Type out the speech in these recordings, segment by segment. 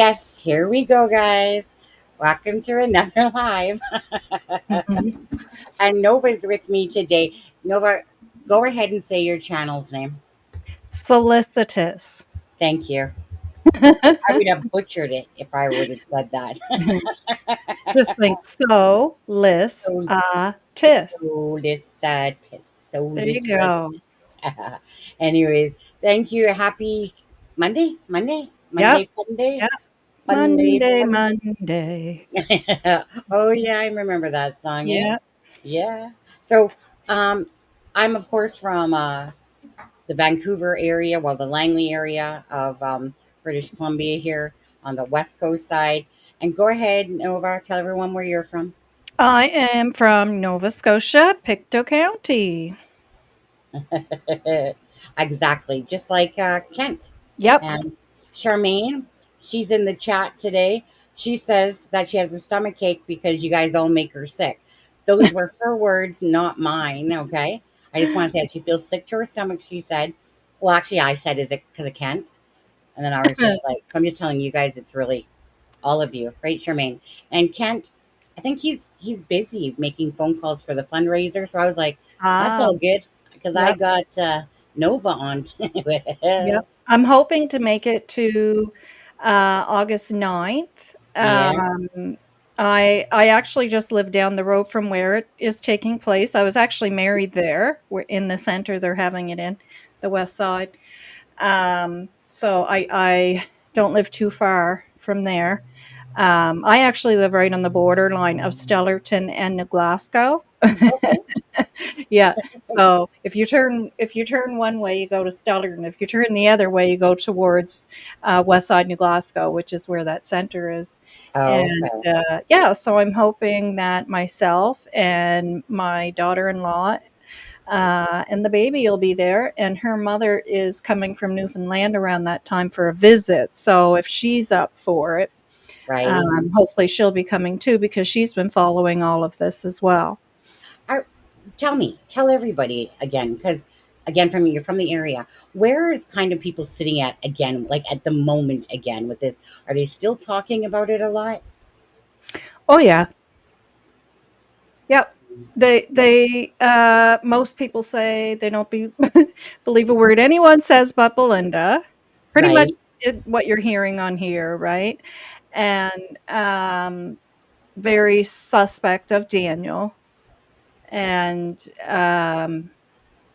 yes, here we go, guys. Welcome to another live. Mhm. And Nova's with me today. Nova, go ahead and say your channel's name. Solicitous. Thank you. I would have butchered it if I would have said that. Just like so, lis, So, tis. so There you this. go. Anyways, thank you. Happy Yep. Monday, Sunday, Yep. Monday, Monday, fun. Monday. Oh yeah, I remember that song, eh? Yeah. Yeah. So, um, I'm of course from the Vancouver area, well, the Langley area of British Columbia here on the west coast side. And go ahead, Nova, tell everyone where you're from. I am from Nova Scotia, Pictou County. Exactly, just like Kent. Yep. And Charmaine, she's in the chat today. She says that she has a stomach ache because you guys all make her sick. Those were her words, not mine. Okay. I just want to say that she feels sick to her stomach. She said, well, actually, I said, is it because of Kent? And then I was just like, so I'm just telling you guys, it's really all of you, right, Charmaine? And Kent, I think he's busy making phone calls for the fundraiser. So I was like, that's Ah, all good because I yep. got Nova on to Yep. it. I'm hoping to make it to August 9th. Yeah. I actually just live down the road from where it is taking place. I was actually married there. We're in the center they're having it in, the west side. So I don't live too far from there. I actually live right on the borderline of Stellarton and New Glasgow. Okay. Yeah. So if you turn one way, you go to Stellarton. If you turn the other way, you go towards West Side New Glasgow, which is where that center is. And Okay. yeah, so I'm hoping that myself and my daughter-in-law and the baby will be there. And her mother is coming from Newfoundland around that time for a visit. So if she's up for it, Right. hopefully she'll be coming too because she's been following all of this as well. I, tell everybody again, because again, from you're from the area. Where is kind of people sitting at again, like at the moment again with this? Are they still talking about it a lot? Oh yeah, yep. They most people say they don't believe a word anyone says but Belinda. Pretty much Right. what you're hearing on here, right? And very suspect of Daniel. And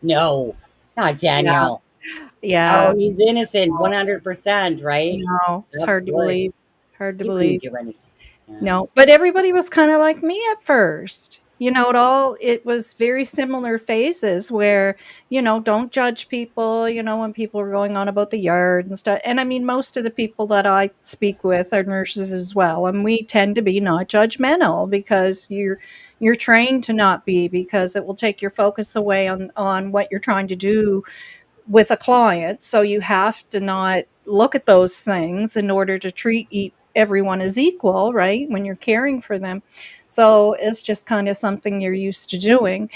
No, not yeah, Daniel. Oh, yeah. he's innocent, 100%, I right? know it's Of hard to believe. course. Hard to He wouldn't believe. do anything. Yeah. No, but everybody was kinda like me at first. It was very similar phases where, don't judge people, when people are going on about the yard and stuff. And I mean, most of the people that I speak with are nurses as well, and we tend to be not judgmental because you're trained to not be because it will take your focus away on what you're trying to do with a client. So you have to not look at those things in order to treat everyone as equal, right? When you're caring for them. So it's just kind of something you're used to doing.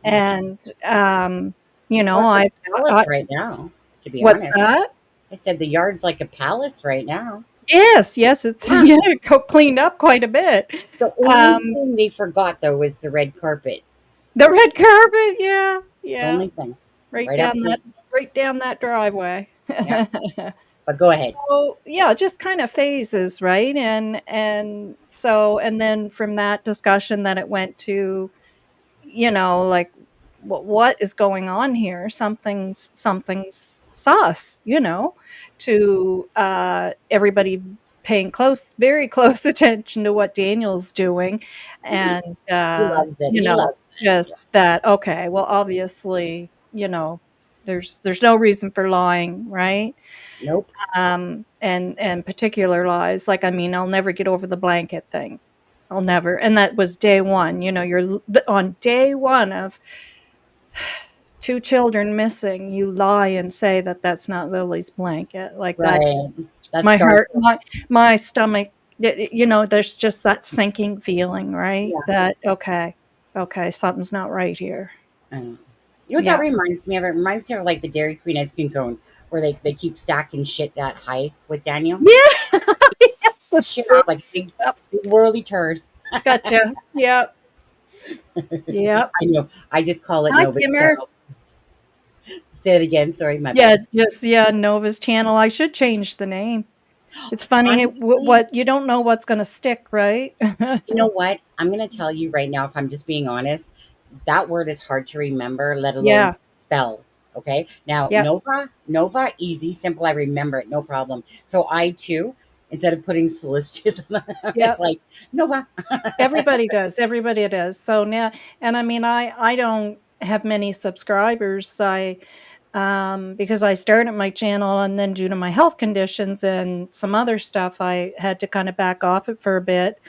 And, Well, it's a I, palace right now, to be what's honest. that? I said the yard's like a palace right now. Yes, yes, it's, Yeah. yeah, cleaned up quite a bit. The only Um, thing they forgot though was the red carpet. the red carpet, yeah, It's the yeah, only thing. right Right up down to, that, right down that driveway. yeah. But go ahead. So, yeah, just kind of phases, right? And then from that discussion that it went to, like what is going on here? Something's sus, to everybody paying very close attention to what Daniel's doing and He loves it. He loves it. just that okay, well obviously, there's no reason for lying, right? Nope. And particular lies. Like, I mean, I'll never get over the blanket thing. I'll never. And that was day one. On day one of two children missing, you lie and say that that's not Lily's blanket. Like that, Right. That my starts. heart, my stomach. There's just that sinking feeling, right? Yeah. That okay, something's not right here. You know what that Yeah. reminds me of? It reminds me of like the Dairy Queen ice cream cone where they keep stacking shit that high with Daniel. Yeah. shit off like a Yep. big whirly turd. Gotcha. Yep. Yep. I know. I just call it Hi, Novah's Kimmer. channel. Say it again. Sorry, my Yeah, bad. just Nova's channel. I should change the name. It's funny Honestly, what you don't know what's gonna stick, right? you know what? I'm going to tell you right now, if I'm just being honest, that word is hard to remember, let alone Yeah. spell. Okay. Now, Yep. Nova, easy, simple. I remember it, no problem. So I too, instead of putting solicitous, it's Yep. like Nova. Everybody does. So now, and I mean, I don't have many subscribers. I because I started my channel and then due to my health conditions and some other stuff, I had to kind of back off it for a bit,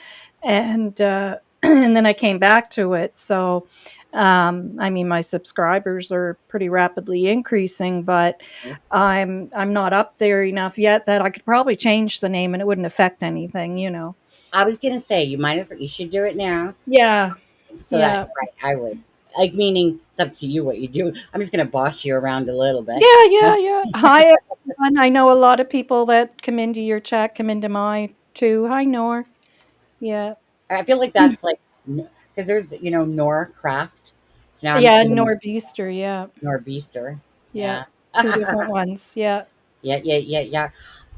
and and then I came back to it. So, I mean, my subscribers are pretty rapidly increasing, but I'm not up there enough yet that I could probably change the name and it wouldn't affect anything. I was going to say, you should do it now. Yeah, So that, yeah. right, I would. Like, meaning it's up to you what you do. I'm just going to boss you around a little bit. Yeah, yeah, yeah. Hi, everyone. I know a lot of people that come into your chat, come into mine too. Hi, Nor. Yeah. I feel like that's like, because there's, Nora Craft. So now I'm Yeah, seeing Norbeaster. Yeah. Nora Beaster. Yeah. Yeah. 2 different ones. Yeah. Yeah, yeah, yeah, yeah.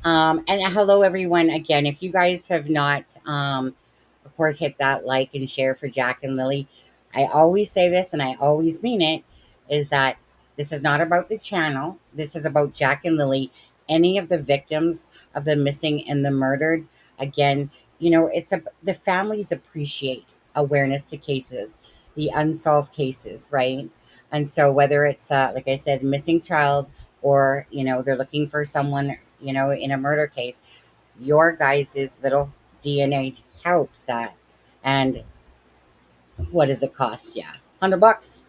And hello, everyone. Again, if you guys have not, of course, hit that like and share for Jack and Lily. I always say this, and I always mean it, is that this is not about the channel. This is about Jack and Lily. Any of the victims of the missing and the murdered. Again, the families appreciate awareness to cases, the unsolved cases, right? And so whether it's like I said, missing child, or they're looking for someone in a murder case, your guys' little DNA helps that. And what does it cost? Yeah, $100.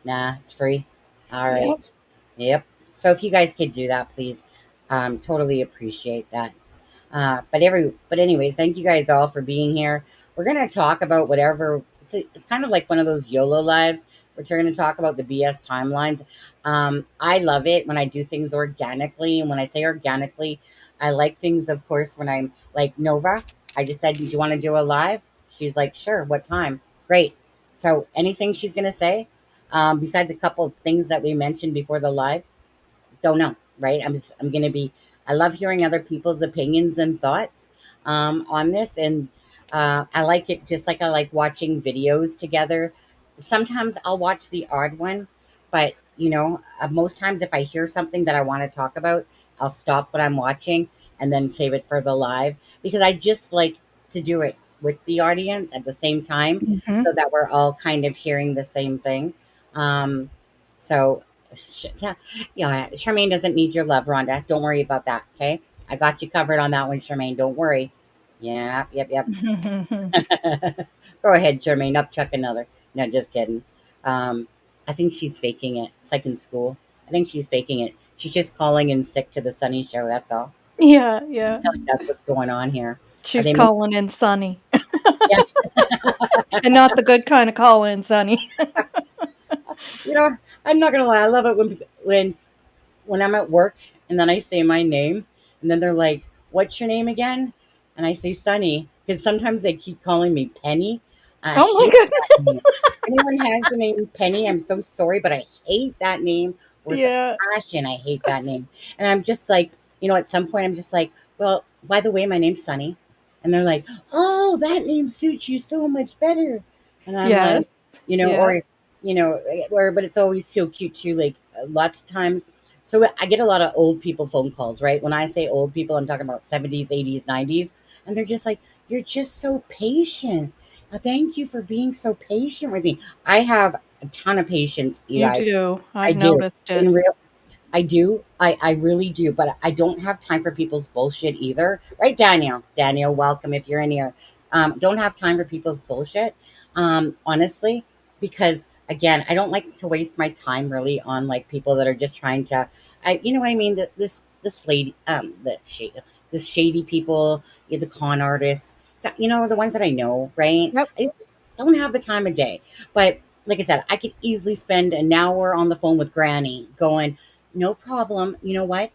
Nah, it's free. All Yep. right. Yep. So if you guys could do that, please, totally appreciate that. But anyways, thank you guys all for being here. We're gonna talk about whatever. It's kind of like one of those YOLO lives. We're going to talk about the BS timelines. I love it when I do things organically, and when I say organically, I like things. Of course, when I'm like Nova, I just said, "Do you want to do a live?" She's like, "Sure." What time? Great. So anything she's going to say, besides a couple of things that we mentioned before the live, don't know, right? I'm gonna be. I love hearing other people's opinions and thoughts on this, and I like it just like I like watching videos together. Sometimes I'll watch the odd one, but most times if I hear something that I want to talk about, I'll stop what I'm watching and then save it for the live, because I just like to do it with the audience at the same time, Hmm. so that we're all kind of hearing the same thing. Um, so yeah, yeah, Charmaine doesn't need your love, Rhonda. Don't worry about that. Okay. I got you covered on that one, Charmaine. Don't worry. Yep, yep, yep. Go ahead, Charmaine. Up, chuck another. No, just kidding. Um, I think she's faking it. It's like in school. I think she's faking it. She's just calling in sick to the Sunny Show. That's all. Yeah, I yeah. feel like that's what's going on here. Are She's they making? calling in Sunny. Yes. And not the good kind of call in, Sunny. I'm not gonna lie. I love it when I'm at work and then I say my name, and then they're like, "What's your name again?" And I say Sunny, because sometimes they keep calling me Penny. I Oh my hate that goodness. name. Anyone has the name Penny, I'm so sorry, but I hate that name with a Yeah. passion. I hate that name. And I'm just like, at some point, I'm just like, well, by the way, my name's Sunny. And they're like, oh, that name suits you so much better. And I'm like, Yes. Yeah. or, but it's always so cute too. Like lots of times. So I get a lot of old people phone calls, right? When I say old people, I'm talking about 70s, 80s, 90s. And they're just like, you're just so patient. Thank you for being so patient with me. I have a ton of patience, you You guys. do. I I've do. noticed it. In real I do. I really do. But I don't have time for people's bullshit either. Right, Daniel? Daniel, welcome if you're in here. Don't have time for people's bullshit. Honestly, because again, I don't like to waste my time really on like people that are just trying to, you know what I mean? This lady, this shady people, the con artists. So the ones that I know, right? Yep. I don't have the time of day. But like I said, I could easily spend an hour on the phone with Granny going, no problem. You know what?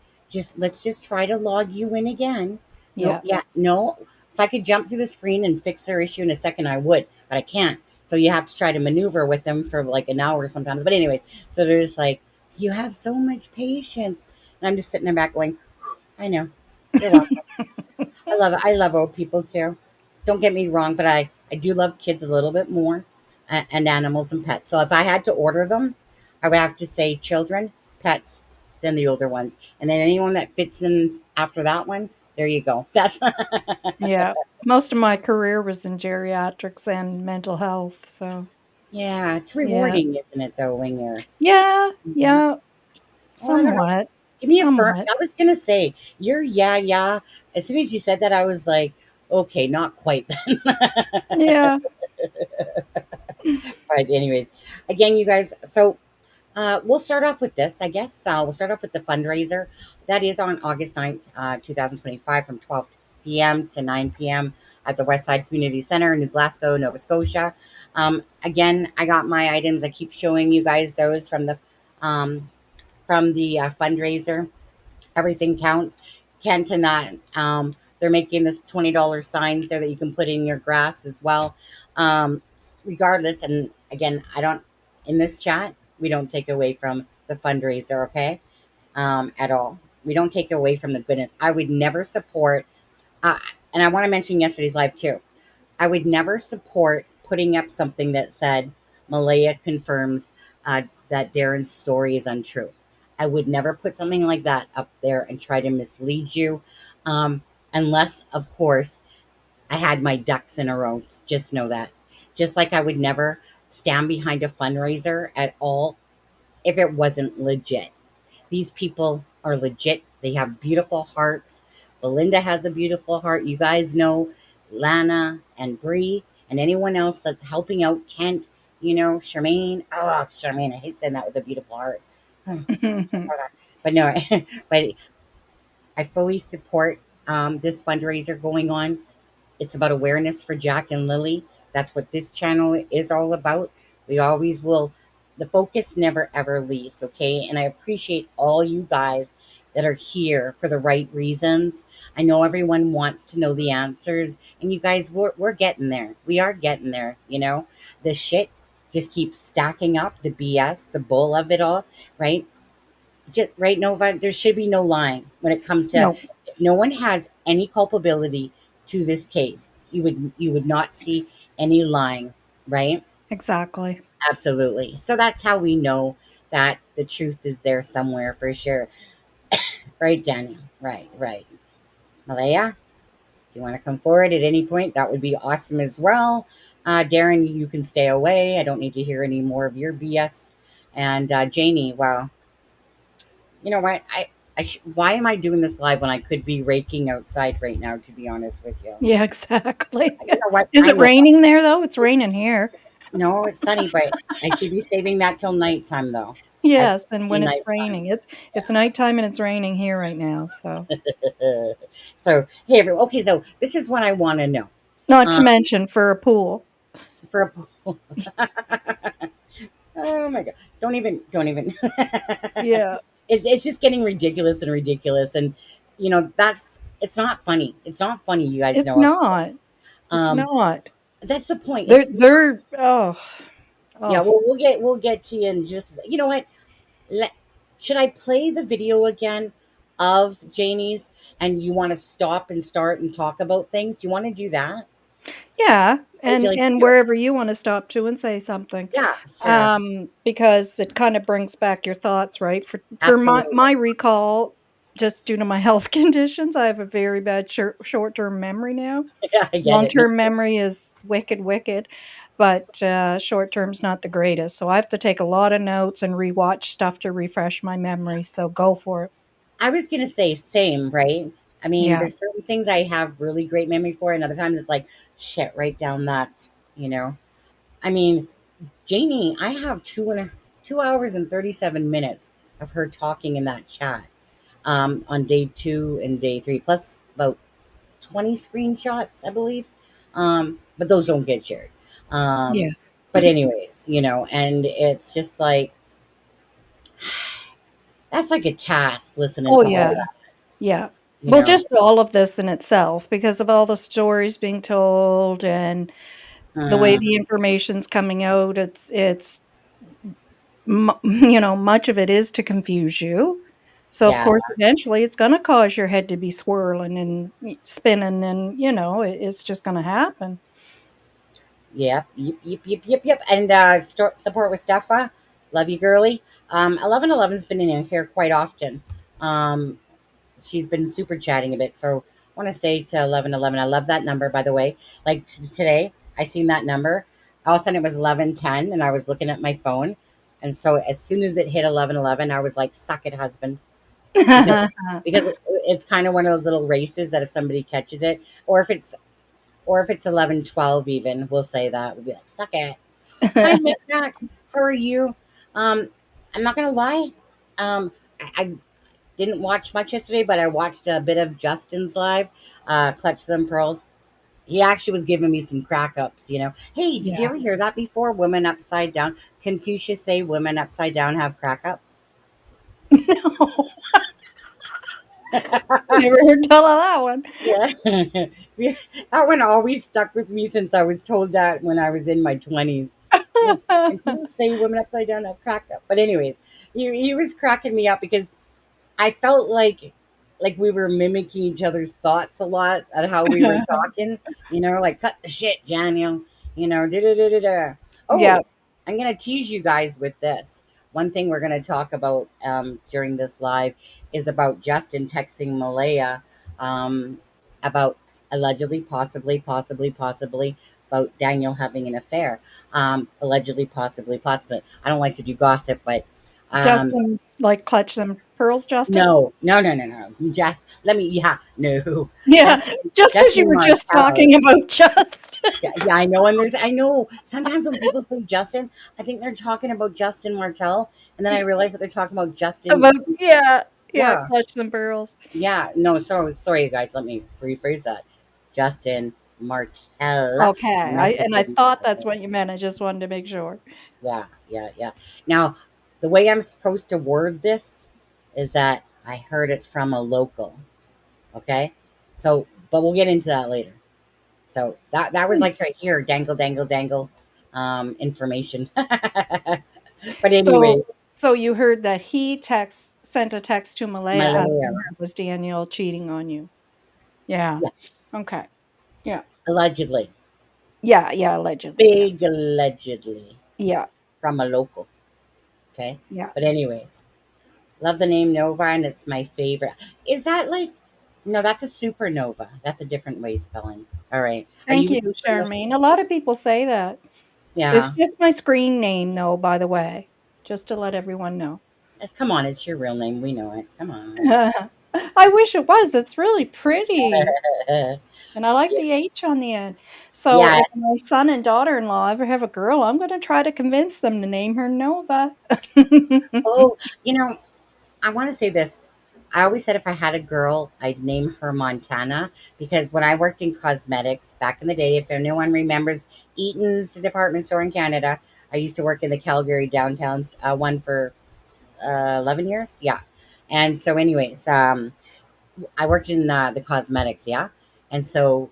Let's just try to log you in again. No, Yeah. yeah, no. If I could jump through the screen and fix their issue in a second, I would, but I can't. So you have to try to maneuver with them for like an hour sometimes. But anyways, so they're just like, you have so much patience. And I'm just sitting there back going, I know. You're welcome. I love it. I love old people too. Don't get me wrong, but I do love kids a little bit more, and animals and pets. So if I had to order them, I would have to say children, pets, then the older ones. And then anyone that fits in after that one, there you go. That's Yeah. Most of my career was in geriatrics and mental health, so yeah, it's yeah. rewarding, isn't it, though, when you're Yeah, mhm. yeah, Oh, I don't know. somewhat, Give me a firm. somewhat. I was gonna say you're yeah, yeah. As soon as you said that, I was like, okay, not quite then. Yeah. But anyways, again, you guys. So we'll start off with this, I guess. We'll start off with the fundraiser. That is on August 9th, 2025, from 12 p.m. to 9 p.m. at the Westside Community Center in New Glasgow, Nova Scotia. Again, I got my items. I keep showing you guys those um, from the fundraiser. Everything counts. Kent and that. They're making this $20 signs there that you can put in your grass as well. Um, Regardless, and again, I don't, in this chat, we don't take away from the fundraiser, okay? At all. We don't take away from the goodness. I would never support, uh, and I want to mention yesterday's live too. I would never support putting up something that said Malaya confirms that Darren's story is untrue. I would never put something like that up there and try to mislead you, um, unless, of course, I had my ducks in a row. Just know that. Just like I would never stand behind a fundraiser at all if it wasn't legit. These people are legit. They have beautiful hearts. Belinda has a beautiful heart. You guys know Lana and Bree and anyone else that's helping out Kent, Charmaine. Oh, Charmaine, I hate saying that with a beautiful heart. But no, but I fully support this fundraiser going on. It's about awareness for Jack and Lily. That's what this channel is all about. We always will. The focus never ever leaves, okay? And I appreciate all you guys that are here for the right reasons. I know everyone wants to know the answers, and you guys, we're getting there. We are getting there, The shit just keeps stacking up, the BS, the bull of it all, right? Just right, Nova, there should be no lying when it comes to, No, if no one has any culpability to this case, you would not see any lying, right? exactly. Absolutely. So that's how we know that the truth is there somewhere for sure. Right, Daniel? Right, right. Malaya, if you want to come forward at any point, that would be awesome as well. Darren, you can stay away. I don't need to hear any more of your BS. And Janie, well, you know what? Why am I doing this live when I could be raking outside right now, to be honest with you? Yeah, exactly. You know what? Is I it know. raining there, though? It's raining here. No, it's sunny, but I should be saving that till nighttime, though. That's Yes, and supposed to be when it's nighttime. raining. It's nighttime and it's raining here right now, so So, hey, everyone. Okay, so this is what I want to know. not to Um, mention for a pool. for a pool. Oh my god! Don't even. Yeah. It's just getting ridiculous and ridiculous, and that's it's not funny. It's not funny. You guys It's know, of not. course. It's Um, not. that's the point. They're oh, Yeah, oh. we'll get to you in just. You know what? Let, should I play the video again of Janie's, and you want to stop and start and talk about things? Do you want to do that? Yeah, How would you and like to and do it? wherever you wanna stop to and say something, Yeah, sure. because it kinda brings back your thoughts, right? For my Absolutely. recall, just due to my health conditions, I have a very bad short-term memory now. Yeah, I get it. Me Long-term too. memory is wicked, wicked, but, short-term's not the greatest, so I have to take a lot of notes and rewatch stuff to refresh my memory, so go for it. I was gonna say same, right? I mean, Yeah. there's certain things I have really great memory for, and other times it's like, shit, write down that, you know. I mean, Janie, I have 2 hours and 37 minutes of her talking in that chat, on day 2 and day 3, plus about 20 screenshots, I believe. But those don't get shared. Yeah. But anyways, and it's just like that's like a task listening Oh, to all yeah. that. Yeah. you Well, know. just all of this in itself because of all the stories being told and the way Mm, the information's coming out, you know, much of it is to confuse you. So, of yeah. course, eventually, it's gonna cause your head to be swirling and spinning and, you know, it's just gonna happen. Yep. Yep. Yep. Yep. Yep. Yep. And support with Steffa. Love you, girly. 1111's been in here quite often. Um, she's been super chatting a bit. So I want to say to 1111, I love that number, by the way. Like today, I seen that number. All of a sudden, it was 1110, and I was looking at my phone. And so as soon as it hit 1111, I was like, suck it, husband. Because it's kind of one of those little races that if somebody catches it, or if it's 1112, even we'll say that we'll be like, suck it. Hi, Miss Mac. How are you? um I'm not gonna lie. I didn't watch much yesterday, but I watched a bit of Justin's live, Clutch Them Pearls. He actually was giving me some crack ups, you know. Hey, did you Yeah. ever hear that before? Women upside down. Confucius say women upside down have crack up. No, never heard tell of that one. Yeah. Yeah, that one always stuck with me since I was told that when I was in my 20s. Yeah. And people say women upside down have crack up. But anyways, he was cracking me up because I felt like we were mimicking each other's thoughts a lot at how we were talking, you know, like cut the shit, Daniel, you know, da da da da da. Yeah, Oh, I'm gonna tease you guys with this. One thing we're gonna talk about during this live is about Justin texting Malaya about allegedly, possibly about Daniel having an affair. Allegedly, possibly. I don't like to do gossip, but um, Justin, like Clutch Them Pearls, Justin? no, no, no, no, no. Just let me. Yeah, no. Yeah, Justin, just because you Justin were just Martell. talking about Justin. Yeah, yeah, I know. And I know sometimes when people say Justin, I think they're talking about Justin Martell, and then I realize that they're talking about Justin. About yeah, Yeah, Clutch Them Pearls. yeah. No, sorry, you guys. Let me rephrase that. Justin Martell, Okay, not I thought that's what you meant, I just wanted to make sure. Yeah, yeah, yeah. Now, the way I'm supposed to word this is that I heard it from a local. Okay, so but we'll get into that later. So that was like right here, dangle, dangle, dangle, information. But So anyways, so you heard that he sent a text to Malaya Malaya, asking her, "Was Daniel cheating on you?" Yeah. yeah, Okay. Yeah. allegedly, Yeah, yeah, allegedly, yeah. big allegedly Yeah, from a local. Okay, yeah. but anyways, love the name Nova, and it's my favorite. Is that like? No, that's a supernova. That's a different way of spelling. All right, are Thank you a you, supernova? Charmaine. A lot of people say that. It's Yeah. just my screen name, though, by the way, just to let everyone know. Come on, it's your real name. We know it. Come on. I wish it was. That's really pretty, Yeah. and I like the H on the end. So Yeah. if my son and daughter-in-law ever have a girl, I'm gonna try to convince them to name her Nova. Oh, you know, I want to say this. I always said if I had a girl, I'd name her Montana because when I worked in cosmetics back in the day, if anyone remembers Eaton's department store in Canada, I used to work in the Calgary downtown one for 11 years. Yeah. And so, anyways, I worked in the cosmetics. Yeah. And so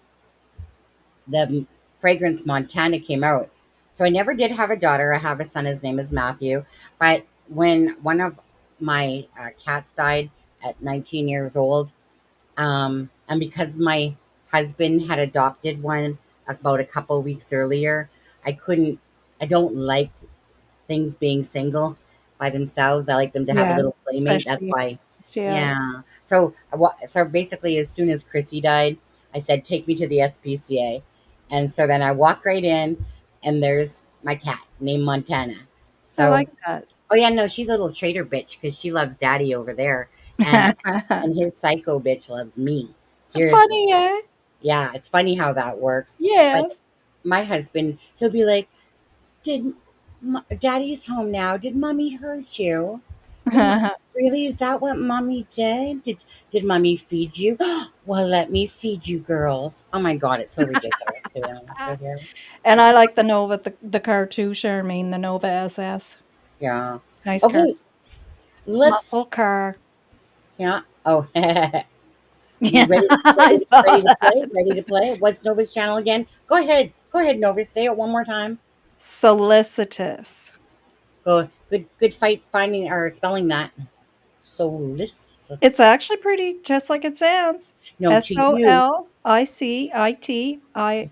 the fragrance Montana came out. So I never did have a daughter. I have a son. His name is Matthew. But when one of my cats died at 19 years old, and because my husband had adopted one about a couple weeks earlier, I couldn't. I don't like things being single by themselves. I like them to have a Yes, little playmate. That's especially why. yeah. Yeah. So so basically, as soon as Chrissy died, I said, "Take me to the SPCA," and so then I walk right in, and there's my cat named Montana. I So, like that. oh yeah, no, she's a little traitor bitch because she loves Daddy over there, and his psycho bitch loves me. Seriously. Funny, eh? Yeah, it's funny how that works. But Yes. my husband, he'll be like, "Did Daddy's home now? Did Mommy hurt you? Did mo- really? Is that what Mommy did? Did Mommy feed you? Well, let me feed you, girls. Oh my God, it's so ridiculous to be honest with you. And I like the Nova, the car too, Charmaine, the Nova SS. Yeah. Nice Okay, cars. let's. Muscle car. Yeah. Oh, You Yeah, ready? I Ready to play? thought. Ready to play? What's Nova's channel again? Go ahead. Go ahead, Nova. Say it one more time. Solicitous. Go. Good fight finding or spelling that. Solicit. It's actually pretty just like it sounds. No, to you. Soliciti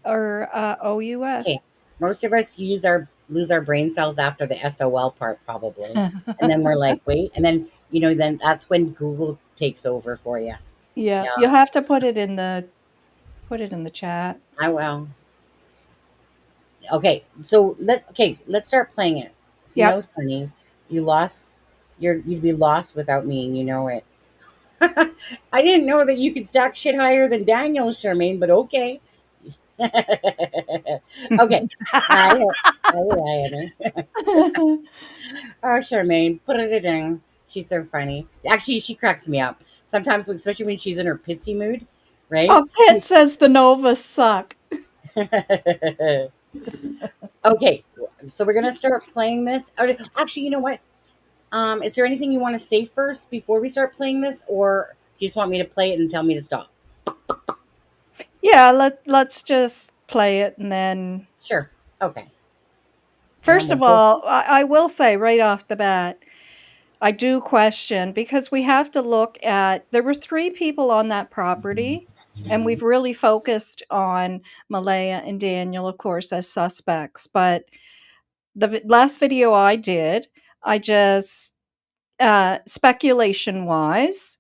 or Okay. OUS. Most of us use our lose our brain cells after the SOL part, probably, and then we're like, wait, and then then that's when Google takes over for you. Yeah, Yeah, you'll have to put it in the chat. I will. Okay, so let's start playing it. So Yep. Sonny, you lost. You'd be lost without me, and you know it. I didn't know that you could stack shit higher than Daniel, Charmaine, but okay. Okay. Hi, Anna. Oh, Charmaine, put it in. She's so funny. Actually, she cracks me up. Sometimes, especially when she's in her pissy mood, right? Oh, Kit says the Novas suck. Okay, so we're gonna start playing this. Actually, you know what? Is there anything you want to say first before we start playing this, or do you just want me to play it and tell me to stop? Yeah, let's just play it and then Sure. Okay. And then first we'll of go. all, I will say right off the bat, I do question because we have to look at there were 3 people on that property, and we've really focused on Malaya and Daniel, of course, as suspects, but last video I did, I just, speculation-wise.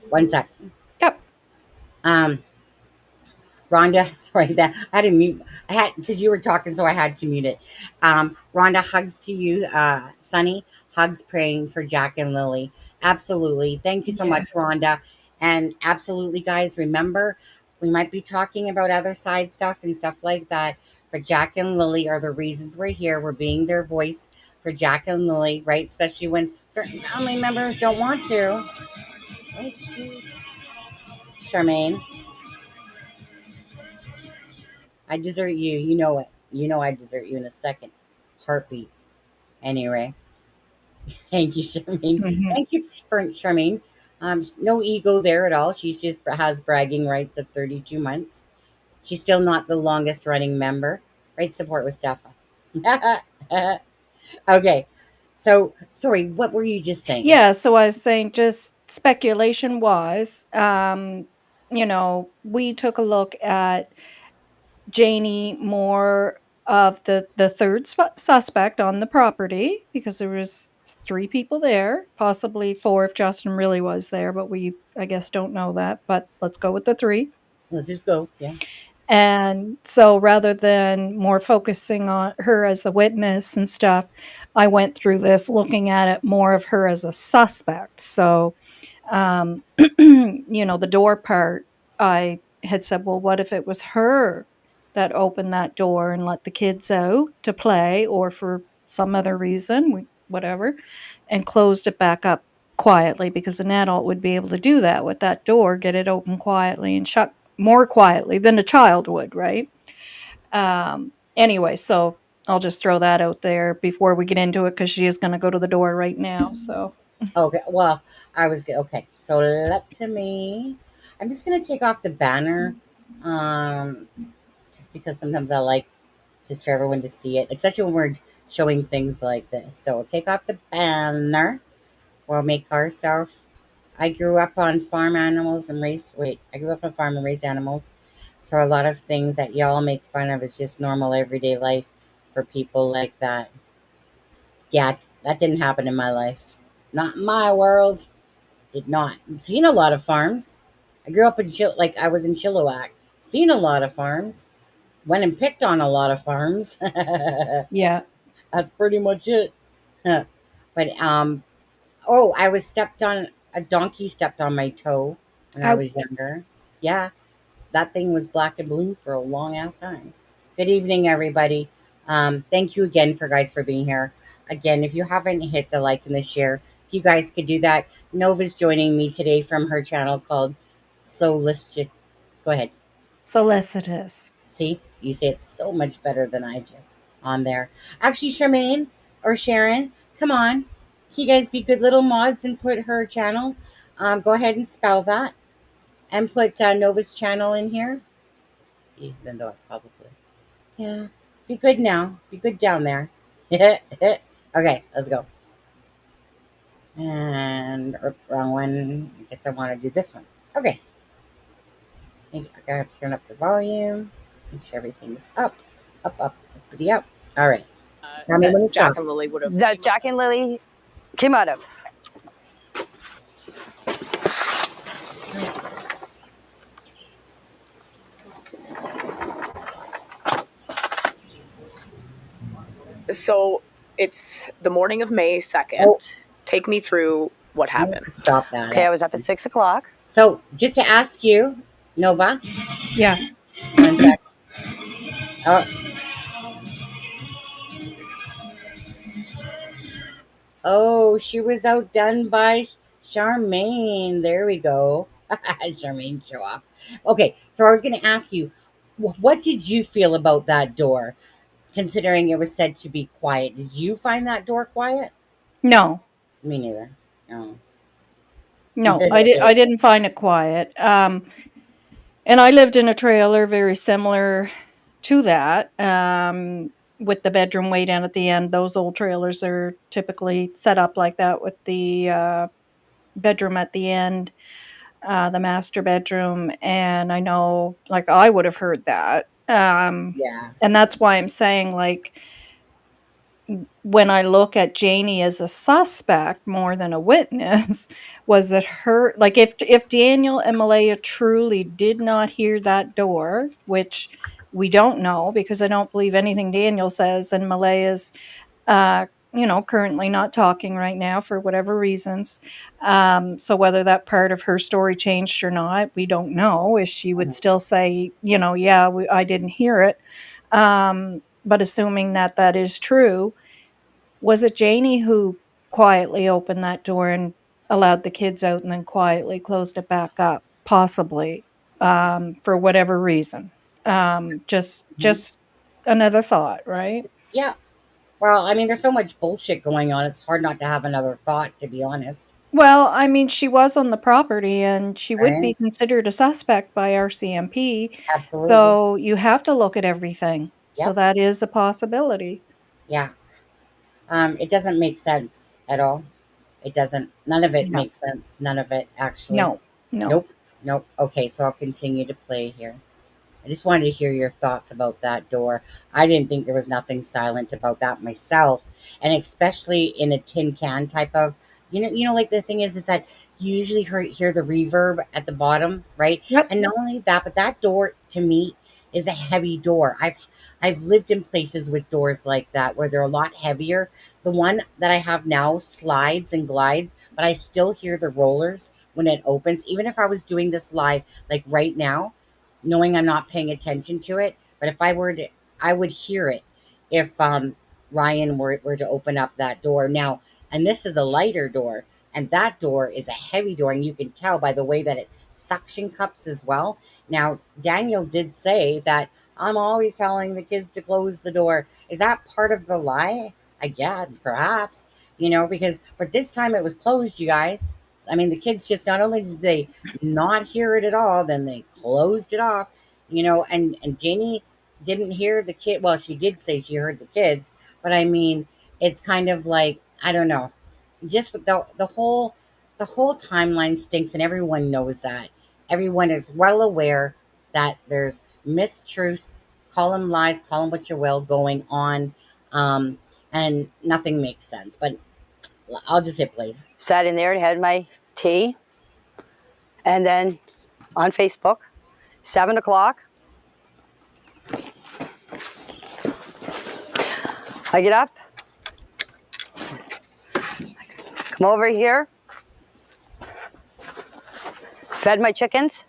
1 sec. Yep. Um, Rhonda, sorry that I had to mute. I had because you were talking, so I had to mute it. Rhonda, hugs to you. Sunny, hugs praying for Jack and Lily. Absolutely. Thank you so Yeah. much, Rhonda. And absolutely, guys, remember we might be talking about other side stuff and stuff like that, but Jack and Lily are the reasons we're here. We're being their voice for Jack and Lily, right? Especially when certain family members don't want to. Right, Charmaine, I desert you. You know it. You know I desert you in a second heartbeat. Anyway, thank you, Charmaine. Mhm. Thank you for Charmaine. No ego there at all. She just has bragging rights of 32 months. She's still not the longest running member. Right support with Steffa. Okay. So, sorry, what were you just saying? Yeah, so I was saying just speculation-wise, we took a look at Janie Moore of the 3rd suspect on the property because there was 3 people there, possibly 4 if Justin really was there, but we, I guess, don't know that, but let's go with the 3. Let's just go. Yeah. And so rather than more focusing on her as the witness and stuff, I went through this looking at it more of her as a suspect. So, the door part, I had said, well, what if it was her that opened that door and let the kids out to play or for some other reason, whatever, and closed it back up quietly because an adult would be able to do that with that door, get it open quietly and shut more quietly than a child would, right? Anyway, so I'll just throw that out there before we get into it because she is going to go to the door right now. So, Okay. Well, I was good. Okay. So, up to me. I'm just going to take off the banner. Um, just because sometimes I like just for everyone to see it, especially when we're showing things like this. So we'll take off the banner. We'll make ourselves. I grew up on farm animals and raised. Wait, I grew up on a farm and raised animals. So a lot of things that y'all make fun of is just normal everyday life for people like that. Yeah, that didn't happen in my life. Not in my world. Did not. Seen a lot of farms. I grew up in like I was in Chilliwack. Seen a lot of farms. Went and picked on a lot of farms. yeah. That's pretty much it. But oh, I was stepped on. A donkey stepped on my toe when I was Ouch. younger. Yeah, that thing was black and blue for a long ass time. Good evening, everybody. Thank you again for guys for being here. Again, if you haven't hit the like and the share, if you guys could do that. Nova's joining me today from her channel called So Let's Just Go ahead. Solicitous. See, you say it so much better than I do on there. Actually, Charmaine or Sharon, Come on. Can you guys be good little mods and put her channel? Go ahead and spell that and put Novah's channel in here. Even though I probably. Yeah. Be good now. Be good down there. Okay, let's go. And wrong one. I guess I want to do this one. Okay. I gotta turn up the volume. Make sure everything's up. Up. Uppity up. All right. Tell me when to stop. Jack and Lily would have. That Jack and Lily came out of. So it's the morning of May 2nd. Oh. Take me through what happened. Stop that. Okay, I was up at 6 o'clock. So just to ask you, Novah. Yeah. 1 sec. Oh, she was outdone by Charmaine. There we go. Charmaine, show off. Okay, so I was going to ask you, what did you feel about that door, considering it was said to be quiet? Did you find that door quiet? No. Me neither. No. No, I didn't find it quiet. And I lived in a trailer very similar to that, with the bedroom way down at the end. Those old trailers are typically set up like that, with the bedroom at the end, the master bedroom. And I know, like, I would have heard that. Yeah. And that's why I'm saying, like, when I look at Janie as a suspect more than a witness, was it her? Like, if Daniel and Malaya truly did not hear that door, which we don't know because I don't believe anything Daniel says, and Malaya's, currently not talking right now for whatever reasons. So whether that part of her story changed or not, we don't know. If she would still say, yeah, I didn't hear it. But assuming that is true, was it Janie who quietly opened that door and allowed the kids out and then quietly closed it back up? Possibly, for whatever reason. Just another thought, right? Yeah. Well, I mean, there's so much bullshit going on. It's hard not to have another thought, to be honest. Well, I mean, she was on the property and she would be Right? considered a suspect by RCMP. Absolutely. So you have to look at everything. So Yep. that is a possibility. Yeah. It doesn't make sense at all. It doesn't. None of it No. makes sense. None of it, actually. No. Nope. Okay, so I'll continue to play here. I just wanted to hear your thoughts about that door. I didn't think there was nothing silent about that myself, and especially in a tin can type of, like the thing is that you usually hear the reverb at the bottom, right? Yep. And not only that, but that door to me is a heavy door. I've lived in places with doors like that where they're a lot heavier. The one that I have now slides and glides, but I still hear the rollers when it opens. Even if I was doing this live, like right now, knowing I'm not paying attention to it. But if I were to, I would hear it if Ryan were to open up that door now. And this is a lighter door, and that door is a heavy door, and you can tell by the way that it suction cups as well. Now, Daniel did say that I'm always telling the kids to close the door. Is that part of the lie? I guess, perhaps, but this time it was closed, you guys. I mean, the kids just, not only did they not hear it at all, then they closed it off, and Janie didn't hear the kid. Well, she did say she heard the kids, but I mean, it's kind of like, I don't know, just the whole timeline stinks, and everyone knows that. Everyone is well aware that there's mistruths, call them lies, call them what you will, going on, and nothing makes sense. But I'll just hit play. Sat in there and had my tea. And then on Facebook, 7 o'clock, I get up, come over here, fed my chickens.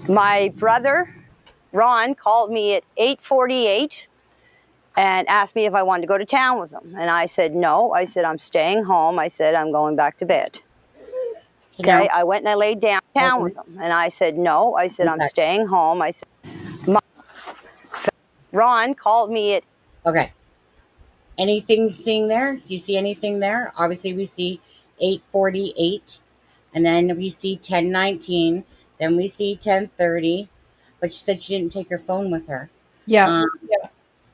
My brother, Ron, called me at 8:48 and asked me if I wanted to go to town with him. And I said, no. I said, I'm staying home. I said, I'm going back to bed. Okay, I went and I laid down with him. And I said, no. I said, I'm staying home. I said, Ron called me at Okay. Anything seeing there? Do you see anything there? Obviously, we see 8:48, and then we see 10:19. Then we see 10:30. But she said she didn't take her phone with her. Yeah. Um, Yeah.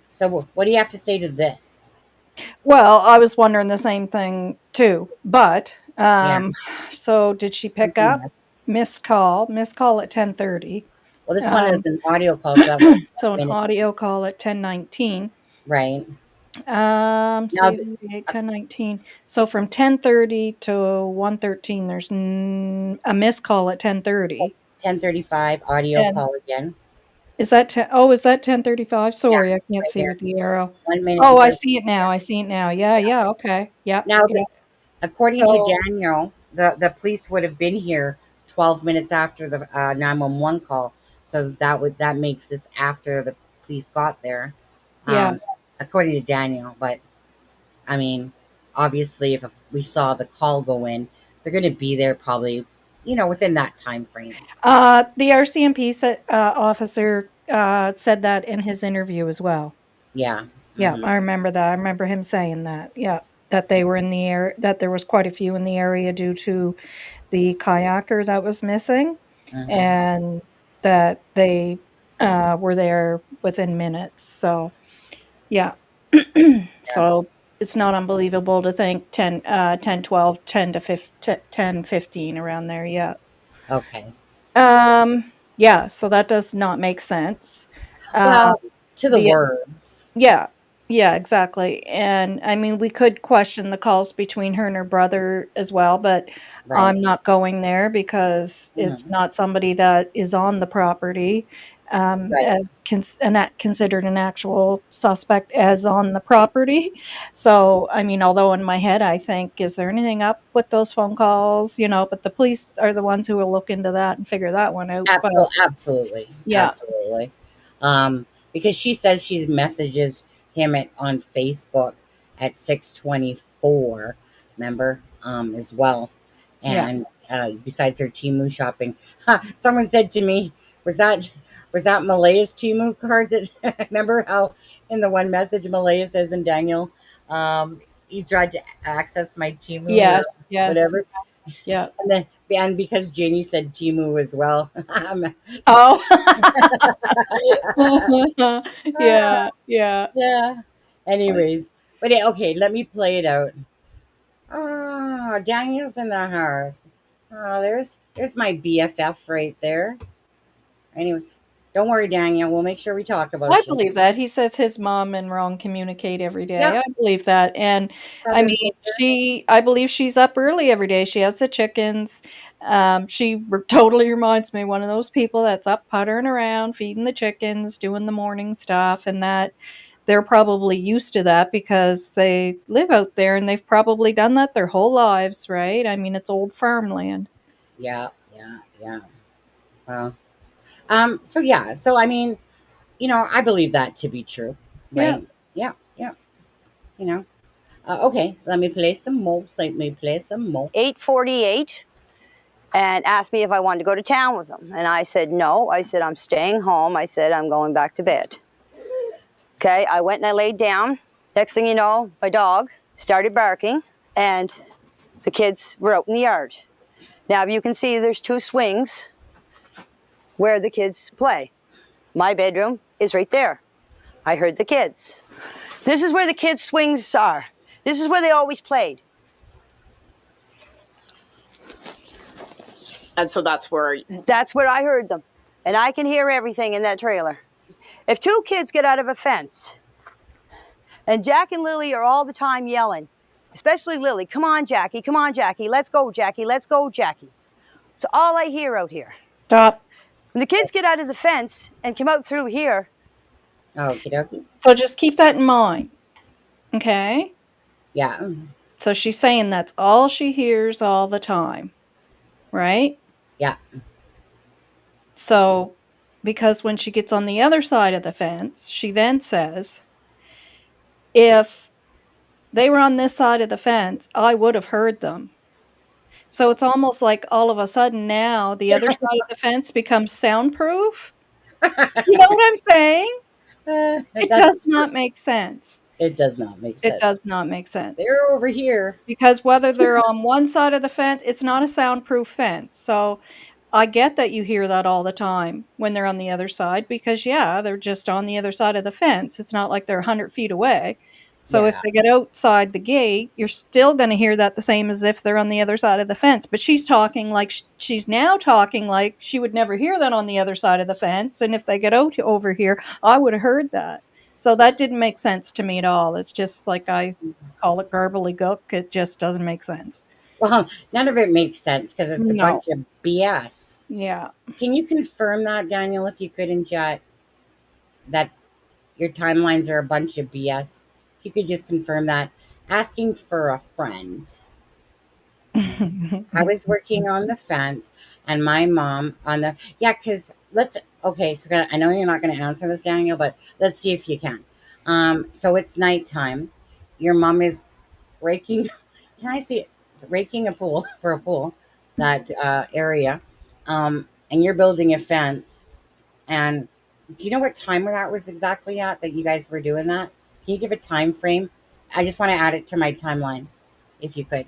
so what do you have to say to this? Well, I was wondering the same thing too. But Yeah, so did she pick something up? else. Missed call at 10:30. Well, this one is Um, an audio call, so that was so 5 an minutes, audio call at 10:19. right? So Now, 10:19. So from 10:30 to 1:13, there's a missed call at 10:30. 10:35 audio And call again. is that is that 10:35? Yeah, Sorry, I can't right see there. with the arrow. 1 minute Oh, and I 30. see it now. I see it now. Yeah, yeah, okay. Yep, Now, yeah. according to So, Daniel, the police would have been here 12 minutes after the 911 call. So that makes this after the police got there, yeah. um, according to Daniel. But I mean, obviously, if we saw the call go in, they're going to be there probably, within that time frame. The RCMP officer said that in his interview as well. Yeah. Yeah, Hmm. I remember that. I remember him saying that. Yeah, that they were in the air, that there was quite a few in the area due to the kayaker that was missing, Hmm. and that they were there within minutes. So, yeah. Yeah. So it's not unbelievable to think 10, 12, 10 to 15, 10, 15 around there. Yeah. Okay. Yeah, so that does not make sense. Uh, Well, to the the words, Yeah. Yeah, exactly, and, I mean, we could question the calls between her and her brother as well, but right? I'm not going there because it's Hmm. not somebody that is on the property, Right. as considered an actual suspect as on the property. So, I mean, although in my head I think, "Is there anything up with those phone calls?" But the police are the ones who will look into that and figure that one out, but Absolutely, yeah, absolutely. Because she says she messages him on Facebook at 6:24. Remember, as well. yeah. And besides her Timu shopping, someone said to me, "Was that Malaya's Timu card?" That remember how in the one message Malaya says in Daniel, he tried to access my Timu or Yes, yes, whatever. yeah. And because Janie said Timu as well. Oh. Yeah, yeah. Yeah. Anyways, but okay, let me play it out. Oh, Daniel's in the house. Oh, there's my BFF right there. Anyway, don't worry, Daniel. We'll make sure we talk I about you. believe that. He says his mom and Ron communicate every day. Yep, I believe that, and, I brother and mean, sister. I believe she's up early every day. She has the chickens. She totally reminds me of one of those people that's up puttering around, feeding the chickens, doing the morning stuff, and that they're probably used to that because they live out there, and they've probably done that their whole lives, right? I mean, it's old farmland. Yeah, yeah, yeah. Well, so yeah, so I mean, I believe that to be true, Yeah. right? Yeah, yeah. You know. Okay, so let me play some more. So let me play some more. 8:48 and asked me if I wanted to go to town with them. And I said no. I said I'm staying home. I said I'm going back to bed. Okay, I went and I laid down. Next thing you know, my dog started barking and the kids were out in the yard. Now, you can see there's two swings where the kids play. My bedroom is right there. I heard the kids. This is where the kids' swings are. This is where they always played. And so that's where That's where I heard them. And I can hear everything in that trailer. If two kids get out of a fence, and Jack and Lily are all the time yelling, especially Lily, come on, Jackie, let's go, Jackie, let's go, Jackie. It's all I hear out here. Stop. When the kids get out of the fence and come out through here, Okie dokie. So just keep that in mind, okay? Yeah. So she's saying that's all she hears all the time, right? Yeah. So, because when she gets on the other side of the fence, she then says, if they were on this side of the fence, I would have heard them. So it's almost like all of a sudden now the other side of the fence becomes soundproof. You know what I'm saying? It That's does not make sense. it does not make It sense. does not make sense. They're over here. Because whether they're on one side of the fence, it's not a soundproof fence. So I get that you hear that all the time when they're on the other side because, yeah, they're just on the other side of the fence. It's not like they're 100 feet away. So if Yeah. they get outside the gate, you're still going to hear that the same as if they're on the other side of the fence. But she's talking like she's now talking like she would never hear that on the other side of the fence. And if they get out over here, I would have heard that. So that didn't make sense to me at all. It's just like I call it garbly gook. It just doesn't make sense. Well, none of it makes sense because it's a No. bunch of BS. Yeah. Can you confirm that, Daniel, if you could in chat, that your timelines are a bunch of BS? If you could just confirm that. Asking for a friend. I was working on the fence and my mom on the, yeah, because okay, so I know you're not going to answer this, Daniel, but let's see if you can. So it's nighttime. Your mom is raking, can I see it? It's raking a pool for a pool, that area. And you're building a fence. And do you know what time that was exactly at that you guys were doing that? Can you give a time frame? I just want to add it to my timeline, if you could.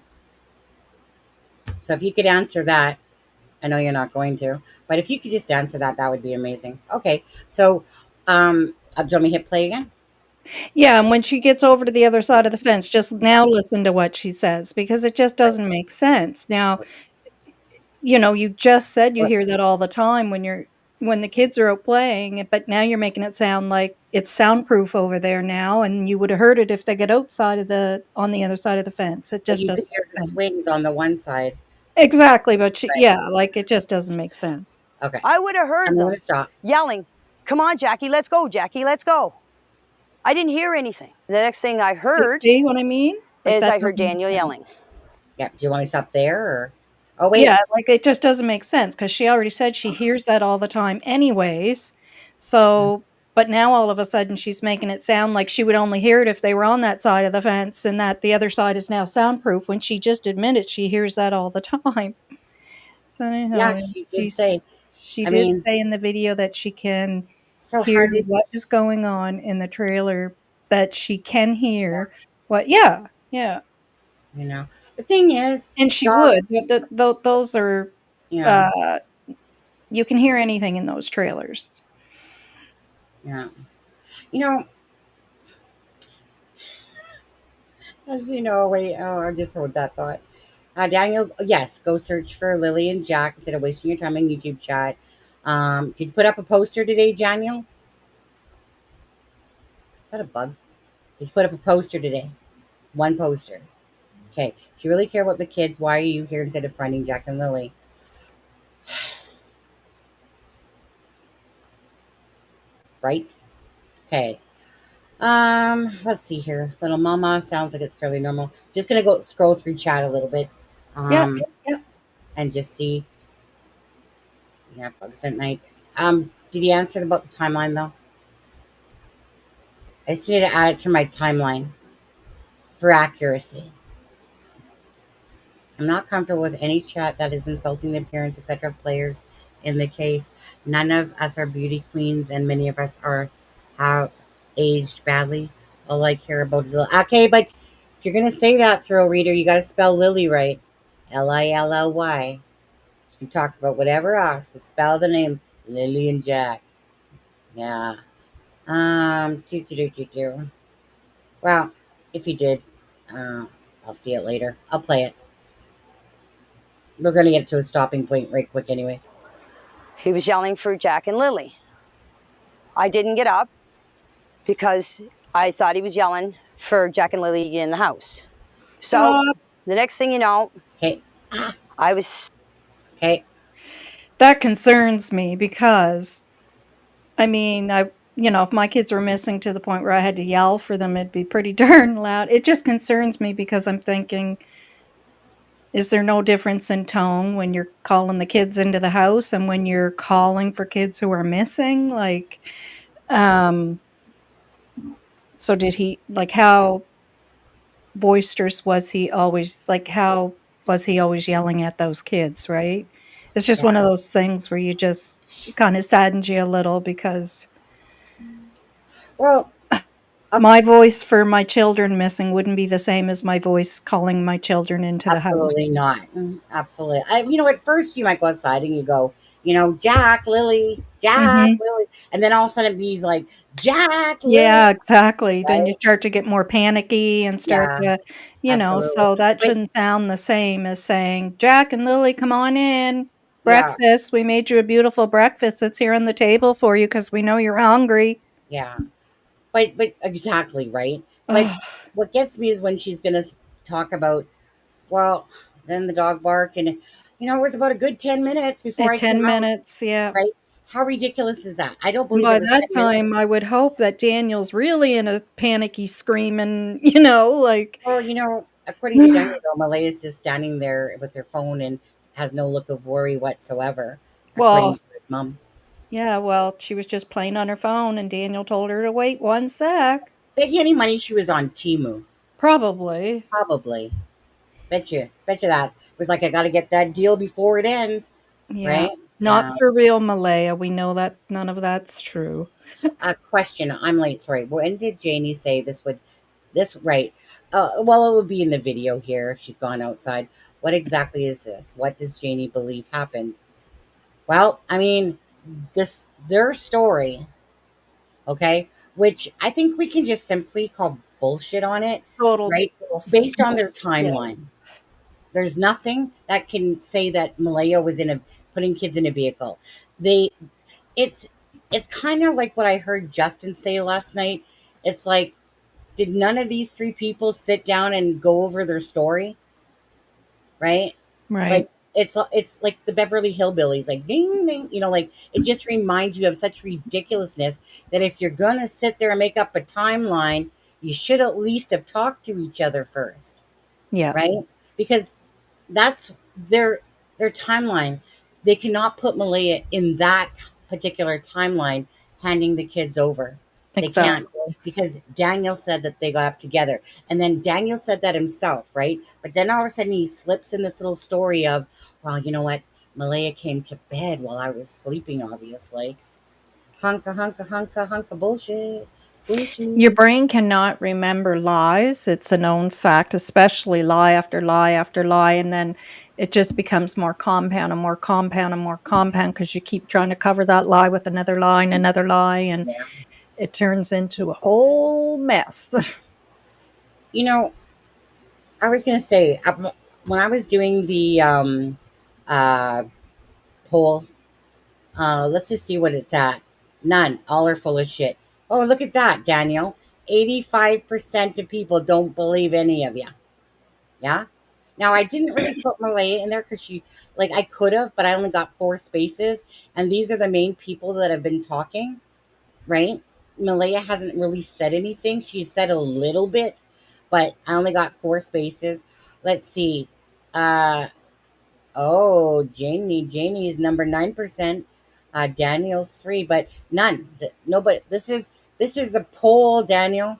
So if you could answer that, I know you're not going to, but if you could just answer that, that would be amazing. Okay, so do you want me to hit play again? Yeah, and when she gets over to the other side of the fence, just now listen to what she says because it just Right. doesn't make sense. Now, you just said you Well, hear that all the time when the kids are out playing, but now you're making it sound like it's soundproof over there now, and you would have heard it if they get outside on the other side of the fence. It just you could doesn't hear make the sense. swings on the one side. Exactly, but Right. yeah, like it just doesn't make sense. Okay, I would have heard I'm going them to stop. yelling, "Come on, Jackie, let's go, Jackie, let's go." I didn't hear anything. The next thing I heard See what I mean? Like is that I heard doesn't make Daniel sense. yelling. Yeah, do you want me to stop there or? Oh wait, Yeah, like, it just doesn't make sense because she already said she hears that all the time anyways, so but now all of a sudden she's making it sound like she would only hear it if they were on that side of the fence and that the other side is now soundproof when she just admitted she hears that all the time. So, yeah, anyhow, she did say. she I did mean, say in the video that she can so hear how did? what is going on in the trailer, that she can hear what yeah, yeah. You know, the thing is, And she dog. would. Those are, Yeah, uh, you can hear anything in those trailers. yeah. You know, as you know, wait. Oh, I just heard that thought. Daniel, yes, go search for Lily and Jack instead of wasting your time in YouTube chat. Did you put up a poster today, Daniel? Is that a bug? Did you put up a poster today? One poster. Okay. If you really care about the kids, why are you here instead of finding Jack and Lily? Right? Okay. Let's see here. Little mama sounds like it's fairly normal. Just gonna go scroll through chat a little bit. Yeah, Um, yeah. and just see. Yeah, bugs at night. Did he answer about the timeline though? I just need to add it to my timeline for accuracy. I'm not comfortable with any chat that is insulting the appearance, etc. of players in the case. None of us are beauty queens, and many of us have aged badly. All I care about is okay, but if you're gonna say that, throw reader, you gotta spell Lily right. Lilly. You can talk about whatever else, but spell the name Lily and Jack. Yeah. Do. Well, if you did, I'll see it later. I'll play it. We're gonna get to a stopping point right quick anyway. He was yelling for Jack and Lily. I didn't get up because I thought he was yelling for Jack and Lily in the house. So Stop. the next thing you know, Okay. I was Okay. That concerns me because, I mean, if my kids were missing to the point where I had to yell for them, it'd be pretty darn loud. It just concerns me because I'm thinking, is there no difference in tone when you're calling the kids into the house and when you're calling for kids who are missing? Like, um, so did he, like, how boisterous was he always? Like, how was he always yelling at those kids, right? It's just Yeah. one of those things where it kind of saddens you a little because Well, My voice for my children missing wouldn't be the same as my voice calling my children into the absolutely house. not. Absolutely. At first you might go outside and you go, Jack, Lily, Jack, Mhm. Lily. And then all of a sudden it bees like, Jack, Lily, Yeah, exactly. Then you right? start to get more panicky and start Yeah, to, absolutely. so that But shouldn't sound the same as saying, "Jack and Lily, come on in. yeah, Breakfast. We made you a beautiful breakfast. It's here on the table for you because we know you're hungry." yeah. But exactly, right? But Ugh, what gets me is when she's gonna talk about, well, then the dog barked, and it was about a good 10 minutes before at I came 10 out, minutes, yeah. right? How ridiculous is that? I don't And believe it by was that 10 minutes. time, I would hope that Daniel's really in a panicky screaming, like, Well, according to Daniel, though, Malay is just standing there with her phone and has no look of worry whatsoever, according well, to his mom. yeah, well, she was just playing on her phone and Daniel told her to wait 1 sec. Bet you any money she was on Timu. Probably. Probably. Bet you that. It was like, I got to get that deal before it ends, Yeah. right? Not Yeah. for real, Malaya. We know that none of that's true. Question. I'm late. Sorry. When did Janie say this right? Well, it would be in the video here if she's gone outside. What exactly is this? What does Janie believe happened? Well, their story, okay, which I think we can just simply call bullshit on it, Total right? Based on their bullshit. timeline. There's nothing that can say that Malaya was putting kids in a vehicle. They it's it's kind of like what I heard Justin say last night. It's like, did none of these three people sit down and go over their story, right? Like, Right. it's like the Beverly Hillbillies, like ding ding, like it just reminds you of such ridiculousness that if you're gonna sit there and make up a timeline, you should at least have talked to each other first, Yeah. right? Because that's their timeline. They cannot put Malaya in that particular timeline, handing the kids over. They can't, Exactly. because Daniel said that they got up together, and then Daniel said that himself, right? But then all of a sudden he slips in this little story of, well, you know what? Malaya came to bed while I was sleeping, obviously. Hunka hunka hunka hunka bullshit, Your bullshit. brain cannot remember lies. It's a known fact, especially lie after lie after lie. And then it just becomes more compound and more compound and more compound because you keep trying to cover that lie with another lie and another lie. And Yeah. it turns into a whole mess. You know, I was gonna say, when I was doing the uh, poll, let's just see what it's at. None. All are full of shit. Oh, look at that, Daniel. 85% of people don't believe any of you. Yeah. Now, I didn't really put Malaya in there because I could have, but I only got 4 spaces. And these are the main people that have been talking, right? Malaya hasn't really said anything. She said a little bit, but I only got 4 spaces. Let's see. Uh, oh, Janie's number 9%. Daniel's 3, but none. Nobody. This is a poll, Daniel.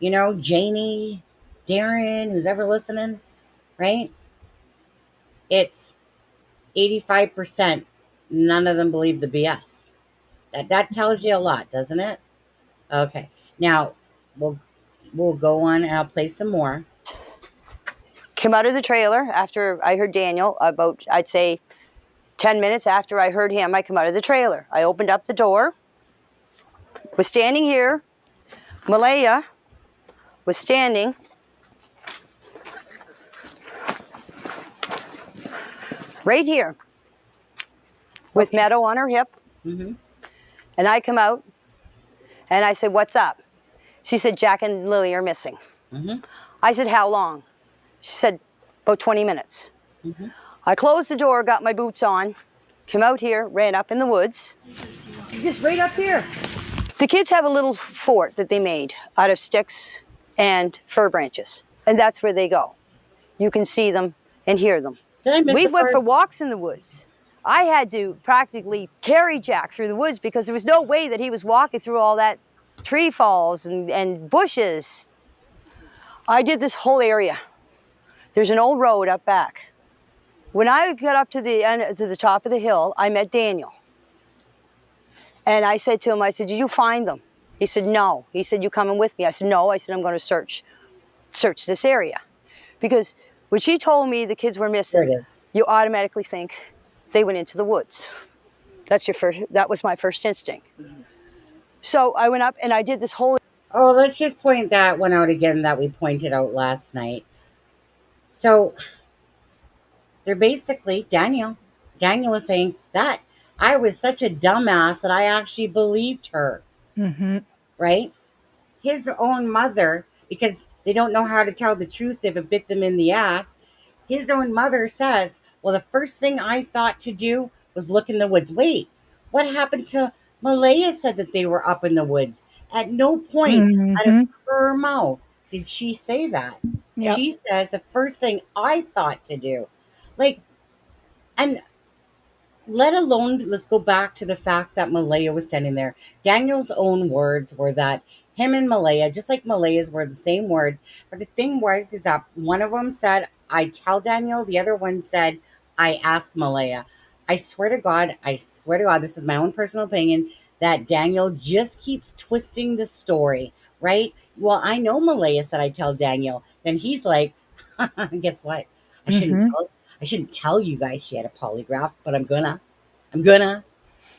Janie, Darren, who's ever listening, right? It's 85%. None of them believe the BS. That tells you a lot, doesn't it? Okay. Now we'll we'll go on and I'll play some more. Came out of the trailer after I heard Daniel, about, I'd say, 10 minutes after I heard him. I come out of the trailer. I opened up the door, was standing here. Malaya was standing right here with Okay. Meadow on her hip. Mm-hmm. And I come out and I said, "What's up?" She said, "Jack and Lily are missing." Mm-hmm. I said, "How long?" She said, "About 20 minutes." Mm-hmm. I closed the door, got my boots on, came out here, ran up in the woods. Just right up here. The kids have a little fort that they made out of sticks and fir branches, and that's where they go. You can see them and hear them. Did I miss We the went for part? walks in the woods. I had to practically carry Jack through the woods because there was no way that he was walking through all that tree falls and bushes. I did this whole area. There's an old road up back. When I got up to the end, to the top of the hill, I met Daniel. And I said to him, I said, "Did you find them?" He said, no. He said, you coming with me? I said, no. I said, I'm going to search this area. Because when she told me the kids were There it missing, is. you automatically think they went into the woods. That was my first instinct. So I went up and I did this whole. Oh, let's just point that one out again that we pointed out last night. So they're basically Daniel is saying that I was such a dumbass that I actually believed her, Mm-hmm. right? His own mother, because they don't know how to tell the truth if it bit them in the ass. His own mother says, well, the first thing I thought to do was look in the woods. Wait, what happened to Malaya said that they were up in the woods? At no point out of Mm-hmm. her mouth did she say that. Yep. She says the first thing I thought to do. Like, and let alone, let's go back to the fact that Malaya was standing there. Daniel's own words were that him and Malaya, just like Malaya's, were the same words. But the thing was, is that one of them said, I tell Daniel, the other one said, I ask Malaya. I swear to God, this is my own personal opinion, that Daniel just keeps twisting the story, right? Well, I know Malaya said I tell Daniel. Then he's like, guess what? I shouldn't Mm-hmm. tell I shouldn't tell you guys she had a polygraph, but I'm gonna. I'm gonna.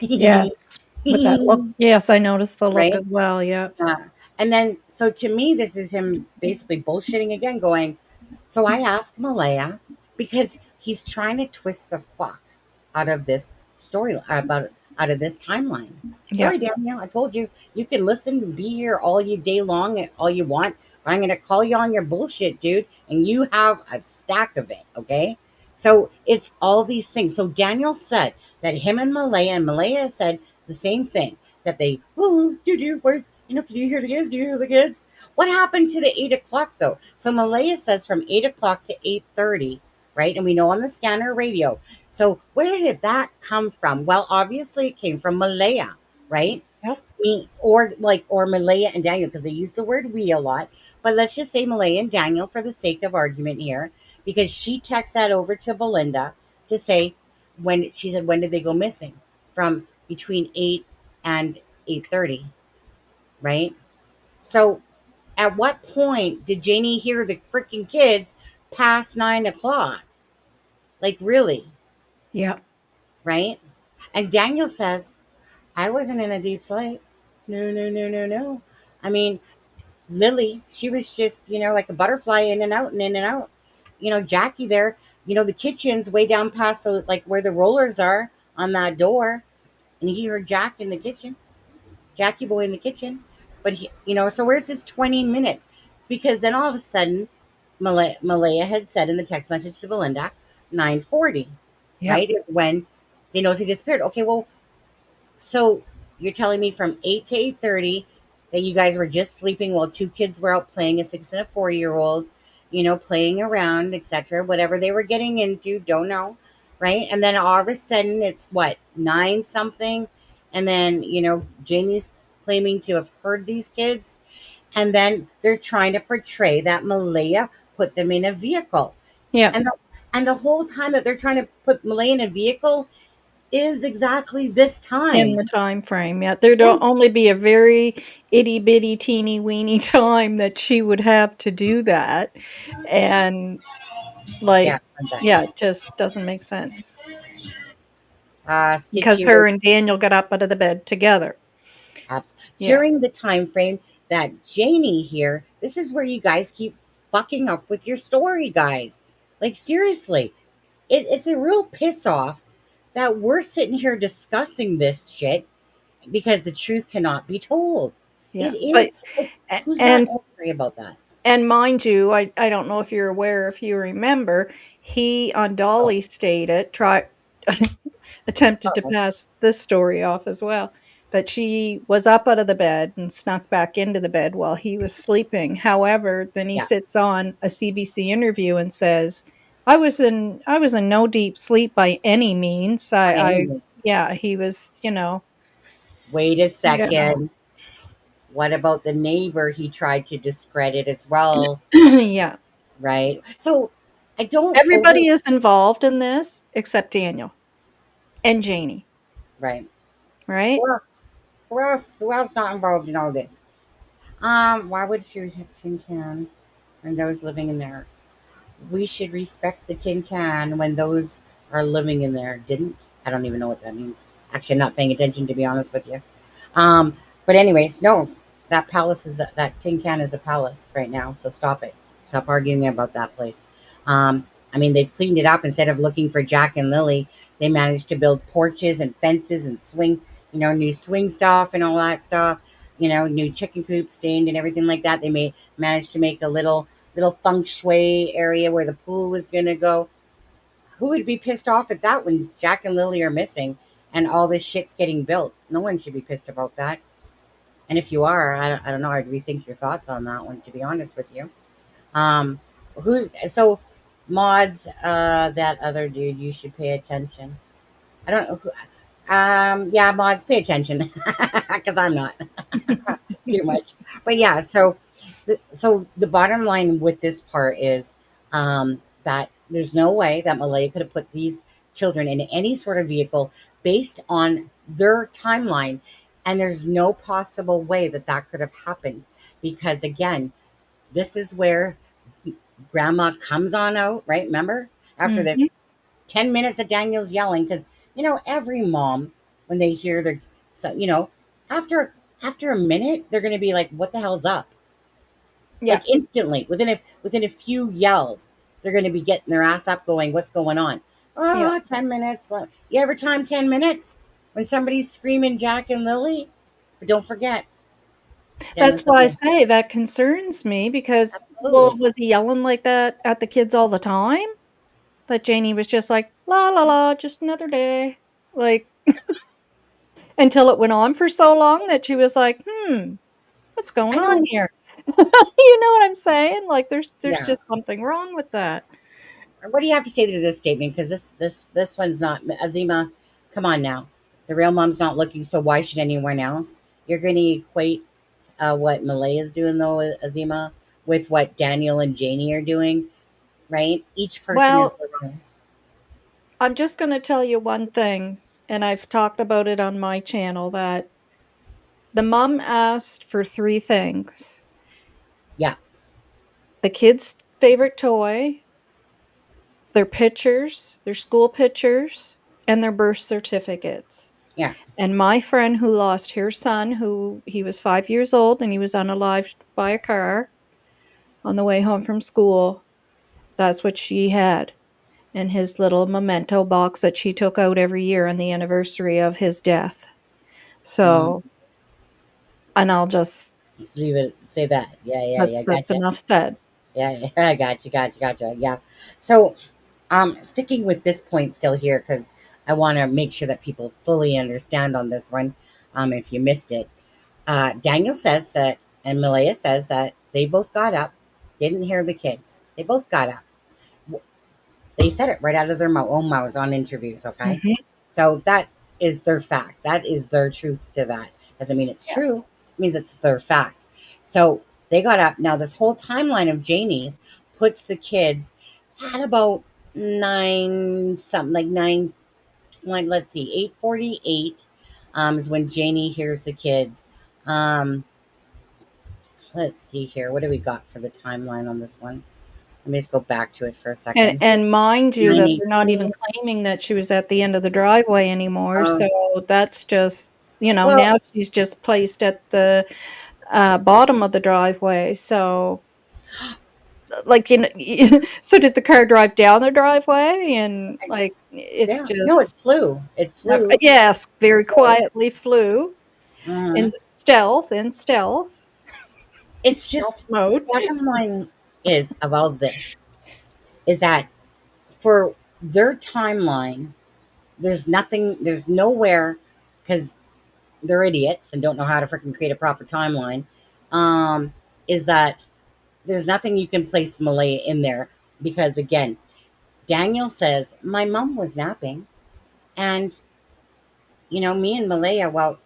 Yes. With that look. Yes, I noticed the look Right? as well. Yep. And then, so to me, this is him basically bullshitting again, going, so I asked Malaya because he's trying to twist the fuck out of this story, about out of this timeline. Sorry, Yep. Danielle, I told you you can listen and be here all you day long, all you want. But I'm gonna call you on your bullshit, dude, and you have a stack of it. Okay, so it's all these things. So Daniel said that him and Malaya said the same thing, that they, oh, dude, where's, can you hear the kids? Do you hear the kids? What happened to the 8 o'clock though? So Malaya says from 8 o'clock to 8:30, right? And we know on the scanner radio. So where did that come from? Well, obviously it came from Malaya, right? Yep. Me or Malaya and Daniel, because they use the word we a lot. But let's just say Malaya and Daniel for the sake of argument here, because she texts that over to Belinda to say, when she said, when did they go missing? From between 8 and 8:30, right? So at what point did Janie hear the freaking kids past 9 o'clock? Like, really, Yep. right? And Daniel says, I wasn't in a deep sleep. No, no, no, no, no. I mean, Lily, she was just, like a butterfly in and out and in and out. Jackie there, the kitchen's way down past, so like where the rollers are on that door. And he heard Jack in the kitchen. Jackie boy in the kitchen. But so where's his 20 minutes? Because then all of a sudden, Malaya had said in the text message to Belinda, 9:40, Yep. right? Is when they knows he disappeared. Okay, well, so you're telling me from 8 to 8:30 that you guys were just sleeping while two kids were out playing, a 6 and a 4-year-old, playing around, etc. Whatever they were getting into, don't know, right? And then all of a sudden it's what, 9 something, and then Jamie's claiming to have heard these kids, and then they're trying to portray that Malaya put them in a vehicle, Yep. and the whole time that they're trying to put Malaya in a vehicle is exactly this In time. the time frame, yeah. There'd Yeah. only be a very itty bitty teeny weeny time that she would have to do that. And Yeah, like, one sec. yeah, it just doesn't make sense. Because Stitchy her wrote and Daniel got up out of the bed together. apps Yeah. during the time frame that Janie here. This is where you guys keep fucking up with your story, guys. Like, seriously, it's a real piss off that we're sitting here discussing this shit because the truth cannot be told. Yeah. It But is. Like, who's not and angry about that? mind you, I don't know if you're aware, if you remember, he on Oh, Dolly stated, attempted to oh, pass this story off as well, that she was up out of the bed and snuck back into the bed while he was sleeping. However, then he yeah. sits on a CBC interview and says, I was in no deep sleep by any means. By any I means. yeah, he was, Wait a you know. second. What about the neighbor he tried to discredit as well? Yeah. Right. So I don't over. Everybody is involved in this except Daniel and Janie, Right. Of right? course. Of Who else? Who else not involved in all this? Why would you have tin can and those living in there? We should respect the tin can when those are living in there. Didn't? I don't even know what that means. Actually, I'm not paying attention, to be honest with you. Um, but anyways, no, that palace is that tin can is a palace right now. So stop it. Stop arguing about that place. I mean, they've cleaned it up. Instead of looking for Jack and Lily, they managed to build porches and fences and swing, new swing stuff and all that stuff. New chicken coops stained and everything like that. They managed to make a little feng shui area where the pool was gonna go. Who would be pissed off at that when Jack and Lily are missing and all this shit's getting built? No one should be pissed about that. And if you are, I don't know. I'd rethink your thoughts on that one, to be honest with you. Um, who's so mods? That other dude, you should pay attention. I don't know. Yeah, mods, pay attention because I'm not too much. But yeah, so the bottom line with this part is that there's no way that Malaya could have put these children in any sort of vehicle based on their timeline, and there's no possible way that that could have happened because again, this is where Grandma comes on out, right? Remember after the Mhm. 10 minutes of Daniel's yelling because every mom when they hear their so after a minute they're going to be like, what the hell's up? Yeah. Like instantly within a few yells they're going to be getting their ass up going, what's going on? Yeah. 10 minutes. You ever time 10 minutes when somebody's screaming Jack and Lily? But don't forget, That's Daniel's why I like, say that concerns me because, well, absolutely. was he yelling like that at the kids all the time? That Janie was just like, "La, la, la, just another day." Like, until it went on for so long that she was like, "Hmm, what's going I on know. here?" You know what I'm saying? Like, there's Yeah. just something wrong with that. What do you have to say to this statement? Because this one's not Azima. Come on now, the real mom's not looking. So why should anyone else? You're going to equate what Malaya's doing though, Azima, with what Daniel and Janie are doing, right? Each person is Well, their own. I'm just gonna tell you one thing, and I've talked about it on my channel, that the mom asked for 3 things: Yeah, the kids' favorite toy, their pictures, their school pictures, and their birth certificates. yeah. And my friend who lost her son, who he was 5 years old and he was unalived by a car on the way home from school, that's what she had in his little memento box that she took out every year on the anniversary of his death. Mm. So, and I'll just Just leave it. Say that. Yeah, yeah, yeah. that's Gotcha. enough said. Yeah, yeah. I gotcha. Yeah. So, sticking with this point still here because I want to make sure that people fully understand on this one. If you missed it, Daniel says that, and Malaya says that they both got up, didn't hear the kids. They both got up. They said it right out of their own mouths on interviews, okay? Mhm. So that is their fact. That is their truth to that. Doesn't mean it's Yeah. true, it means it's their fact. So they got up. Now, this whole timeline of Janie's puts the kids at about nine something, like 9:20. Let's see, 8:48 is when Janie hears the kids. Um, let's see here. What do we got for the timeline on this one? Let me just go back to it for a And second. and mind you that they're not even 9:18. claiming that she was at the end of the driveway anymore, Um, so that's just, well, now she's just placed at the, bottom of the driveway, so, like, so did the car drive down the driveway? And, like, it's yeah, no, it just flew. It flew. yes, very So, quietly flew in mhm. stealth It's just the mode. bottom line is of all this is that for their timeline, there's nothing, there's nowhere because they're idiots and don't know how to freaking create a proper timeline. Um, is that there's nothing you can place Malaya in there because again, Daniel says my mom was napping, and me and Malaya, well,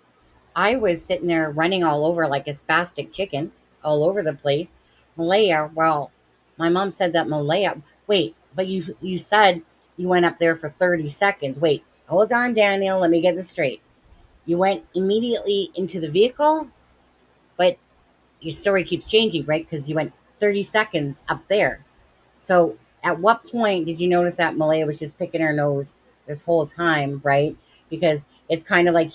I was sitting there running all over like a spastic chicken, all over the place. Malaya, well, my mom said that Malaya. Wait, but you said you went up there for 30 seconds. Wait, hold on, Daniel. Let me get this straight. You went immediately into the vehicle, but your story keeps changing, right? Because you went 30 seconds up there. So at what point did you notice that Malaya was just picking her nose this whole time, right? Because it's kind of like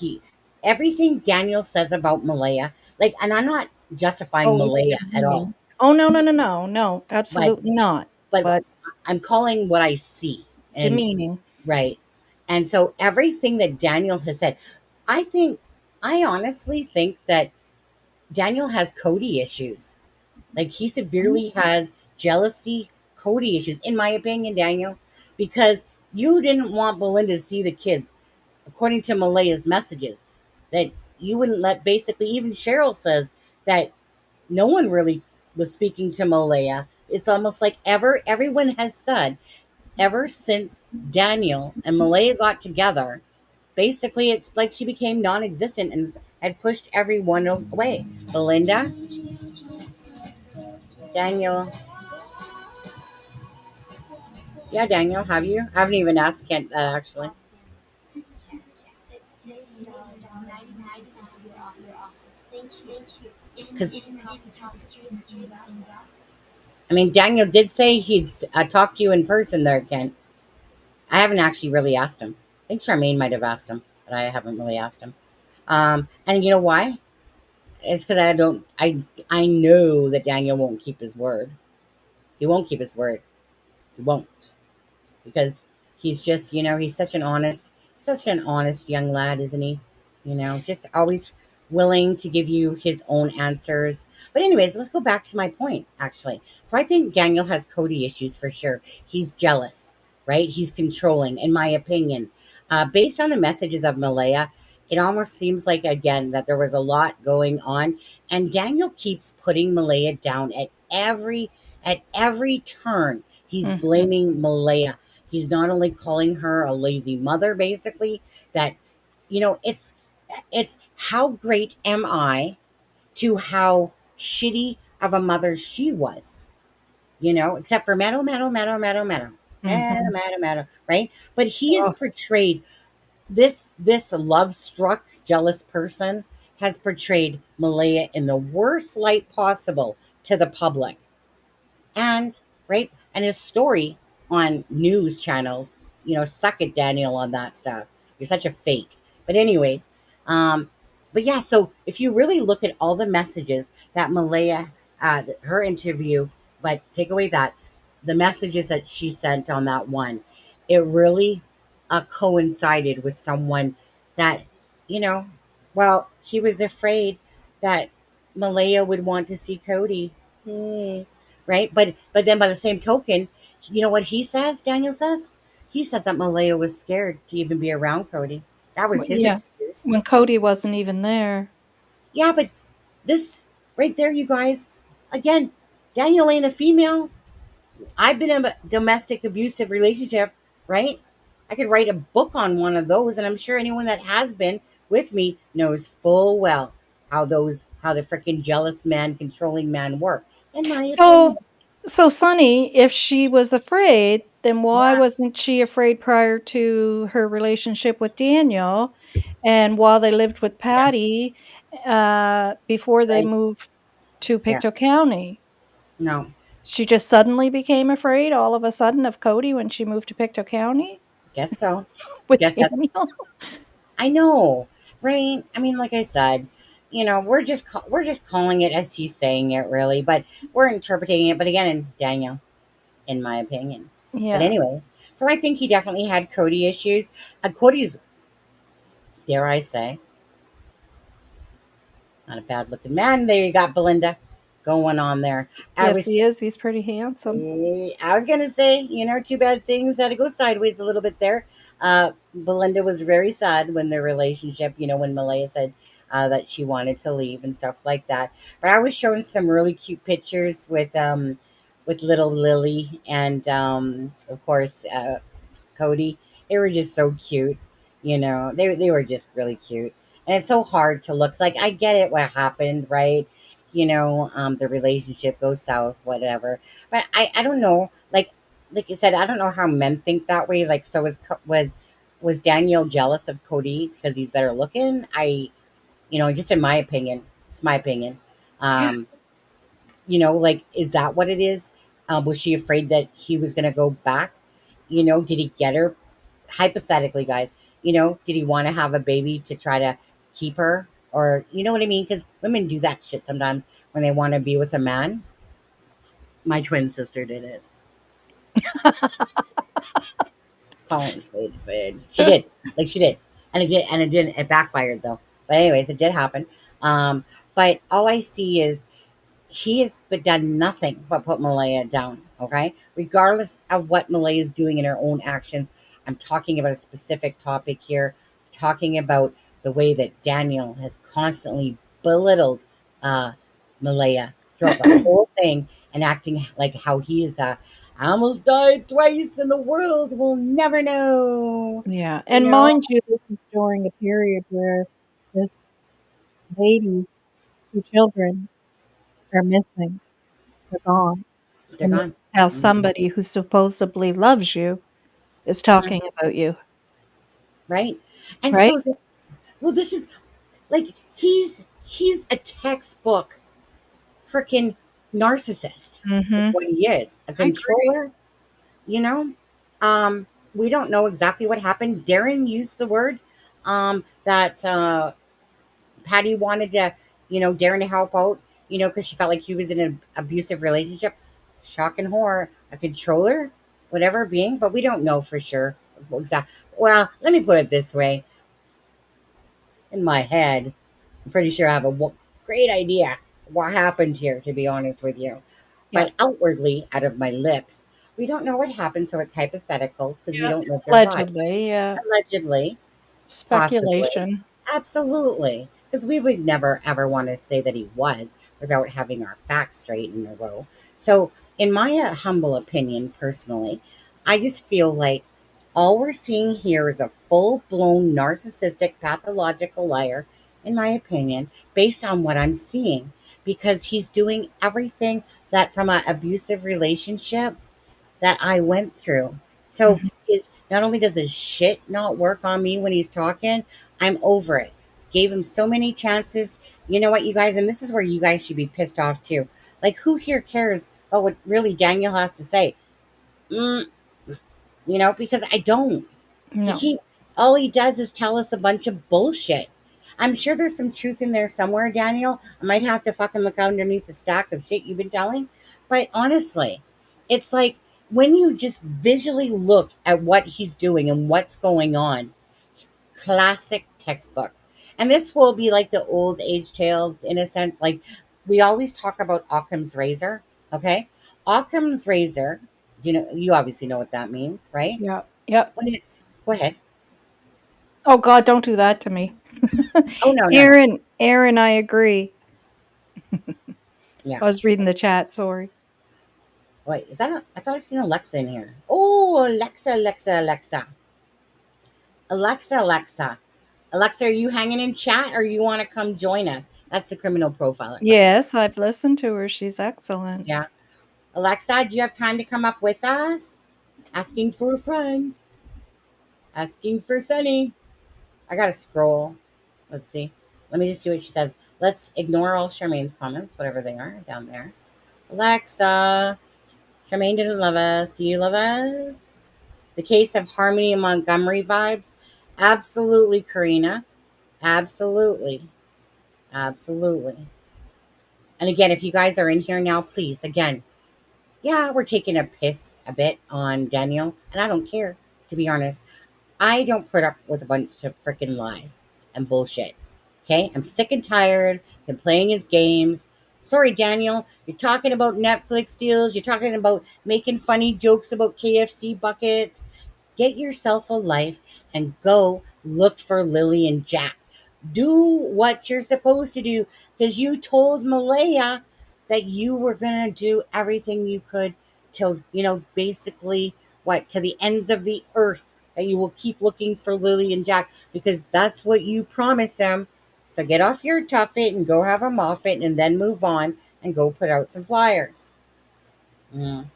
everything Daniel says about Malaya, like, and I'm not justifying Oh, is Malaya at all, demeaning. Oh, no, no, no, no, no, but absolutely not, but but I'm calling what I see, and demeaning. right, and so everything that Daniel has said, I think, I honestly think that Daniel has Cody issues. Like he severely has jealousy, Cody issues, in my opinion, Daniel, because you didn't want Belinda to see the kids, according to Malaya's messages, that you wouldn't let, basically, even Cheryl says that no one really was speaking to Malaya. It's almost like everyone has said ever since Daniel and Malaya got together, basically it's like she became non-existent and had pushed everyone away. Belinda, Daniel. Yeah, Daniel, have you? I haven't even asked Kent that actually. Because I mean, Daniel did say he'd talk to you in person there, Kent. I haven't actually really asked him. I think Charmaine might have asked him, but I haven't really asked him. And you know why? It's because I don't. I know that Daniel won't keep his word. He won't keep his word. He won't, because he's just, he's such an honest young lad, isn't he? Just always willing to give you his own answers. But anyways, let's go back to my point, actually. So I think Daniel has Cody issues for sure. He's jealous, right? He's controlling, in my opinion. Based on the messages of Malaya, it almost seems like, again, that there was a lot going on, and Daniel keeps putting Malaya down at every turn. He's Mhm. blaming Malaya. He's not only calling her a lazy mother, basically, that, it's how great am I, to how shitty of a mother she was, except for Meadow, Meadow, Meadow, Meadow, Meadow, Meadow, Mhm. Meadow, Meadow, right? But he has Oh, portrayed this love struck, jealous person has portrayed Malaya in the worst light possible to the public. And right, and his story on news channels, suck it, Daniel, on that stuff. You're such a fake. But anyways, um but yeah, so if you really look at all the messages that Malaya, her interview, but take away that, the messages that she sent on that one, it really coincided with someone that, you know well, he was afraid that Malaya would want to see Cody. Right? But then by the same token, you know what he says? Daniel says he says that Malaya was scared to even be around Cody. That was his yeah, excuse. when Cody wasn't even there. Yeah, but this right there, you guys, again, Daniel ain't a female. I've been in a domestic abusive relationship, right? I could write a book on one of those, and I'm sure anyone that has been with me knows full well how the freaking jealous man, controlling man work. In my So opinion, so Sonny, if she was afraid, then why yeah, wasn't she afraid prior to her relationship with Daniel, and while they lived with yeah, Patty, before they right, moved to yeah, Pictou County? no, She just suddenly became afraid all of a sudden of Cody when she moved to Pictou County guess so. with Guess that's Daniel? I know, right? I mean, like I said, we're just calling it as he's saying it, really, but we're interpreting it. But again, in Daniel, in my opinion. But Yeah. anyways, so I think he definitely had Cody issues. Cody's, dare I say, not a bad looking man. There you got Belinda going on there. I Yes, was he is. He's pretty handsome. I was gonna say, too bad things had to go sideways a little bit there. Belinda was very sad when their relationship, when Malaya said that she wanted to leave and stuff like that. But I was shown some really cute pictures with little Lily and of course Cody. They were just so cute. They were just really cute. And it's so hard to look. Like, I get it, what happened, right? The relationship goes south, whatever. But I don't know. Like I said, I don't know how men think that way. Like, so was Was Daniel jealous of Cody because he's better looking? Just in my opinion, it's my opinion. Um, like, is that what it is? Was she afraid that he was going to go back? Did he get her? Hypothetically, guys, did he want to have a baby to try to keep her? Or, you know what I mean? Because women do that shit sometimes when they want to be with a man. My twin sister did it. Calling spade, spade. She did. Like, she did. And it backfired, though. But anyways, it did happen. But all I see is he has but done nothing but put Malaya down, okay? Regardless of what Malaya is doing in her own actions, I'm talking about a specific topic here, talking about the way that Daniel has constantly belittled Malaya throughout the whole thing and acting like how he is I almost died twice and the world will never know. Yeah, You and know, mind you, this is during a period where this lady's 2 children are missing, they're gone, they're and this gone. is how Mhm. somebody who supposedly loves you is talking about you, Right? And right? so, well, this is like he's a textbook freaking narcissist is Mhm. what he is. A I agree. controller, you know? We don't know exactly what happened. Darren used the word that Patty wanted to, Darren to help out, because she felt like he was in an abusive relationship. Shock and horror. A controller, whatever being, but we don't know for sure. Exactly. Well, let me put it this way. In my head, I'm pretty sure I have a great idea what happened here, to be honest with you. Yep. But outwardly, out of my lips, we don't know what happened, so it's hypothetical because we Yep. don't live their lives. Allegedly, yeah. Allegedly, possibly, Speculation. absolutely, because we would never ever want to say that he was without having our facts straight in a row. So, in my humble opinion, personally, I just feel like all we're seeing here is a full blown narcissistic, pathological liar, in my opinion, based on what I'm seeing, because he's doing everything that from an abusive relationship that I went through. So Mhm. his not only does his shit not work on me when he's talking, I'm over it. Gave him so many chances. You know what, you guys, and this is where you guys should be pissed off too. Like, who here cares about what really Daniel has to say? Mm, because I don't. He No. keep all he does is tell us a bunch of bullshit. I'm sure there's some truth in there somewhere, Daniel. I might have to fucking look underneath the stack of shit you've been telling. But honestly, it's like when you just visually look at what he's doing and what's going on, classic textbook. And this will be like the old age tale in a sense. Like, we always talk about Occam's razor. Okay. Occam's razor, you obviously know what that means, right? Yep. Yep. When it's Go ahead. Oh god, don't do that to me. Oh, no, no, no. Aaron, I agree. Yeah. I was reading the chat, sorry. Wait, is that I thought I seen Alexa in here. Oh, Alexa, Alexa, Alexa. Alexa, Alexa. Alexa, are you hanging in chat or you want to come join us? That's the criminal profiler, by the way. Yes, I've listened to her, she's excellent. Yeah. Alexa, do you have time to come up with us? Asking for a friend. Asking for Sunny. I gotta scroll. Let's see. Let me just see what she says. Let's ignore all Charmaine's comments, whatever they are down there. Alexa, Charmaine didn't love us. Do you love us? The case of Harmony and Montgomery vibes? Absolutely, Karina. Absolutely. Absolutely. And again, if you guys are in here now, please, again, yeah, we're taking a piss a bit on Daniel, and I don't care, to be honest. I don't put up with a bunch of freaking lies and bullshit. Okay? I'm sick and tired of playing his games. Sorry, Daniel. You're talking about Netflix deals. You're talking about making funny jokes about KFC buckets. Get yourself a life and go look for Lily and Jack. Do what you're supposed to do because you told Malaya that you were going to do everything you could till, basically what, to the ends of the earth, that you will keep looking for Lily and Jack because that's what you promised them. So get off your tuffet and go have a moffat and then move on and go put out some flyers. Mm.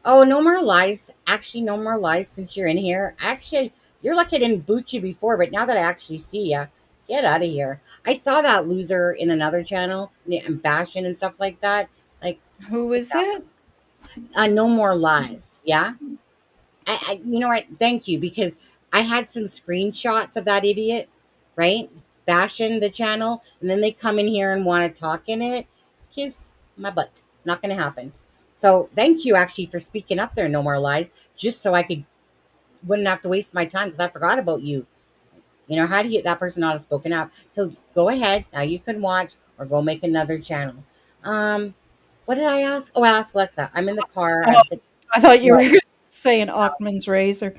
Oh, no more lies. Actually, no more lies since you're in here. Actually, You're lucky I didn't boot you before, but now that I actually see you, get out of here. I saw that loser in another channel and bashing and stuff like that. Like, Who is it? no more lies. Yeah. You know what? Thank you, because I had some screenshots of that idiot, right? Bashing the channel, and then they come in here and want to talk in it. Kiss my butt. Not going to happen. So thank you actually for speaking up there. No more lies, just so I wouldn't have to waste my time because I forgot about you. You know, how do you that person not have spoken up? So go ahead now. You can watch or go make another channel. What did I ask? Oh, I asked Alexa. I'm in the car. Oh, I'm sitting. I thought you No, were saying Ockman's razor.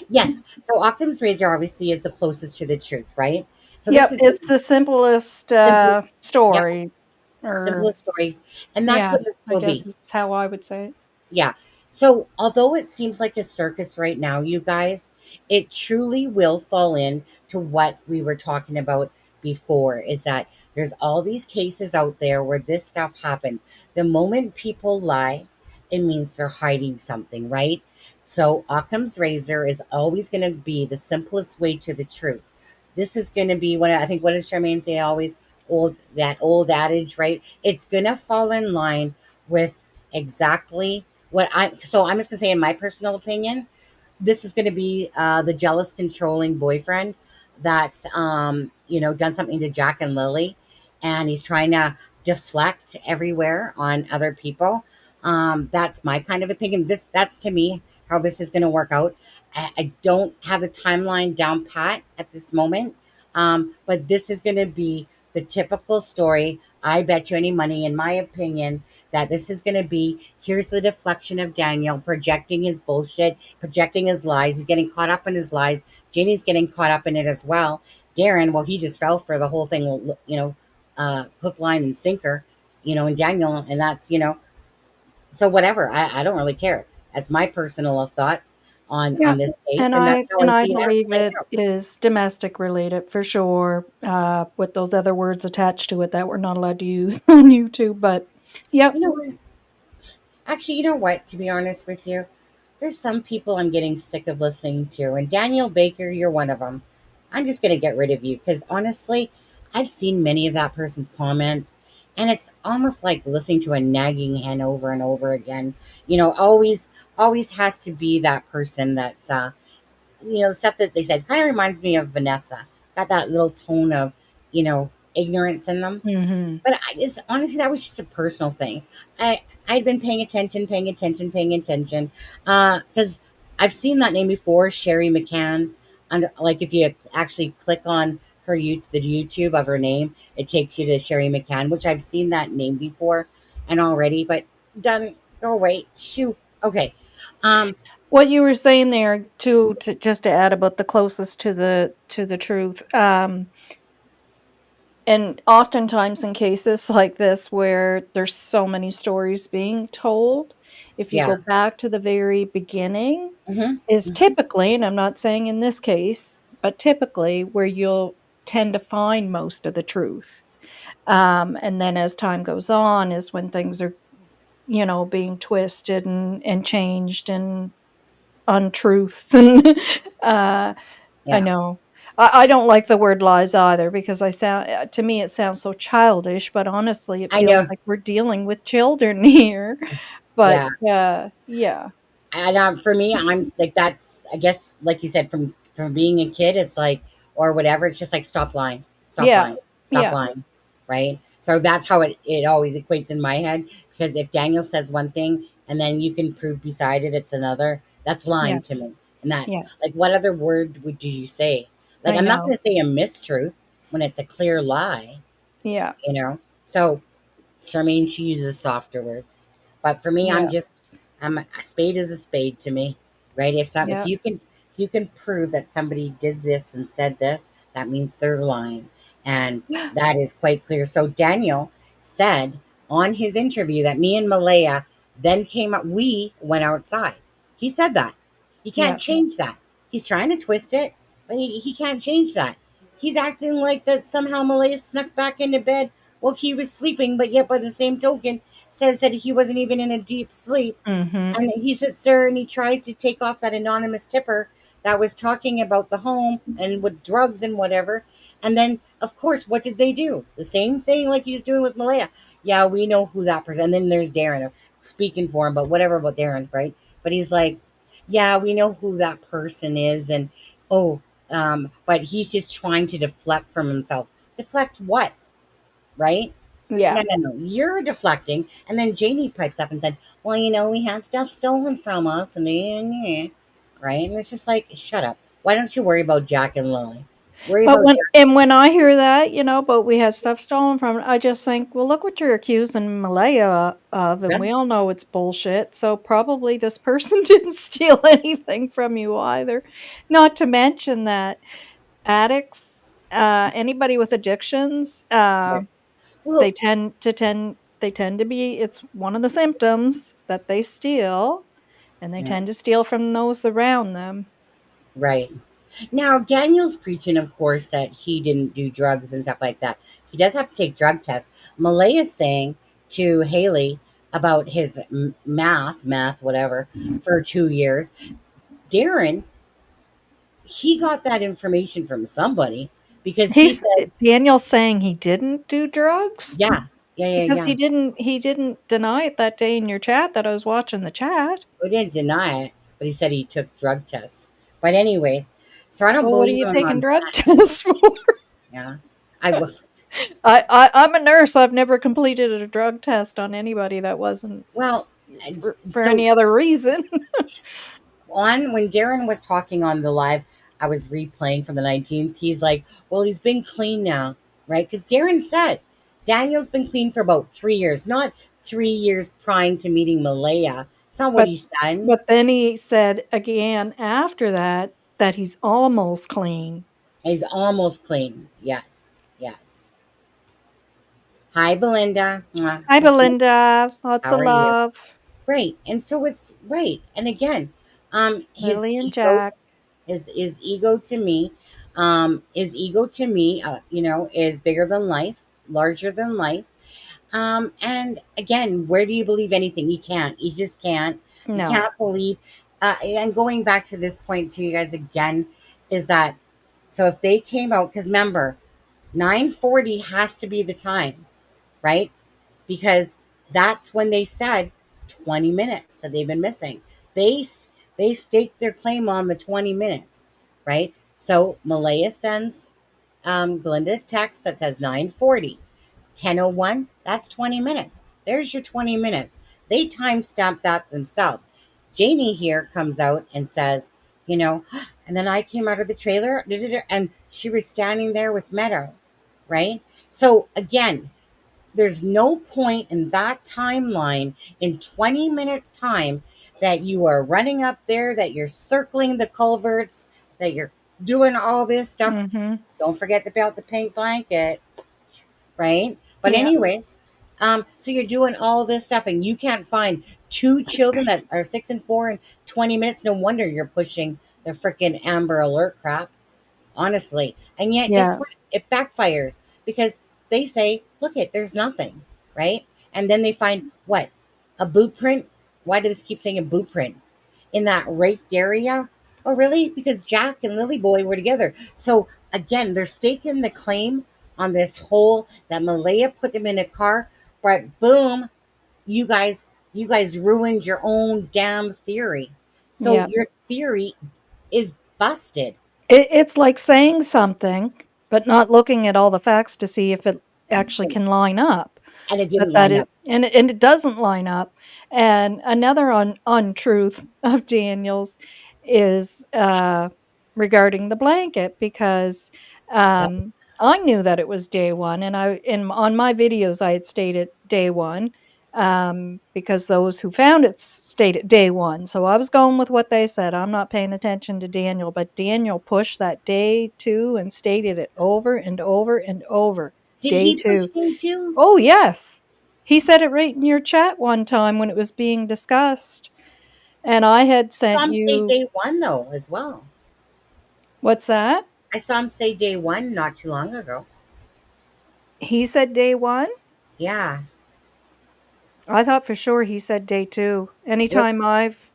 yes. So Occam's razor obviously is the closest to the truth, right? So this Yep, is the it's the simplest simplest, yep, story, or simplest story, and that's yeah, what this I will guess be. is how I would say it. Yeah. So although it seems like a circus right now, you guys, it truly will fall in to what we were talking about before, is that there's all these cases out there where this stuff happens. The moment people lie, it means they're hiding something, right? So Occam's razor is always going to be the simplest way to the truth. This is going to be what I think, what does Charmaine say always? That old adage, right? It's going to fall in line with exactly so I'm just gonna say, in my personal opinion, this is gonna be the jealous, controlling boyfriend that's done something to Jack and Lily, and he's trying to deflect everywhere on other people. That's my kind of opinion. That's to me how this is gonna work out. I don't have the timeline down pat at this moment, but this is gonna be the typical story. I bet you any money, in my opinion, that this is going to be, here's the deflection of Daniel projecting his bullshit, projecting his lies. He's getting caught up in his lies. Jenny's getting caught up in it as well. Darren, well, he just fell for the whole thing, hook, line, and sinker, and Daniel, and that's, so whatever. I don't really care. That's my personal thoughts Yeah, on this case, and and that's I how and I I see that believe playing it out. is domestic related for sure, with those other words attached to it that we're not allowed to use on YouTube. But You yep, know what? Actually, you know what? To be honest with you, there's some people I'm getting sick of listening to, and Daniel Baker, you're one of them. I'm just going to get rid of you because honestly, I've seen many of that person's comments, and it's almost like listening to a nagging hen over and over again. Always has to be that person that's stuff that they said kind of reminds me of Vanessa. Got that little tone of, ignorance in them. hmm, But it's honestly, that was just a personal thing. I'd been paying attention, because I've seen that name before, Sherry McCann. And like, if you actually click on the YouTube of her name, it takes you to Sherry McCann, which I've seen that name before and already. But done, go away, shoo. Okay, um, what you were saying there to just to add about the closest to the truth. And oftentimes in cases like this where there's so many stories being told, if you yeah, go back to the very beginning, mm-hmm, is mm-hmm, typically, and I'm not saying in this case, but typically where you'll tend to find most of the truth. And then as time goes on is when things are, being twisted and changed and untruth. And I yeah. know. I don't like the word lies either because to me, it sounds so childish, but honestly, it I feels know, like we're dealing with children here. But yeah. yeah, And for me, I'm like, that's, I guess, like you said, from being a kid, it's like, or whatever, it's just like, stop lying, stop yeah, lying, stop yeah, lying, right? So that's how it always equates in my head, because if Daniel says one thing and then you can prove beside it it's another, that's yeah, lying to me. And that's yeah, like, what other word would you say? Like, I I'm not know. going to say a mistruth when it's a clear lie, Yeah, so Charmaine, she uses softer words. But for me, yeah, I'm a spade is a spade to me, right? If yeah, you can prove that somebody did this and said this, that means they're lying. And that is quite clear. So Daniel said on his interview that me and Malaya then came up, we went outside. He said that. You can't yeah, change that. He's trying to twist it, but he can't change that. He's acting like that somehow Malaya snuck back into bed while he was sleeping, but yet by the same token says that he wasn't even in a deep sleep. mhm, And he sits there and he tries to take off that anonymous tipper that was talking about the home and with drugs and whatever. And then, of course, what did they do? The same thing like he's doing with Malaya. Yeah, we know who that person. And then there's Darren speaking for him, but whatever about Darren, right? But he's like, yeah, we know who that person is, and oh, but he's just trying to deflect from himself. Deflect what? Right? No, Yeah. no, no. You're deflecting. And then Jamie pipes up and said, well, we had stuff stolen from us. And right? And it's just like, shut up. Why don't you worry about Jack and Lily? Worry But about Jack. when I hear that, but we had stuff stolen from it, I just think, well, look what you're accusing Malaya of, and Yeah, we all know it's bullshit. So probably this person didn't steal anything from you either. Not to mention that addicts, anybody with addictions, right. Well, they tend to be, it's one of the symptoms that they steal, and they yeah, tend to steal from those around them. right. Now, Daniel's preaching, of course, that he didn't do drugs and stuff like that. He does have to take drug tests. Malaya's saying to Haley about his math, whatever, for 2 years. Darren, he got that information from somebody because he He's said, Daniel's saying he didn't do drugs? yeah, yeah, yeah, Because yeah. he didn't deny it that day in your chat that I was watching the chat. We didn't deny it, but he said he took drug tests. But anyways, so I don't Well, what are believe you him taking on drug that. tests for? Yeah, I will. I'm a nurse. I've never completed a drug test on anybody that wasn't Well, for so any other reason. on when Darren was talking on the live, I was replaying from the 19th. He's like, well, he's been clean now, right? Because Darren said Daniel's been clean for about 3 years, not 3 years prior to meeting Malaya. It's not what But he said. but then he said again after that that he's almost clean. He's almost clean. Yes, yes. Hi, Belinda. Mwah. Hi, Belinda. Lots How of are you? love. Right. And so it's right. And again, his Lily and ego, Jack. his ego to me, is bigger than life, larger than life. And again, where do you believe anything? You can't. You just can't. You No. can't believe. And going back to this point to you guys again, is that so if they came out, because remember, 9:40 has to be the time, right? Because that's when they said 20 minutes that they've been missing. They they staked their claim on the 20 minutes, right? So Malaya sends Belinda a text that says 9:40. 10:01, that's 20 minutes. There's your 20 minutes. They timestamped that themselves. Janie here comes out and says, and then I came out of the trailer and she was standing there with Meadow, right? So again, there's no point in that timeline in 20 minutes time that you are running up there, that you're circling the culverts, that you're doing all this stuff. Mhm. Don't forget about the pink blanket, right? But Yeah. anyways, so you're doing all this stuff and you can't find two children that are 6 and 4 in 20 minutes. No wonder you're pushing the freaking Amber Alert crap, honestly. And yet, guess Yeah. what? It backfires because they say, look there's nothing, right? And then they find what? A boot print? Why do this keep saying a boot print? In that raped area? Oh, really? Because Jack and Lily Boy were together. So again, they're staking the claim on this whole that Malaya put them in a car, but boom, you guys, you guys ruined your own damn theory. So Yeah. your theory is busted, It's like saying something, but not looking at all the facts to see if it actually can line up. and it But didn't that line up. it and it doesn't line up. And another untruth of Daniel's is regarding the blanket because Yep. I knew that it was day one, and on my videos I had stated day one because those who found it stated day one. So I was going with what they said. I'm not paying attention to Daniel, but Daniel pushed that day two and stated it over and over and over. Did Day he push two. day two? Oh, yes. He said it right in your chat one time when it was being discussed. And I had sent Saw him say you, day one though as well. what's that? I saw him say day one not too long ago. He said day one? Yeah. I thought for sure he said day two. Well, Anytime I've,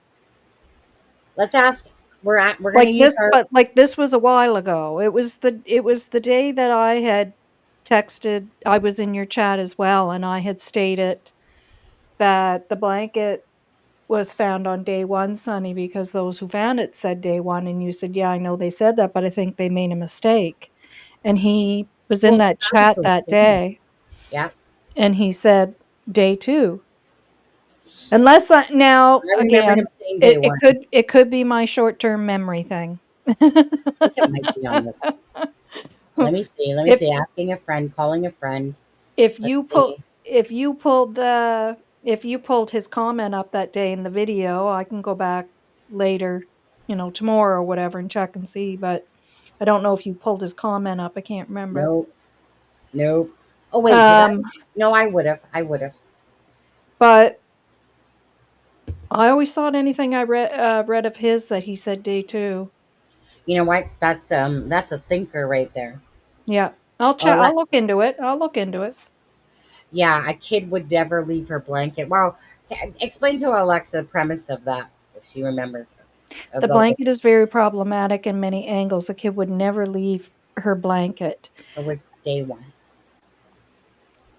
let's ask. we're gonna use our Like this was a while ago. It was the day that I had texted. I was in your chat as well, and I had stated that the blanket was found on day one, Sonny, because those who found it said day one, and you said, "Yeah, I know they said that, but I think they made a mistake." And he was in well, that Travis chat was that saying it. day, Yeah, and he said day two. Unless I, now I remember him again, saying day one. it could be my short term memory thing. I think it might be on this one. Let me see. Let me if see. Asking a friend, calling a friend. if Let's you pull see. if you pulled his comment up that day in the video, I can go back later, tomorrow or whatever and check and see. But I don't know if you pulled his comment up. I can't remember. Nope. Nope. Oh wait, did I? Um, No, I would have. I would have. but I always thought anything I read of his that he said day two. You know what? That's a thinker right there. Yeah, I'll check. I'll look Alexa. into it. I'll look into it. Yeah, a kid would never leave her blanket. Well, explain to Alexa the premise of that if she remembers The about the. blanket is very problematic in many angles. A kid would never leave her blanket. It was day one.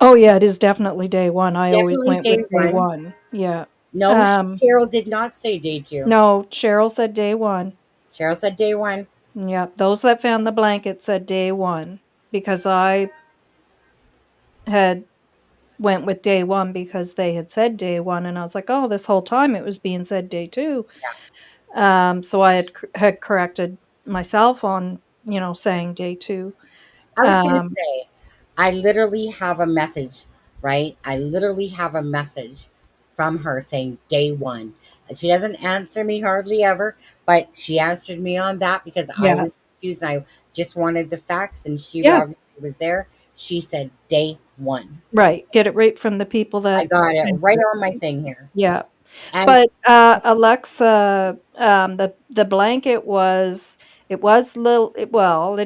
Oh yeah, it is definitely day one. I always Definitely went with day day one. one. Yeah. No, Um, Cheryl did not say day two. no, Cheryl said day one. Cheryl said day one. Yep, those that found the blanket said day one because I had went with day one because they had said day one, and I was like, oh, this whole time it was being said day two. Yeah. So I had corrected myself on saying day two. I was gonna Um, say, I literally have a message, right? I literally have a message from her saying day one. And she doesn't answer me hardly ever, but she answered me on that because I yeah, was confused and I just wanted the facts and she yeah, obviously was there. She said day one. right. Get it right from the people I that got it right entered. on my thing here. Yeah. And But, Alexa, the blanket it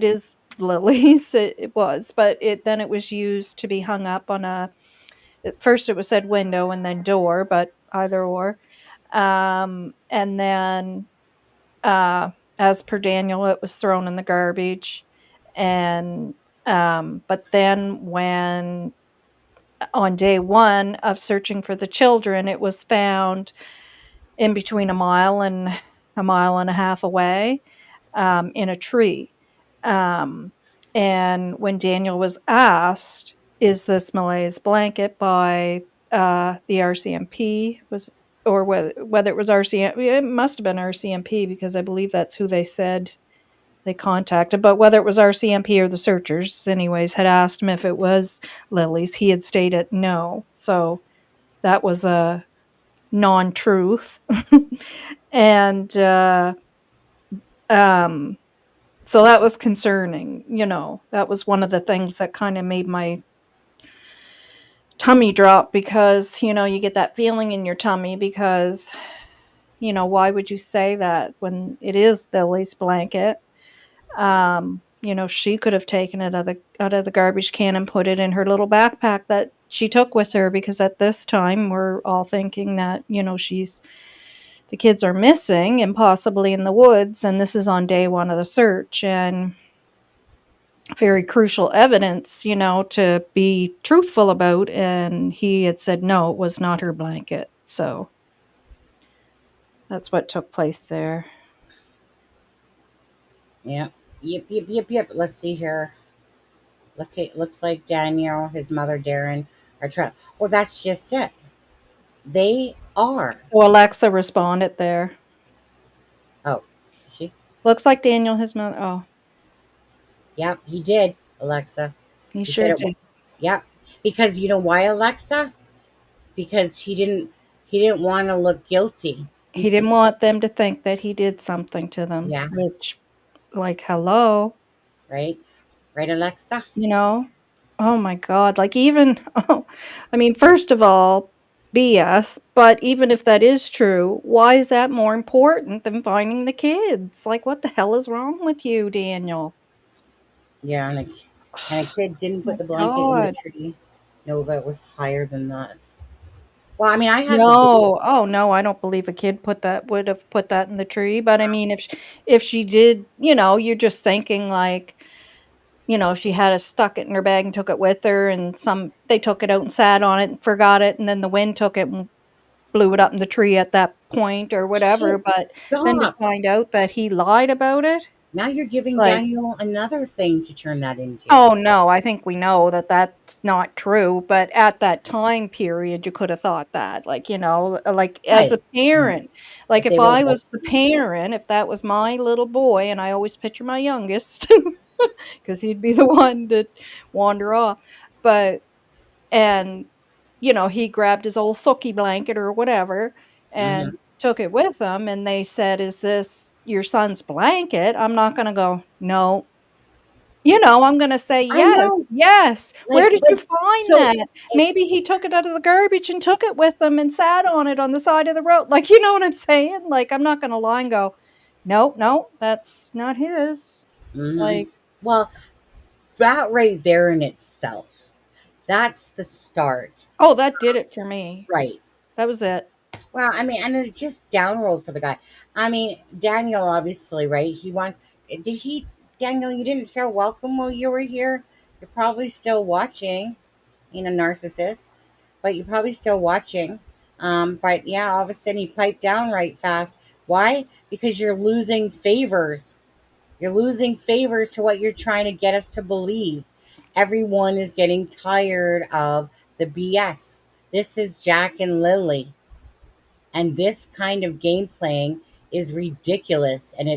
is Lily's, it was, but it was used to be hung up on at first it was said window and then door, but either or. And then, uh, as per Daniel, it was thrown in the garbage, and, but then when on day 1 of searching for the children, it was found in between a mile and a half away, in a tree. Um, and when Daniel was asked, "Is this Malay's blanket?" by the RCMP, or whether it was RCMP, it must have been RCMP because I believe that's who they said they contacted. But whether it was RCMP or the searchers, anyways, had asked him if it was Lily's, he had stated no. So that was a non-truth. And um so that was concerning. That was one of the things that kind of made my tummy drop, because you get that feeling in your tummy because why would you say that when it is Lily's blanket? She could have taken it out of the garbage can and put it in her little backpack that she took with her, because at this time we're all thinking that the kids are missing and possibly in the woods, and this is on day 1 of the search, and very crucial evidence, to be truthful about, and he had said no, it was not her blanket. So that's what took place there. yeah, yep. Let's see here. Look, it looks like Daniel, his mother Darren, are trying. Well, that's just it. They are. So Alexa responded there. Oh, she. Looks like Daniel, his mother. Oh, Yep, he did, Alexa. he He said sure it. did. Yep, because you know why, Alexa? Because he didn't want to look guilty. He didn't want them to think that he did something to them, Yeah, which, like, hello, right, right, Alexa. you know? Oh my God. Like, even, oh, I mean, first of all, BS, but even if that is true, why is that more important than finding the kids? Like, what the hell is wrong with you, Daniel? Yeah, and a kid didn't My put the blanket in the God. tree. No, that was higher than that. Well, I mean, I had the video. No. Oh, no, I don't believe a kid would have put that in the tree, but I mean, if she did, you're just thinking like, if she had a stuck it in her bag and took it with her and they took it out and sat on it and forgot it, and then the wind took it and blew it up in the tree at that point or whatever, Shit, but then to stop. find out that he lied about it, Now you're giving like, Daniel another thing to turn that into. oh, no, I think we know that that's not true, but at that time period, you could have thought that, like, like, as a Right. parent, like, If if they were I both was the parent, if that was my little boy, and I always picture my youngest, because 'cause he'd be the one to wander off, but and, he grabbed his old sookie blanket or whatever hmm and took it with him, and they said, "Is this your son's blanket?" I'm not gonna go, "No." I'm gonna say, I "Yes, know. yes. Where Like, did you but find so that? it, Maybe he took it out of the garbage and took it with him and sat on it on the side of the road." Like, you know what I'm saying? Like, I'm not gonna lie and go, "No, no, that's not his." mhm. Like, Well, that right there in itself, that's the start. oh, that did it for me. Right. That was it. Well, I mean, and it just downrolled for the guy. I mean, Daniel, obviously, right? He wants, did he, Daniel, you didn't feel welcome while you were here? You're probably still watching, narcissist, but you're probably still watching. But yeah, all of a sudden he piped down right fast. Why? Because you're losing favors. You're losing favors to what you're trying to get us to believe. Everyone is getting tired of the BS. This is Jack and Lily. And this kind of game playing is ridiculous. And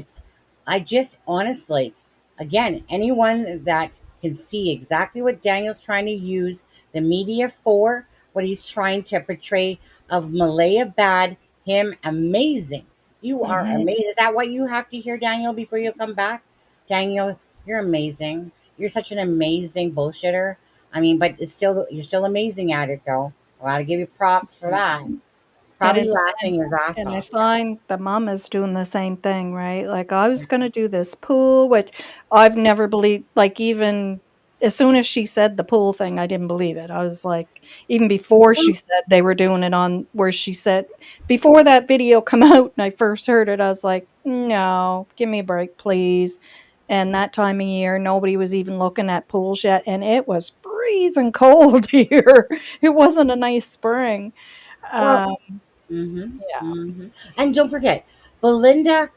I just honestly, again, anyone that can see exactly what Daniel's trying to use the media for, what he's trying to portray of Malaya bad, him amazing. You are Mhm. amazing. Is that what you have to hear, Daniel, before you come back? Daniel, you're amazing. You're such an amazing bullshitter. I mean, but you're still amazing at it, though. I gotta give you props for that. It's And probably it's laughing your ass and I off. find the mama's doing the same thing, right? Like, I was gonna do this pool, which I've never believed, like, even as soon as she said the pool thing, I didn't believe it. I was like, even before she Well, said they were doing it on where she said before that video come out and I first heard it, I was like, "No, give me a break, please." And that time of year, nobody was even looking at pools yet, and it was freezing cold here. It wasn't a nice spring. well, Um, yeah. and don't forget, Belinda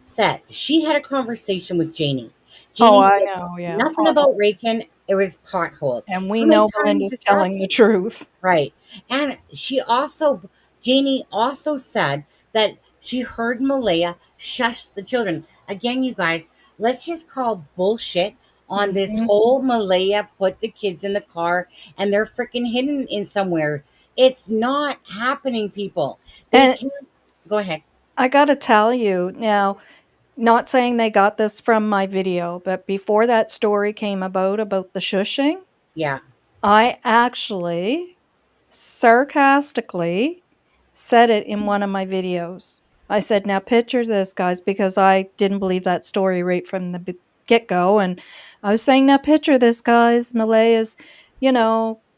said she had a conversation with Janie. Oh, Janie I said know, yeah. nothing about raking, it was potholes. And we How many know times Belinda's is that? telling the truth. Right. And Janie also said that she heard Malaya shush the children. Again, you guys, let's just call bullshit on this Mhm. whole Malaya put the kids in the car and they're freaking hidden in somewhere. It's not happening, people. They And can't. Go ahead. I gotta tell you, now, not saying they got this from my video, but before that story came about the shushing, Yeah. I actually sarcastically said it in one of my videos. I said, "Now picture this, guys," because I didn't believe that story right from the get go. And I was saying, "Now picture this, guys. Malaya's,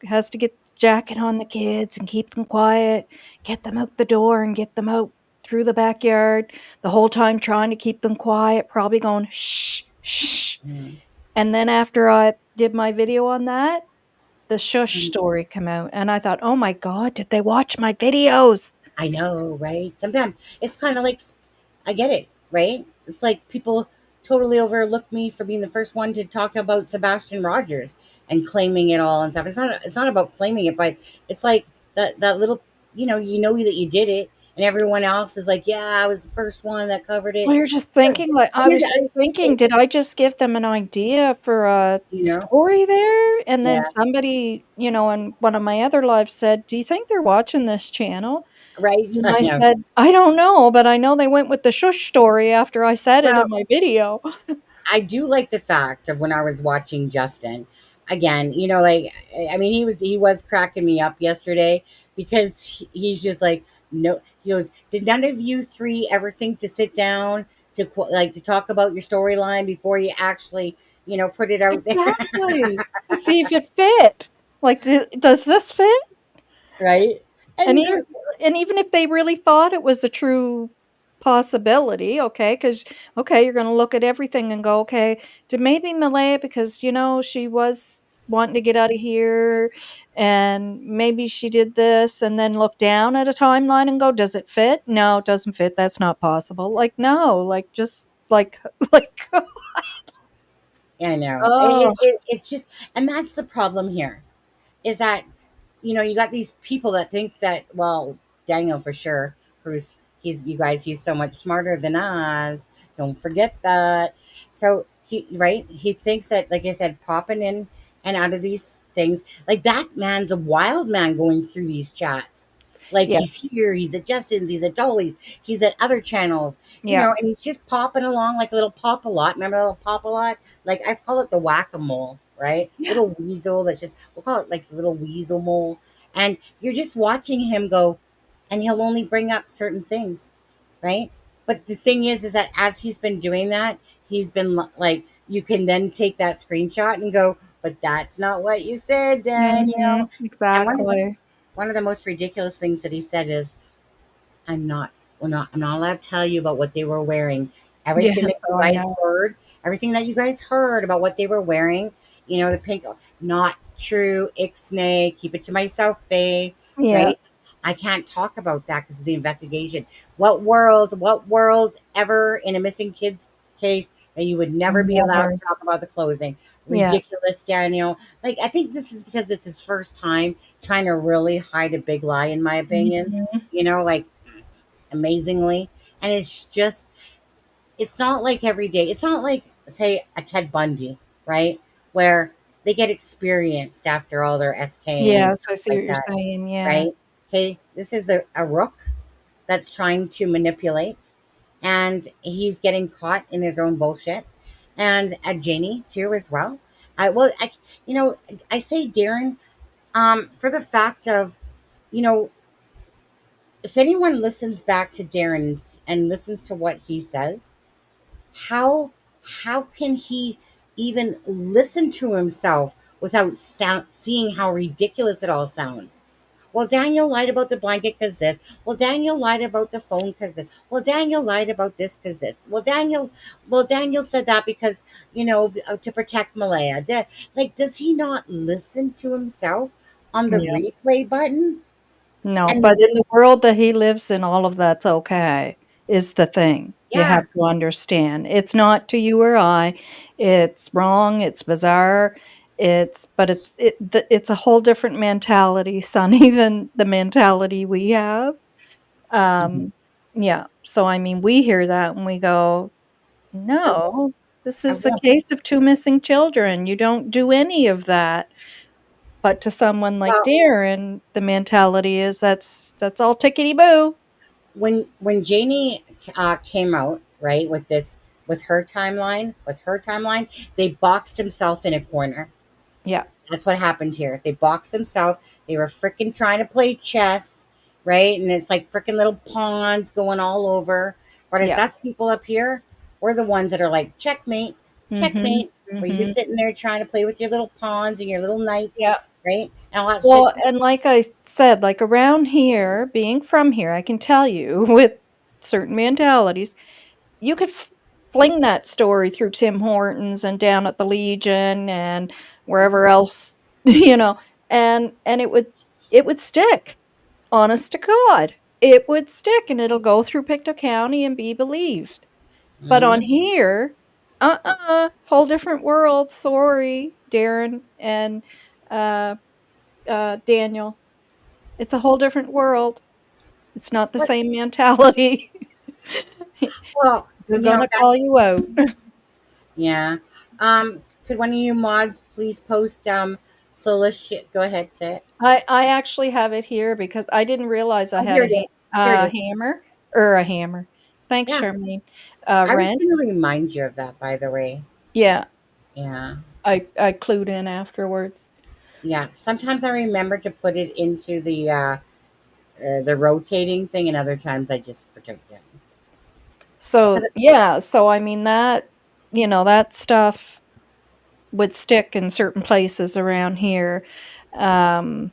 has to get the jacket on the kids and keep them quiet, get them out the door and get them out through the backyard, the whole time trying to keep them quiet, probably going, shh, shh." Mm. And then after I did my video on that, the shush Mm. story come out, and I thought, "Oh my god, did they watch my videos?" I know, right? Sometimes it's kind of like, I get it, right? It's like people totally overlook me for being the first one to talk about Sebastian Rogers and claiming it all and stuff. It's not about claiming it, but it's like that little, that you did it, and everyone else is like, yeah, I was the first one that covered it. Well, you're just thinking, like, I Here's, was just thinking, it, did I just give them an idea for a you know, story there? And then yeah, somebody, in one of my other lives said, "Do you think they're watching this channel?" right? And I I know. said, "I don't know, but I know they went with the shush story after I said it Well, in my video." I do like the fact of when I was watching Justin again, like, I mean, he was cracking me up yesterday because he's just like, no, he goes, did none of you three ever think to sit down to talk about your storyline before you actually, put it out there? Exactly. To see if it fit. Like, does this fit? Right? And And even they're and even if they really thought it was a true possibility, okay, because okay, you're gonna look at everything and go, "Okay, did maybe Malaya because, she was wanting to get out of here, and maybe she did this," and then look down at a timeline and go, "Does it fit? No, it doesn't fit, that's not possible." Like, no, like, just like like, I know. oh, It's just, and that's the problem here is that, you got these people that think that, well, Daniel for sure, Bruce, you guys, he's so much smarter than us. Don't forget that. So right, he thinks that, like I said, popping in and out of these things, like that man's a wild man going through these chats. Like yeah, he's here, he's at Justin's, he's at Dolly's, he's at other channels, yeah, and he's just popping along like a little pop a lot. Remember a little pop a lot? Like I call it the whack a mole, right? yeah, Little weasel that's just, we'll call it like the little weasel mole. And you're just watching him go, and he'll only bring up certain things, right? But the thing is that as he's been doing that, he's been like, you can then take that screenshot and go, but that's not what you said, mhm, Daniel. And exactly. one of the most ridiculous things that he said is, I'm not, I'm not allowed to tell you about what they were wearing. Everything Yes, that you oh, I guys know. heard, everything that you guys heard about what they were wearing, the pink, not true, ixnay, keep it to myself, Faye, Yeah, right? I can't talk about that because of the investigation. What world ever in a missing kids case that you would never be allowed never. to talk about the closing? Yeah, Ridiculous, Daniel. Like, I think this is because it's his first time trying to really hide a big lie, in my opinion. mhm. Like amazingly. And it's not like every day. It's not like, say, a Ted Bundy, right? Where they get experienced after all their SKing and Yes, stuff I see what like you're that, saying, yeah. right? Okay, this is a rook that's trying to manipulate, and he's getting caught in his own bullshit. And Janie too, as well. You know, I say Darren, for the fact of, you know, if anyone listens back to Darren's and listens to what he says, how can he even listen to himself without seeing how ridiculous it all sounds? Well, Daniel lied about the blanket because this. Well, Daniel lied about the phone because this. Well, Daniel lied about this because this. Well, Daniel said that because, to protect Malaya. Like, does he not listen to himself on the Yeah. replay button? No, And but in the world that he lives in, all of that's okay, is the thing. You yeah, have to understand. It's not to you or I. It's wrong, it's bizarre, it's a whole different mentality, Sonny, than the mentality we have. mhm. Um, yeah, so, I mean, we hear that and we go, I will. "No, this I is the will. case of 2 missing children. You don't do any of that." But to someone like Well, Darren, the mentality is that's all tickety boo. when Janie came out, right, with her timeline, they boxed himself in a corner. Yeah, That's what happened here. They boxed themselves. They were freaking trying to play chess, right? And it's like freaking little pawns going all over. But it's yeah. us people up here. We're the ones that are like, checkmate, Mhm, checkmate. Where you mhm. sitting there trying to play with your little pawns and your little knights, Yeah. right? And all that shit. Well, and like I said, like, around here, being from here, I can tell you with certain mentalities, you could fling that story through Tim Hortons and down at the Legion and wherever else, you know, and it would stick. Honest to God. It would stick, and it'll go through Pictou County and be believed. But on Mhm. here, whole different world, sorry, Darren and, uh, Daniel. It's a whole different world. It's not the But same mentality. well, They're gonna call that's you out. yeah. Could one of you mods please post solicit? Go ahead, say it. I actually have it here because I didn't realize I Oh, had here a it is. Here it is. hammer or a hammer. Thanks, Yeah, Charmaine. I was Wrench. going to remind you of that, by the way. Yeah, Yeah, I clued in afterwards. yeah. Sometimes I remember to put it into the rotating thing, and other times I just forget it. So, yeah, so I mean that stuff would stick in certain places around here. Um,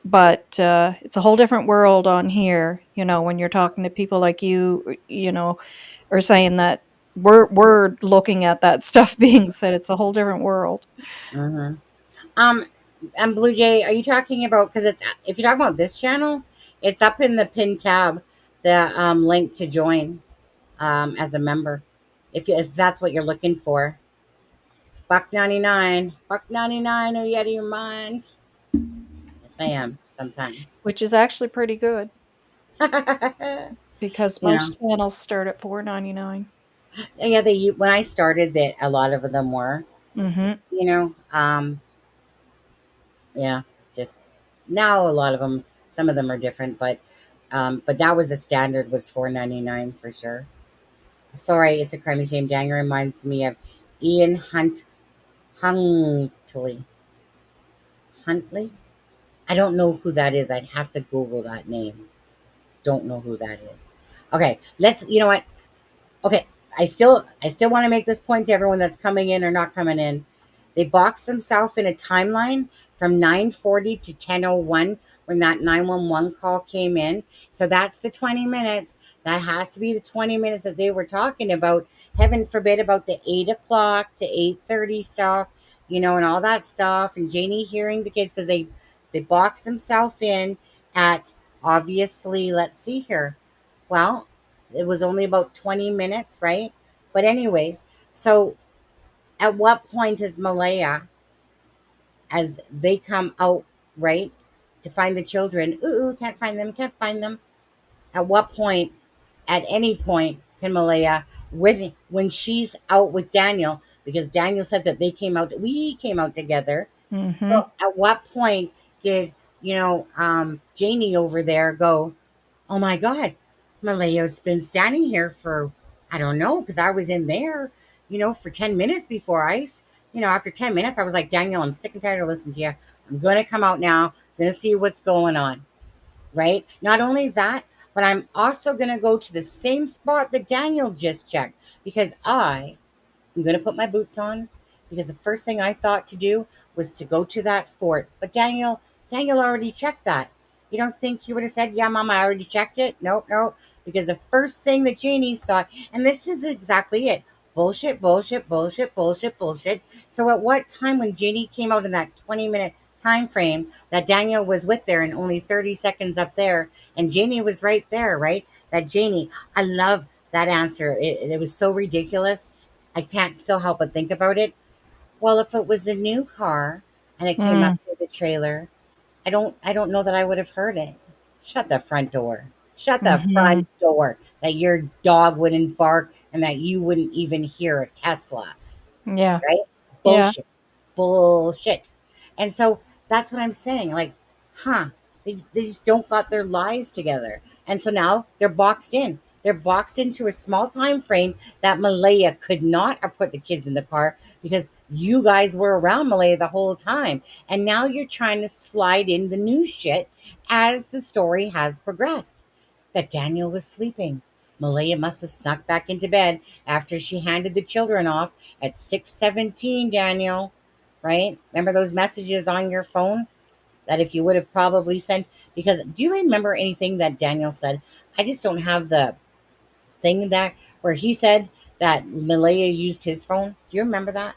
But it's a whole different world on here, when you're talking to people like you, or saying that we're looking at that stuff being said. It's a whole different world. Mm-hmm. Um, and Blue Jay, are you talking about? Because it's if you're talking about this channel, it's up in the pin tab, the link to join as a member, if that's what you're looking for. It's $1.99. $1.99. Are you out of your mind? Yes, I am sometimes. Which is actually pretty good because You know, most channels start at $4.99. yeah. They when I started, that a lot of them were. Mm-hmm. You know, yeah. Just now, a lot of them. Some of them are different, but that was the standard, was $4.99 for sure. Sorry, it's a crime and shame. Dang reminds me of Ian Huntley. Huntley. I don't know who that is. I'd have to Google that name. Don't know who that is. Okay, let's. You know what? Okay, I still want to make this point to everyone that's coming in or not coming in. They boxed themselves in a timeline from 9:40 to 10:01 when that 911 call came in. So that's the 20 minutes. That has to be the 20 minutes that they were talking about. Heaven forbid about the 8 o'clock to 8:30 stuff, and all that stuff. And Janie hearing the kids because they boxed themselves in at, obviously. Let's see here. Well, it was only about 20 minutes, right? But anyways, so at what point is Malaya, as they come out, right, to find the children? Ooh, can't find them, can't find them. At what point, at any point, can Malaya, when she's out with Daniel, because Daniel says that we came out together. Mm-hmm. So at what point did, Janie over there go, oh my God, Malayo's been standing here for, I don't know, because I was in there, for 10 minutes before after 10 minutes, I was like, Daniel, I'm sick and tired of listening to you. I'm going to come out now. I'm going to see what's going on. Right. Not only that, but I'm also going to go to the same spot that Daniel just checked, because I'm going to put my boots on, because the first thing I thought to do was to go to that fort. But Daniel already checked that. You don't think he would have said, yeah, Mom, I already checked it? Nope, nope. Because the first thing that Janie saw, and this is exactly it, bullshit, bullshit, bullshit, bullshit, bullshit. So at what time, when Janie came out in that 20-minute time frame that Daniel was with there and only 30 seconds up there, and Janie was right there, right? That Janie, I love that answer. It was so ridiculous. I can't still help but think about it. Well, if it was a new car and it came Mm. up to the trailer, I don't know that I would have heard it. Shut the front door. Shut the Mm-hmm. front door. That your dog wouldn't bark and that you wouldn't even hear a Tesla, Yeah. right? Yeah. Bullshit. Bullshit. And so that's what I'm saying. Like, they just don't got their lives together. And so now they're boxed in. They're boxed into a small time frame that Malaya could not have put the kids in the car, because you guys were around Malaya the whole time. And now you're trying to slide in the new shit as the story has progressed. That Daniel was sleeping. Malaya must have snuck back into bed after she handed the children off at 6:17, Daniel. Right? Remember those messages on your phone that if you would have probably sent, because do you remember anything that Daniel said? I just don't have the thing that where he said that Malaya used his phone. Do you remember that?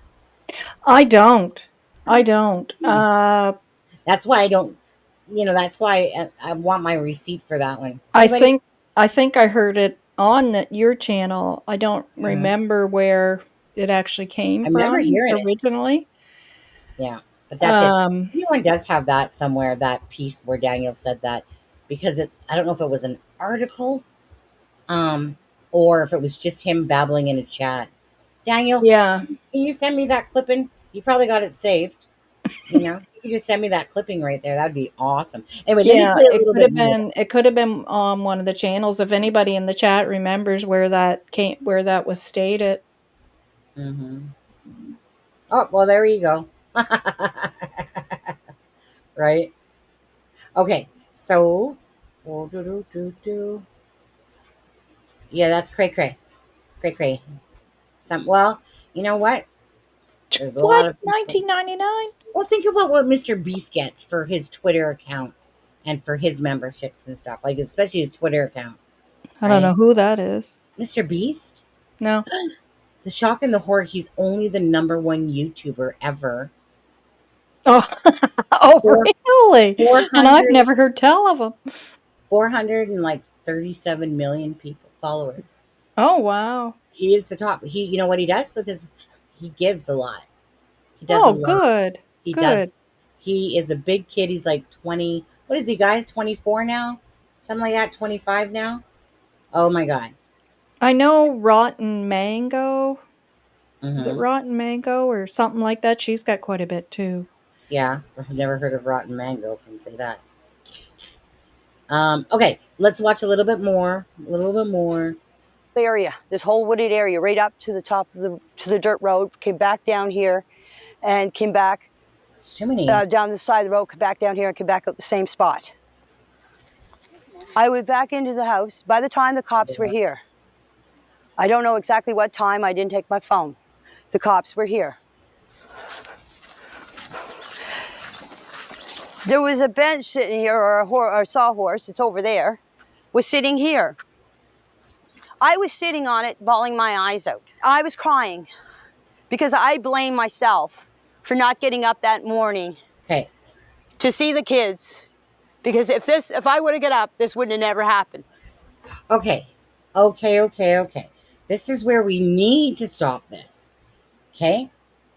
I don't. I don't. Hmm. That's why I don't. That's why I want my receipt for that one. I Anybody? think I think I heard it on your channel. I don't Mhm. remember where it actually I came remember from hearing it. originally. Yeah, but that's it. Um, Anyone does have that somewhere, that piece where Daniel said that, because I don't know if it was an article, um, or if it was just him babbling in a chat. Daniel, yeah. can you send me that clipping? You probably got it saved. You can just send me that clipping right there. That'd be awesome. Anyway, let me Yeah, play a little bit more. it could have been on one of the channels. If anybody in the chat remembers where that was stated. Hmm. Oh, well, there you go. Right? Okay, so, oh, yeah, that's cray cray. Cray cray. Well, you know what? There's a lot What? of people. 1999? Well, think about what Mr. Beast gets for his Twitter account. and for his memberships and stuff, like especially his Twitter account, I don't right? know who that is. Mr. Beast. No. The shock and the horror, he's only the #1 YouTuber ever. Oh, oh, Four, really? And I've 400, never heard tell of them. 437 million people followers. Oh, wow. He is the top. He, you know what he does with his, he gives a lot. He does a Oh, lot. good. He does. Good. He is a big kid. He's like 20. What is he, guys? 24 now? Something like that. 25 now? Oh my God. I know Rotten Mango. Is it Hmm. Rotten Mango or something like that? She's got quite a bit too. Yeah. I've never heard of Rotten Mango. Can say that. Okay. Let's watch a little bit more. A little bit more. Area, this whole wooded area, right up to the top of the dirt road, came back down here, and came back It's too many. down the side of the road, come back down here, and came back up the same spot. I went back into the house. By the time the cops were here, I don't know exactly what time. I didn't take my phone. The cops were here. There was a bench sitting here, or a sawhorse. It's over there. Was sitting here. I was sitting on it, bawling my eyes out. I was crying because I blame myself for not getting up that morning Okay. to see the kids. Because if I would have got up, this wouldn't have never happened. Okay. Okay. This is where we need to stop this. Okay.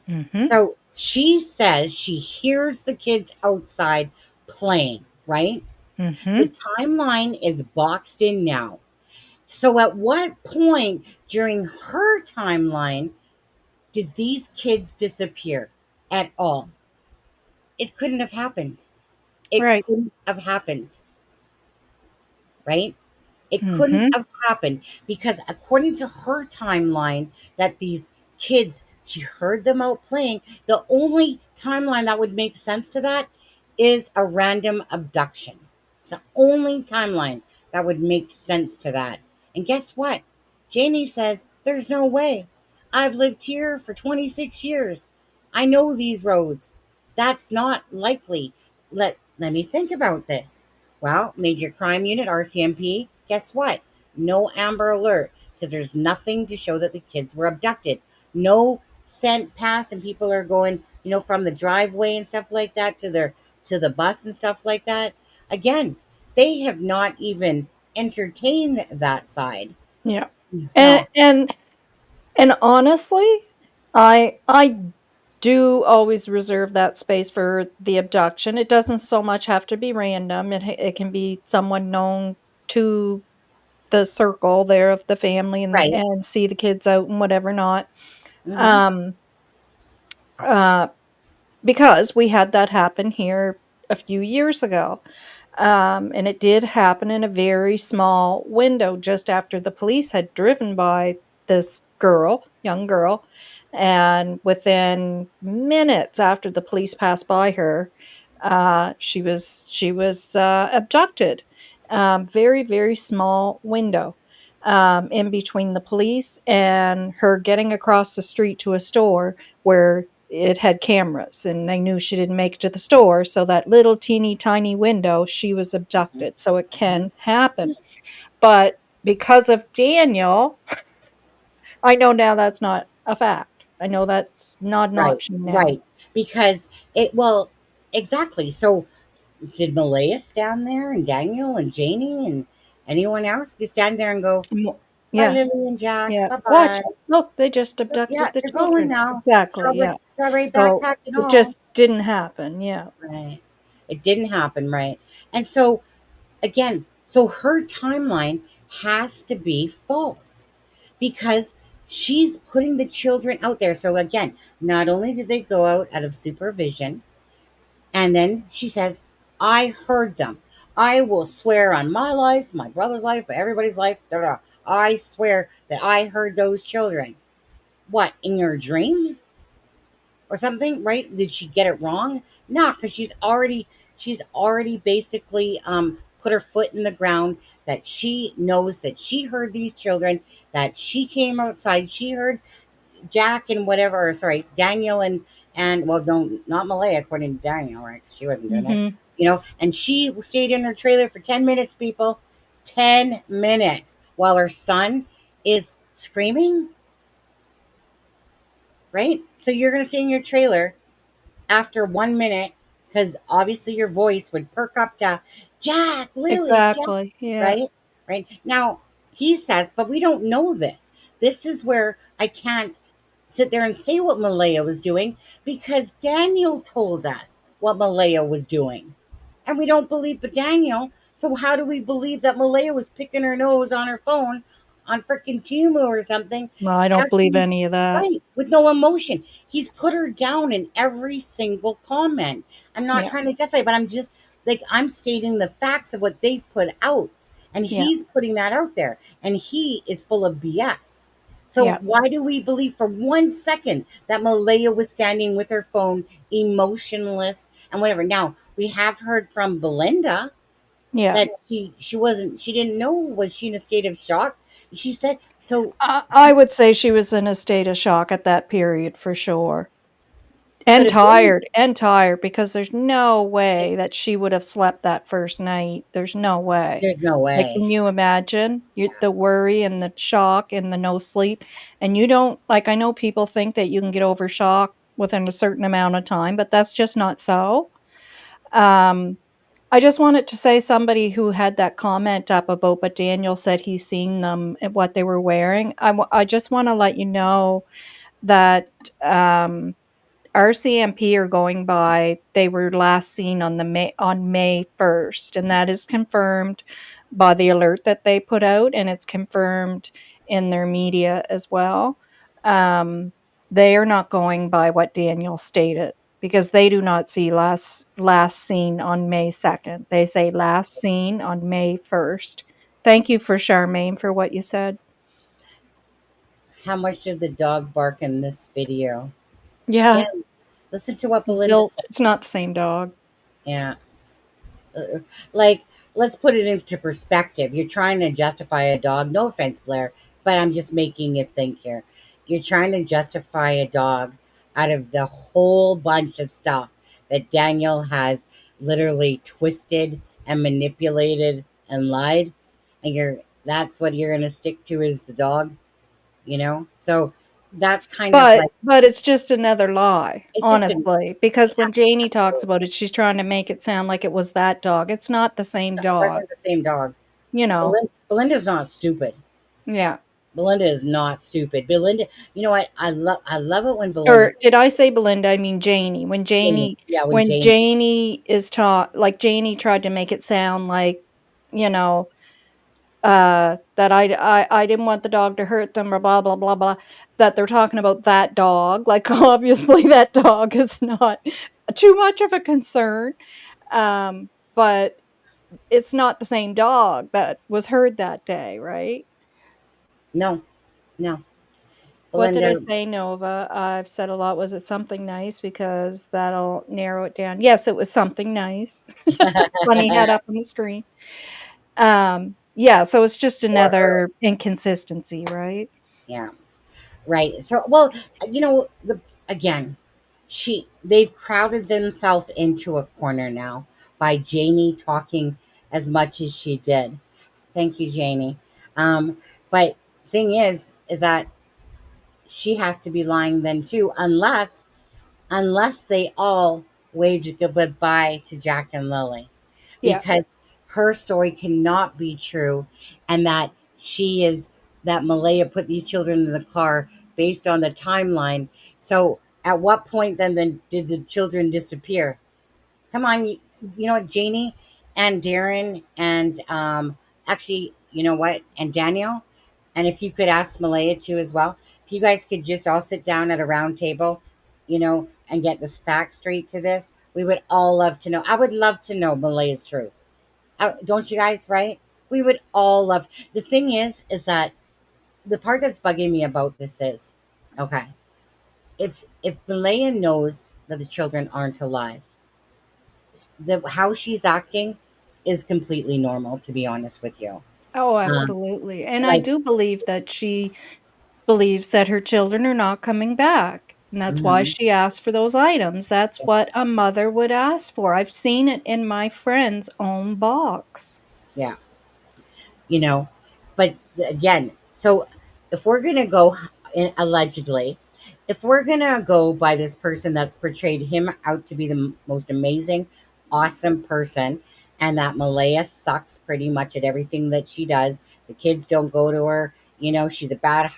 Mm-hmm. So she says she hears the kids outside playing, right? Mm-hmm. The timeline is boxed in now. So at what point during her timeline did these kids disappear at all? It couldn't have happened. It Right. couldn't have happened. Right? It couldn't Mm-hmm. have happened because according to her timeline that these kids, she heard them out playing, the only timeline that would make sense to that is a random abduction. It's the only timeline that would make sense to that. And guess what? Janie says, there's no way. I've lived here for 26 years. I know these roads. That's not likely. Let me think about this. Well, Major Crime Unit, RCMP, guess what? No Amber Alert because there's nothing to show that the kids were abducted. No scent pass and people are going, from the driveway and stuff like that to the bus and stuff like that. Again, they have not even entertained that side. Yeah. No. And honestly, I do always reserve that space for the abduction. It doesn't so much have to be random. It can be someone known to the circle there of the family Right. and see the kids out and whatever not. Mm-hmm. Um, uh, because we had that happen here a few years ago. And it did happen in a very small window just after the police had driven by this young girl. And within minutes after the police passed by her, she was abducted. Very, very small window in between the police and her getting across the street to a store where it had cameras and they knew she didn't make it to the store. So that little teeny tiny window, she was abducted. So it can happen. But because of Daniel, I know now that's not a fact. I know that's not an option now. Right. Because exactly. So did Malaya stand there and Daniel and Janie and anyone else just stand there and go, bye, Yeah. Lily and Jack, Yeah. bye Watch. bye. Look, they just Yeah, abducted the they're going children. now. Exactly. Yeah. Strawberry So backpack and it all. just didn't happen. Yeah. Right. It didn't happen, right? And so again, so her timeline has to be false because she's putting the children out there. So again, not only did they go out of supervision, and then she says, I heard them. I will swear on my life, my brother's life, everybody's life. I swear that I heard those children. What, in your dream? Or something, right? Did she get it wrong? No, because she's already basically put her foot in the ground that she knows that she heard these children, that she came outside, she heard Jack and whatever, or sorry, Daniel and well, no, not Malaya, according to Daniel, right? 'Cause she wasn't doing it. Mm-hmm. and she stayed in her trailer for 10 minutes, people. 10 minutes while her son is screaming, right? So you're going to stay in your trailer after 1 minute because obviously your voice would perk up to Jack, Lily, Jack, Exactly. Yeah. right? Right now, he says, but we don't know this. This is where I can't sit there and say what Malaya was doing because Daniel told us what Malaya was doing. And we don't believe but Daniel. So how do we believe that Malaya was picking her nose on her phone on freaking Timu or something? Well, I don't believe After, any of that. right, with no emotion. He's put her down in every single comment. I'm not Yeah. trying to justify, but I'm just like I'm stating the facts of what they've put out. And Yeah. he's putting that out there. And he is full of BS. So Yeah. why do we believe for 1 second that Malaya was standing with her phone, emotionless and whatever? Now we have heard from Belinda Yeah. that she didn't know, was she in a state of shock? She said so. I would say she was in a state of shock at that period for sure. Could have been. And tired because there's no way that she would have slept that first night. There's no way. There's no Like, way. can you imagine the worry and the shock and the no sleep? And you don't like, I know people think that you can get over shock within a certain amount of time, but that's just not so. Um, I just wanted to say somebody who had that comment up about, but Daniel said he's seen them and what they were wearing. I just want to let you know that um, RCMP are going by, they were last seen on May 1st, and that is confirmed by the alert that they put out, and it's confirmed in their media as well. They are not going by what Daniel stated because they do not see last seen on May 2nd. They say last seen on May 1st. Thank you for Charmaine for what you said. How much did the dog bark in this video? Yeah, Again, listen to what he's Belinda said. it's not the same dog. Yeah. Like, let's put it into perspective. You're trying to justify a dog. No offense, Blair, but I'm just making you think here. You're trying to justify a dog out of the whole bunch of stuff that Daniel has literally twisted and manipulated and lied, and that's what you're gonna stick to is the dog. So that's kind of like But it's just another lie, it's just an honestly, because when Janie talks about it, she's trying to make it sound like it was that dog. It's not the same it dog, wasn't the same dog. you know? Belinda's not stupid. Yeah. Belinda is not stupid. Belinda, you know what? I love it when Belinda Or did I say Belinda? I mean Janie. Janie. Yeah, when When Janie. Janie is taught, like Janie tried to make it sound like, you know, that I didn't want the dog to hurt them or blah blah blah blah. That they're talking about that dog. Like obviously that dog is not too much of a concern. But it's not the same dog that was heard that day, right? No, no. What did I Belinda. say, Nova? I've said a lot. Was it something nice? Because that'll narrow it down. Yes, it was something nice. It's funny had up on the screen. Yeah, so it's just Or her. another inconsistency, right? Yeah. Right. So, well, again, they've crowded themselves into a corner now by Janie talking as much as she did. Thank you, Janie. Um, but thing is that she has to be lying then too, unless they all waved a goodbye to Jack and Lily, Yeah. because her story cannot be true, and that Malaya put these children in the car based on the timeline. So at what point then did the children disappear? Come on, you know what, Janie and Darren and actually, you know what, and Daniel, and if you could ask Malaya too as well, if you guys could just all sit down at a round table, and get this fact straight to this, we would all love to know. I would love to know Malaya's truth. Don't you guys? Right? We would all love. The thing is that the part that's bugging me about this is, okay, if Malaya knows that the children aren't alive, the how she's acting is completely normal, to be honest with you. Oh, Um, absolutely. And I like do believe that she believes that her children are not coming back. And that's why Mhm. she asked for those items. That's what a mother would ask for. I've seen it in my friend's own box. Yeah. You know, but again, so if we're going to go allegedly, if we're going to go by this person that's portrayed him out to be the most amazing, awesome person, and that Malaya sucks pretty much at everything that she does. The kids don't go to her. You know, she's a bad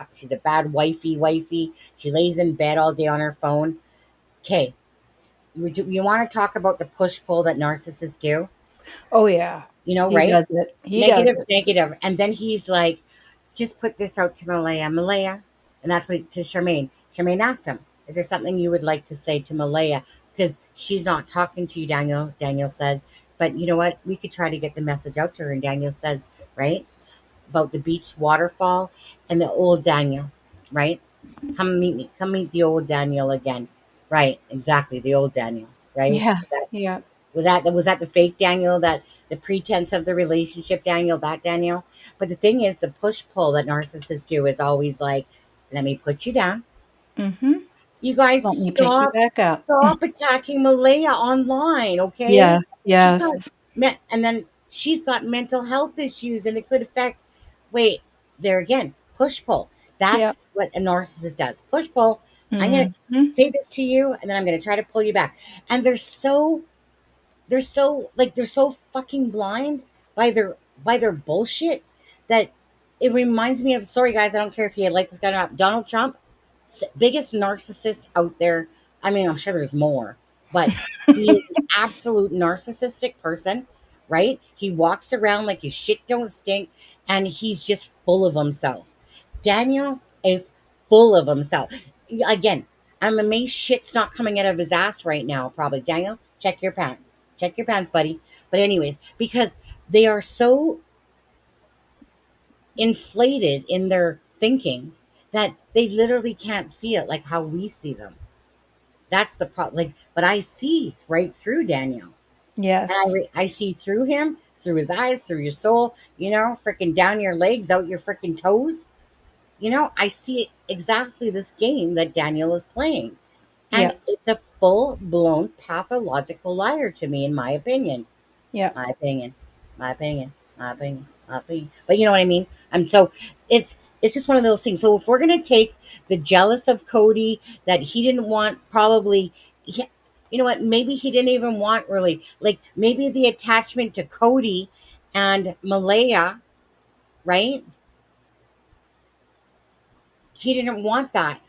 wifey. She lays in bed all day on her phone. Okay, you want to talk about the push pull that narcissists do? Oh, yeah. You know, He right? does it. He does Negative, it. negative. And then he's like, just put this out to Malaya. And that's what to Charmaine. Charmaine asked him, is there something you would like to say to Malaya? Because she's not talking to you, Daniel. Daniel says, but you know what? We could try to get the message out to her. And Daniel says, right? About the beach waterfall and the old Daniel, right? Come meet me. Come meet the old Daniel again. Right, exactly. The old Daniel, right? Yeah. Yeah. Was that the fake Daniel, that the pretense of the relationship Daniel, that Daniel? But the thing is, the push pull that narcissists do is always like, let me put you down. Mhm. You guys Let me pick you back up. stop attacking Malaya online, Yeah. okay? She's got Yes. and then she's got mental health issues, and it could affect. Wait, there again, push pull. Yeah. That's what a narcissist does. Push pull. I'm gonna Mhm. say this to you, and then I'm gonna try to pull you back. And they're so fucking blind by their bullshit that it reminds me of, sorry guys, I don't care if you like this guy or not, Donald Trump, biggest narcissist out there. I mean, I'm sure there's more, but he is an absolute narcissistic person, right? He walks around like his shit don't stink, and he's just full of himself. Daniel is full of himself. Again, I'm amazed shit's not coming out of his ass right now. Probably, Daniel, check your pants. Check your pants, buddy. But anyways, because they are so inflated in their thinking that they literally can't see it like how we see them. That's the problem. Like, but I see right through Daniel, and Yes. I see through him, through his eyes, through your soul. You know, freaking down your legs, out your freaking toes. You know, I see exactly this game that Daniel is playing, and Yeah. it's a full blown pathological liar to me, in my opinion. Yeah. My opinion. My opinion. My opinion. My opinion. But you know what I mean? So it's just one of those things. So if we're gonna take the jealous of Cody, that he didn't want, probably you know what, maybe he didn't even want, really, like maybe the attachment to Cody and Malaya, right? He didn't want that.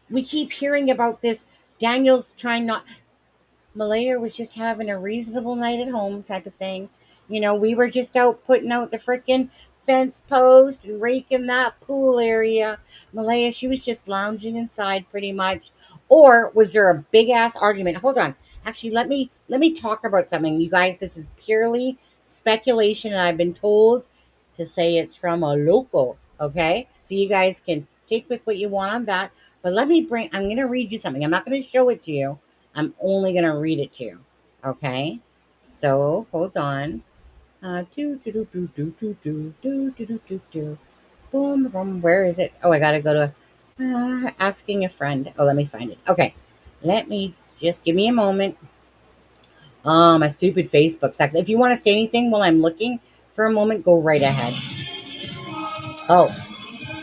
We keep hearing about this. Daniel's trying not, Malaya was just having a reasonable night at home type of thing. You know, we were just out putting out the freaking fence post and raking that pool area. Malaya, she was just lounging inside pretty much. Or was there a big ass argument? Hold on. Actually, let me talk about something. You guys, this is purely speculation, and I've been told to say it's from a local. Okay? So you guys can take with what you want on that. But I'm gonna read you something. I'm not gonna show it to you. I'm only going to read it to you. Okay? So, hold on. Do, do, do, do, do, do, do, do, do, do, do, do. Boom, boom. Where is it? Oh, I got to go to asking a friend. Oh, let me find it. Okay. Let me just give me a moment. Oh, my stupid Facebook sucks. If you want to say anything while I'm looking for a moment, go right ahead. Oh,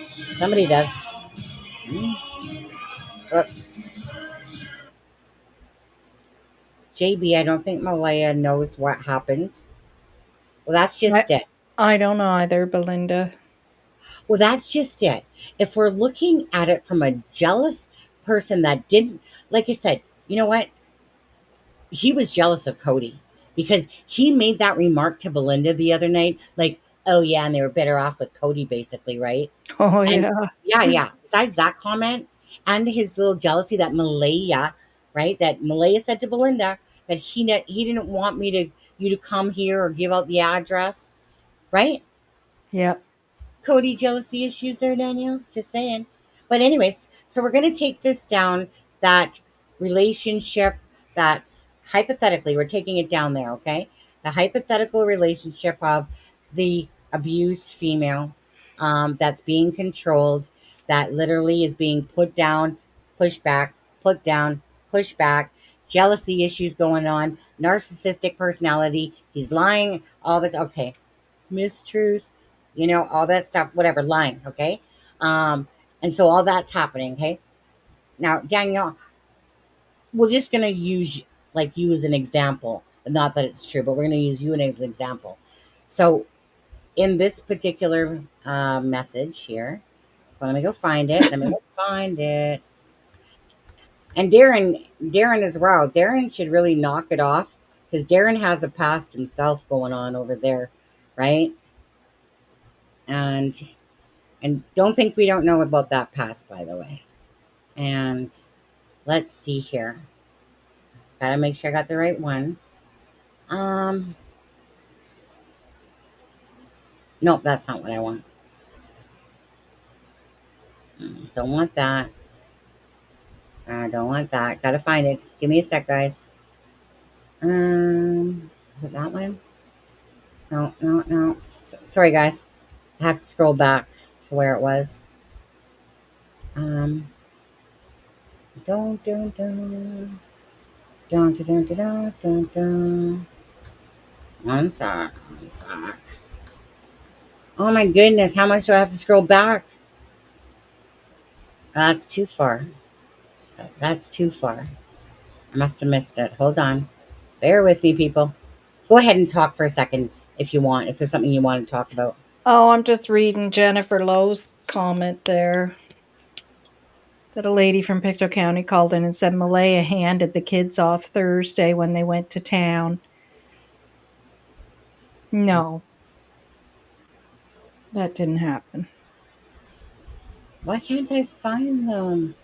somebody does. Hmm. Uh, JB, I don't think Malaya knows what happened. Well, that's I just it. I don't know either, Belinda. Well, that's just it. If we're looking at it from a jealous person that didn't, like I said, you know what? He was jealous of Cody because he made that remark to Belinda the other night, like, oh, yeah, and they were better off with Cody, basically, right? Oh, And yeah. yeah, yeah. Besides that comment and his little jealousy that Malaya, right? That Malaya said to Belinda that he didn't want you to come here or give out the address, right? Yep. Cody jealousy issues there, Danielle. Just saying. But anyways, so we're gonna take this down, that relationship that's hypothetically, we're taking it down there, okay? The hypothetical relationship of the abused female, that's being controlled, that literally is being put down, pushed back, put down, push back, jealousy issues going on, narcissistic personality. He's lying all the time. Okay, mistruths, all that stuff, whatever, lying. Okay, and so all that's happening. Okay, now Danielle, we're just gonna use like you as an example, not that it's true, but we're gonna use you as an example. So in this particular message here, let me go find it. Let me go find it. And Darren as well. Darren should really knock it off because Darren has a past himself going on over there, right? And don't think we don't know about that past, by the way. And let's see here. Gotta make sure I got the right one. Nope, that's not what I want. Don't want that. I don't want that. Gotta find it. Give me a sec, guys. Is it that one? No, no, no. Sorry, guys. I have to scroll back to where it was. Dun, dun, dun. Dun, dun, dun, dun, dun, dun. One sec. One sec. Oh my goodness, how much do I have to scroll back? That's too far. That's too far. I must have missed it. Hold on. Bear with me, people. Go ahead and talk for a second if you want, if there's something you want to talk about. Oh, I'm just reading Jennifer Lowe's comment there. That a lady from Pictou County called in and said Malaya handed the kids off Thursday when they went to town. No. That didn't happen. Why can't I find them?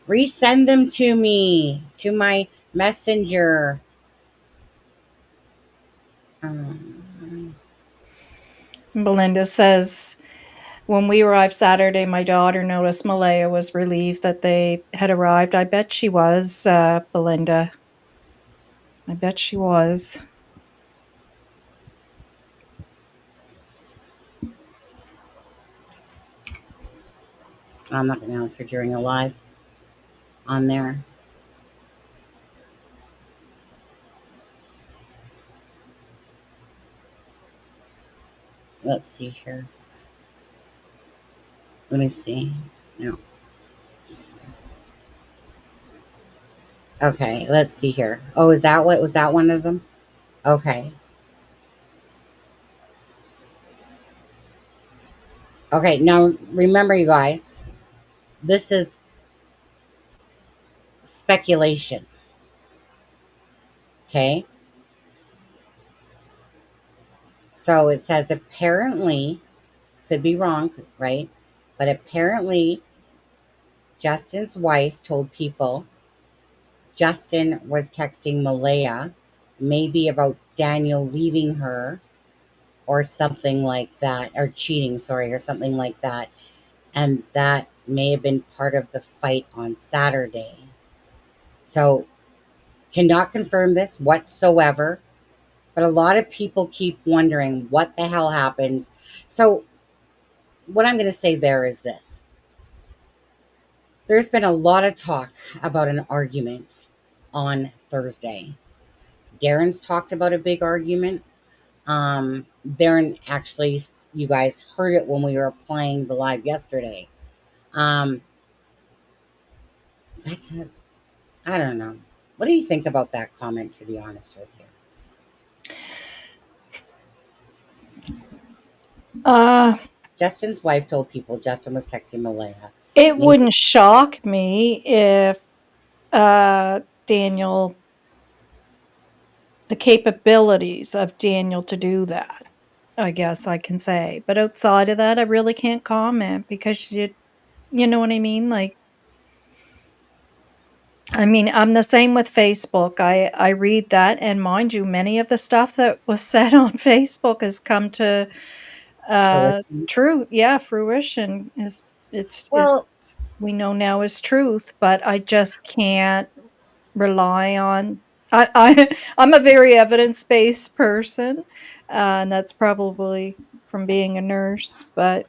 Resend them to me, to my messenger. Belinda says, when we arrived Saturday, my daughter noticed Malaya was relieved that they had arrived. I bet she was, Belinda. I bet she was. I'm not going to answer during a live on there. Let's see here. Let me see. No. Okay, let's see here. Oh, is that what was that one of them? Okay. Okay, now remember, you guys, this is speculation. Okay? So it says apparently, could be wrong, right? But apparently, Justin's wife told people Justin was texting Malaya, maybe about Daniel leaving her or something like that, or cheating, sorry, or something like that. And that may have been part of the fight on Saturday. So, cannot confirm this whatsoever, but a lot of people keep wondering what the hell happened. So, what I'm going to say there is this. There's been a lot of talk about an argument on Thursday. Darren's talked about a big argument. Darren actually, you guys heard it when we were playing the live yesterday. That's it. I don't know. What do you think about that comment, to be honest with you? Justin's wife told people Justin was texting Malaya. It wouldn't shock me if Daniel, the capabilities of Daniel to do that, I guess I can say. But outside of that, I really can't comment because you know what I mean? Like, I mean, I'm the same with Facebook. I read that, and mind you, many of the stuff that was said on Facebook has come to fruition. It's Well, we know now is truth, but I just can't rely on. I'm a very evidence-based person, and that's probably from being a nurse. But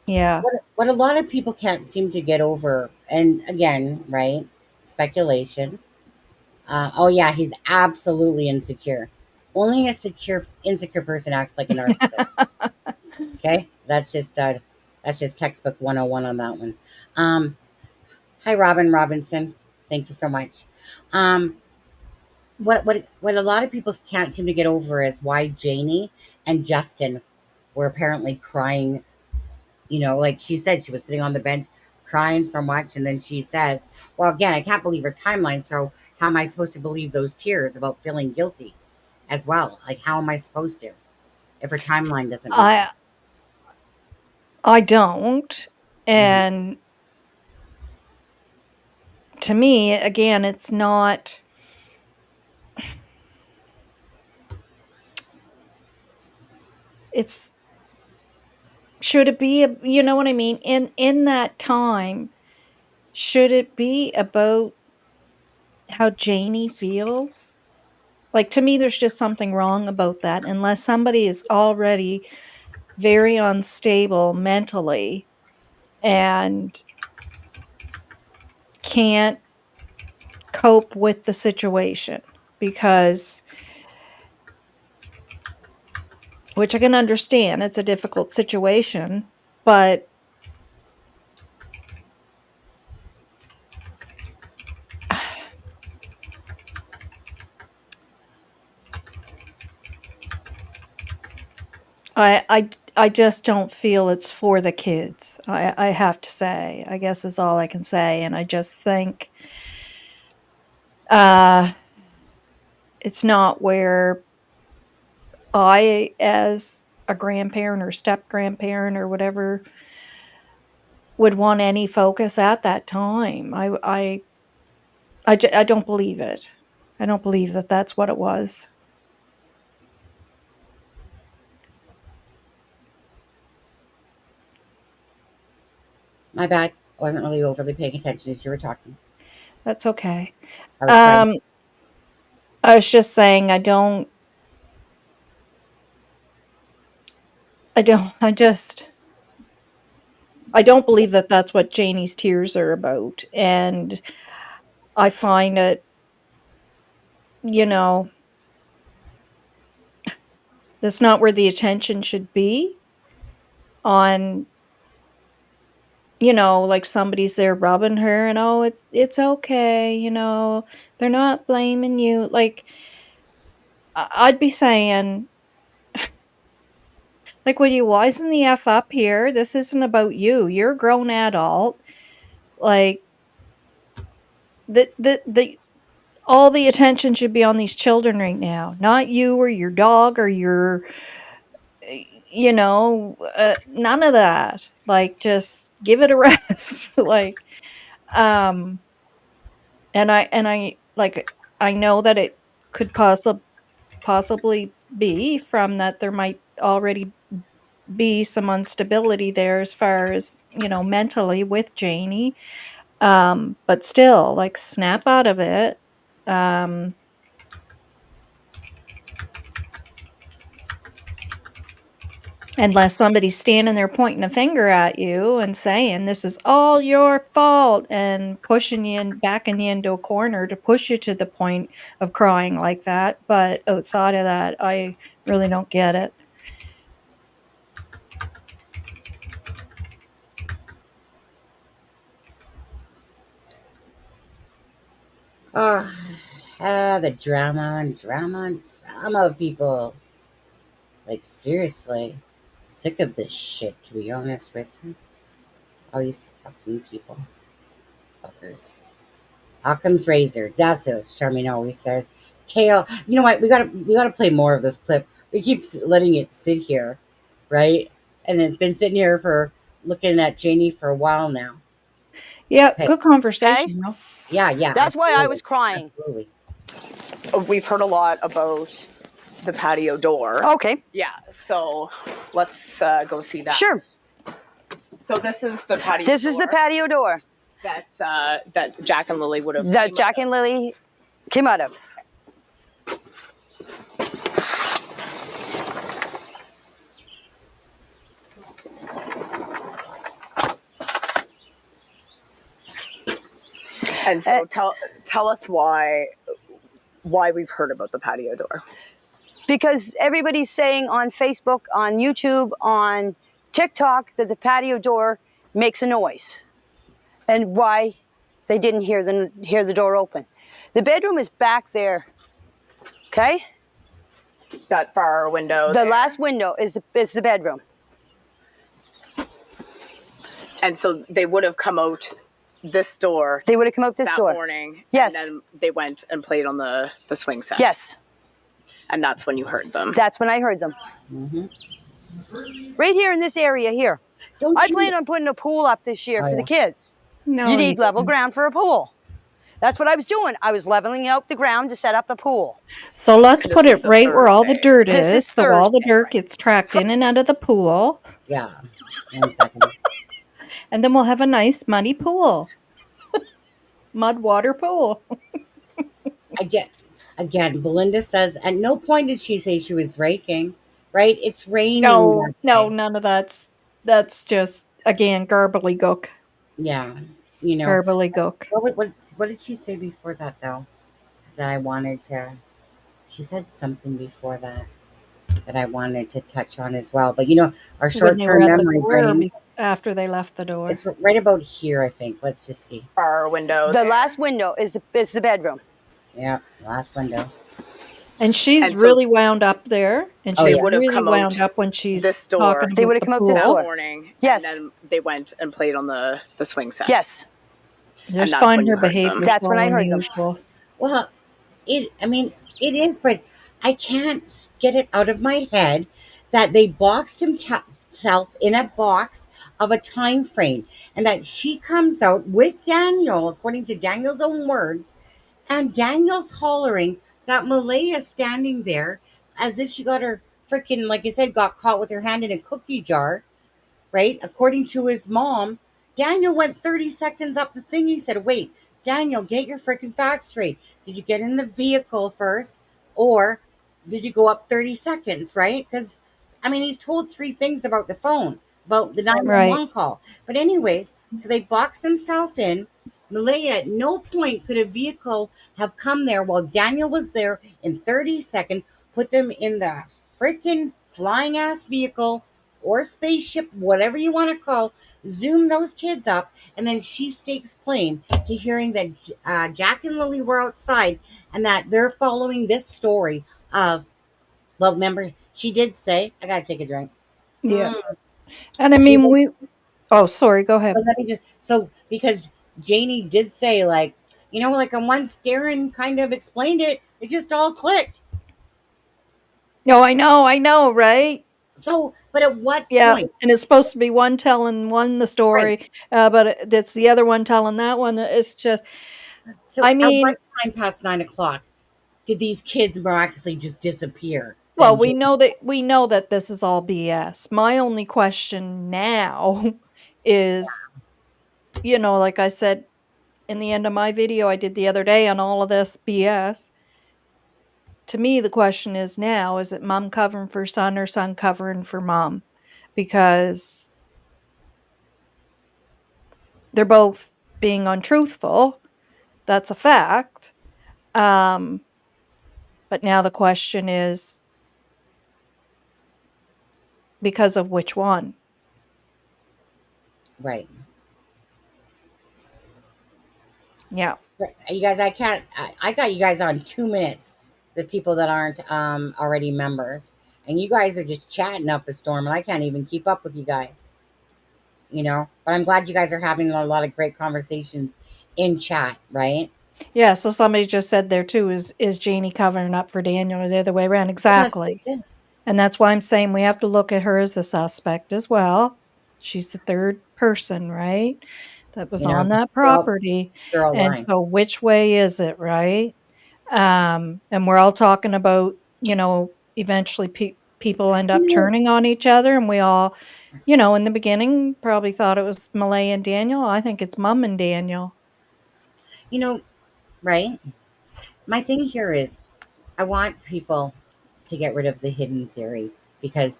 Yeah. What a lot of people can't seem to get over, and again, right? Speculation. Oh yeah, he's absolutely insecure. Only a insecure person acts like a narcissist. Okay, that's just textbook 101 on that one. Um, Hi, Robin Robinson. Thank you so much. Um, what a lot of people can't seem to get over is why Janie and Justin were apparently crying. You know, like she said, she was sitting on the bench crying so much, and then she says, "Well, again, I can't believe her timeline. So how am I supposed to believe those tears about feeling guilty as well? Like, how am I supposed to if her timeline doesn't make sense?" I I don't. Mhm. And to me, again, it's not, it's, should it be, you know what I mean? In that time, should it be about how Janie feels? Like, to me, there's just something wrong about that unless somebody is already very unstable mentally and can't cope with the situation, because, which I can understand, it's a difficult situation, but I just don't feel it's for the kids. I have to say, I guess is all I can say, and I just think, uh, it's not where I, as a grandparent or step-grandparent or whatever, would want any focus at that time. I don't believe it. I don't believe that that's what it was. My bad. I wasn't really overly paying attention as you were talking. That's okay. I was trying. Um, I was just saying I don't I just I don't believe that that's what Janie's tears are about, and I find it, you know, that's not where the attention should be on, like somebody's there rubbing her and, "Oh, it's okay, they're not blaming you." Like, I'd be saying, like, "Will you wisen the F up here? This isn't about you. You're a grown adult." Like, the all the attention should be on these children right now, not you or your dog or your, none of that. Like, just give it a rest. Like, um, and I like, I know that it could possibly be from that there might already be some instability there as far as, mentally with Janie. But still, like, snap out of it. Um, Unless somebody's standing there pointing a finger at you and saying, "This is all your fault," and pushing you and backing you into a corner to push you to the point of crying like that. But outside of that, I really don't get it. Oh, the drama and drama and drama of people. Like, seriously. Sick of this shit, to be honest with you. All these fucking people. Fuckers. Occam's razor. That's what Charmaine always says. Tail. You know what? We gotta play more of this clip. We keep letting it sit here, right? And it's been sitting here for looking at Janie for a while now. Yeah, Okay. good Okay? conversation, though. Yeah, That's why I was absolutely. crying. Absolutely. We've heard a lot about the patio door. Okay. Yeah, so let's go see that. Sure. So this is the patio This door is the patio door that Jack and Lily would have that Jack and Lily came out of. And so tell us why we've heard about the patio door. Because everybody's saying on Facebook, on YouTube, on TikTok that the patio door makes a noise, and why they didn't hear the door open. The bedroom is back there. Okay. That far window. The last window is the bedroom. And so they would have come out this door. They would have come out this door that morning. Yes. And then they went and played on the swing set. Yes. And that's when you heard them. That's when I heard them. Right here in this area here. I plan on putting a pool up this year for the kids. No, You need level ground for a pool. That's what I was doing. I was leveling out the ground to set up a pool. So let's put it right where all the dirt This is so all the Thursday, dirt gets tracked in and out of the pool, Yeah. 1 second. and then we'll have a nice muddy pool. Mud water pool. Again, Belinda says, at no point did she say she was raking, right? It's raining. No, that day. none of that's just, again, garbly-gook. Yeah. You know. Garbly-gook. What did she say before that, though? That I wanted to... She said something before that I wanted to touch on as well. But, you know, our When they were short-term at the memory door or brain... after they left the door. It's right about here, I think. Let's just see. Far window. The last window is the bedroom. Yeah, last window. And she's And so- really wound up there. And Oh, she's yeah. really come wound out up when she's this door. talking They about would have the come out this pool. door. that morning. Yes. And then they went and played on the swing set. Yes. Just that's find when you her heard them. behavior That's when I slower heard than them. usual. Well, it is, but I can't get it out of my head that they boxed himself in a box of a time frame, and that she comes out with Daniel, according to Daniel's own words, and Daniel's hollering that Malaya's standing there as if she got her freaking, like I said, got caught with her hand in a cookie jar, right? According to his mom, Daniel went 30 seconds up the thing. He said, wait, Daniel, get your freaking facts straight. Did you get in the vehicle first, or did you go up 30 seconds, right? Because, I mean, he's told 3 things about the phone, about the 911 call. But anyways, so they box himself in. Malaya, at no point could a vehicle have come there while Daniel was there in 30 seconds, put them in the freaking flying ass vehicle or spaceship, whatever you want to call, zoom those kids up, and then she stakes claim to hearing that Jack and Lily were outside and that they're following this story of, well, remember, she did say, I gotta take a drink. Yeah. And I mean, sorry, go ahead. But let me just, so, because Janie did say, like, you know, like, on once Darren kind of explained it, it just all clicked. No, I know, right? So, but at what Yeah, point? and it's supposed to be one telling one the story, but it's the other one telling that one. It's just, So, I mean, at what time past 9 o'clock did these kids miraculously just disappear? well, And we know that this is all BS. My only question now is, you know, like I said in the end of my video I did the other day on all of this BS. To me, the question is now, is it mom covering for son or son covering for mom? Because they're both being untruthful. That's a fact. But now the question is, because of which one? Right. Yeah. You guys, I got you guys on 2 minutes, the people that aren't already members. And you guys are just chatting up a storm, and I can't even keep up with you guys. You know? But I'm glad you guys are having a lot of great conversations in chat, right? Yeah, so somebody just said there too, is Janie covering up for Daniel or the other way around? Exactly. And that's why I'm saying we have to look at her as a suspect as well. She's the third person, right? That was on that property. And so which way is it, right? And we're all talking about, you know, eventually people end up turning on each other, and we all, you know, in the beginning probably thought it was Malay and Daniel. I think it's Mom and Daniel. You know, right? My thing here is I want people to get rid of the hidden theory, because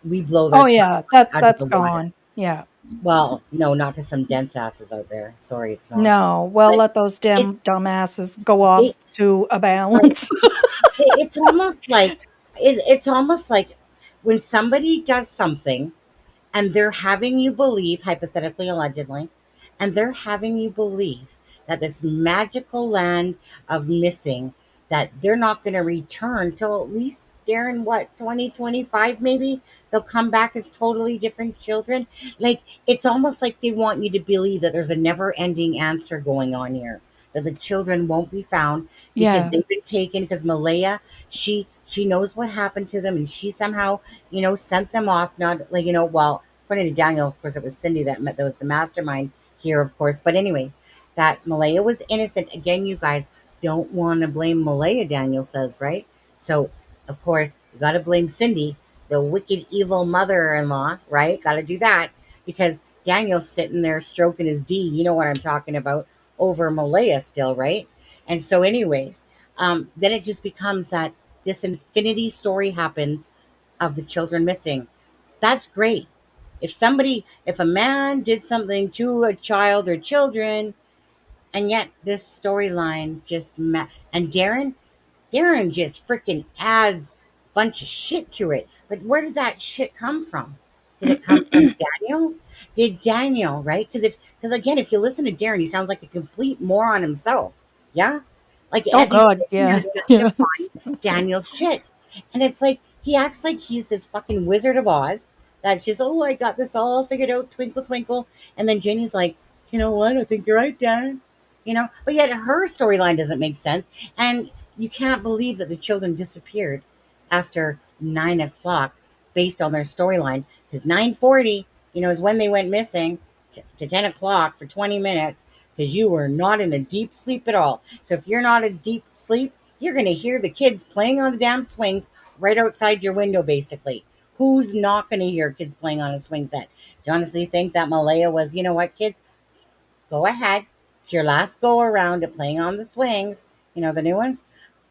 we blow their Oh yeah, out of that's the water. gone. Yeah. Well, no, not to some dense asses out there. Sorry, it's not. No, well, But let those it's dumbasses go it, off to a right. balance. It's almost like it's almost like when somebody does something and they're having you believe, hypothetically, allegedly, and they're having you believe that this magical land of missing, that they're not going to return till at least they're in what, 2025 maybe, they'll come back as totally different children. Like, it's almost like they want you to believe that there's a never ending answer going on here, that the children won't be found because Yeah. they've been taken, because Malaya, she knows what happened to them, and she somehow, sent them off. Not like, well, according to Daniel, of course, it was Cindy that was the mastermind here, of course. But anyways, that Malaya was innocent. Again, you guys don't want to blame Malaya, Daniel says, right? So, of course, you got to blame Cindy, the wicked, evil mother-in-law, right? Got to do that because Daniel's sitting there stroking his D. You know what I'm talking about, over Malaya still, right? And so, anyways, then it just becomes that this infinity story happens of the children missing. That's great. If a man did something to a child or children, and yet this storyline and Darren just freaking adds a bunch of shit to it. But where did that shit come from? Did it come from Daniel? Did Daniel, right? Because again, if you listen to Darren, he sounds like a complete moron himself. Yeah? Like, Oh as he's god, sitting there yes. justifying Yes. Daniel's shit. And it's like, he acts like he's this fucking Wizard of Oz that's just, oh, I got this all figured out, twinkle, twinkle. And then Janie's like, you know what? I think you're right, Darren. But yet her storyline doesn't make sense. And you can't believe that the children disappeared after 9 o'clock based on their storyline. Because 9:40, is when they went missing, to 10 o'clock for 20 minutes, because you were not in a deep sleep at all. So if you're not in deep sleep, you're going to hear the kids playing on the damn swings right outside your window, basically. Who's not going to hear kids playing on a swing set? Do you honestly think that Malaya was, you know what, kids? Go ahead. It's your last go around at playing on the swings. The new ones?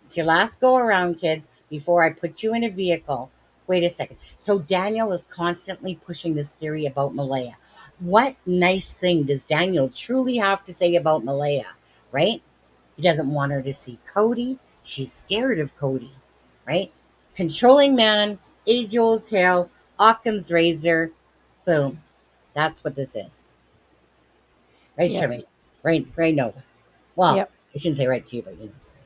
It's your last go around, kids, before I put you in a vehicle. Wait a second. So Daniel is constantly pushing this theory about Malaya. What nice thing does Daniel truly have to say about Malaya, right? He doesn't want her to see Cody. She's scared of Cody, right? Controlling man, age old tale, Occam's razor. Boom. That's what this is. Right, Yep. Charmaine? Right, Nova. Well, Yep. I shouldn't say right to you, but you know what I'm saying.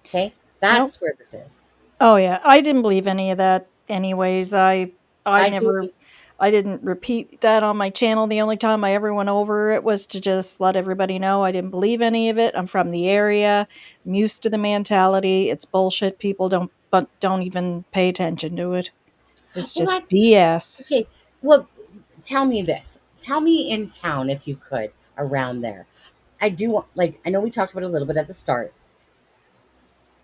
Okay? Nope. That's where this is. Oh yeah, I didn't believe any of that anyways. I I do. never I didn't repeat that on my channel. The only time I ever went over it was to just let everybody know I didn't believe any of it. I'm from the area. I'm used to the mentality. It's bullshit. People don't even pay attention to it. It's Well, just that's BS. okay. Well, tell me this. Tell me in town, if you could, around there. I do like, I know we talked about it a little bit at the start.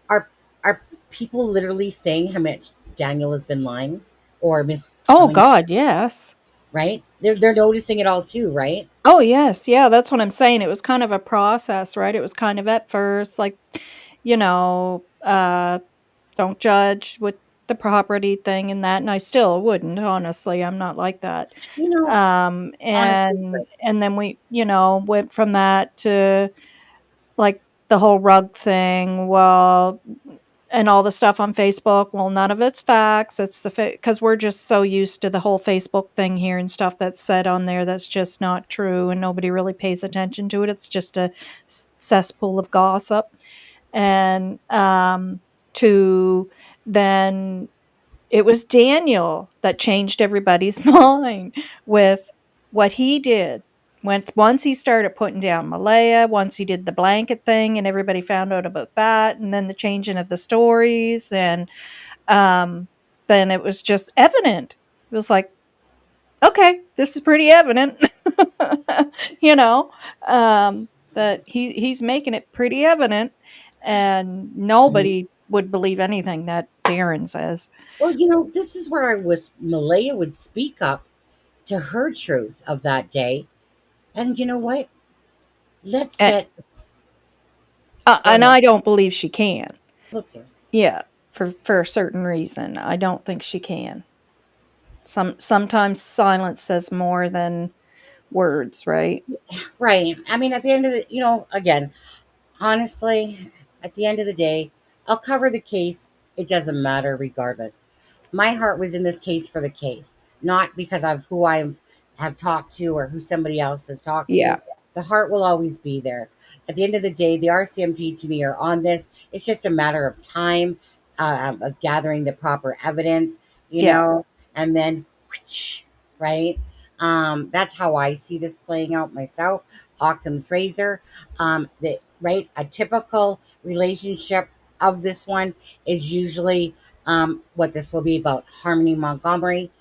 Are are people literally saying how much Daniel has been lying or mis Oh telling, god, yes. right? They're noticing it all too, right? Oh, yes, yeah, that's what I'm saying. It was kind of a process, right? It was kind of at first like, you know, don't judge with the property thing and that, and I still wouldn't, honestly, I'm not like that. You know, honestly, And then we, went from that to, like, the whole rug thing, well, and all the stuff on Facebook, well, none of it's facts, it's the because we're just so used to the whole Facebook thing here and stuff that's said on there that's just not true, and nobody really pays attention to it, it's just a cesspool of gossip, and, to then it was Daniel that changed everybody's mind with what he did. Once he started putting down Malaya, once he did the blanket thing and everybody found out about that, and then the changing of the stories, and um, then it was just evident. It was like, okay, this is pretty evident, you know, that he's making it pretty evident, and right? nobody would believe anything that Darren says. Well, this is where I was. Malaya would speak up to her truth of that day, and you know what? Let's get. Go And ahead. I don't believe she can. We'll do. Yeah, for a certain reason. I don't think she can. Sometimes silence says more than words, right? Right. I mean, at the end of the, again, honestly, at the end of the day, I'll cover the case. It doesn't matter regardless. My heart was in this case for the case, not because of who I have talked to or who somebody else has talked Yeah. to. The heart will always be there. At the end of the day, the RCMP to me are on this. It's just a matter of time, of gathering the proper evidence, Yeah. and then, whoosh, right? That's how I see this playing out myself. Occam's razor. Right, a typical relationship of this one is usually what this will be about. Harmony Montgomery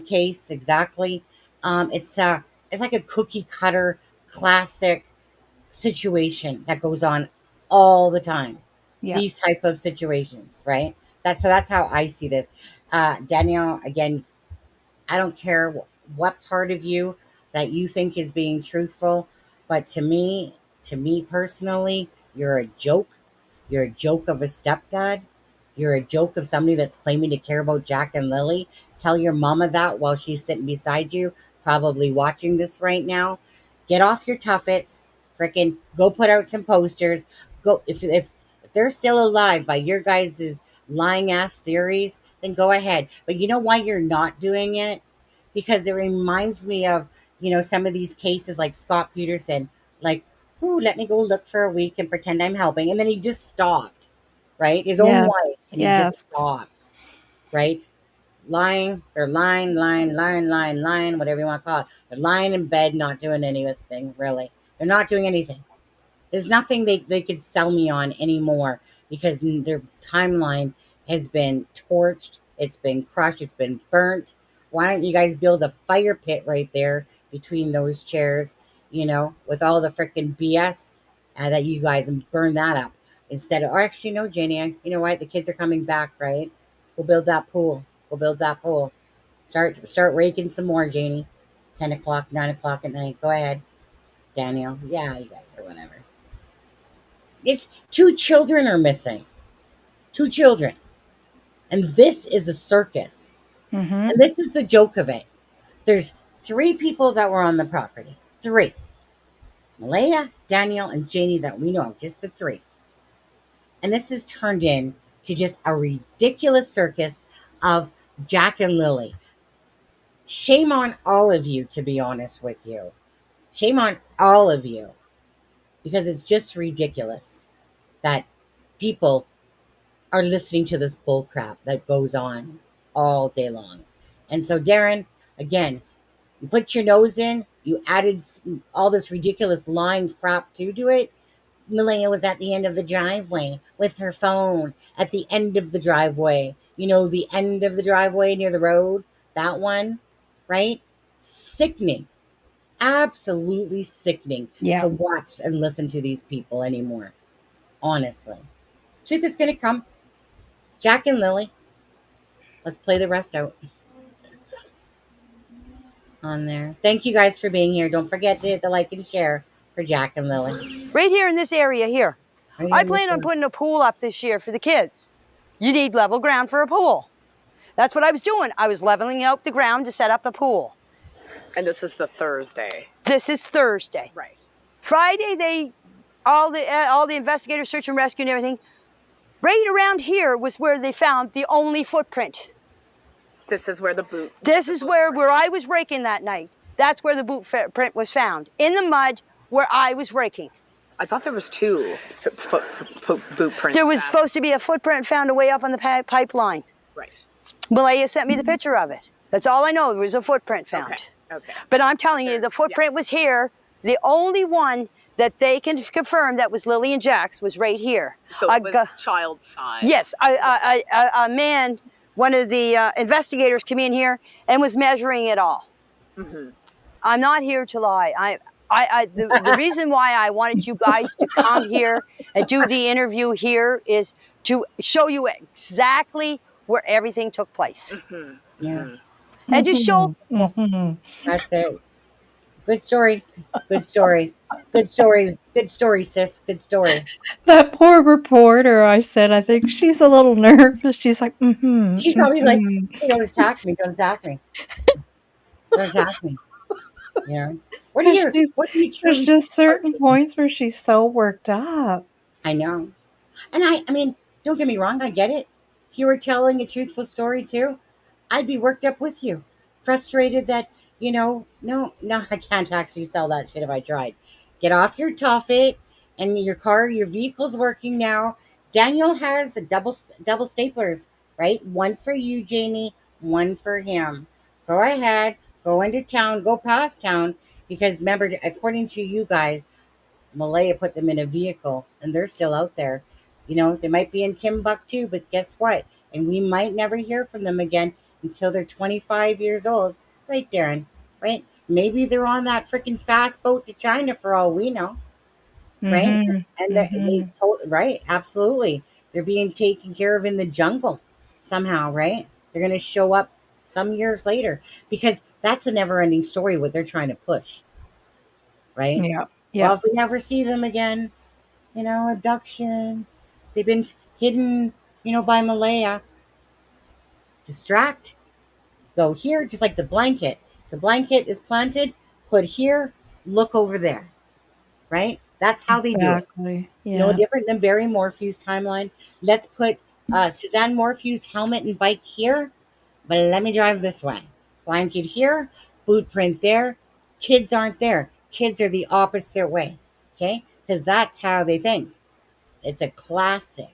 case, exactly. It's like a cookie cutter classic situation that goes on all the time. Yeah. These type of situations, right? That's how I see this. Danielle, again, I don't care what part of you that you think is being truthful, but to me personally, you're a joke. You're a joke of a stepdad. You're a joke of somebody that's claiming to care about Jack and Lily. Tell your mama that while she's sitting beside you, probably watching this right now. Get off your tuffets. Frickin' go put out some posters. Go if they're still alive by your guys' lying ass theories, then go ahead. But you know why you're not doing it? Because it reminds me of, some of these cases like Scott Peterson, like, ooh, let me go look for a week and pretend I'm helping. And then he just stopped, right? His own wife, Yes. and he just Yes. stops, right? Lying, they're lying, whatever you want to call it. They're lying in bed, not doing anything, really. They're not doing anything. There's nothing they could sell me on anymore because their timeline has been torched, it's been crushed, it's been burnt. Why don't you guys build a fire pit right there between those chairs, with all the freaking BS that you guys, and burn that up instead of, or actually, no, Janie, you know what? The kids are coming back, right? We'll build that pool. We'll build that pool. Start raking some more, Janie. 10 o'clock, 9 o'clock at night. Go ahead, Daniel. Yeah, you guys are whatever. It's two children are missing. Two children. And this is a circus. Mm-hmm. And this is the joke of it. There's three people that were on the property. Three. Malaya, Daniel, and Janie that we know of. Just the three. And this is turned into just a ridiculous circus of Jack and Lily. Shame on all of you, to be honest with you. Shame on all of you. Because it's just ridiculous that people are listening to this bull crap that goes on all day long. And so, Darren, again, you put your nose in, you added all this ridiculous lying crap to it. Malaya was at the end of the driveway with her phone at the end of the driveway. The end of the driveway near the road, that one, right? Sickening. Absolutely sickening Yeah. to watch and listen to these people anymore. Honestly. Truth is going to come. Jack and Lily. Let's play the rest out on there. Thank you guys for being here. Don't forget to hit the like and share for Jack and Lily. Right here in this area here. Right I here, plan on listen. putting a pool up this year for the kids. You need level ground for a pool. That's what I was doing. I was leveling out the ground to set up a pool. And this is the Thursday. This is Thursday. Right. Friday, all the investigators, search and rescue and everything. Right around here was where they found the only footprint. This is where the boot. This is where I was raking that night. That's where the boot print was found. In the mud where I was raking. I thought there was two boot prints. There was supposed to be a footprint found way up on the pipeline. Right. Malaya sent me the picture of it. That's all I know. There was a footprint found. Okay. But I'm telling you, the footprint was here. The only one that they can confirm that was Lily and Jack's was right here. So it was child size. Yes. A man, one of the investigators came in here and was measuring it all. Mm-hmm. I'm not here to lie. The reason why I wanted you guys to come here and do the interview here is to show you exactly where everything took place. Mm-hmm. Yeah. And just show. Mm-hmm. That's it. Good story. Good story. Good story. Good story, sis. Good story. That poor reporter, I said, I think she's a little nervous. She's like, mm-hmm, She's probably like, mm-hmm. "Hey, don't attack me. Don't attack me. Don't attack me." You know, Because what do you there's truly just certain think? points where she's so worked up. I know. And I mean, don't get me wrong, I get it. If you were telling a truthful story too, I'd be worked up with you. Frustrated that, no, I can't actually sell that shit if I tried. Get off your toffet and your vehicle's working now. Daniel has a double staplers, right? One for you, Janie, one for him. Go ahead, go into town, go past town, because remember, according to you guys, Malaya put them in a vehicle and they're still out there. They might be in Timbuktu, but guess what? And we might never hear from them again until they're 25 years old. Right, Darren? Right? Maybe they're on that freaking fast boat to China for all we know. Right? Mm-hmm, And they mm-hmm. told, right? Absolutely. They're being taken care of in the jungle somehow, right? They're going to show up some years later because that's a never ending story what they're trying to push, right? Yeah, Well, yeah, if we never see them again, abduction. They've been hidden, by Malaya. Distract. Go here, just like the blanket. The blanket is planted, put here, look over there, right? That's how they do it. exactly. No Yeah, different than Barry Morphew's timeline. Let's put Suzanne Morphew's helmet and bike here, but let me drive this way. Blanket here, boot print there. Kids aren't there. Kids are the opposite way, okay? Because that's how they think. It's a classic,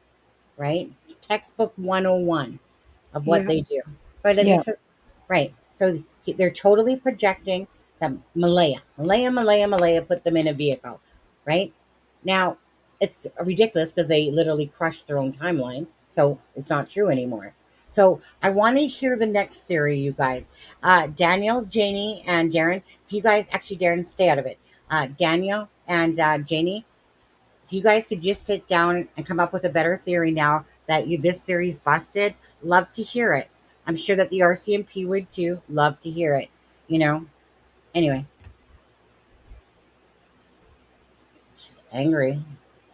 right? Textbook 101 of what yeah, they do. But yeah, this is right. So they're totally projecting that Malaya put them in a vehicle, right? Now, it's ridiculous because they literally crushed their own timeline. So it's not true anymore. So I want to hear the next theory, you guys. Daniel, Janie, and Darren. If you guys, actually, Darren, stay out of it. Daniel and Janie, if you guys could just sit down and come up with a better theory now that this theory's busted, love to hear it. I'm sure that the RCMP would too. Love to hear it. You know. Anyway, she's angry.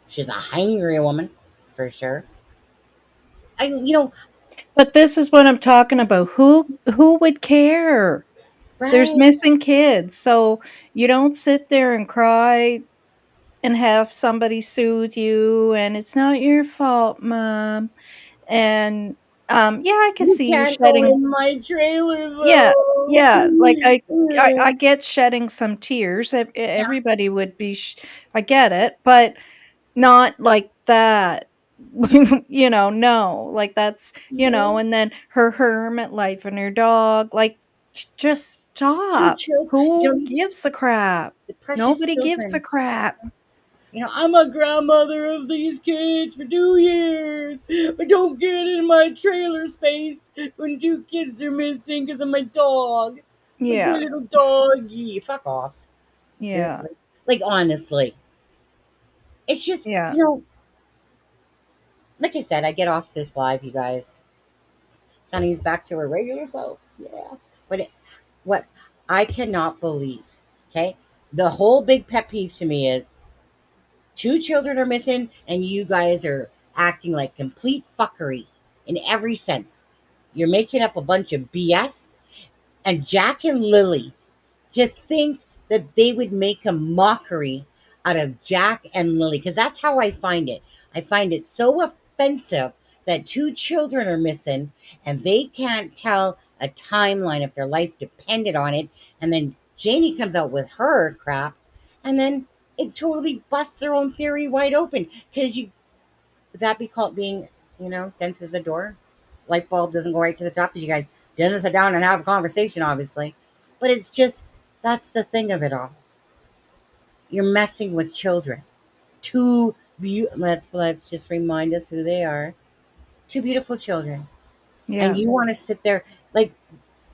She's a hangry woman, for sure. I, you know, but this is what I'm talking about. Who would care? There's right? missing kids, so you don't sit there and cry and have somebody soothe you, and "It's not your fault, mom," and, yeah, I can You see you can't go shedding. in my trailer Yeah, though. yeah, like, I get shedding some tears, Yeah, everybody would be I get it, but not like that. No, like, that's yeah. and then her hermit life and her dog, like, just Two stop. children. Who gives a crap? The precious Nobody gives a children. crap. I'm a grandmother of these kids for 2 years, but don't get in my trailer space when two kids are missing because of my dog. My Yeah, good little doggy. Fuck off. yeah, Seriously. Like, honestly. It's just, yeah, like I said, I get off this live, you guys. Sunny's back to her regular self. Yeah. What I cannot believe, okay? The whole big pet peeve to me is two children are missing and you guys are acting like complete fuckery in every sense. You're making up a bunch of BS. And Jack and Lily, to think that they would make a mockery out of Jack and Lily, because that's how I find it. I find it so offensive that two children are missing and they can't tell a timeline if their life depended on it. And then Janie comes out with her crap, and then it totally busts their own theory wide open. Because would that be called being, dense as a door? Light bulb doesn't go right to the top because you guys didn't sit down and have a conversation, obviously. But it's just, that's the thing of it all. You're messing with children. Let's just remind us who they are. Two beautiful children. And yeah, you want to sit there like,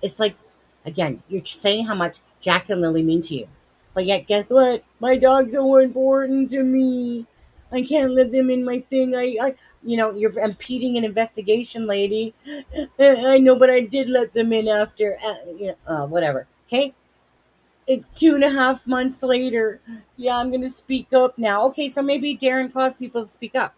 it's like, again, you're saying how much Jack and Lily mean to you. But yet, guess what? My dogs are more important to me. I can't let them in my thing. You're impeding an investigation, lady. I know, but I did let them in after, whatever. Okay? 2.5 months later, yeah, I'm going to speak up now. Okay, so maybe Darren caused people to speak up,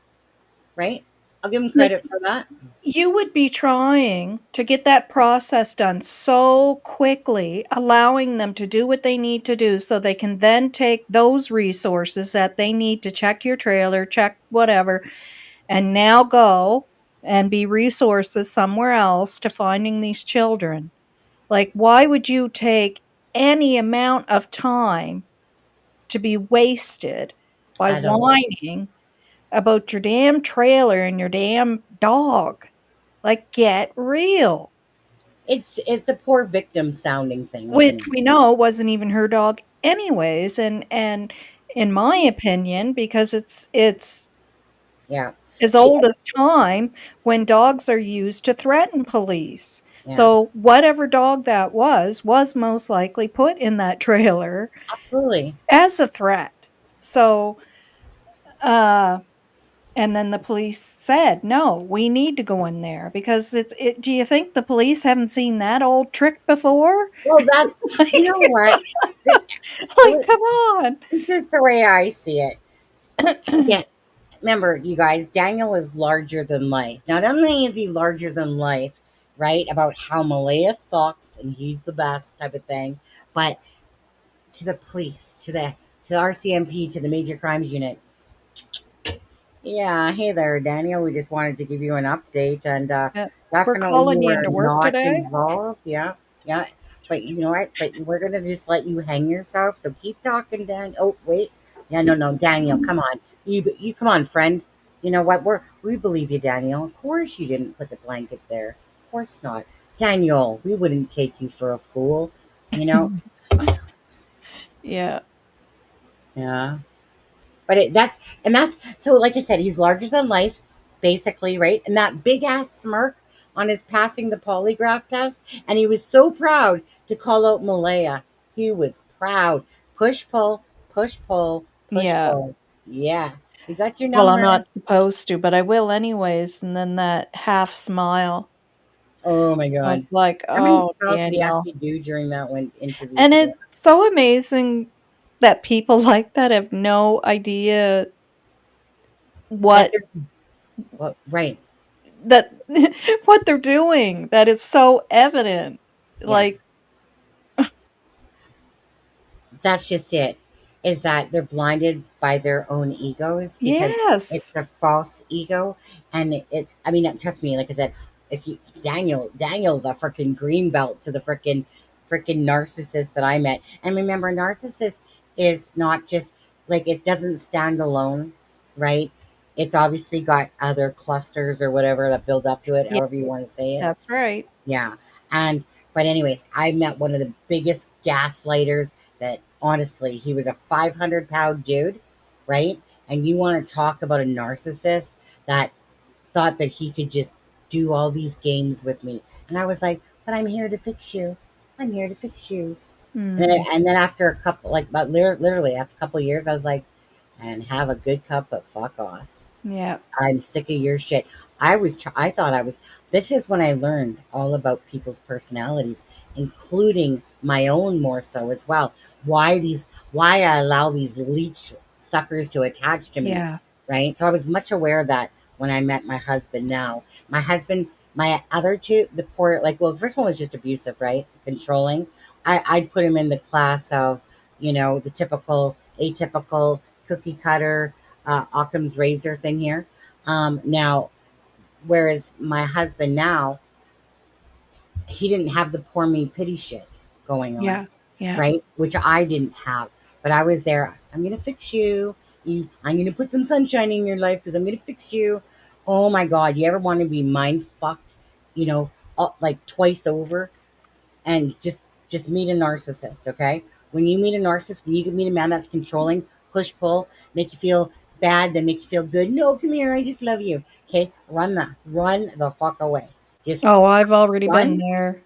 right? I'll give him Like, credit for that. you would be trying to get that process done so quickly, allowing them to do what they need to do so they can then take those resources that they need to check your trailer, check whatever, and now go and be resources somewhere else to finding these children. Like, why would you take any amount of time to be wasted by I don't. whining about your damn trailer and your damn dog? Like, get real. It's a poor victim sounding thing, isn't Which it? we know wasn't even her dog anyways, and in my opinion, because it's Yeah. as She. old as time when dogs are used to threaten police. Yeah. So whatever dog that was most likely put in that trailer Absolutely. as a threat. So, uh, and then the police said, "No, we need to go in there because do you think the police haven't seen that old trick before?" Well, that's, you Like, know what? Th- like, come on. This is the way I see it. Yeah. Remember, you guys, Daniel is larger than life. Not only is he larger than life, right, about how Malaya sucks and he's the best type of thing, but to the police, to the RCMP, to the Major Crimes Unit. Yeah, hey there, Daniel. We just wanted to give you an update, and Yeah, we're definitely you calling you were into work not today. involved. Yeah, yeah. But you know what? But we're gonna just let you hang yourself. So keep talking, Dan. Oh, wait. Yeah, no, no, Daniel, come on. You come on, friend. You know what? We believe you, Daniel. Of course you didn't put the blanket there. Of course not, Daniel. We wouldn't take you for a fool. You know. Yeah. Yeah. But that's so. Like I said, he's larger than life, basically, right? And that big ass smirk on his passing the polygraph test, and he was so proud to call out Malaya. He was proud. Push pull, push pull, push Yeah. pull. Yeah, we got your Well, I'm number. not supposed to, but I will anyways, and then that half smile. Oh my I god, was like, how many "Oh, spells did he Daniel." actually do during that one interview And today? it's so amazing that people like that have no idea That what they're well, right? that what they're doing, that is so evident. Yeah. Like, That's just it. Is that they're blinded by their own egos because it's yes. a false ego, and it's. I mean, trust me. Like I said, if you Daniel's a freaking green belt to the freaking narcissist that I met. And remember, narcissist is not just like it doesn't stand alone, right? It's obviously got other clusters or whatever that build up to it, however you want to Yes. say it. That's right. Yeah. And but anyways, I met one of the biggest gaslighters that honestly, he was a 500-pound dude, right? And you want to talk about a narcissist that thought that he could just do all these games with me. And I was like, but I'm here to fix you. I'm here to fix you. Mm, And then after a couple, like about literally after a couple of years, I was like, and have a good cup, but fuck off. yeah. I'm sick of your shit. I thought I was, this is when I learned all about people's personalities, including my own more so as well. Why I allow these leech suckers to attach to me, Yeah. right? So I was much aware of that when I met my husband now. My other two, the poor, like, well, the first one was just abusive, right? Controlling. I'd put him in the class of, the typical, atypical cookie cutter, Occam's razor thing here. Now, whereas my husband now, he didn't have the poor me pity shit going on, Yeah. Yeah. right? Which I didn't have. But I was there. I'm gonna fix you. I'm gonna put some sunshine in your life because I'm gonna fix you. Oh my god, you ever want to be mind fucked? Like twice over, and just meet a narcissist, okay? When you meet a narcissist, when you meet a man that's controlling, push pull, make you feel bad, then make you feel good. No, come here, I just love you. Okay, run the fuck away. Just Oh, I've already been run, there.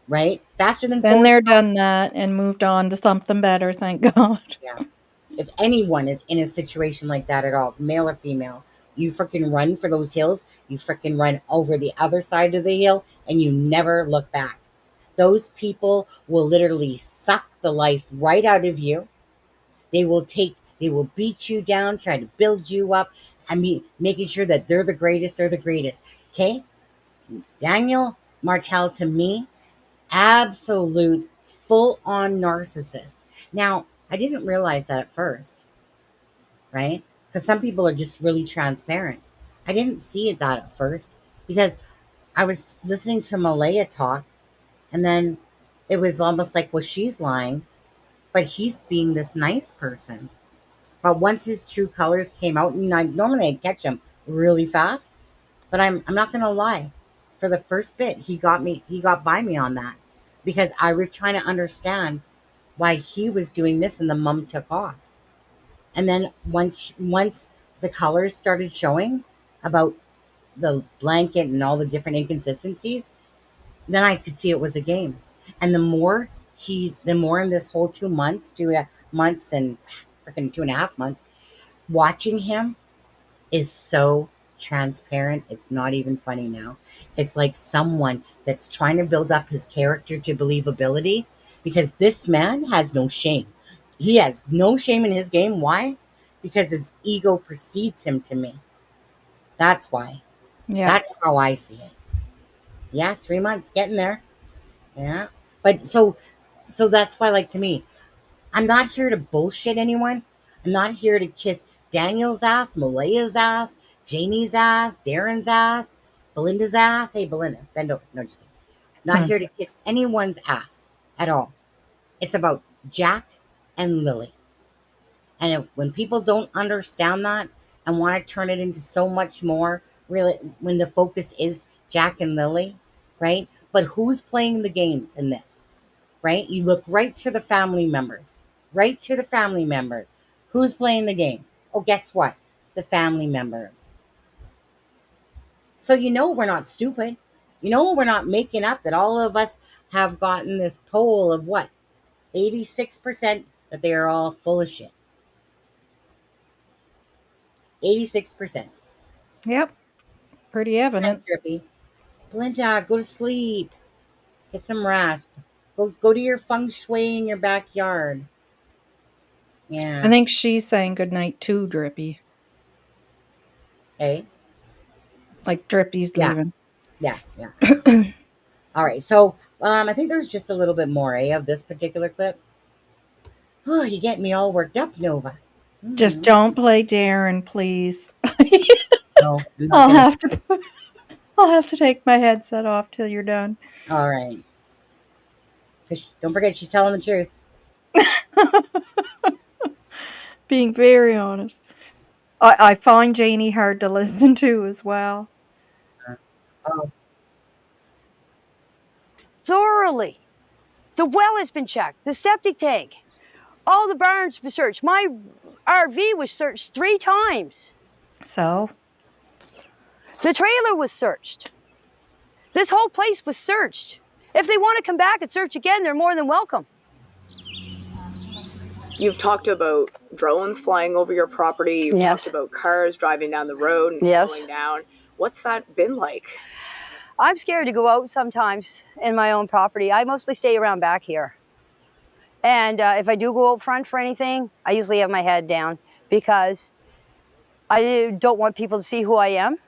right? Faster than Been Forrest there, Gump. done that, and moved on to something better, thank God. Yeah. If anyone is in a situation like that at all, male or female, you freaking run for those hills. You freaking run over the other side of the hill, and you never look back. Those people will literally suck the life right out of you. They will beat you down, try to build you up. I mean, making sure that they're the greatest, they're the greatest. Okay? Daniel Martell, to me, absolute full on narcissist. Now, I didn't realize that at first, right? Because some people are just really transparent. I didn't see it that at first because I was listening to Malaya talk, and then it was almost like, well, she's lying, but he's being this nice person. But once his true colors came out, and I normally I catch him really fast, but I'm not gonna lie. For the first bit, he got by me on that because I was trying to understand why he was doing this and the mum took off. And then once the colors started showing about the blanket and all the different inconsistencies, then I could see it was a game. And the more in this whole 2 months, 2 months and freaking 2.5 months, watching him is so transparent. It's not even funny now. It's like someone that's trying to build up his character to believability because this man has no shame. He has no shame in his game. Why? Because his ego precedes him to me. That's why. Yeah. That's how I see it. Yeah, 3 months getting there. Yeah. But so that's why, like, to me, I'm not here to bullshit anyone. I'm not here to kiss Daniel's ass, Malaya's ass, Janie's ass, Darren's ass, Belinda's ass. Hey, Belinda, bend over. No, just kidding. Not here to kiss anyone's ass at all. It's about Jack and Lily. And when people don't understand that and want to turn it into so much more, really, when the focus is Jack and Lily, right? But who's playing the games in this? Right? You look right to the family members, right to the family members. Who's playing the games? Oh, guess what? The family members. So we're not stupid. We're not making up that all of us have gotten this poll of what? 86% that they are all full of shit. 86%. Yep. Pretty evident. Trippy. Belinda, go to sleep. Get some rest. Go to your feng shui in your backyard. Yeah. I think she's saying goodnight too, Drippy. Hey. Like Drippy's Yeah. leaving. Yeah. All right. So I think there's just a little bit more, of this particular clip. Oh, you get me all worked up, Novah. Just don't play Darren, please. No, I'm not gonna. I'll have to take my headset off till you're done. All right. Don't forget, she's telling the truth. Being very honest. I find Janie hard to listen to as well. Oh, Thoroughly. The well has been checked, the septic tank, all the barns were searched. My RV was searched 3 times. So? The trailer was searched. This whole place was searched. If they want to come back and search again, they're more than welcome. You've talked about drones flying over your property. You've Yes. talked about cars driving down the road and Yes. slowing down. What's that been like? I'm scared to go out sometimes in my own property. I mostly stay around back here. And if I do go out front for anything, I usually have my head down because I don't want people to see who I am.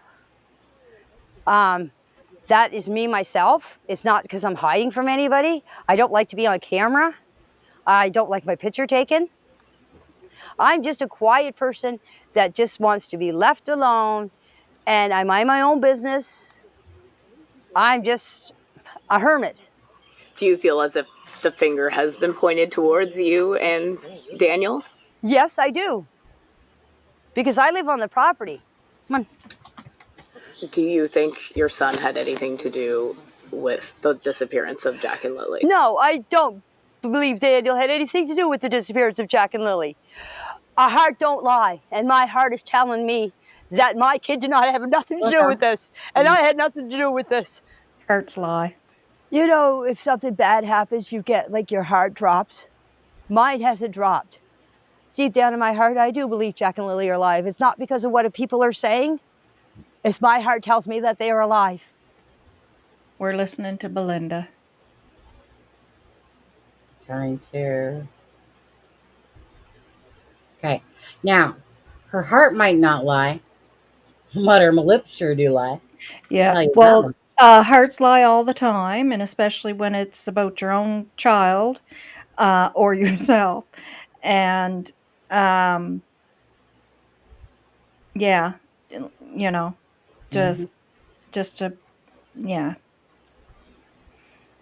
That is me myself. It's not because I'm hiding from anybody. I don't like to be on camera. I don't like my picture taken. I'm just a quiet person that just wants to be left alone, and I mind my own business. I'm just a hermit. Do you feel as if the finger has been pointed towards you and Daniel? Yes, I do. Because I live on the property. Come on. Do you think your son had anything to do with the disappearance of Jack and Lily? No, I don't believe Daniel had anything to do with the disappearance of Jack and Lily. Our heart don't lie, and my heart is telling me that my kid did not have nothing to do with this, and I had nothing to do with this. Hearts lie. You know, if something bad happens, you get like your heart drops. Mine hasn't dropped. Deep down in my heart, I do believe Jack and Lily are alive. It's not because of what people are saying. It's my heart tells me that they are alive. We're listening to Belinda. Trying to. Okay. Now, her heart might not lie, but her lips sure do lie. Yeah. Tell you that Well, one. hearts lie all the time, and especially when it's about your own child, or yourself. And, um, yeah, you know, Mm-hmm. just just to yeah.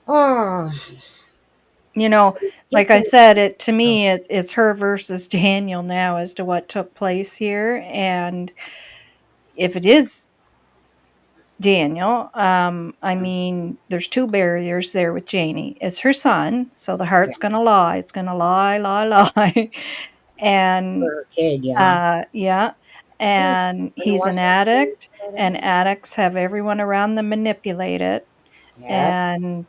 Oh, You know, like I ridiculous. said, it to Oh, me, it's her versus Daniel now as to what took place here, and if it is Daniel, I mean, there's 2 barriers there with Janie. It's her son, so the yeah, heart's gonna lie. It's gonna lie, lie, lie. for And, her kid, yeah. yeah, Hey, and wanna he's watch an that movie addict, and together? addicts have everyone around them manipulate it, Yep. and,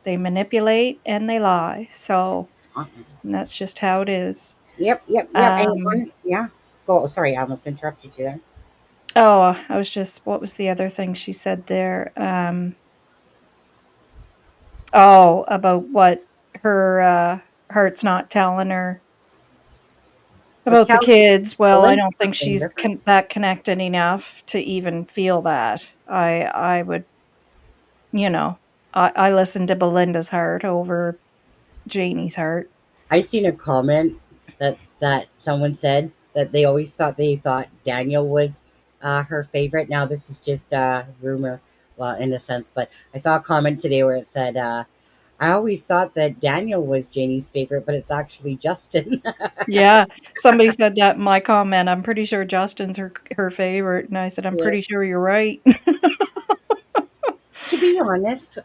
they manipulate and they lie, so Uh-uh. and that's just how it is. Yep, yep, yep. And Um, one, yeah. Go. Sorry, I almost interrupted you there. oh, I was just what was the other thing she said there? Oh, about what her, heart's not telling her Was about the telling kids. Well, I Belinda don't think something she's different. that connected enough to even feel that. I would, you know, I listen to Belinda's heart over Janie's heart. I seen a comment that someone said that they thought Daniel was her favorite. Now this is just rumor, well, in a sense, but I saw a comment today where it said, "I always thought that Daniel was Janie's favorite, but it's actually Justin." Yeah, somebody said that in my comment. I'm pretty sure Justin's her favorite, and I said, "I'm Yeah. pretty sure you're right." To be honest,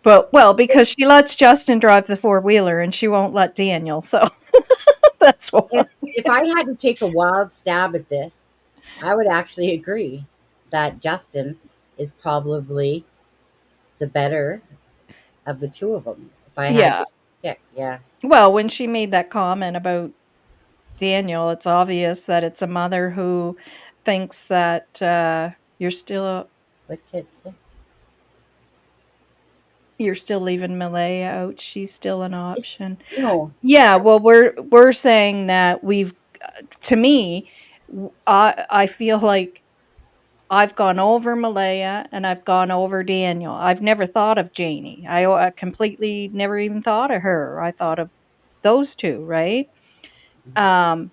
But well, because she lets Justin drive the four-wheeler and she won't let Daniel, so that's why. if I had to take a wild stab at this, I would actually agree that Justin is probably the better of the two of them. If I had Yeah. to pick, yeah, Well, when she made that comment about Daniel, it's obvious that it's a mother who thinks that, what kids? you're still leaving Malaya out, she's still an It's option. no, Yeah, well, we're saying that to me, I feel like I've gone over Malaya and I've gone over Daniel. I've never thought of Janie. I completely never even thought of her. I thought of those 2, right? Um,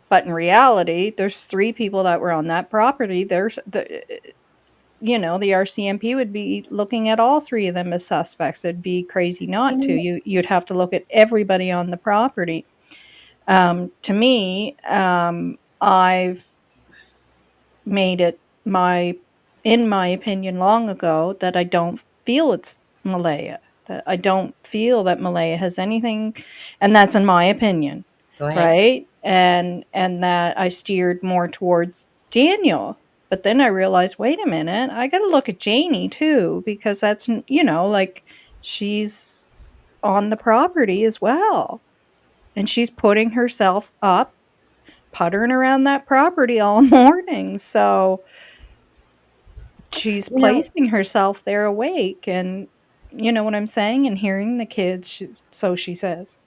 but in reality, there's 3 people that were on that property. The RCMP would be looking at all 3 of them as suspects. It'd be crazy not to. and You'd have to look at everybody on the property. To me, I've made it in my opinion long ago that I don't feel it's Malaya. That I don't feel that Malaya has anything, and that's in my opinion, go ahead. right? And that I steered more towards Daniel. But then I realized, wait a minute, I got to look at Janie too, because like she's on the property as well. And she's putting herself up, puttering around that property all morning. So she's You know, placing herself there awake, and you know what I'm saying? And hearing the kids, so she says.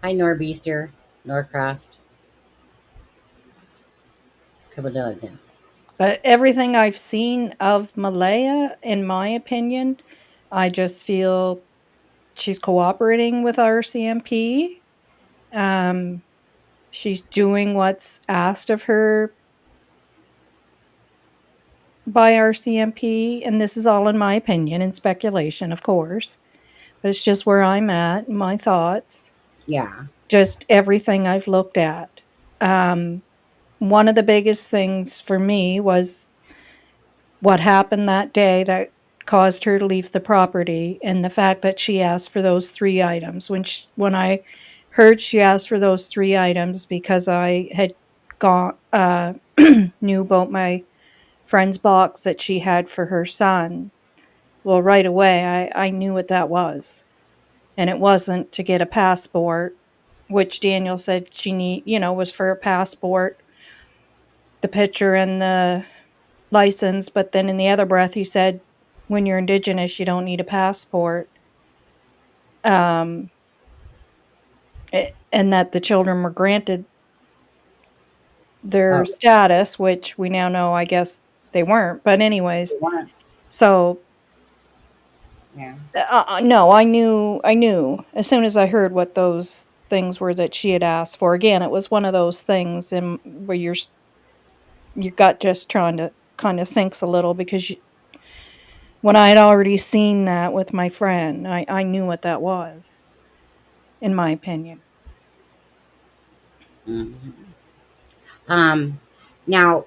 hi Norbeaster, Norcraft, coming down here. But everything I've seen of Malaya, in my opinion, I just feel she's cooperating with RCMP. Um, she's doing what's asked of her by RCMP, and this is all in my opinion and speculation, of course, but it's just where I'm at, my thoughts, Yeah, just everything I've looked at. Um, One of the biggest things for me was what happened that day that caused her to leave the property, and the fact that she asked for those 3 items. When I heard she asked for those 3 items because I had gone knew about my friend's box that she had for her son, well, right away, I knew what that was, and it wasn't to get a passport, which Daniel said she was for a passport, the picture and the license, but then in the other breath he said when you're Indigenous, you don't need a passport. Um, and that the children were granted their Oh, status, which we now know, I guess they weren't. But they anyways, weren't. so Yeah. no, I knew as soon as I heard what those things were that she had asked for. Again, it was one of those things in where your gut just trying to kind of sinks a little because when I had already seen that with my friend, I knew what that was, in my opinion. Mhm. Um, Now,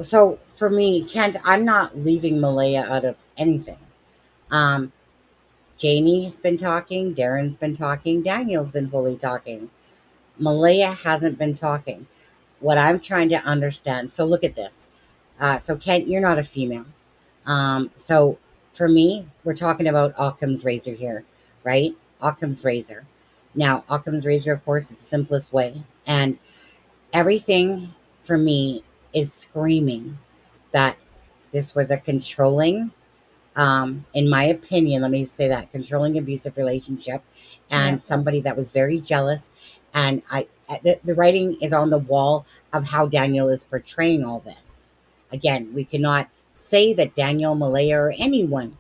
so for me, Kent, I'm not leaving Malaya out of anything. Um, Janie's been talking, Darren's been talking, Daniel's been fully talking. Malaya hasn't been talking. What I'm trying to understand. So look at this. So Kent, you're not a female. So for me, we're talking about Occam's razor here, right? Occam's razor. Now, Occam's razor, of course, is the simplest way, and everything for me is screaming that this was a controlling, in my opinion, let me say that, controlling abusive relationship, Yeah. and somebody that was very jealous. And the writing is on the wall of how Daniel is portraying all this. Again, we cannot say that Daniel, Malaya, or anyone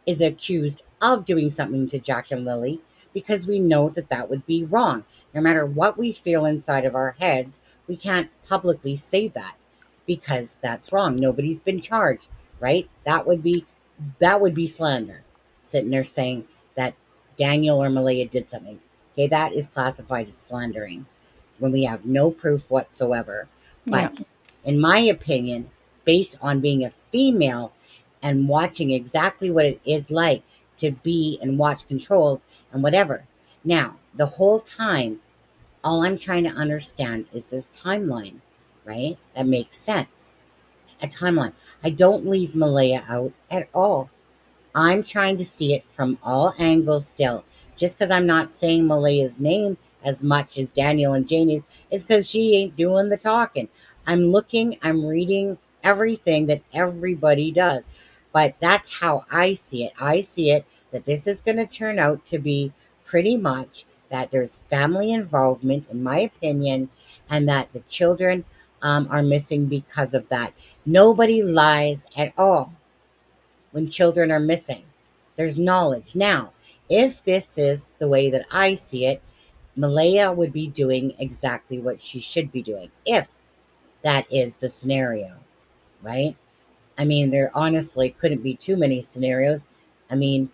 is accused of doing something to Jack and Lily, because we know that that would be wrong. No matter what we feel inside of our heads, we can't publicly say that because that's wrong. Nobody's been charged, right? That would be slander. Sitting there saying that Daniel or Malaya did something. Okay, that is classified as slandering when we have no proof whatsoever. Yeah. But in my opinion, based on being a female and watching exactly what it is like to be and watch controlled and whatever. Now, the whole time, all I'm trying to understand is this timeline, right? That makes sense. A timeline. I don't leave Malaya out at all. I'm trying to see it from all angles still. Just because I'm not saying Malaya's name as much as Daniel and Janie's is because she ain't doing the talking. I'm reading everything that everybody does. But that's how I see it. I see it that this is going to turn out to be pretty much that there's family involvement, in my opinion, and that the children are missing because of that. Nobody lies at all when children are missing. There's knowledge. Now, if this is the way that I see it, Malaya would be doing exactly what she should be doing if that is the scenario, right? I mean, there honestly couldn't be too many scenarios. I mean,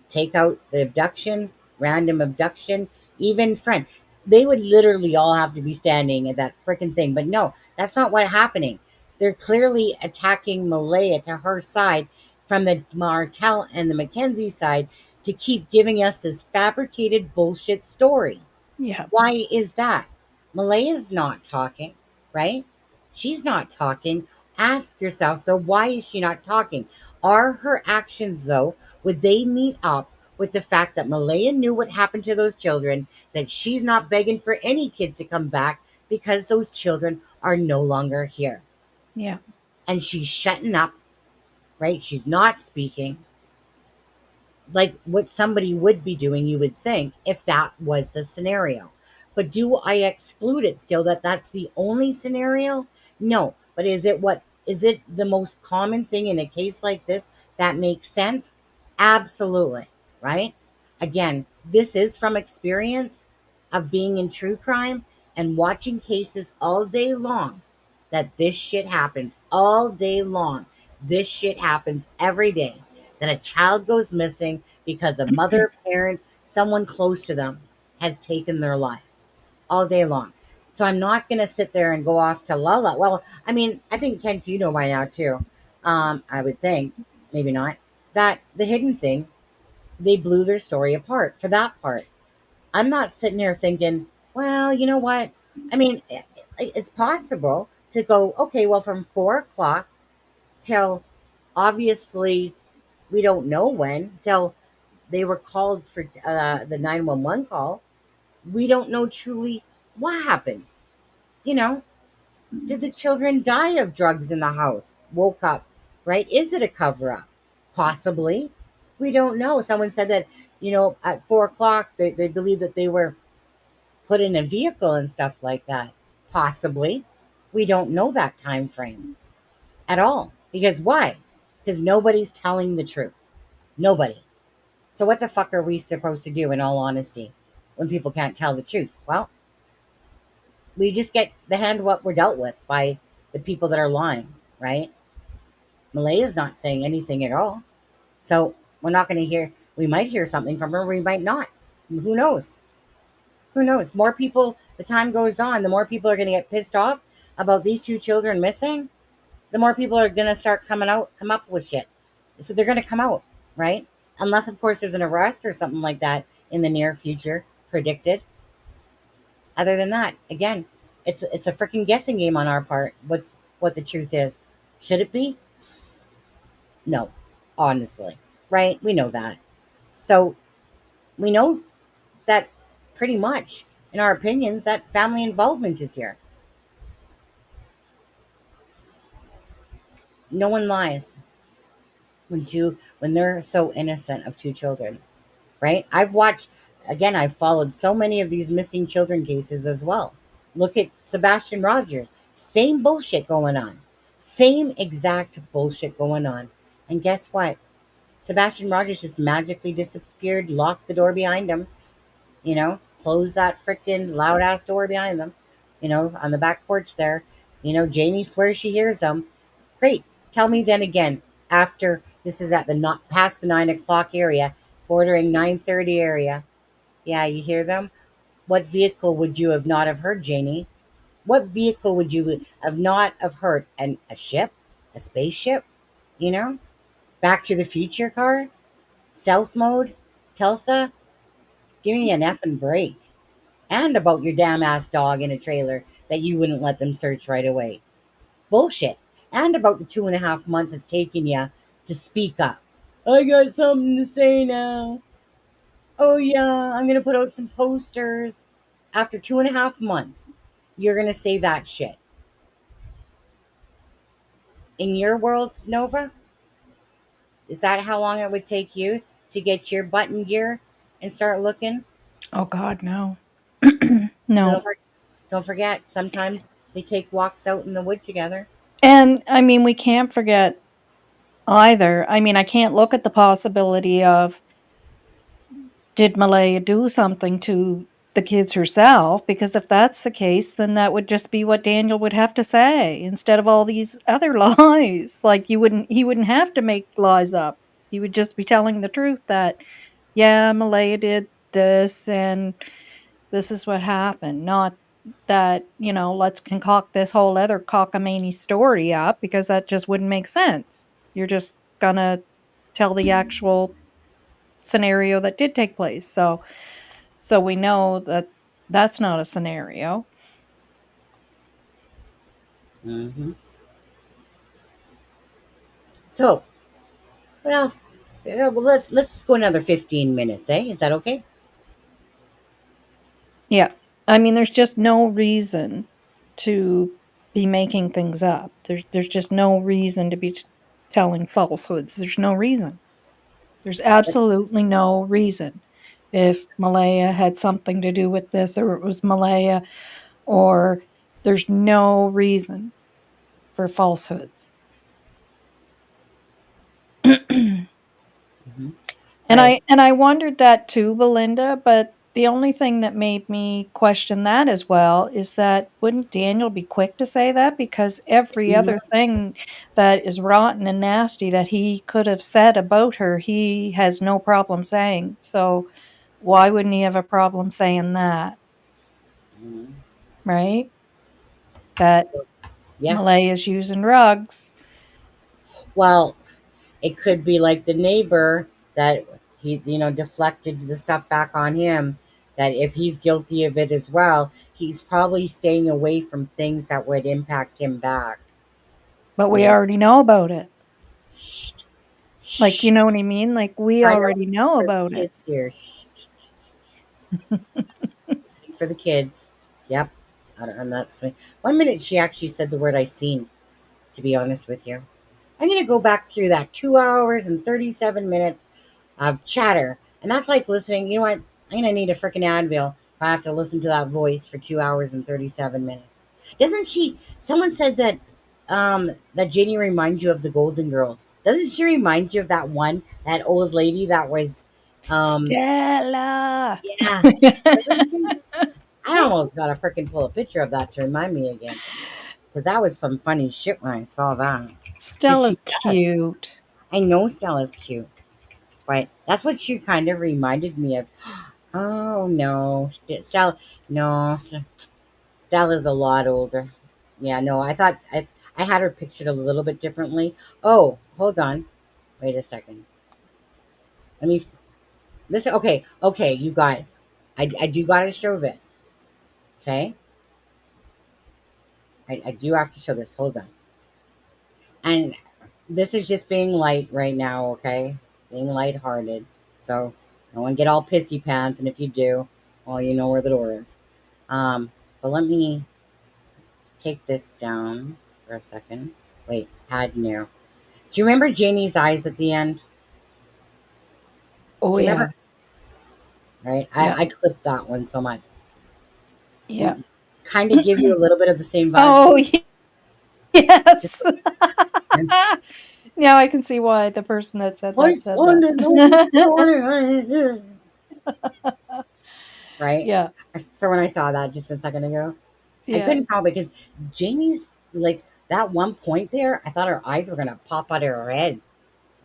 take out the abduction, random abduction, even friend. They would literally all have to be standing at that freaking thing. But no, that's not what's happening. They're clearly attacking Malaya to her side from the Martell and the Mackenzie side to keep giving us this fabricated bullshit story. Yeah. Why is that? Malaya's not talking, right? She's not talking. Ask yourself, though, why is she not talking? Are her actions, though, would they meet up with the fact that Malaya knew what happened to those children, that she's not begging for any kid to come back because those children are no longer here? Yeah. And she's shutting up, right? She's not speaking like what somebody would be doing, you would think, if that was the scenario. But do I exclude it still that that's the only scenario? No. But is it the most common thing in a case like this that makes sense? Absolutely. Right? Again, this is from experience of being in true crime and watching cases all day long, that this shit happens all day long. This shit happens every day, that a child goes missing because a mother, parent, someone close to them has taken their life all day long. So I'm not going to sit there and go off to Lala. Well, I mean, I think, Kent, you know by now too. I would think, maybe not, that the hidden thing, they blew their story apart for that part. I'm not sitting here thinking, well, you know what? I mean, it's possible to go, okay, well, from 4 o'clock till, obviously, we don't know when, till they were called for the 911 call. We don't know truly what happened. You know, did the children die of drugs in the house? Woke up, right? Is it a cover up? Possibly. We don't know. Someone said that, at 4 o'clock, they believe that they were put in a vehicle and stuff like that. Possibly. We don't know that time frame at all. Because why? Because nobody's telling the truth. Nobody. So what the fuck are we supposed to do, in all honesty, when people can't tell the truth? Well, we just get the hand what we're dealt with by the people that are lying, right? Malaya's not saying anything at all. So we're not going to hear, we might hear something from her, we might not. Who knows? Who knows? More people, the time goes on, the more people are going to get pissed off about these two children missing, the more people are going to start come up with shit. So they're going to come out, right? Unless, of course, there's an arrest or something like that in the near future predicted. Other than that, again, it's a freaking guessing game on our part. What the truth is? Should it be? No, honestly, right? We know that. So we know that pretty much, in our opinions, that family involvement is here. No one lies when they're so innocent of two children, right? I've followed so many of these missing children cases as well. Look at Sebastian Rogers. Same bullshit going on. Same exact bullshit going on. And guess what? Sebastian Rogers just magically disappeared, locked the door behind him, close that freaking loud ass door behind them, on the back porch there. Janie swears she hears them. Great. Tell me then again, after this is at the not past the 9 o'clock area, bordering 9:30 area. Yeah, you hear them? What vehicle would you have not have heard, Janie? What vehicle would you have not have heard? A ship? A spaceship? Back to the Future car? South mode? Tulsa? Give me an effing break. And about your damn ass dog in a trailer that you wouldn't let them search right away. Bullshit. And about the 2.5 months it's taken you to speak up. I got something to say now. Oh, yeah, I'm going to put out some posters. After 2.5 months, you're going to say that shit. In your world, Nova, is that how long it would take you to get your button gear and start looking? Oh God, no. Don't, No. don't forget, sometimes they take walks out in the wood together. And I mean, we can't forget either. I mean, I can't look at the possibility of, did Malaya do something to the kids herself? Because if that's the case, then that would just be what Daniel would have to say instead of all these other lies. Like he wouldn't have to make lies up. He would just be telling the truth that, yeah, Malaya did this and this is what happened. Not that, let's concoct this whole other cockamamie story up, because that just wouldn't make sense. You're just gonna tell the actual scenario that did take place. So we know that that's not a scenario. Mm-hmm. So, what else? Yeah, well, let's go another 15 minutes, eh? Is that okay? Yeah. I mean, there's just no reason to be making things up. There's just no reason to be telling falsehoods. There's no reason. There's absolutely no reason. If Malaya had something to do with this, or it was Malaya, or there's no reason for falsehoods. Mm-hmm. And Right. I wondered that too, Belinda, but the only thing that made me question that as well is that wouldn't Daniel be quick to say that? Because every other thing that is rotten and nasty that he could have said about her, he has no problem saying. So why wouldn't he have a problem saying that? Mm-hmm. Right? That Yeah. Malay is using drugs. Well, it could be like the neighbor that he, deflected the stuff back on him. That if he's guilty of it as well, he's probably staying away from things that would impact him back. But we Yeah. already know about it. Shh. Like, Shh. you know what I mean? Like, we I know. already This is know for the about it. kids here. Shh. Speak for the kids. Yep. I'm not sweet. 1 minute she actually said the word "I seen." To be honest with you. I'm going to go back through that 2 hours and 37 minutes of chatter. And that's like listening. You know what? I'm going to need a freaking Advil if I have to listen to that voice for 2 hours and 37 minutes. Doesn't she? Someone said that Ginny reminds you of the Golden Girls. Doesn't she remind you of that old lady that was, Stella. yeah. I almost got to freaking pull a picture of that to remind me again. Because that was some funny shit when I saw that. And she Stella's does. cute. I know Stella's cute. Right. That's what she kind of reminded me of. Oh no, Stella. No, Stella's a lot older. Yeah, no, I thought I had her pictured a little bit differently. Oh, hold on. Wait a second. Let me. This okay, you guys. I do gotta show this. Okay, I do have to show this. Hold on. And this is just being light right now. Okay, being lighthearted. So no one get all pissy pants, and if you do, well, you know where the door is. But let me take this down for a second. Wait, add new. Do you remember Janie's eyes at the end? Oh Do you yeah. remember? Right? Yeah. I clipped that one so much. Yeah. Kind of give you a little bit of the same vibes. Oh Just yes. Now I can see why the person that said I that said saw the no that. right? Yeah. So when I saw that just a second ago, I Yeah. couldn't help it because Janie's like that one point there, I thought her eyes were gonna pop out of her head.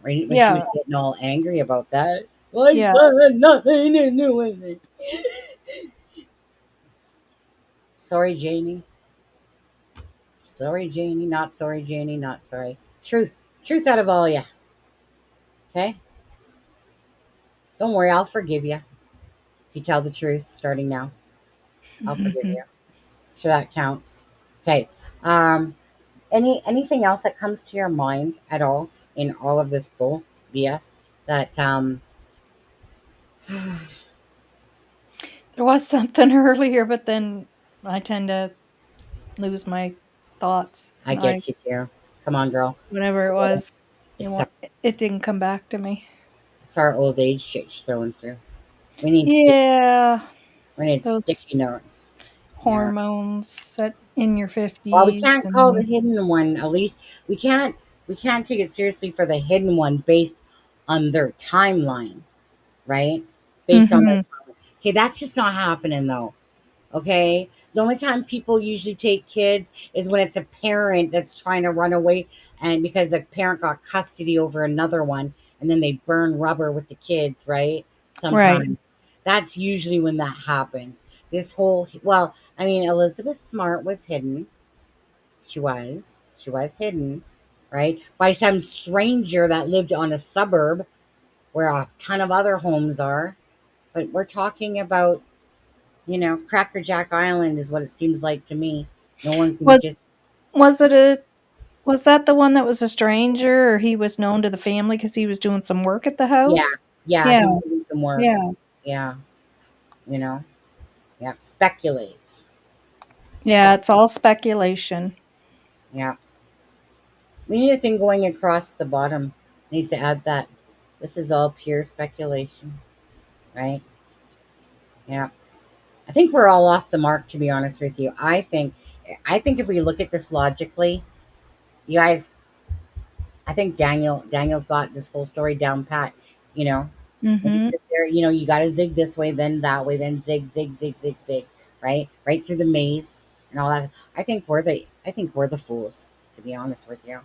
Right when she was Yeah. getting all angry about that. I Yeah. said nothing to do with it. Sorry, Janie. Sorry, Janie. Not sorry, Janie. Not sorry. Truth. Truth out of all ya. Okay? Don't worry, I'll forgive you. If you tell the truth starting now, I'll forgive you. Sure that counts. Okay. Um, anything else that comes to your mind at all in all of this bull BS that There was something earlier, but then I tend to lose my thoughts. I get you too. Come on, girl. Whatever it was, It's our, it didn't come back to me. it's our old age shit she's throwing through. We need Yeah, we need those sticky notes. Yeah. hormones set in your Well, we 50s can't call the and hidden one. At least we can't take it seriously for the hidden one based on their timeline, right? Based on their mhm, timeline. Okay, that's just not happening though. Okay, the only time people usually take kids is when it's a parent that's trying to run away, and because a parent got custody over another one, and then they burn rubber with the kids, right? right. Sometimes that's usually when that happens. This whole well, I mean, Elizabeth Smart was hidden. She was hidden, right, by some stranger that lived on a suburb where a ton of other homes are. But we're talking about, Cracker Jack Island is what it seems like to me. No one can Was just, was it a was that the one that was a stranger, or he was known to the family because he was doing some work at the yeah, house? yeah, Yeah, he was doing some work. yeah, Yeah, you know, yeah, speculate. yeah. Spec, It's all speculation. yeah. We need a thing going across the bottom. Need to add that. This is all pure speculation, right? Yeah. I think we're all off the mark, to be honest with you. I think if we look at this logically, you guys, I think Daniel's got this whole story down pat. You know, when he Mhm. sits there, you got to zig this way, then that way, then zig, zig, zig, zig, zig, right through the maze and all that. I think we're the fools, to be honest with you.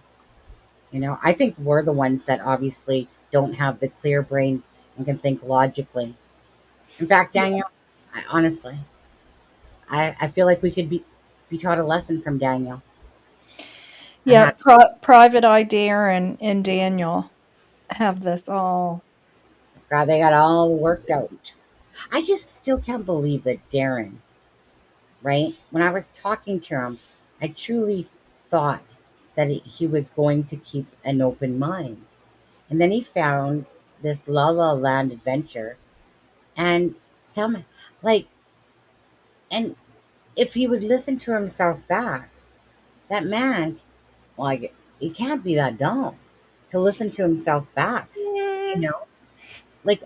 I think we're the ones that obviously don't have the clear brains and can think logically. In fact, Daniel, honestly, I feel like we could be taught a lesson from Daniel on Yeah, how. Private Eye Darren and Daniel have this all. God, they got all worked out. I just still can't believe that Darren, right? When I was talking to him, I truly thought that he was going to keep an open mind. And then he found this La La Land adventure and some like and if he would listen to himself back, that man, well, he can't be that dumb to listen to himself back. You Mm, know, like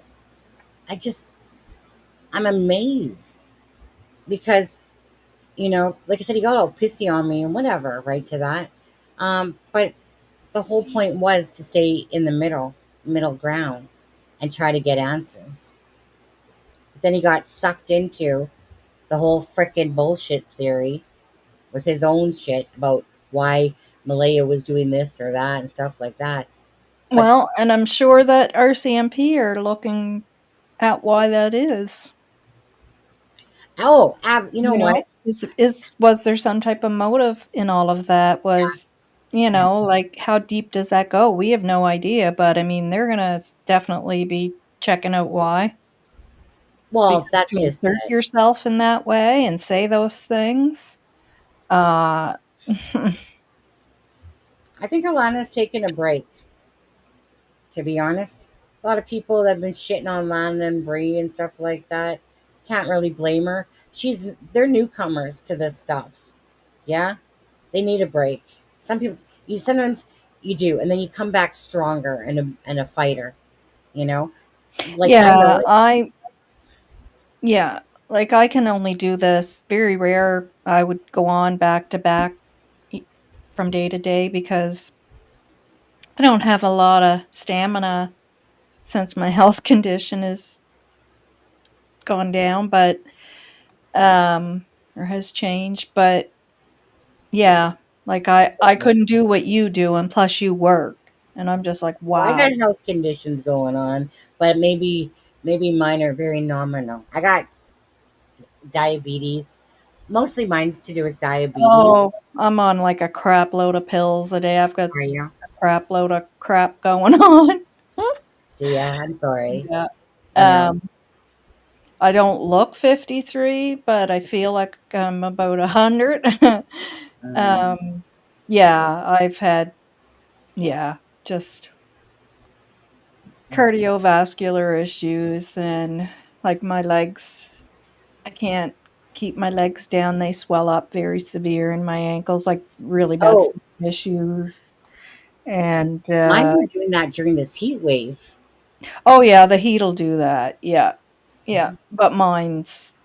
I just I'm amazed because like I said, he got all pissy on me and whatever, right to that. But the whole point was to stay in the middle ground and try to get answers. But then he got sucked into the whole frickin' bullshit theory with his own shit about why Malaya was doing this or that and stuff like that. But well, and I'm sure that RCMP are looking at why that is. you know You what? know, is was there some type of motive in all of that? Was Yeah. like, how deep does that go? We have no idea, but I mean, they're gonna definitely be checking out why. Well, Because that's to just assert it. yourself in that way and say those things, uh, I think Alana's taking a break, to be honest. A lot of people that have been shitting on Lana and Brie and stuff like that. Can't really blame her. They're newcomers to this stuff. Yeah? They need a break. Some people you sometimes you do, and then you come back stronger and a fighter, you know? Like I know yeah, it. yeah, like, I can only do this very rare. I would go on back to back e from day to day because I don't have a lot of stamina since my health condition has gone down, but, or has changed, but yeah, like, I couldn't do what you do, and plus you work, and I'm just like, Well, I "Wow." got health conditions going on, but maybe mine are very nominal. I got diabetes. Mostly mine's to do with diabetes. Oh, I'm on, like, a crap load of pills a day. I've got Are you? a crap load of crap going on. Do ya? I'm sorry. Yeah. You know. Um, I don't look 53, but I feel like I'm about 100. Mm, Um, yeah, I've had yeah, just cardiovascular issues and, like, my legs I can't keep my legs down, they swell up very severe, and my ankles, like, really bad oh, foot issues, and, mine were doing that during this heat wave. oh, yeah, the heat'll do that, yeah, yeah, but mine's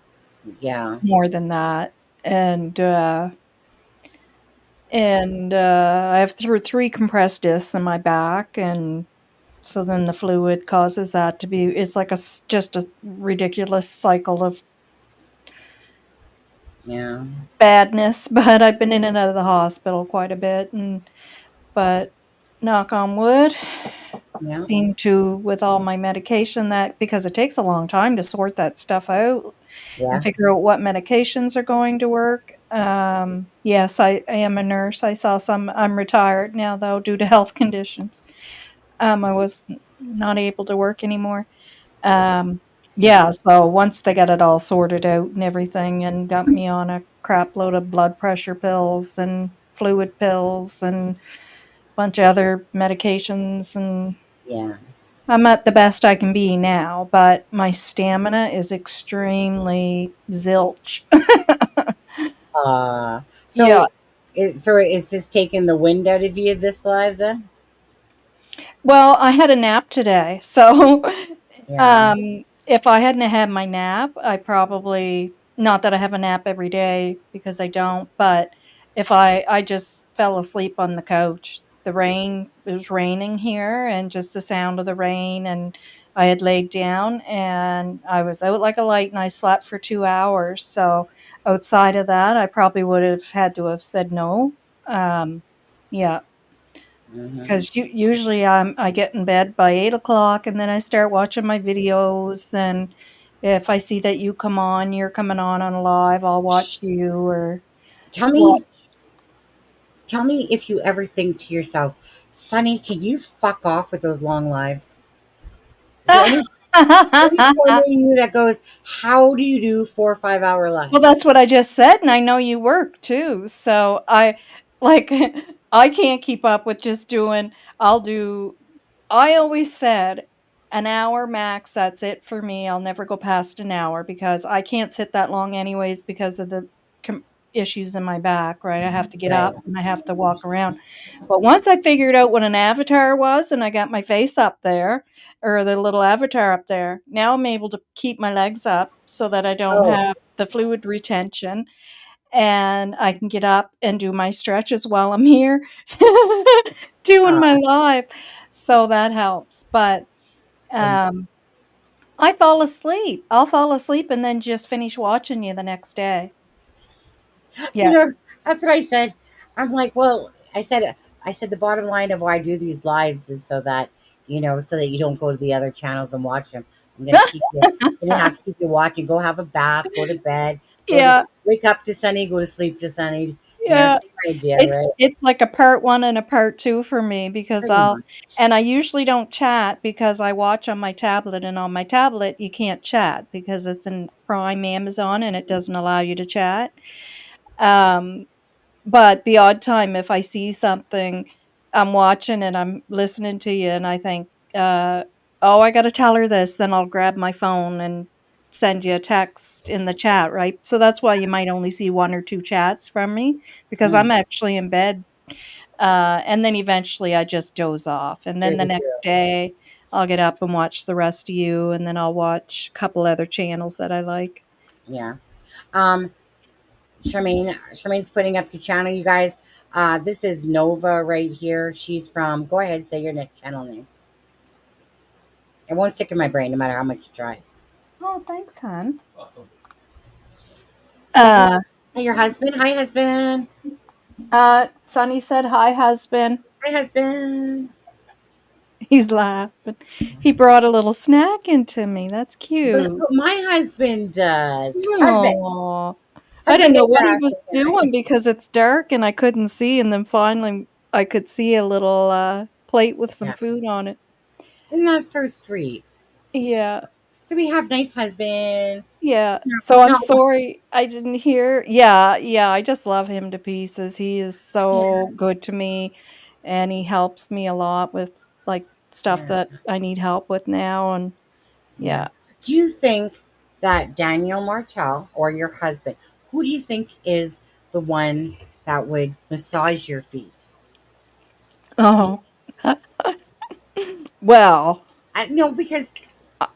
Yeah, more than that, and, I have 3 compressed discs in my back, and so then the fluid causes that to be it's like just a ridiculous cycle of yeah, badness, but I've been in and out of the hospital quite a bit, but knock on wood, yeah, seem to with all my medication that because it takes a long time to sort that stuff out and yeah. figure out what medications are going to work. Yes, I am a nurse. I'm retired now though due to health conditions. I was not able to work anymore. Um, Mhm. yeah, so once they got it all sorted out and everything and got me on a crap load of blood pressure pills and fluid pills and a bunch of other medications, and Yeah. I'm at the best I can be now, but my stamina is extremely zilch. Uh, Yeah. so is this taking the wind out of you this live then? Well, I had a nap today, so, Yeah, if I hadn't had my nap, I probably not that I have a nap every day because I don't, but if I just fell asleep on the couch. It was raining here and just the sound of the rain, and I had laid down and I was out like a light and I slept for 2 hours, so outside of that, I probably would have had to have said no. Yeah. hmm, 'Cause usually I get in bed by 8 o'clock, and then I start watching my videos, and if I see that you come on, you're coming on a live, I'll watch you or tell watch. me tell me if you ever think to yourself, Sonny, can you fuck off with those long lives? Is there any part of you that goes, how do you do 4 or 5 hour Well, lives? that's what I just said, and I know you work too, so like, I can't keep up with just doing I'll do I always said an hour max, that's it for me, I'll never go past an hour because I can't sit that long anyways because of the com issues in my back, right? I have to get Right. up and I have to walk around. But once I figured out what an avatar was and I got my face up there or the little avatar up there, now I'm able to keep my legs up so that I don't Oh, have the fluid retention and I can get up and do my stretches while I'm here doing my uh, live. So that helps. But and um I fall asleep. I'll fall asleep and then just finish watching you the next day. you Yeah. know, that's what I said. I'm like, well, I said the bottom line of why I do these lives is so that so that you don't go to the other channels and watch them. I'm gonna keep you. I'm gonna have to keep you watching. Go have a bath. Go to bed. Go to Yeah. wake up to Sunny. Go to sleep to Sunny. Yeah. Same idea, It's right? it's like a part 1 and a part 2 for me because Pretty I'll much. and I usually don't chat because I watch on my tablet, and on my tablet, you can't chat because it's in Prime Amazon and it doesn't allow you to chat. Um, but the odd time if I see something, I'm watching and I'm listening to you and I think, "Oh, I gotta tell her this," then I'll grab my phone and send you a text in the chat, right? So that's why you might only see 1 or 2 chats from me because Mm, I'm actually in bed, and then eventually I just doze off, and then you're the the next hero. day, I'll get up and watch the rest of you, and then I'll watch a couple other channels that I like. Yeah. Um, Charmaine's putting up your channel, you guys. This is Nova right here. She's from. Go ahead, say your channel name. It won't stick in my brain no matter how much you try. Oh, thanks, hon. Say your Uh, say your husband. Hi, husband. Sonny said, "Hi, husband." Hi, husband. He's laughing. He brought a little snack into me. That's That's cute. what my husband does. Husband, Oh, I didn't husband, know get your what he ass was in here. doing because it's dark and I couldn't see, and then finally I could see a little, plate with some Yeah, food on it. isn't that so sweet? Yeah, Do we have nice husbands? yeah. No, So I'm no. sorry I didn't hear. Yeah, yeah, I just love him to pieces. He is Yeah, so good to me, and he helps me a lot with, like, stuff yeah, that I need help with now, and yeah. yeah. Do you think that Daniel Martell or your husband, who do you think is the one that would massage your feet? Do you, Oh. Well, no, because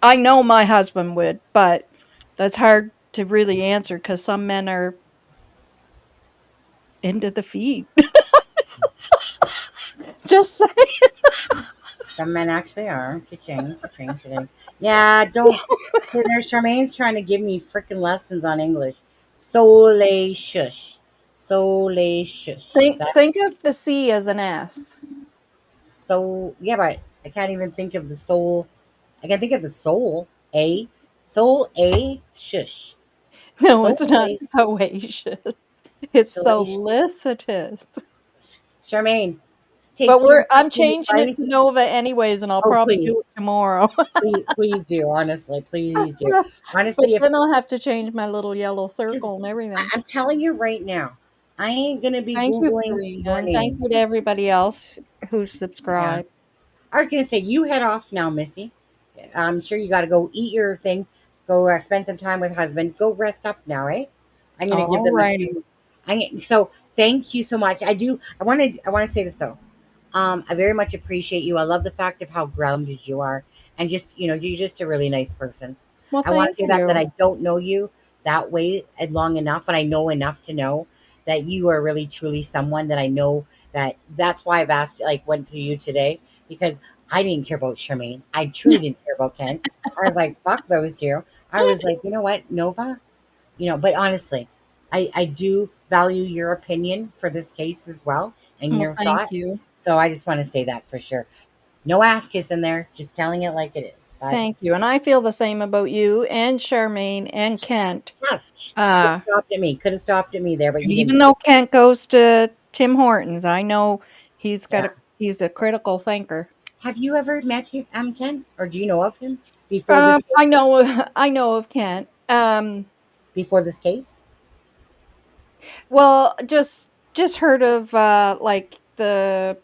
I know my husband would, but that's hard to really answer because some men are into the feet. Just say some men actually are. Cha-ching, cha-ching, cha-ching. Yeah, don't. So there's Charmaine's trying to give me freaking lessons on English. Sole shush. Sole shush. Is that think of the C as an S. so? Yeah, but I can't even think of the soul. I can think of the soul. A. Soul a shush. No, Soul it's not a salacious. It's salacious. solicitous. Charmaine, But take your I'm fucking changing it to advice. Nova anyways, and I'll Oh, probably do please. it tomorrow. Please do. Honestly, please do. But Honestly, if then I'll have to change my little yellow because circle and everything. I'm telling you right now, I ain't gonna be Thank you, googling Karina, your and thank name. you to everybody else who Yeah, subscribed. I was gonna say you head off now, Missy. I'm sure you got to go eat your thing. Go spend some time with husband. Go rest up now, right? I'm gonna give All them a righty. few. So thank you so much. I do. I want to say this though. I very much appreciate you. I love the fact of how grounded you are, and just you're just a really nice person. Well, I want to thank say that you. I don't know you that way long enough, but I know enough to know that you are really truly someone that I know that's why I've asked like went to you today because I didn't care about Charmaine. I truly didn't care about Ken. I was like, fuck those two. I was like, you know what, Nova? But honestly, I do value your opinion for this case as well and Well, your thank thoughts. you. So I just want to say that for sure. No ass kiss in there, just telling it like it is. But Thank you, and I feel the same about you and Charmaine and Kent. yeah, could Uh, have stopped at me. Could have stopped at me there, but and you even didn't. though Kent goes to Tim Hortons, I know Yeah. he's a critical thinker. Have you ever met him, Ken, or do you know of him before this I case? know I know of Kent. Before this case, Well, just heard of like the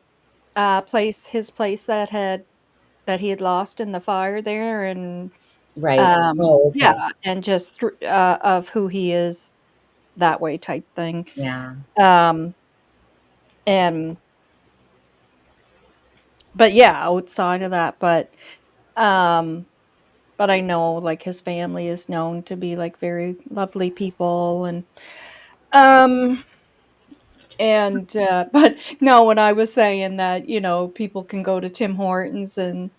his place that he had lost in the fire there, and right? Oh, yeah, okay. and just of who he is that way type thing. Yeah. And but yeah, outside of that, but I know like his family is known to be like very lovely people um but no, when I was saying that, people can go to Tim Hortons and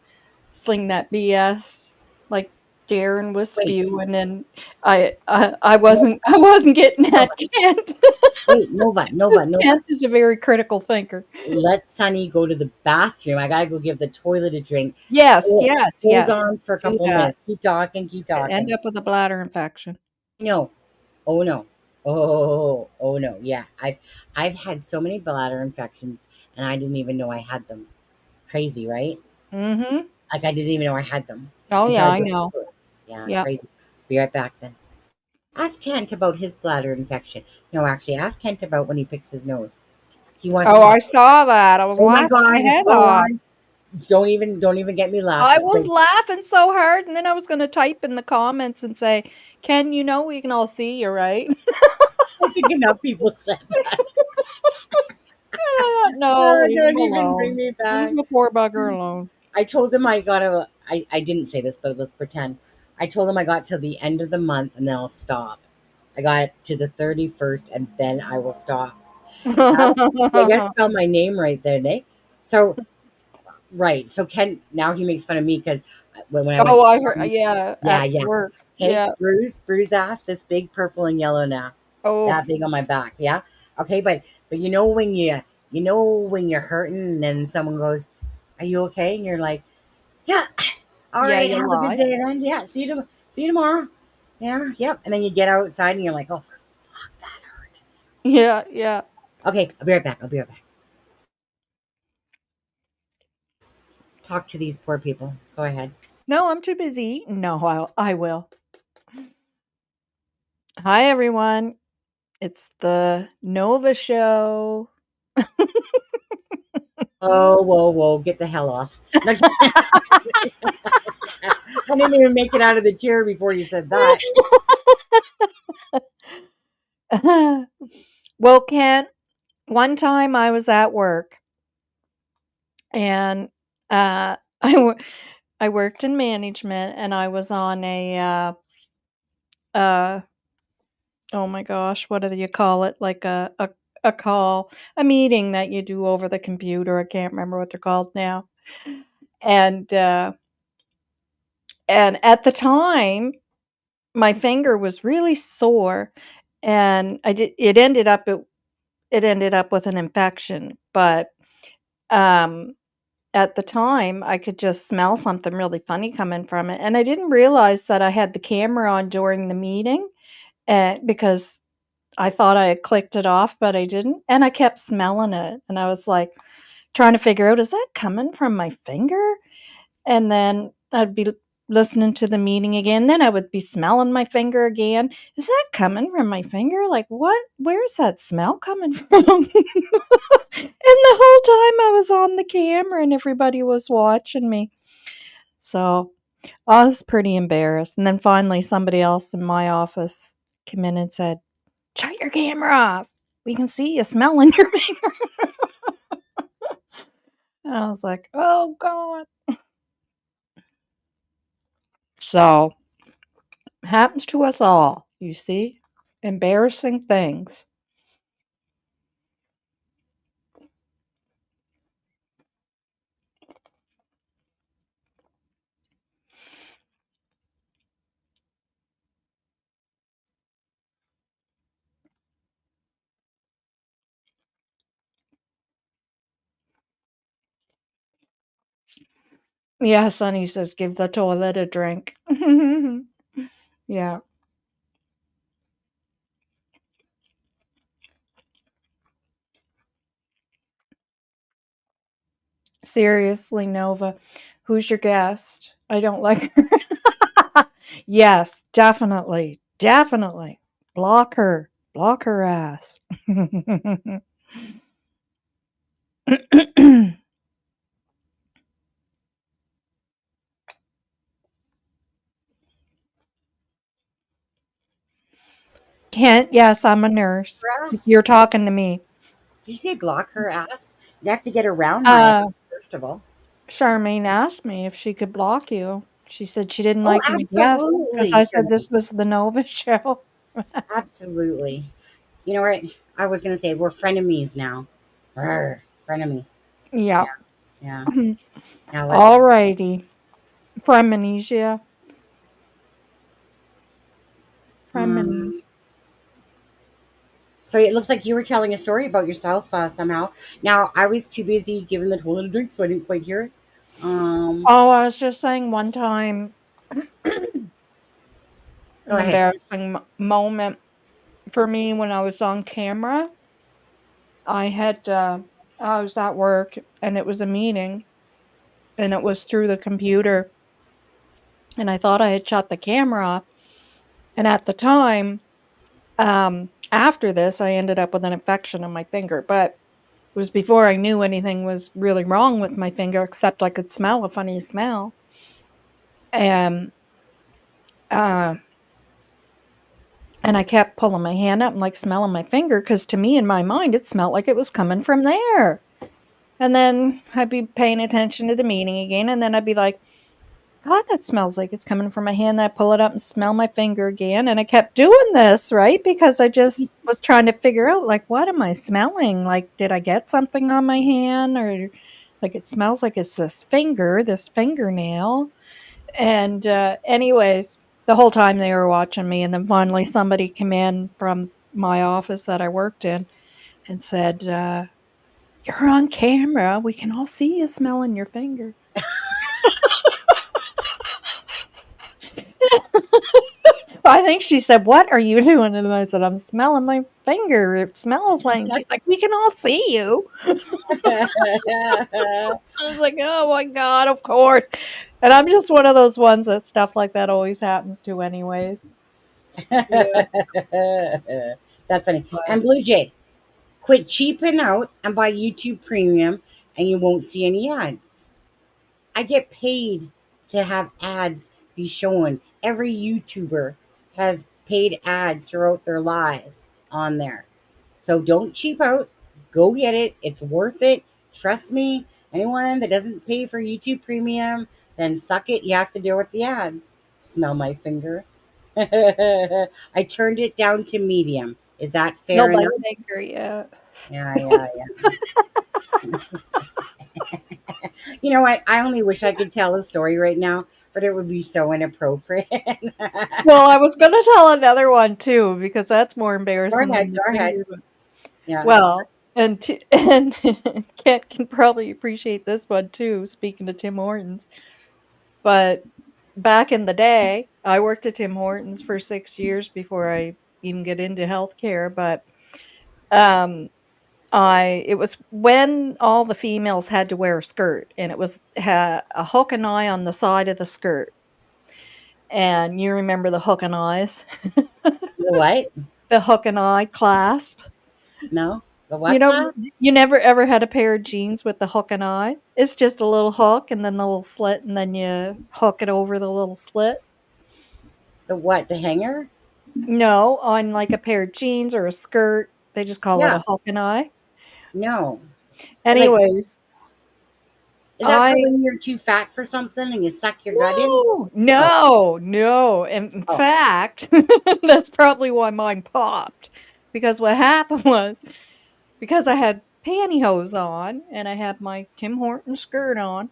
sling that BS like Darren was Wait, spewing, and I Nova, wasn't getting Nova. that Kent. Wait, Nova, 'Cause Nova, Nova. Kent is a very critical thinker. Let Sunny go to the bathroom. I gotta go give the toilet a drink. Yes, Hold, yes, hold yes. on for a Do couple that. minutes. Keep talking, keep End talking. up with a bladder infection. No. Oh no. Oh no. Yeah. I've had so many bladder infections and I didn't even know I had them. Crazy, right? Mhm. Like I didn't even know I had them Oh, until yeah, I I went know. through it. Yeah, Yep. crazy. Be right back then. Ask Kent about his bladder infection. No, actually, ask Kent about when he picks his nose. He wants to Oh, talk. I saw that. I was Oh my laughing God! my head Go off. on. Don't even get me I laughing. was laughing so hard, and then I was gonna type in the comments and say, "Ken, we can all see you, right?" I think enough people said that. No, Oh, leave him don't even bring alone. me Leave back. the poor bugger alone. I told him I got a. I didn't say this, but let's pretend. I told him I got till the end of the month and then I'll stop. I got it to the 31st and then I will stop. That's, I guess spell my name right there, Nick. So right. So Ken now he makes fun of me because when I went Oh, to I heard, yeah, yeah, at yeah. work. Okay, Yeah. bruise ass, this big purple and yellow now. Oh, That big on my back. Yeah. Okay, but when you're hurting and then someone goes, "Are you okay?" and you're like, "Yeah, all yeah, right, you have a good lie. day then. Yeah, see you tomorrow." Yeah, yep. And then you get outside and you're like, "Oh, for fuck, that hurt." Yeah, yeah. Okay, I'll be right back. I'll be right back. Talk to these poor people. Go ahead. No, I'm too busy. No, I will. Hi, everyone. It's the Nova show. Oh, whoa, whoa, get the hell off. No, I didn't even make it out of the chair before you said that. Well, Kent, one time I was at work and I worked in management, and I was on uh, oh my gosh, what do you call it? Like a call, a meeting that you do over the computer. I can't remember what they're called now. And and at the time, my finger was really sore, and it ended up with an infection. But um, at the time, I could just smell something really funny coming from it, and I didn't realize that I had the camera on during the meeting, because I thought I had clicked it off, but I didn't, and I kept smelling it, and I was, like, trying to figure out, "Is that coming from my finger?" And then I'd be listening to the meeting again, then I would be smelling my finger again. "Is that coming from my finger? Like, what? Where's that smell coming from?" And the whole time I was on the camera and everybody was watching me. So, I was pretty embarrassed, and then finally somebody else in my office came in and said, "Shut your camera off. We can see you smelling your finger." And I was like, "Oh god." So, happens to us all, you see? Embarrassing things. Yeah, Sonny says, "Give the toilet a drink." Yeah. Seriously, Nova, who's your guest? I don't like her. Yes, definitely. Definitely. Block her. Block her ass. Can't yes, I'm a nurse. Her If ass? you're talking to me. Did you say block her ass? You have to get around my Uh, ass, first of all. Charmaine asked me if she could block you. She said she didn't Oh, like my guess because absolutely, I said Shirley. this was the Nova show. Absolutely. You know what? I was gonna say we're frenemies now. Rawr, frenemies. Yeah, Yep. yeah. Now let's. Alrighty. Premonition. Um, Premonition. so it looks like you were telling a story about yourself somehow. Now I was too busy giving the toilet a drink, so I didn't quite hear it. Um, Oh, I was just saying one time, go an ahead. embarrassing moment for me when I was on camera. I had, I was at work and it was a meeting and it was through the computer and I thought I had shut the camera off. And at the time, after this, I ended up with an infection on my finger, but it was before I knew anything was really wrong with my finger, except I could smell a funny smell. And, uh, and I kept pulling my hand up and like smelling my finger because to me, in my mind, it smelled like it was coming from there. And then I'd be paying attention to the meeting again, and then I'd be like, God, that smells like it's coming from my hand. I pull it up and smell my finger again. And I kept doing this, right? Because I just was trying to figure out, like, what am I smelling? Like, did I get something on my hand? Or like, it smells like it's this fingernail. And, anyways, the whole time they were watching me. And then finally somebody came in from my office that I worked in and said, you're on camera. We can all see you smelling your finger. I think she said, "What are you doing?" And I said, "I'm smelling my finger. It smells funny." And she's like, "We can all see you." I was like, "Oh my god, of course." And I'm just one of those ones that stuff like that always happens to anyways. Yeah, That's funny. but And Blue Jay, quit cheaping out and buy YouTube Premium, and you won't see any ads. I get paid to have ads be shown. Every YouTuber has paid ads throughout their lives on there. So don't cheap out. Go get it. It's worth it. Trust me. Anyone that doesn't pay for YouTube Premium, then suck it. You have to deal with the ads. Smell my finger. I turned it down to medium. Is that no fair my enough? finger, yeah. Yeah, yeah, yeah. You know what? I only wish I could tell a story right now, but it would be so inappropriate. Well, I was gonna tell another one too because that's more Go embarrassing ahead. than the Go ahead. finger. But, Yeah. well, and Kent can probably appreciate this one too. Speaking of Tim Hortons, but back in the day, I worked at Tim Hortons for 6 years before I even get into healthcare, but, um, I it was when all the females had to wear a skirt, and it was had a hook and eye on the side of the skirt, and you remember the hook and eyes? The what? The hook and eye clasp. No. The You what know, class? you never ever had a pair of jeans with the hook and eye? It's just a little hook and then the little slit, and then you hook it over the little slit? The what? The hanger? No, on like a pair of jeans or a skirt. They just call it Yeah. a hook and eye. No. Like, Anyways, is that I for when you're too fat for something and you suck your gut in? no, Oh. no, no. And in Oh. fact, that's probably why mine popped. Because what happened was because I had pantyhose on and I had my Tim Horton skirt on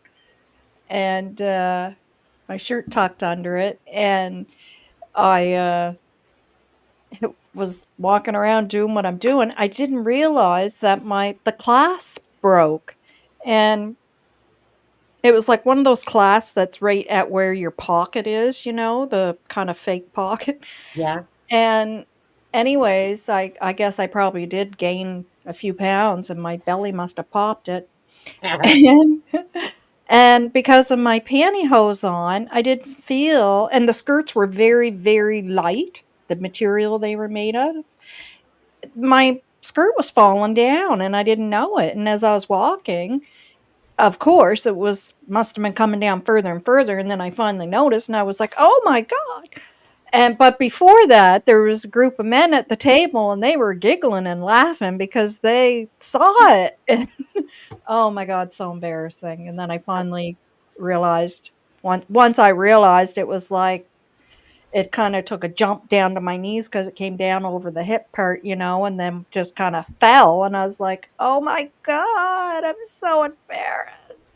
and my shirt tucked under it, and I was walking around doing what I'm doing. I didn't realize that the clasp broke, and it was like one of those clasps that's right at where your pocket is, the kind of fake pocket. Yeah. And anyways, I guess I probably did gain a few pounds, and my belly must have popped it. And and because of my pantyhose on, I did feel and the skirts were very, very light, the material they were made of. My skirt was falling down and I didn't know it. And as I was walking, of course, it must have been coming down further and further. And then I finally noticed and I was like, oh my God. But before that, there was a group of men at the table, and they were giggling and laughing because they saw it. And oh my god, so embarrassing. And then I finally realized, once I realized, it was like it kind of took a jump down to my knees because it came down over the hip part, and then just kind of fell. And I was like, oh my god, I'm so embarrassed.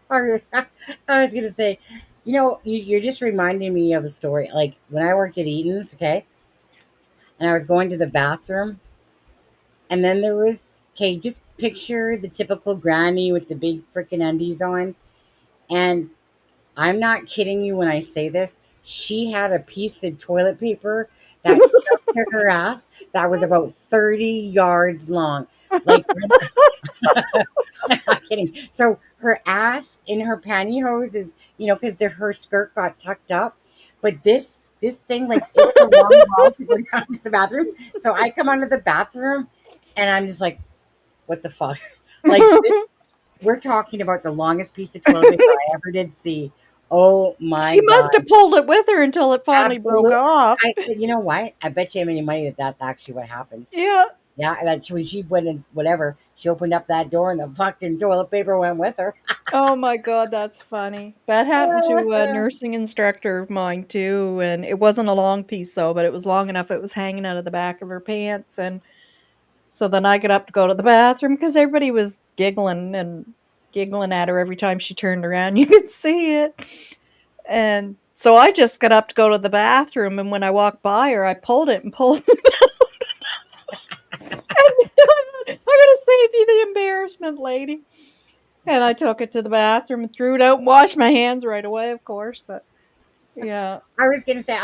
Or- I was gonna say, you're just reminding me of a story. Like when I worked at Eaton's, okay, and I was going to the bathroom, and then there was, okay, just picture the typical granny with the big freaking undies on, and I'm not kidding you when I say this. She had a piece of toilet paper that stuck to her ass that was about 30 yards long. Like, I'm not kidding. So her ass in her pantyhose is, because her skirt got tucked up. But this thing, like, it was a long haul to go down to the bathroom. So I come out of the bathroom and I'm just like, what the fuck? Like, we're talking about the longest piece of toilet paper I ever did see. Oh my She must God. have pulled it with her until it finally broke Absolutely. off. I said, you know what? I bet you have any money that that's actually what happened. Yeah. Yeah, and that when she went in, whatever, she opened up that door and the fucking toilet paper went with her. Oh my god, that's funny. That happened to a nursing instructor of mine too, and it wasn't a long piece though, but it was long enough it was hanging out of the back of her pants. And so then I get up to go to the bathroom because everybody was giggling at her every time she turned around. You could see it. And so I just got up to go to the bathroom, and when I walked by her, I pulled it and pulled it. I'm gonna save you the embarrassment, lady. And I took it to the bathroom and threw it out and washed my hands right away, of course. But yeah. I was gonna say,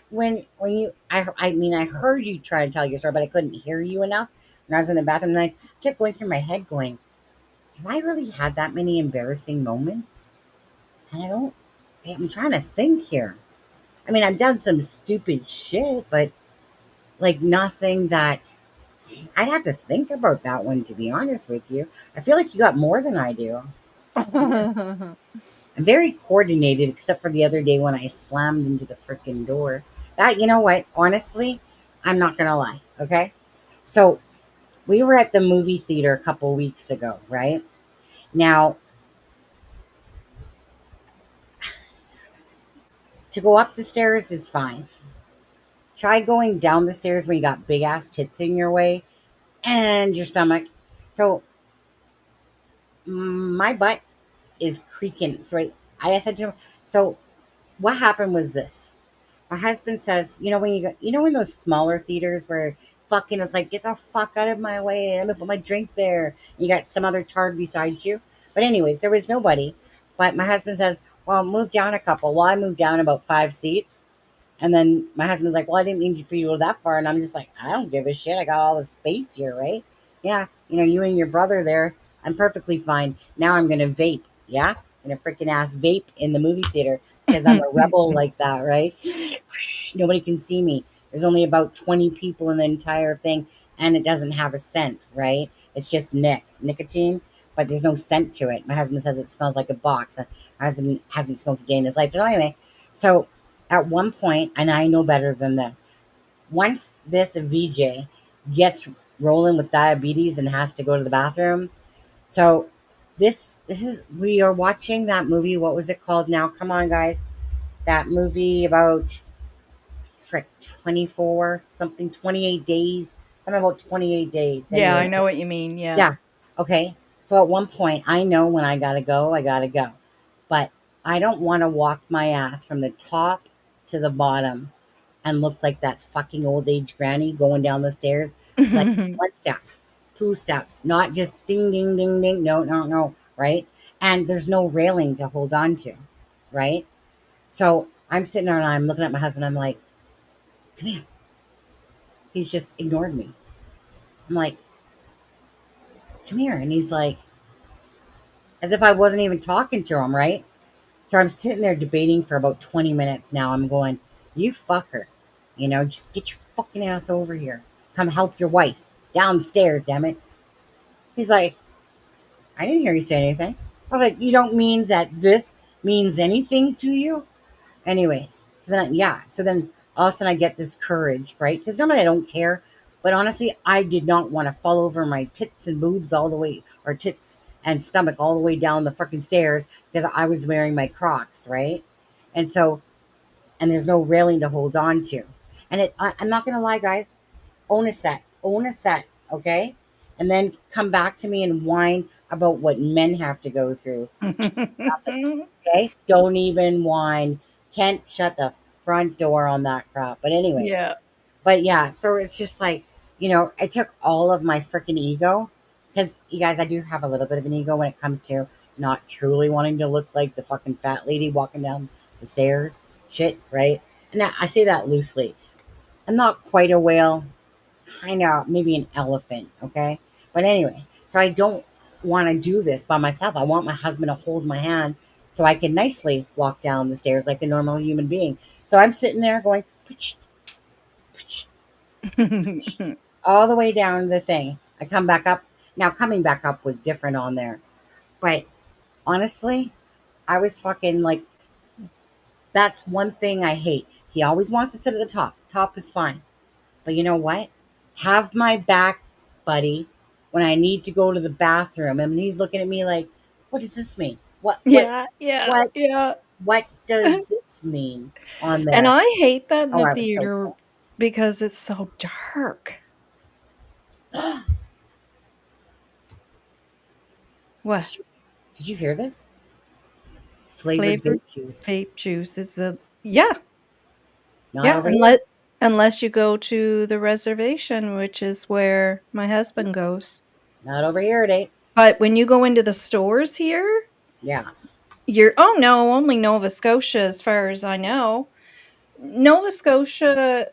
when you, I mean, I heard you try to tell your story, but I couldn't hear you enough. When I was in the bathroom, and I kept going through my head, going, "Have I really had that many embarrassing moments?" And I'm trying to think here. I mean, I've done some stupid shit, but like nothing that I'd have to think about that one, to be honest with you. I feel like you got more than I do. Yeah. I'm very coordinated, except for the other day when I slammed into the freaking door. That, you know what? Honestly, I'm not going to lie. Okay. So we were at the movie theater a couple weeks ago, right? Now, to go up the stairs is fine. Try going down the stairs when you got big ass tits in your way and your stomach. So my butt is creaking. So I said to him, so what happened was this. My husband says, when you go, in those smaller theaters where fucking it's like, get the fuck out of my way. I'm gonna put my drink there. You got some other tard beside you. But anyways, there was nobody. But my husband says, well, move down a couple. Well, I moved down about 5 seats. And then my husband's like, well, I didn't mean for you to go that far. And I'm just like, I don't give a shit. I got all the space here, right? Yeah. You and your brother there. I'm perfectly fine. Now I'm going to vape. Yeah. I'm going to freaking ass vape in the movie theater because I'm a rebel like that, right? Nobody can see me. There's only about 20 people in the entire thing. And it doesn't have a scent, right? It's just nicotine, but there's no scent to it. My husband says it smells like a box. My husband hasn't smoked a day in his life. But anyway, so at one point, and I know better than this, once this VJ gets rolling with diabetes and has to go to the bathroom, so this is, we are watching that movie. What was it called now? Come on, guys. That movie about 24 something, 28 days, something about 28 days. Yeah, I Anyway, know what you mean. Yeah. yeah. Okay. So at one point, I know when I gotta go, I gotta go. But I don't want to walk my ass from the top to the bottom and look like that fucking old age granny going down the stairs. Like one step, 2 steps, not just ding, ding, ding, ding. No, no, no. Right. And there's no railing to hold on to. Right. So I'm sitting there and I'm looking at my husband. I'm like, come here. He's just ignored me. I'm like, come here. And he's like, as if I wasn't even talking to him, right? So I'm sitting there debating for about 20 minutes now. I'm going, you fucker. Just get your fucking ass over here. Come help your wife. Downstairs, damn it. He's like, I didn't hear you say anything. I was like, you don't mean that this means anything to you? Anyways, So then, yeah. So then all of a sudden I get this courage, right? Because normally I don't care. But honestly, I did not want to fall over my tits and boobs all the way, or tits and stomach all the way down the freaking stairs because I was wearing my Crocs, right? And so, and there's no railing to hold on to. And I'm not going to lie, guys, own a set, okay? And then come back to me and whine about what men have to go through. Nothing. Okay? Don't even whine. Can't shut the front door on that crap. But anyways, Yeah. but yeah, so it's just like, it took all of my freaking ego, because you guys, I do have a little bit of an ego when it comes to not truly wanting to look like the fucking fat lady walking down the stairs. Shit, right? And I say that loosely. I'm not quite a whale, kind of maybe an elephant, okay? But anyway, so I don't want to do this by myself. I want my husband to hold my hand so I can nicely walk down the stairs like a normal human being. So I'm sitting there going, "Ptsh, ptsh, ptsh," all the way down the thing. I come back up. Now, coming back up was different on there. But honestly, I was fucking like, that's one thing I hate. He always wants to sit at the top. Top is fine. But you know what? Have my back, buddy, when I need to go to the bathroom. And he's looking at me like, what does this mean? Yeah, yeah, What, yeah. what does this mean on And there? I hate that in Oh, the I was so theater because it's so dark. pissed. What? Did you hear this? Flavored Flavored vape juice. vape juice is a yeah, Not yeah, over here. unless you go to the reservation, which is where my husband goes. Not over here, Nate. But when you go into the stores here, Yeah. you're oh no, only Nova Scotia as far as I know. Nova Scotia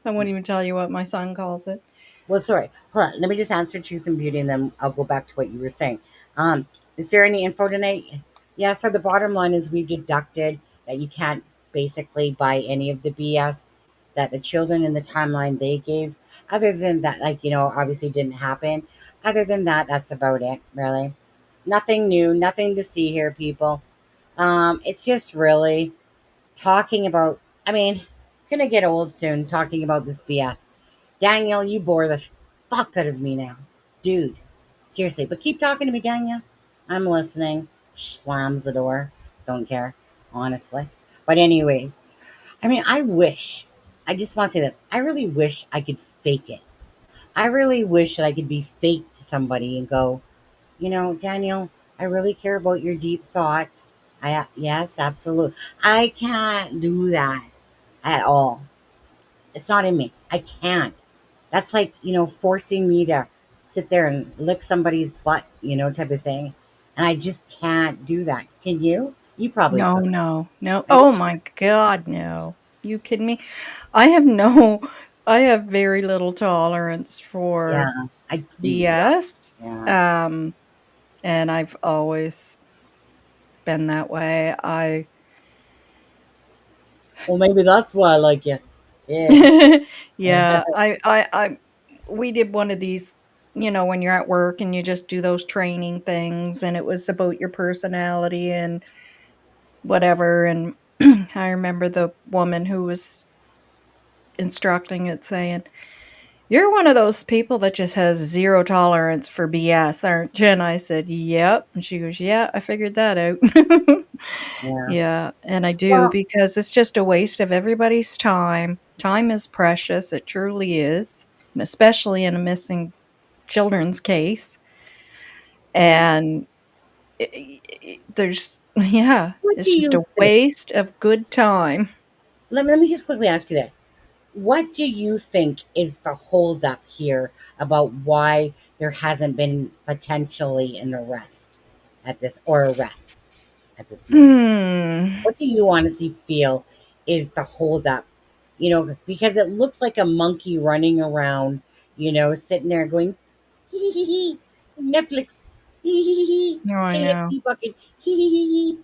I won't even tell you what my son calls it. Well, sorry. Hold on. Let me just answer Truth and Beauty, and then I'll go back to what you were saying. Um, is there any info tonight? Yeah. So the bottom line is we've deducted that you can't basically buy any of the BS that the children in the timeline they gave. Other than that, like obviously didn't happen. Other than that, that's about it. Really, nothing new, nothing to see here, people. It's just really talking about. I mean, it's gonna get old soon talking about this BS. Daniel, you bore the fuck out of me now. Dude. Seriously. But keep talking to me, Daniel. I'm listening. Slams the door. Don't care. Honestly. But anyways. I mean, I just want to say this. I really wish I could fake it. I really wish that I could be fake to somebody and go, Daniel, I really care about your deep thoughts. Yes, absolutely. I can't do that at all. It's not in me. I can't. That's like, forcing me to sit there and lick somebody's butt, type of thing. And I just can't do that. Can you? You probably No, could, no, no. right? Oh my god, no. You kidding me? I have no I have very little tolerance Yeah. for Yeah. BS. Yeah. Um, and I've always been that way. I Well, maybe that's why I like you. Yeah. yeah, I we did one of these, when you're at work and you just do those training things and it was about your personality and whatever and I remember the woman who was instructing it saying, "You're one of those people that just has zero tolerance for BS, aren't you?" And I said, "Yep." And she goes, "Yeah, I figured that out." Yeah. Yeah, and I do Well, because it's just a waste of everybody's time. Time is precious, it truly is, and especially in a missing children's case. And there's yeah, what do it's just you a think? waste of good time. Let me just quickly ask you this. What do you think is the holdup here about why there hasn't been potentially an arrest at this, or arrests at this moment? Hmm. What do you honestly feel is the holdup? Because it looks like a monkey running around, sitting there going, hee hee hee, Netflix, hee hee hee, Oh, I know. KFC bucket, hee hee hee hee.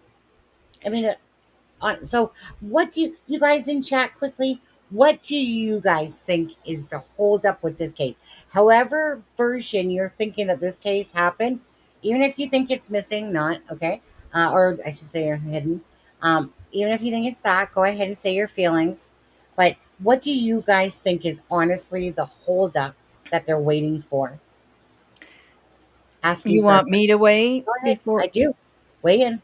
I mean, so what do you guys in chat quickly? What do you guys think is the holdup with this case? However version you're thinking that this case happened, even if you think it's missing, not okay, or I should say hidden. Even if you think it's that, go ahead and say your feelings. But what do you guys think is honestly the holdup that they're waiting for? Asking You for. want me to wait Go ahead. before? I do. Weigh in.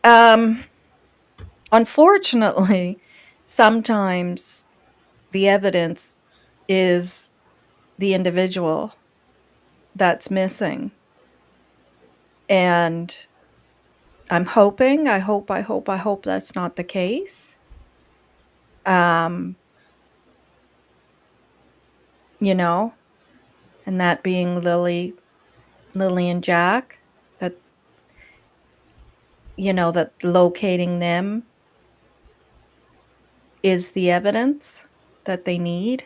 Um, Unfortunately, sometimes the evidence is the individual that's missing. And I hope that's not the case. Um, you know, and that being Lily and Jack, that, that locating them is the evidence that they need,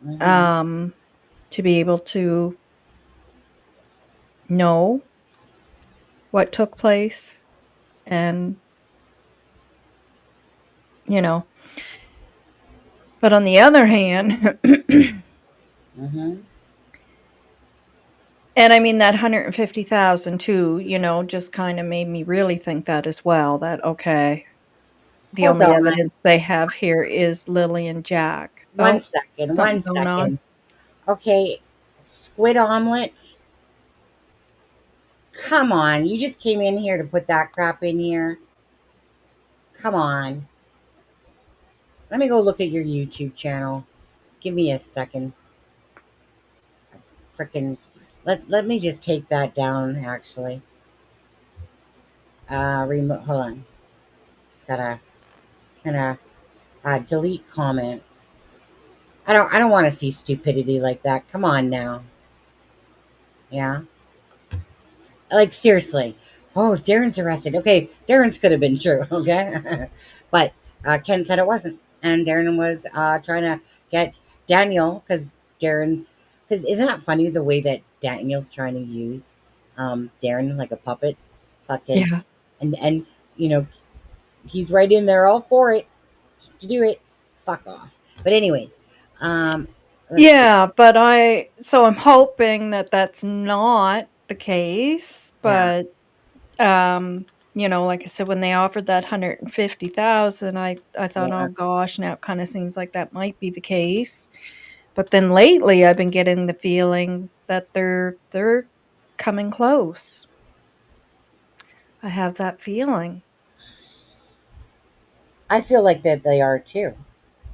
Mm-hmm. um, to be able to know what took place and, you know, but on the other hand, Mm-hmm. and I mean that 150,000 too, just kind of made me really think that as well, that okay, the Hold only on. evidence they have here is Lily and Jack. One Oh, second. something One going on. second. Okay. Squid omelet. Come on. You just came in here to put that crap in here. Come on. Let me go look at your YouTube channel. Give me a second. Freaking. Let me just take that down. Actually. Remove. Hold on. It's gotta kind of delete comment. I don't want to see stupidity like that. Come on now. Yeah. Like seriously. Oh, Darren's arrested. Okay, Darren's could have been true. Okay, but Ken said it wasn't, and Darren was trying to get Daniel because isn't that funny the way that Daniel's trying to use Darren like a puppet, fucking, Yeah. and you know he's right in there all for it, just to do it. Fuck off. But anyways, um, let's see. Yeah, but I'm hoping that that's not the case, Yeah, but, um, like I said, when they offered that 150,000, I thought, yeah. "Oh gosh, now it kinda seems like that might be the case." But then lately, I've been getting the feeling that they're coming close. I have that feeling. I feel like that they are too.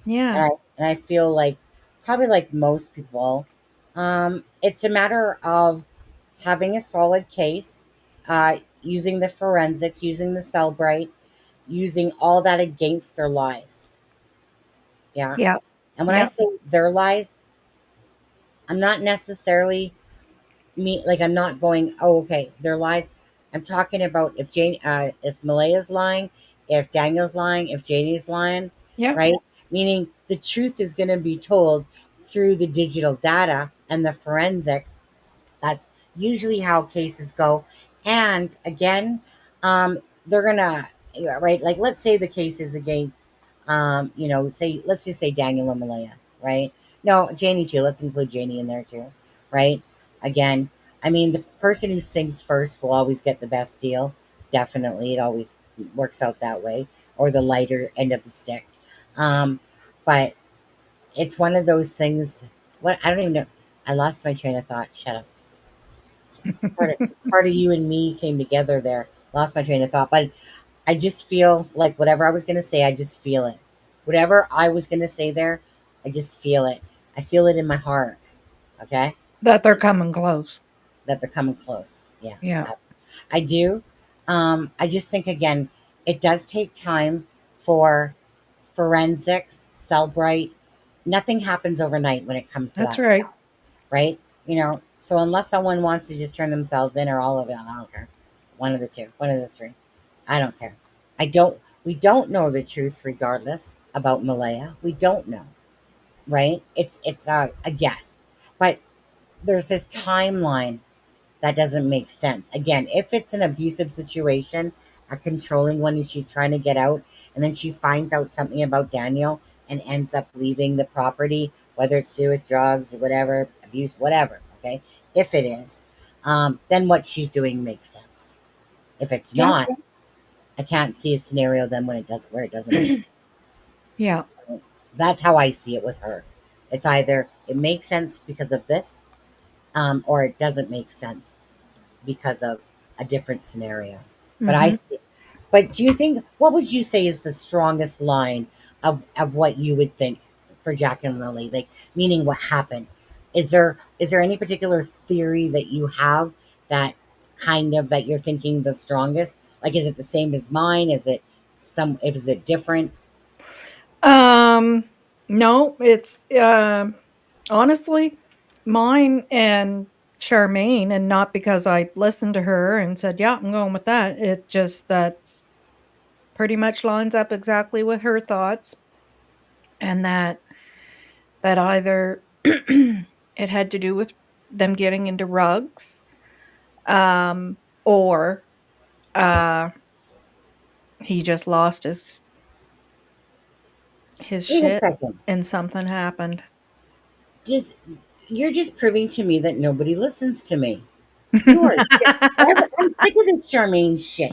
Yeah. And I feel like probably like most people, it's a matter of having a solid case, using the forensics, using the cellbrite, using all that against their lies. Yeah. Yeah. And when I Yeah. say their lies, I'm not necessarily like I'm not going, oh, okay, their lies. I'm talking about if Malaya's lying, if Daniel's lying, if Janie's lying, Yeah. right? Meaning the truth is going to be told through the digital data and the forensic. That's usually how cases go. And again, they're gonna, yeah, right. Like let's say the case is against, say let's just say Daniel and Malaya, right? No, Janie too. Let's include Janie in there too, right? Again, I mean, the person who sings first will always get the best deal. Definitely, it always works out that way, or the lighter end of the stick. Um, but it's one of those things. What I don't even know. I lost my train of thought. Shut up. part of, part of you and me came together there. Lost my train of thought, but I just feel like whatever I was going to say, I just feel it. Whatever I was going to say there, I just feel it. I feel it in my heart. Okay, That they're coming close. that they're coming close. Yeah, Yeah. I do. I just think again, it does take time for forensics, Cellbrite. Nothing happens overnight when it comes to That's that right. stuff, right? So unless someone wants to just turn themselves in or all of it, I don't care. One of the two, one of the three. I don't care. We don't know the truth regardless about Malaya. We don't know, right? It's a guess. But there's this timeline that doesn't make sense. Again, if it's an abusive situation, a controlling one, and she's trying to get out, and then she finds out something about Daniel and ends up leaving the property, whether it's to do with drugs or whatever, abuse, whatever. Okay, if it is, then what she's doing makes sense. If it's Yeah. not, I can't see a scenario then when it doesn't where it doesn't make sense. Yeah. That's how I see it with her. It's either it makes sense because of this, or it doesn't make sense because of a different scenario. But I Mhm. see. But do you think what would you say is the strongest line of what you would think for Jack and Lily? Like meaning what happened. Is there any particular theory that you have that kind of that you're thinking the strongest? Like is it the same as mine? Is it different? Um, no, it's, honestly, mine and Charmaine, and not because I listened to her and said, "Yeah, I'm going with that." It just that's pretty much lines up exactly with her thoughts, and that either it had to do with them getting into rugs, or, uh, he just lost his Wait a shit second. and something happened. Just you're just proving to me that nobody listens to me. You are I'm sick of this Charmaine shit.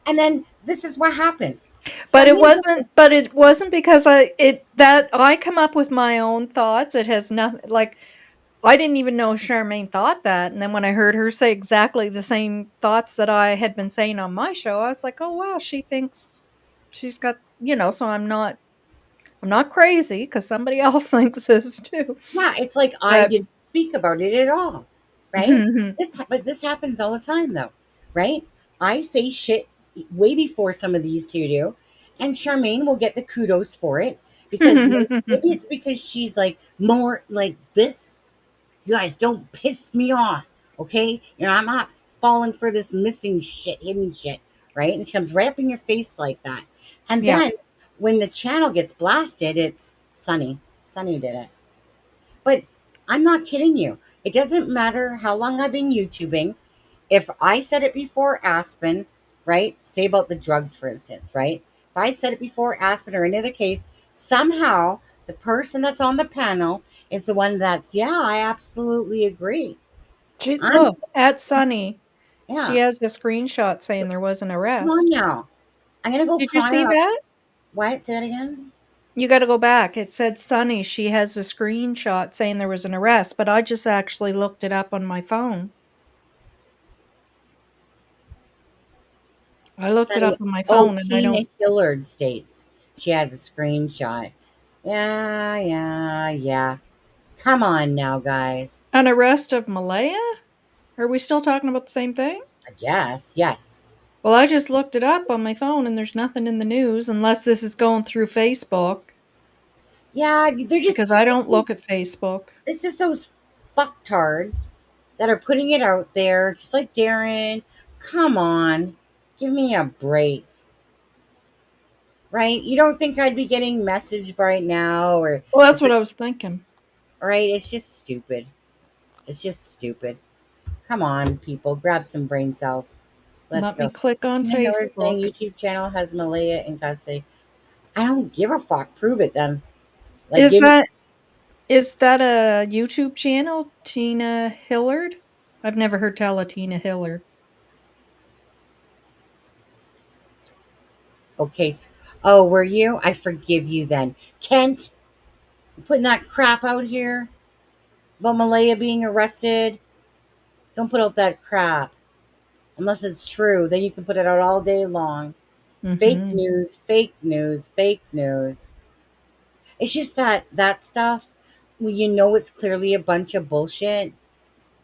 And then this is what happens. But it Charmaine wasn't but it wasn't because I come up with my own thoughts. It has nothing like, I didn't even know Charmaine thought that, and then when I heard her say exactly the same thoughts that I had been saying on my show, I was like, "Oh, wow, she thinks she's got," so I'm not crazy because somebody else thinks this too. yeah, it's like I But didn't speak about it at all, right? But this happens all the time, though, right? I say shit way before some of these two do, and Charmaine will get the kudos for it because maybe it's because she's like more like this. You guys don't piss me off, okay? I'm not falling for this missing shit, hidden shit, right? And she comes right up in your face like that, and Yeah. then when the channel gets blasted, it's Sunny. Sunny did it. But I'm not kidding you. It doesn't matter how long I've been YouTubing. If I said it before Aspen, right? Say about the drugs, for instance, right? If I said it before Aspen or any other case, somehow the person that's on the panel is the one that's, yeah, I absolutely agree. I'm, Look, at Sunny, she yeah. has a screenshot So saying there was an come on arrest. now. I'm going to go Did you climb see up. that? What? Say that again? You gotta go back. It said Sunny, she has a screenshot saying there was an arrest, but I just actually looked it up on my phone. I looked it up Sunny. on my Oh, phone and I Tina don't. Hillard states she has a screenshot. Yeah, yeah, yeah. Come on now, guys. An arrest of Malaya? Are we still talking about the same thing? I guess. Yes. Well, I just looked it up on my phone and there's nothing in the news unless this is going through Facebook, Yeah, they're just because I don't look at Facebook. this is those fucktards that are putting it out there, just like Darren. Come on. Give me a break. Right? You don't think I'd be getting messaged right now or Well, that's is what it I was thinking. right? It's just stupid. It's just stupid. Come on, people, grab some brain cells. Let's Let me go. click on Tina Hiller saying Facebook. YouTube channel has Malaya in custody. I don't give a fuck. Prove it then. Like, Is give me. that is that a YouTube channel, Tina Hillard? I've never heard tell of Tina Hillard. Okay. Oh, were you? I forgive you then. Kent, you putting that crap out here about Malaya being arrested. Don't put out that crap unless it's true. Then you can put it out all day long. Fake Mhm. news, fake news, fake news. It's just that stuff when you know it's clearly a bunch of bullshit.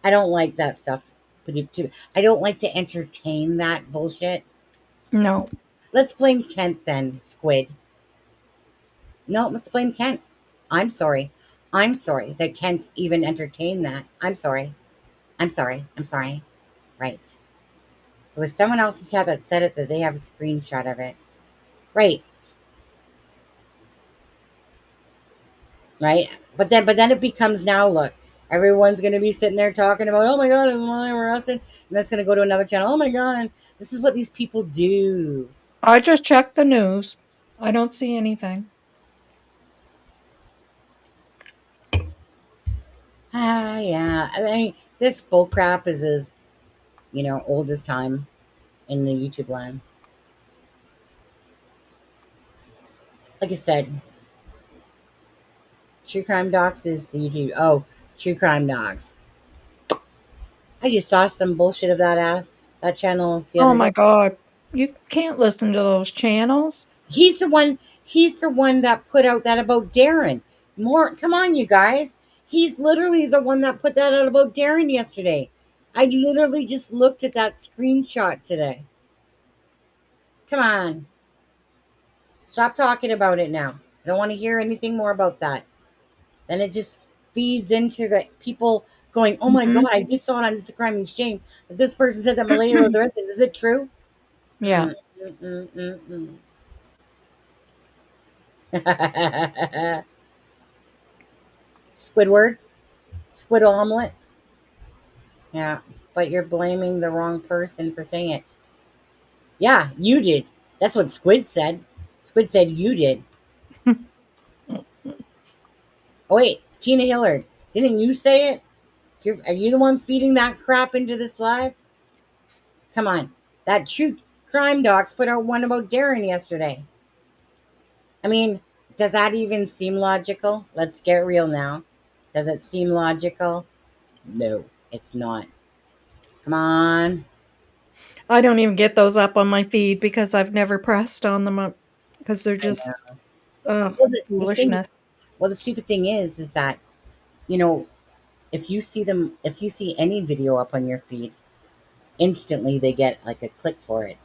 I don't like that stuff. I don't like to entertain that bullshit. No. Let's blame Kent then, Squid. No, let's blame Kent. I'm sorry. I'm sorry that Kent even entertained that. I'm sorry. I'm sorry. I'm sorry. Right. There was someone else in chat that said it that they have a screenshot of it. Right. Right. But then it becomes now look. Everyone's gonna be sitting there talking about, oh my god, is Molly arrested? And that's gonna go to another channel. Oh my god, and this is what these people do. I just checked the news. I don't see anything. Ah, yeah. I mean, this bull crap is as old as time. in the YouTube line. Like I said, True Crime Docs is the YouTube. Oh, True Crime Docs. I just saw some bullshit of that channel the Oh other day. my god. You can't listen to those channels. He's the one. He's the one that put out that about Darren. More, come on, you guys. He's literally the one that put that out about Darren yesterday. I literally just looked at that screenshot today. Come on, stop talking about it now. I don't want to hear anything more about that. Then it just feeds into the people going, "Oh my god, Mhm. I just saw it on It's a Crime and Shame that this person said that Malaya was arrested. Is it true?" Yeah. Mm, mm. Squidward, squid omelet. Yeah, but you're blaming the wrong person for saying it. Yeah, you did. That's what Squid said. Squid said you did. Oh wait, Tina Hillard, didn't you say it? Are you the one feeding that crap into this live? Come on, that True Crime Docs put out one about Darren yesterday. I mean, does that even seem logical? Let's get real now. Does it seem logical? No, it's not. Come on. I don't even get those up on my feed because I've never pressed on them up because they're I just know. uh, Well, the thing, foolishness. well, the stupid thing is that you know, if you see any video up on your feed, instantly they get like a click for it,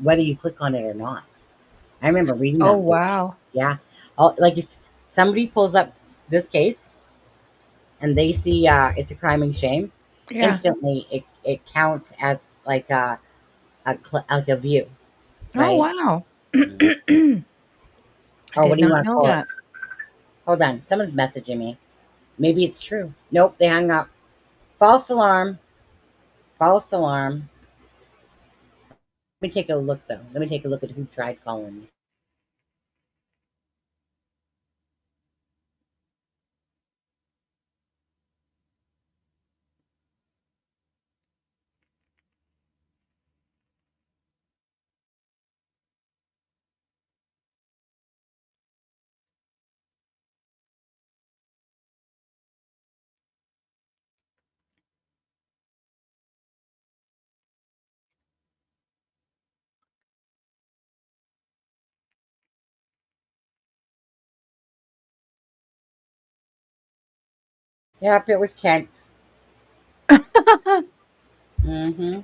whether you click on it or not. I remember reading Oh, that bullshit. wow. Yeah, like if somebody pulls up this case and they see it's a crime and shame, Yeah. instantly it counts as like like a view, Oh, right? wow. Mm. I Or what did do you not want to know call it? that. Hold on, someone's messaging me. Maybe it's true. Nope, they hung up. False alarm. False alarm. Let me take a look though. Let me take a look at who tried calling me. Yep, it was Kent. Mm-hmm.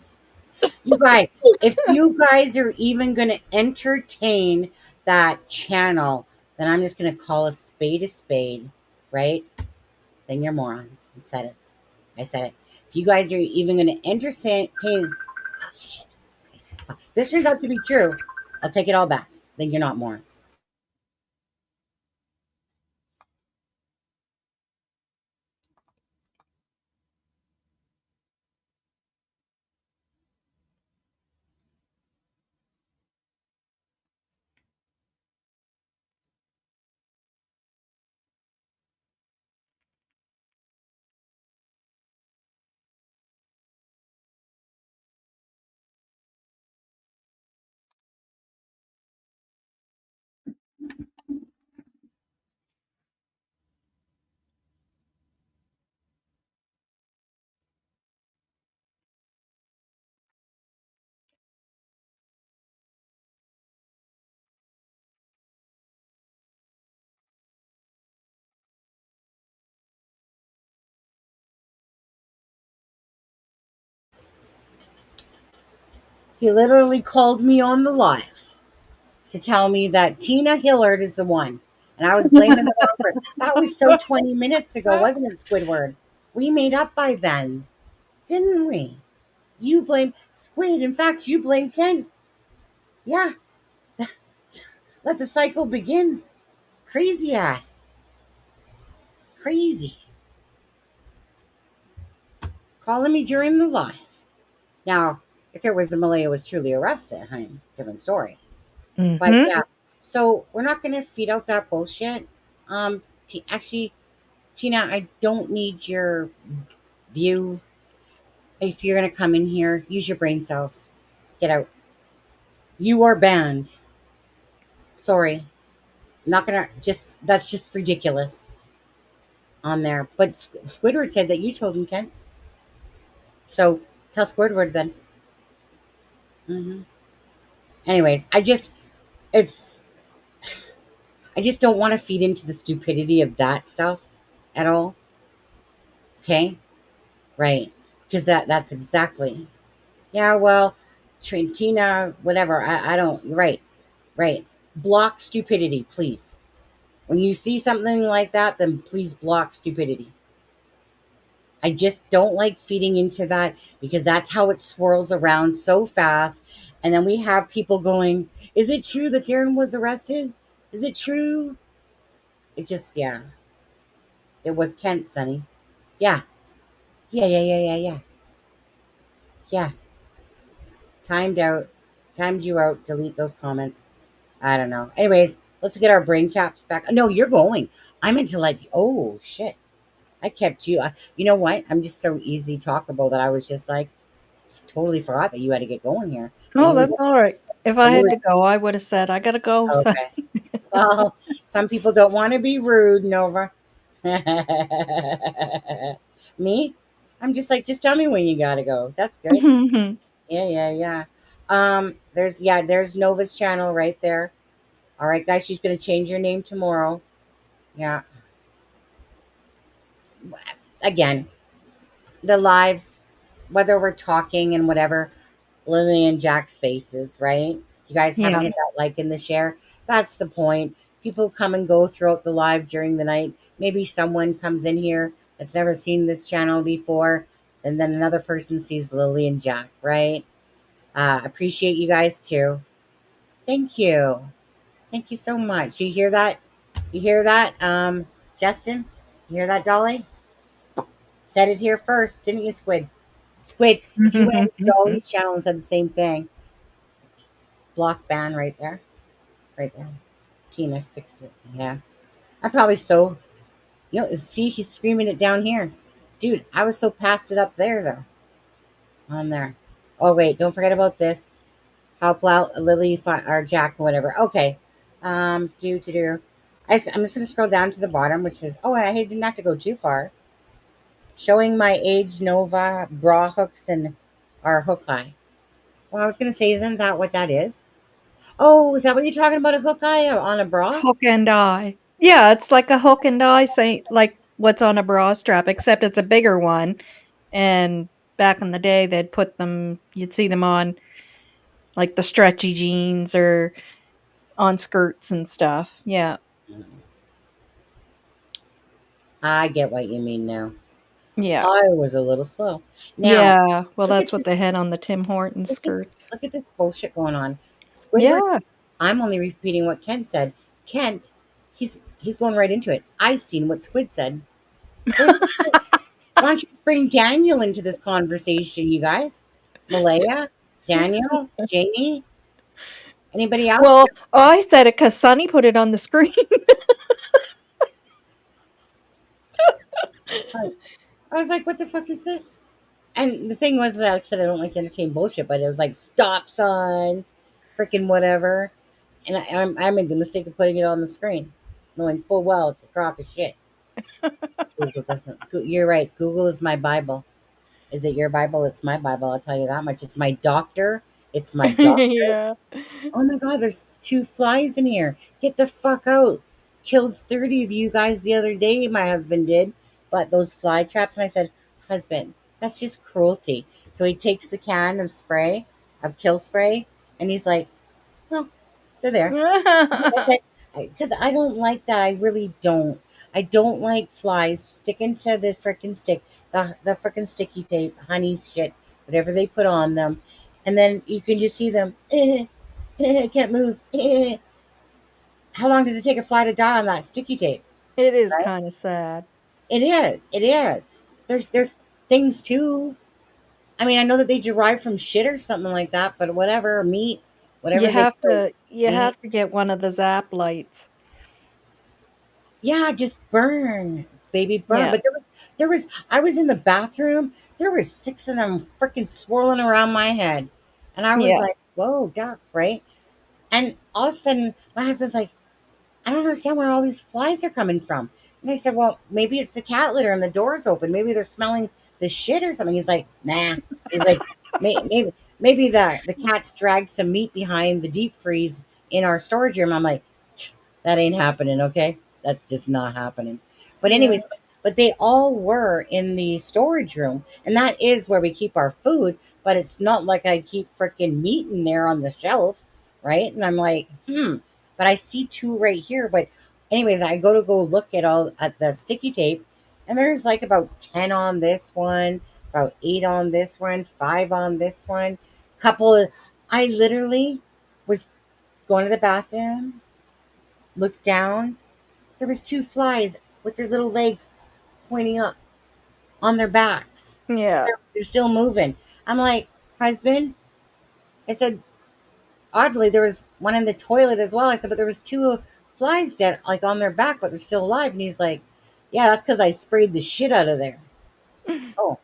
You guys, if you guys are even going to entertain that channel, then I'm just going to call a spade, right? Then you're morons. I said it. I said it. If you guys are even going to entertain, shit. Okay. If this turns out to be true, I'll take it all back. Then you're not morons. He literally called me on the live to tell me that Tina Hillard is the one. And I was blaming the wrong person. That was so 20 minutes ago, wasn't it, Squidward? We made up by then, didn't we? You blame Squid. In fact, you blame Ken. Yeah, let the cycle begin. Crazy ass. Crazy. Calling me during the live. Now, if it was the Malaya was truly arrested, different story. But Mhm. yeah, so we're not going to feed out that bullshit. Actually, Tina, I don't need your view. If you're going to come in here, use your brain cells. Get out. You are banned. Sorry. Not gonna just that's just ridiculous on there. But Squidward said that you told him, Ken. So tell Squidward then. Hmm. Anyways, it's I just don't want to feed into the stupidity of that stuff at all. Okay, right? Because that's exactly. Yeah, well, Trentina, whatever. I don't. Right, right. Block stupidity, please. When you see something like that, then please block stupidity. I just don't like feeding into that because that's how it swirls around so fast. And then we have people going, is it true that Darren was arrested? Is it true? It just, yeah. It was Kent, Sonny. Yeah. Yeah, yeah, yeah, yeah, yeah. Yeah. Timed out. Timed you out. Delete those comments. I don't know. Anyways, let's get our brain caps back. No, you're going. I meant to like, oh, shit. I kept you. You know what? I'm just so easy talkable that I was just like, totally forgot that you had to get going here. But Oh, you were, that's all right. If I but you had were to go, I would have said, "I gotta go." So okay. Well, some people don't want to be rude, Nova. Me, I'm just like, just tell me when you gotta go. That's good. Yeah, yeah, yeah. There's Nova's channel right there. All right, guys, she's gonna change your name tomorrow. Yeah. Again, the lives, whether we're talking and whatever, Lily and Jack's faces, right? You guys haven't yeah, hit that like and the share. That's the point. People come and go throughout the live during the night. Maybe someone comes in here that's never seen this channel before, and then another person sees Lily and Jack, right? Appreciate you guys too. Thank you. Thank you so much. You hear that? You hear that? Justin? You hear that, Dolly? Said it here first, didn't you, Squid? Squid, if you went into Dolly's channel and said the same thing, block ban right there. Right there. Tina fixed it. Yeah. I probably so, see, he's screaming it down here. Dude, I was so past it up there, though. On there. Oh, wait, don't forget about this. Help out Lily or Jack or whatever. Okay. Do. I'm just going to scroll down to the bottom, which says, oh, I didn't have to go too far. Showing my age, Nova, bra hooks, and our hook eye. Well, I was going to say, isn't that what that is? Oh, is that what you're talking about? A hook eye on a bra? hook and eye. Yeah, it's like a hook and eye, say like what's on a bra strap, except it's a bigger one. And back in the day, they'd put them. You'd see them on like the stretchy jeans or on skirts and stuff. Yeah, I get what you mean now. yeah, I was a little slow. Now, yeah. Well, look at that's what this. they had on the Tim Hortons Look at skirts. look at this bullshit going on. Squidward. Yeah. I'm only repeating what Kent said. Kent, he's going right into it. I seen what Squid said. Where's why don't you bring Daniel into this conversation, you guys? Malaya, Daniel, Jamie, anybody else? Well, I said it because Sonny put it on the screen. So I was like, what the fuck is this? And the thing was that, like I said, I don't like to entertain bullshit, but it was like stop signs, freaking whatever. And I made the mistake of putting it on the screen, knowing full well it's a crock of shit. Google doesn't. You're right. Google is my Bible. Is it your Bible? It's my Bible. I'll tell you that much. It's my doctor. It's my doctor. Yeah. Oh my God, there's 2 flies in here. Get the fuck out. Killed 30 of you guys the other day, my husband did. But those fly traps, and I said, husband, that's just cruelty. So he takes the can of spray, of kill spray, and he's like, well, they're there. Because I don't like that. I really don't. I don't like flies sticking to the freaking stick, the freaking sticky tape, honey shit, whatever they put on them. And then you can just see them, can't move. How long does it take a fly to die on that sticky tape? It is Right? kind of sad. It is. It is. There's things too. I mean, I know that they derive from shit or something like that, but whatever, meat, whatever they kill, You eat. have to get one of the zap lights. Yeah, just burn, baby, burn. Yeah. But I was in the bathroom. There was 6 of them freaking swirling around my head. And I was Yeah. like, whoa, duck, right? And all of a sudden, my husband's like, I don't understand where all these flies are coming from. And I said, well, maybe it's the cat litter and the door's open. Maybe they're smelling the shit or something. He's like, nah. He's like, maybe the cats dragged some meat behind the deep freeze in our storage room. I'm like, that ain't happening, okay? That's just not happening. But Yeah. anyways, but they all were in the storage room, and that is where we keep our food. But it's not like I keep freaking meat in there on the shelf, right? And I'm like, but I see two right here. But anyways, I go look at the sticky tape, and there's like about 10 on this one, about 8 on this one, 5 on this one, couple of. I literally was going to the bathroom, looked down. There was two flies with their little legs pointing up on their backs. Yeah. They're still moving. I'm like, husband, I said, oddly, there was one in the toilet as well. I said, but there was two flies dead, like on their back, but they're still alive. And he's like, yeah, that's because I sprayed the shit out of there. Oh,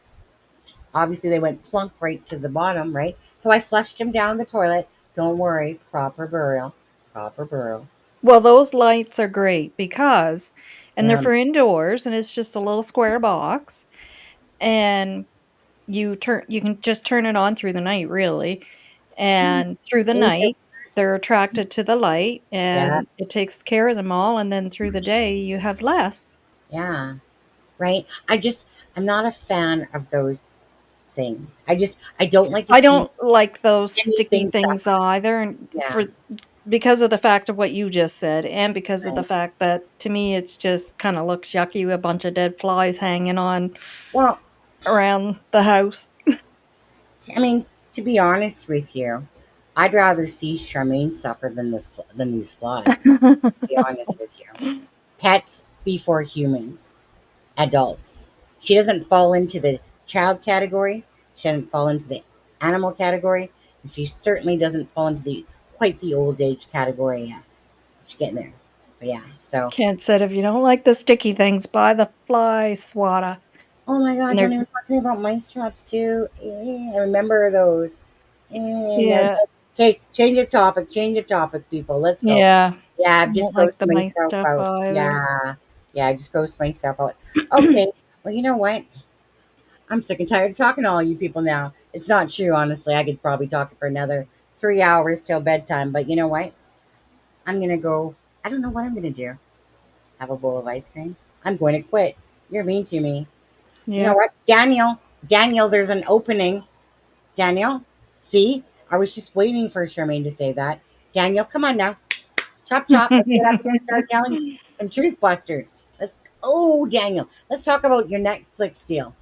obviously they went plunk right to the bottom, right? So I flushed him down the toilet. Don't worry, proper burial, proper burial. Well, those lights are great because and they're Um, for indoors, and it's just a little square box, and you can just turn it on through the night, really, and through the night, Phoenix. they're attracted to the light, Yeah, and it takes care of them all, and then through the day, you have less. yeah. Right? I'm not a fan of those things. I don't like to I see don't like those sticky anything things suffer. either, and Yeah, for because of the fact of what you just said, and because of the right. fact that, to me, it's just kinda looks yucky with a bunch of dead flies hanging on Well, around the house. I mean, to be honest with you, I'd rather see Charmaine suffer than these flies. To be honest with you, pets before humans, adults. She doesn't fall into the child category. She doesn't fall into the animal category, and she certainly doesn't fall into the quite the old age category yet. She's getting there. But yeah, so Kent said, "If you don't like the sticky things, buy the fly swatter." oh my And god, they're don't even talk to me about mice traps too. I remember those. No. yeah, Okay, change of topic, people. Let's go. yeah. Yeah, I I've don't just like ghosted the mice myself stuff out. either. Yeah, I just ghosted myself out. Okay, well, you know what? I'm sick and tired of talking to all you people now. It's not true, honestly. I could probably talk for another 3 hours till bedtime, but you know what? I'm gonna go. I don't know what I'm gonna do. Have a bowl of ice cream? I'm going to quit. You're mean to me. You know Yeah. what? Daniel, there's an opening. Daniel, see? I was just waiting for Charmaine to say that. Daniel, come on now. Chop, chop. Let's get up here and start telling some truth busters. Let's go, Daniel. Let's talk about your Netflix deal.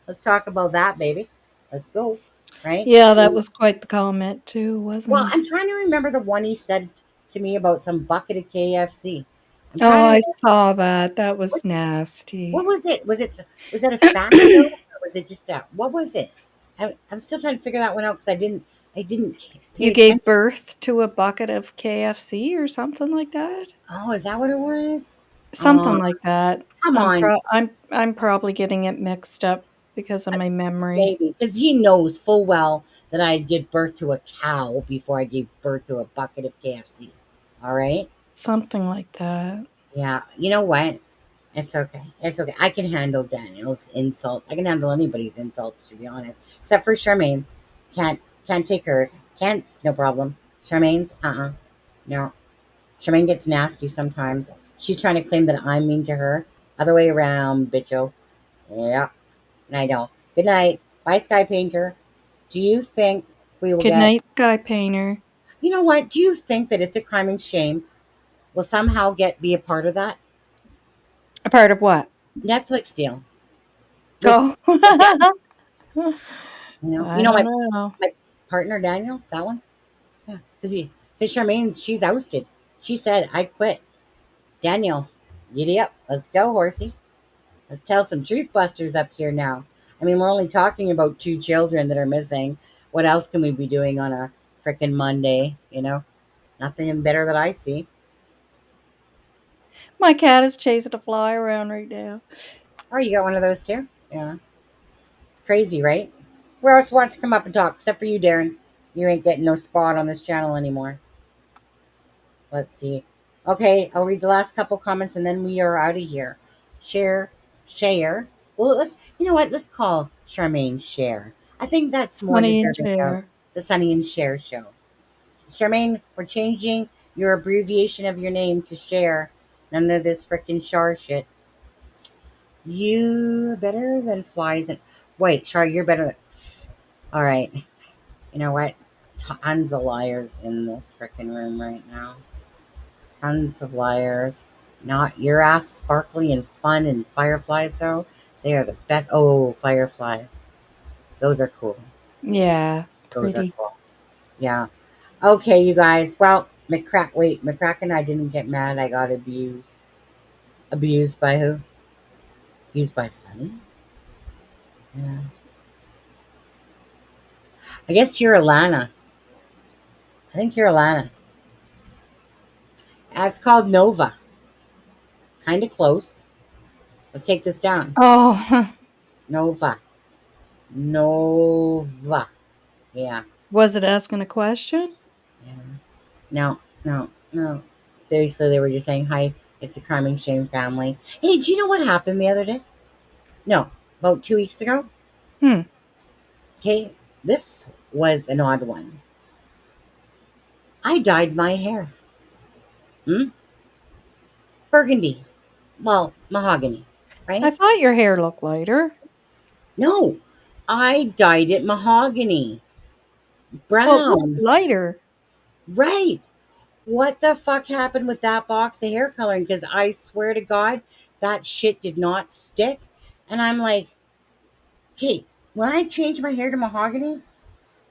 Let's talk about that, baby. Let's go. Right? Yeah, that was quite the comment too, Well, wasn't it? I'm trying to remember the one he said to me about some bucket of KFC. I'm Oh, trying to I remember. saw that. That was What nasty. was it? Was it a fat joke or was it just a what was it? I'm still trying to figure that one out because I didn't pay You attention. gave birth to a bucket of KFC or something like that? Oh, is that what it was? Oh, Something like that. come on, I'm probably getting it mixed up because of my memory. baby, because he knows full well that I'd give birth to a cow before I gave birth to a bucket of KFC. All right? Something like that. Yeah. You know what? It's okay. It's okay. I can handle Daniel's insults. I can handle anybody's insults, to be honest, except for Charmaine's. Can't take hers. Can't. No problem. Charmaine's. No. Charmaine gets nasty sometimes. She's trying to claim that I'm mean to her. Other way around, bitcho. Yeah. I know. Good night. Bye, Sky Painter. Do you think we will Good get? night, Sky Painter. You know what? Do you think that it's a crime and shame will somehow be a part of that A part of what? Netflix deal with Oh. Daniel? I don't know. My partner Daniel, that one. Yeah, because Charmaine, she's ousted. She said, "I quit." Daniel, giddy up. Let's go, horsey. Let's tell some truth busters up here now. I mean, we're only talking about two children that are missing. What else can we be doing on a frickin' Monday? Nothing better that I see. My cat is chasing a fly around right now. Oh, you got one of those too? Yeah. It's crazy, right? Where else wants to come up and talk except for you, Darren? You ain't getting no spot on this channel anymore. Let's see. Okay, I'll read the last couple comments and then we are out of here. Share. Well, you know what? Let's call Charmaine Share. I think that's more Sonny and deserving of Cher. the Sunny and Share show. Charmaine, we're changing your abbreviation of your name to Share. None of this freaking Char shit. You better than flies and wait, Char, you're better than. All right. You know what? Tons of liars in this freaking room right now. Tons of liars. Not your ass sparkly and fun and fireflies though. They are the best. Oh, fireflies. Those are cool. Yeah, Those are pretty. cool. Yeah. Okay, you guys. Well, McCracken, I didn't get mad. I got abused. Abused by who? Abused by Sunny? Yeah. I guess you're Alana. I think you're Alana. It's called Novah. Kind of close. Let's take this down. Oh, Novah. Novah. Yeah. was it asking a question? Yeah. No. Basically, they were just saying, hi, it's a crime and shame family. Hey, do you know what happened the other day? No, about 2 weeks ago. Hmm. Okay, this was an odd one. I dyed my hair. Hmm? Burgundy. Well, mahogany, I right? thought your hair looked lighter. No, I dyed it mahogany. Well, it looks Brown. lighter. Right. What the fuck happened with that box of hair coloring? Because I swear to God, that shit did not stick. And I'm like, okay, when I change my hair to mahogany,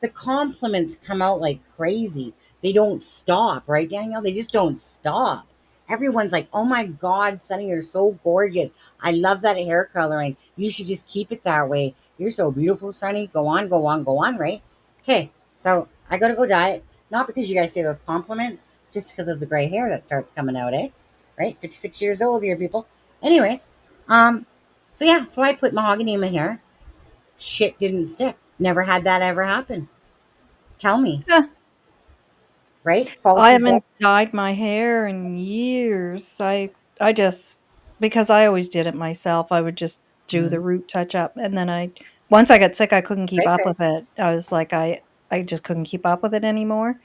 the compliments come out like crazy. They don't stop, right, Danielle? They just don't stop. Everyone's like, oh my God, Sunny, you're so gorgeous. I love that hair coloring. You should just keep it that way. You're so beautiful, Sunny. Go on, go on, go on, right? Okay, so I gotta go dye it. Not because you guys say those compliments, just because of the gray hair that starts coming out, eh? Right? 56 years old here, people. Anyways, so yeah, so I put mahogany in my hair. Shit didn't stick. Never had that ever happen. Tell me, Huh. right? I Faulty gold. haven't dyed my hair in years. I just because I always did it myself. I would just do the Mm. root touch up, and then I once I got sick, I couldn't keep Right, up with Chris? it. I was like, I just couldn't keep up with it anymore.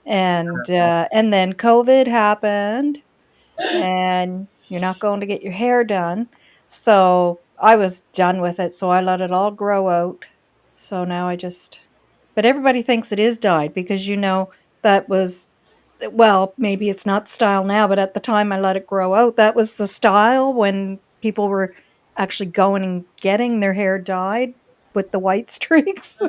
Oh, And then COVID happened, and you're not going to get your hair done. So I was done with it. So I let it all grow out. So now I just, but everybody thinks it is dyed because, that was, well, maybe it's not style now, but at the time I let it grow out, that was the style when people were actually going and getting their hair dyed with the white streaks. Oh,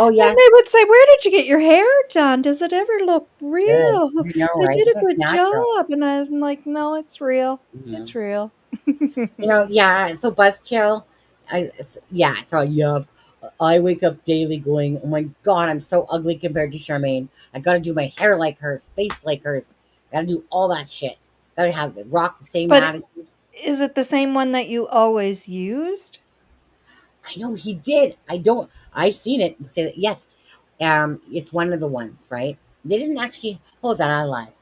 And yeah. they would say, "Where did you get your hair done? Does it ever look Good. real? I know, They right? did It's a just good natural. job." And I'm like, "No, it's real. Mhm. It's real." Yeah. So Buzzkill, yeah. So yeah, I wake up daily going, oh my God, I'm so ugly compared to Charmaine. I got to do my hair like hers, face like hers. Got to do all that shit. Got to have the rock the same But attitude. is it the same one that you always used? I know he did. I don't. I seen it say that. Yes, it's one of the ones, right? They didn't actually hold on. I lied.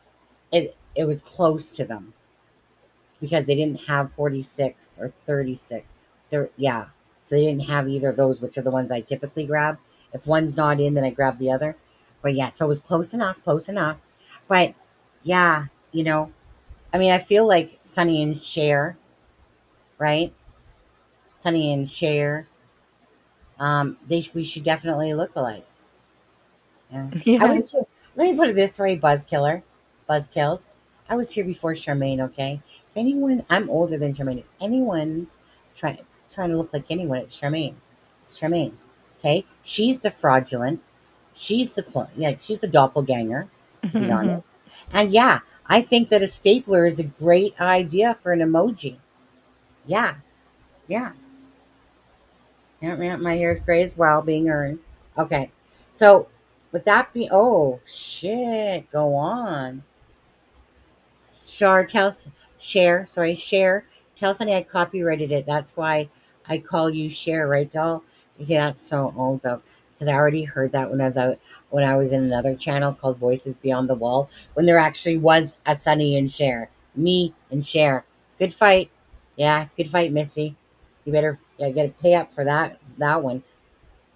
It was close to them because they didn't have 46 or 36. Yeah, so they didn't have either of those, which are the ones I typically grab. If one's not in, then I grab the other. But yeah, so it was close enough, close enough. But yeah, I mean, I feel like Sonny and Cher, right? Sonny and Cher, we should definitely look alike. Yeah. I Yeah. was here. Let me put it this way, Buzzkills. I was here before Charmaine, okay? If anyone, I'm older than Charmaine. If anyone's trying trying to look like anyone, it's Charmaine. It's Charmaine. Okay? She's the fraudulent. She's the doppelganger, to be honest. And yeah, I think that a stapler is a great idea for an emoji. Yeah, yeah. Yeah, my hair is gray as well, being earned. Okay. So, with that being, oh, shit, go on. Shar tells, Share. Tell Sunny I copyrighted it. That's why I call you Share, right, doll? Yeah, that's so old, though. because I already heard that when I was out, when I was in another channel called Voices Beyond the Wall, when there actually was a Sunny and Cher, me and Cher. Good fight. Yeah, good fight, Missy. You better, yeah, you gotta pay up for that one.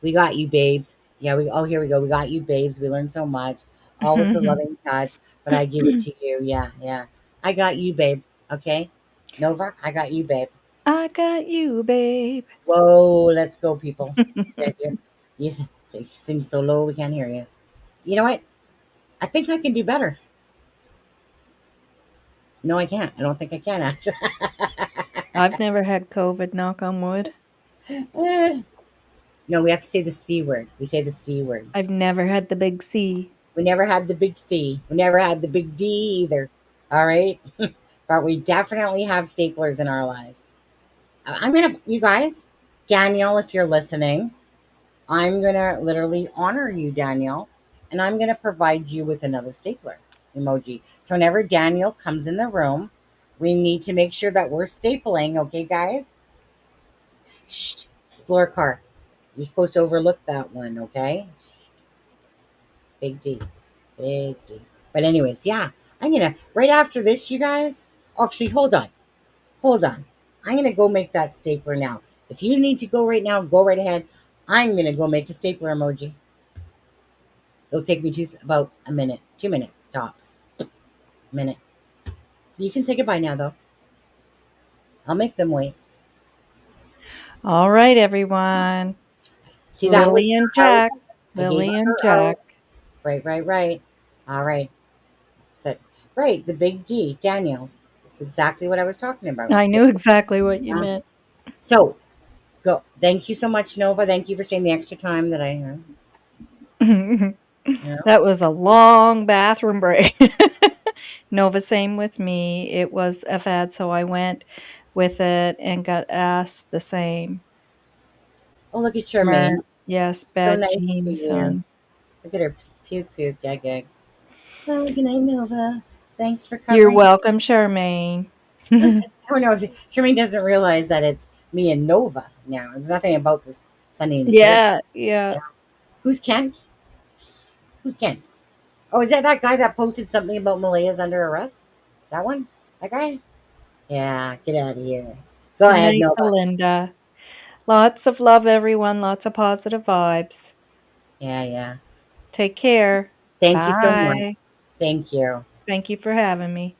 We got you, babes. Yeah, we, oh, here we go. We got you, babes. We learned so much. All with a loving touch, but I give it to you. Yeah, yeah. I got you, babe. Okay? Nova, I got you, babe. I got you, babe. Whoa, let's go, people. You guys hear? You sing so low we can't hear you. You know what? I think I can do better. No, I can't. I don't think I can, actually. I've never had COVID, knock on wood. No, we have to say the C word. We say the C word. I've never had the big C. We never had the big C. We never had the big D either. All right? But we definitely have staplers in our lives. I'm going to, you guys, Daniel, if you're listening, I'm going to literally honor you, Daniel, and I'm going to provide you with another stapler emoji. So whenever Daniel comes in the room, we need to make sure that we're stapling, okay, guys? Shh, explore car. You're supposed to overlook that one, okay? Big D. Big D. But anyways, yeah, I'm going to, right after this, you guys, actually, hold on. Hold on. I'm going to go make that stapler now. If you need to go right now, go right ahead. I'm going to go make a stapler emoji. It'll take me about a minute, 2 minutes tops. Minute. You can say goodbye now, though. I'll make them wait. All right, everyone. See, that was Lily and her O. Jack. I gave Lily her and her Jack. O. Right. All right. So, right, the big D, Daniel. That's exactly what I was talking about. I knew exactly what you meant. So, go. Thank you so much, Nova. Thank you for staying the extra time that I That was a long bathroom break. Nova, same with me. It was a fad, so I went with it and got asked the same. Oh, look at Charmaine. Yes, So bad nice to genes, see you. son. Look at her. Puke, gag. Well, good night, Nova. Thanks for You're covering. welcome, Charmaine. Oh, no. Charmaine doesn't realize that it's me and Nova now. There's nothing about this Sunny and Cher. Yeah. Who's Kent? Who's Kent? Oh, is that guy that posted something about Malaya's under arrest? That one? That guy? Yeah, get out of here. Go Good ahead, night, Nova. Belinda. Lots of love, everyone. Lots of positive vibes. Yeah. Take care. Thank you so much. Bye. Thank you. Thank you for having me.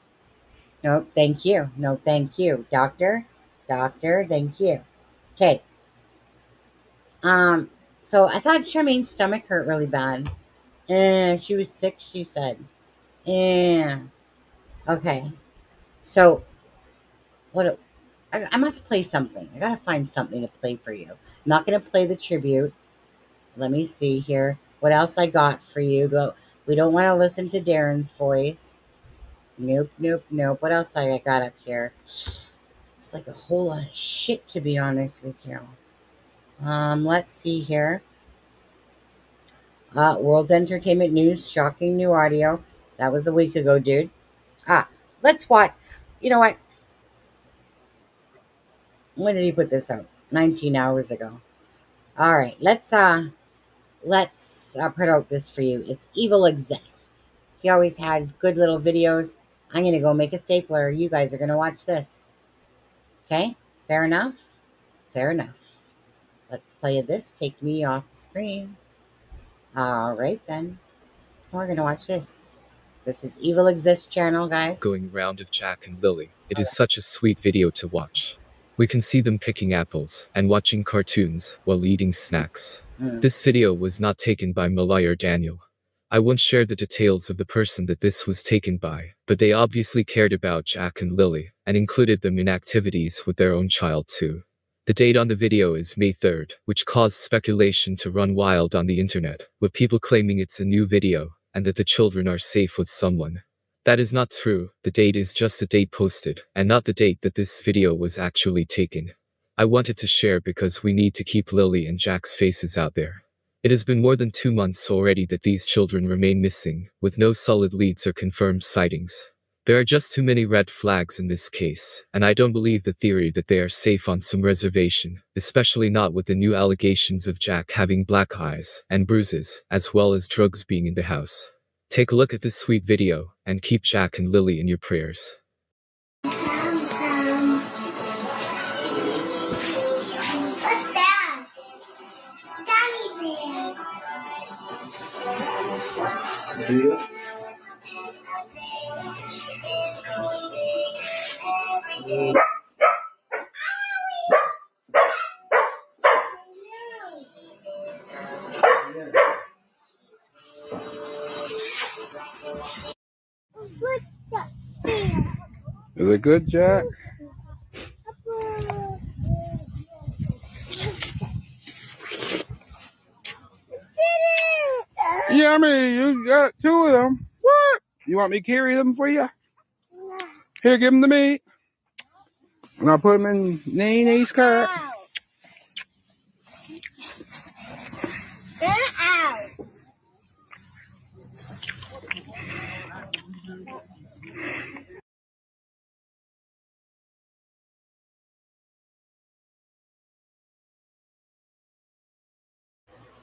No, thank you. No, thank you. Doctor, thank you. Okay. So I thought Charmaine's stomach hurt really bad. She was sick, she said. Yeah. Okay. So what I must play something. I gotta find something to play for you. I'm not gonna play the tribute. Let me see here. What else I got for you? We don't want to listen to Darren's voice. Nope. What else I got up here? It's like a whole lot of shit, to be honest with you. Let's see here. World Entertainment News, shocking new audio. That was a week ago, dude. Let's watch. You know what? When did he put this out? 19 hours ago. All right, let's put out this for you. It's Evil Exists. He always has good little videos. I'm gonna go make a stapler. You guys are gonna watch this. Okay? Fair enough? Fair enough. Let's play this. Take me off the screen. All right, then. We're going to watch this. This is Evil Exists channel, guys. Going round of Jack and Lily. It is such a sweet video to watch. We can see them picking apples and watching cartoons while eating snacks. This video was not taken by Malay or Daniel. I won't share the details of the person that this was taken by, but they obviously cared about Jack and Lily and included them in activities with their own child too. The date on the video is May 3rd, which caused speculation to run wild on the internet, with people claiming it's a new video and that the children are safe with someone. That is not true. The date is just the date posted, and not the date that this video was actually taken. I wanted to share because we need to keep Lily and Jack's faces out there. It has been more than 2 months already that these children remain missing, with no solid leads or confirmed sightings. There are just too many red flags in this case, and I don't believe the theory that they are safe on some reservation, especially not with the new allegations of Jack having black eyes and bruises, as well as drugs being in the house. Take a look at this sweet video, and keep Jack and Lily in your prayers. What's that? Gummy bear. Video? Is it good, Jack? Yummy! You got 2 of them. What? You want me to carry them for you? Here, give them to me. And I'll put them in Nene's cart. Get out.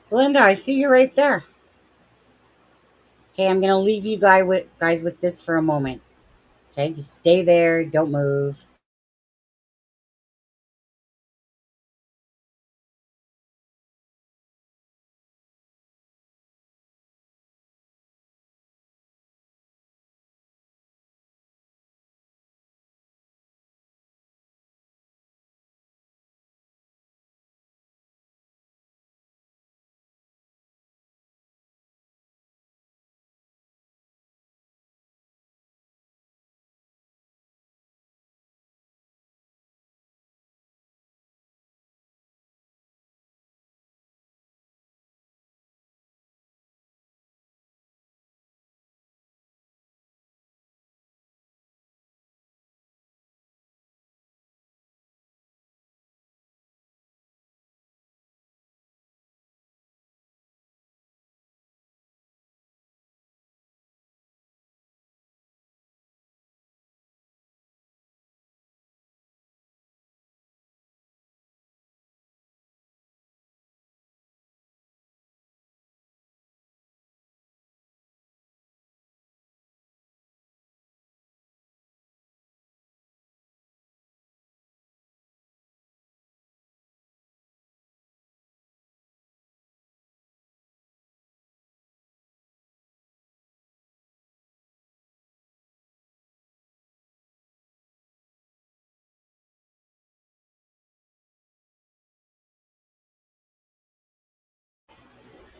Linda, I see you right there. Okay, I'm going to leave you guys with this for a moment. Okay, just stay there. Don't move.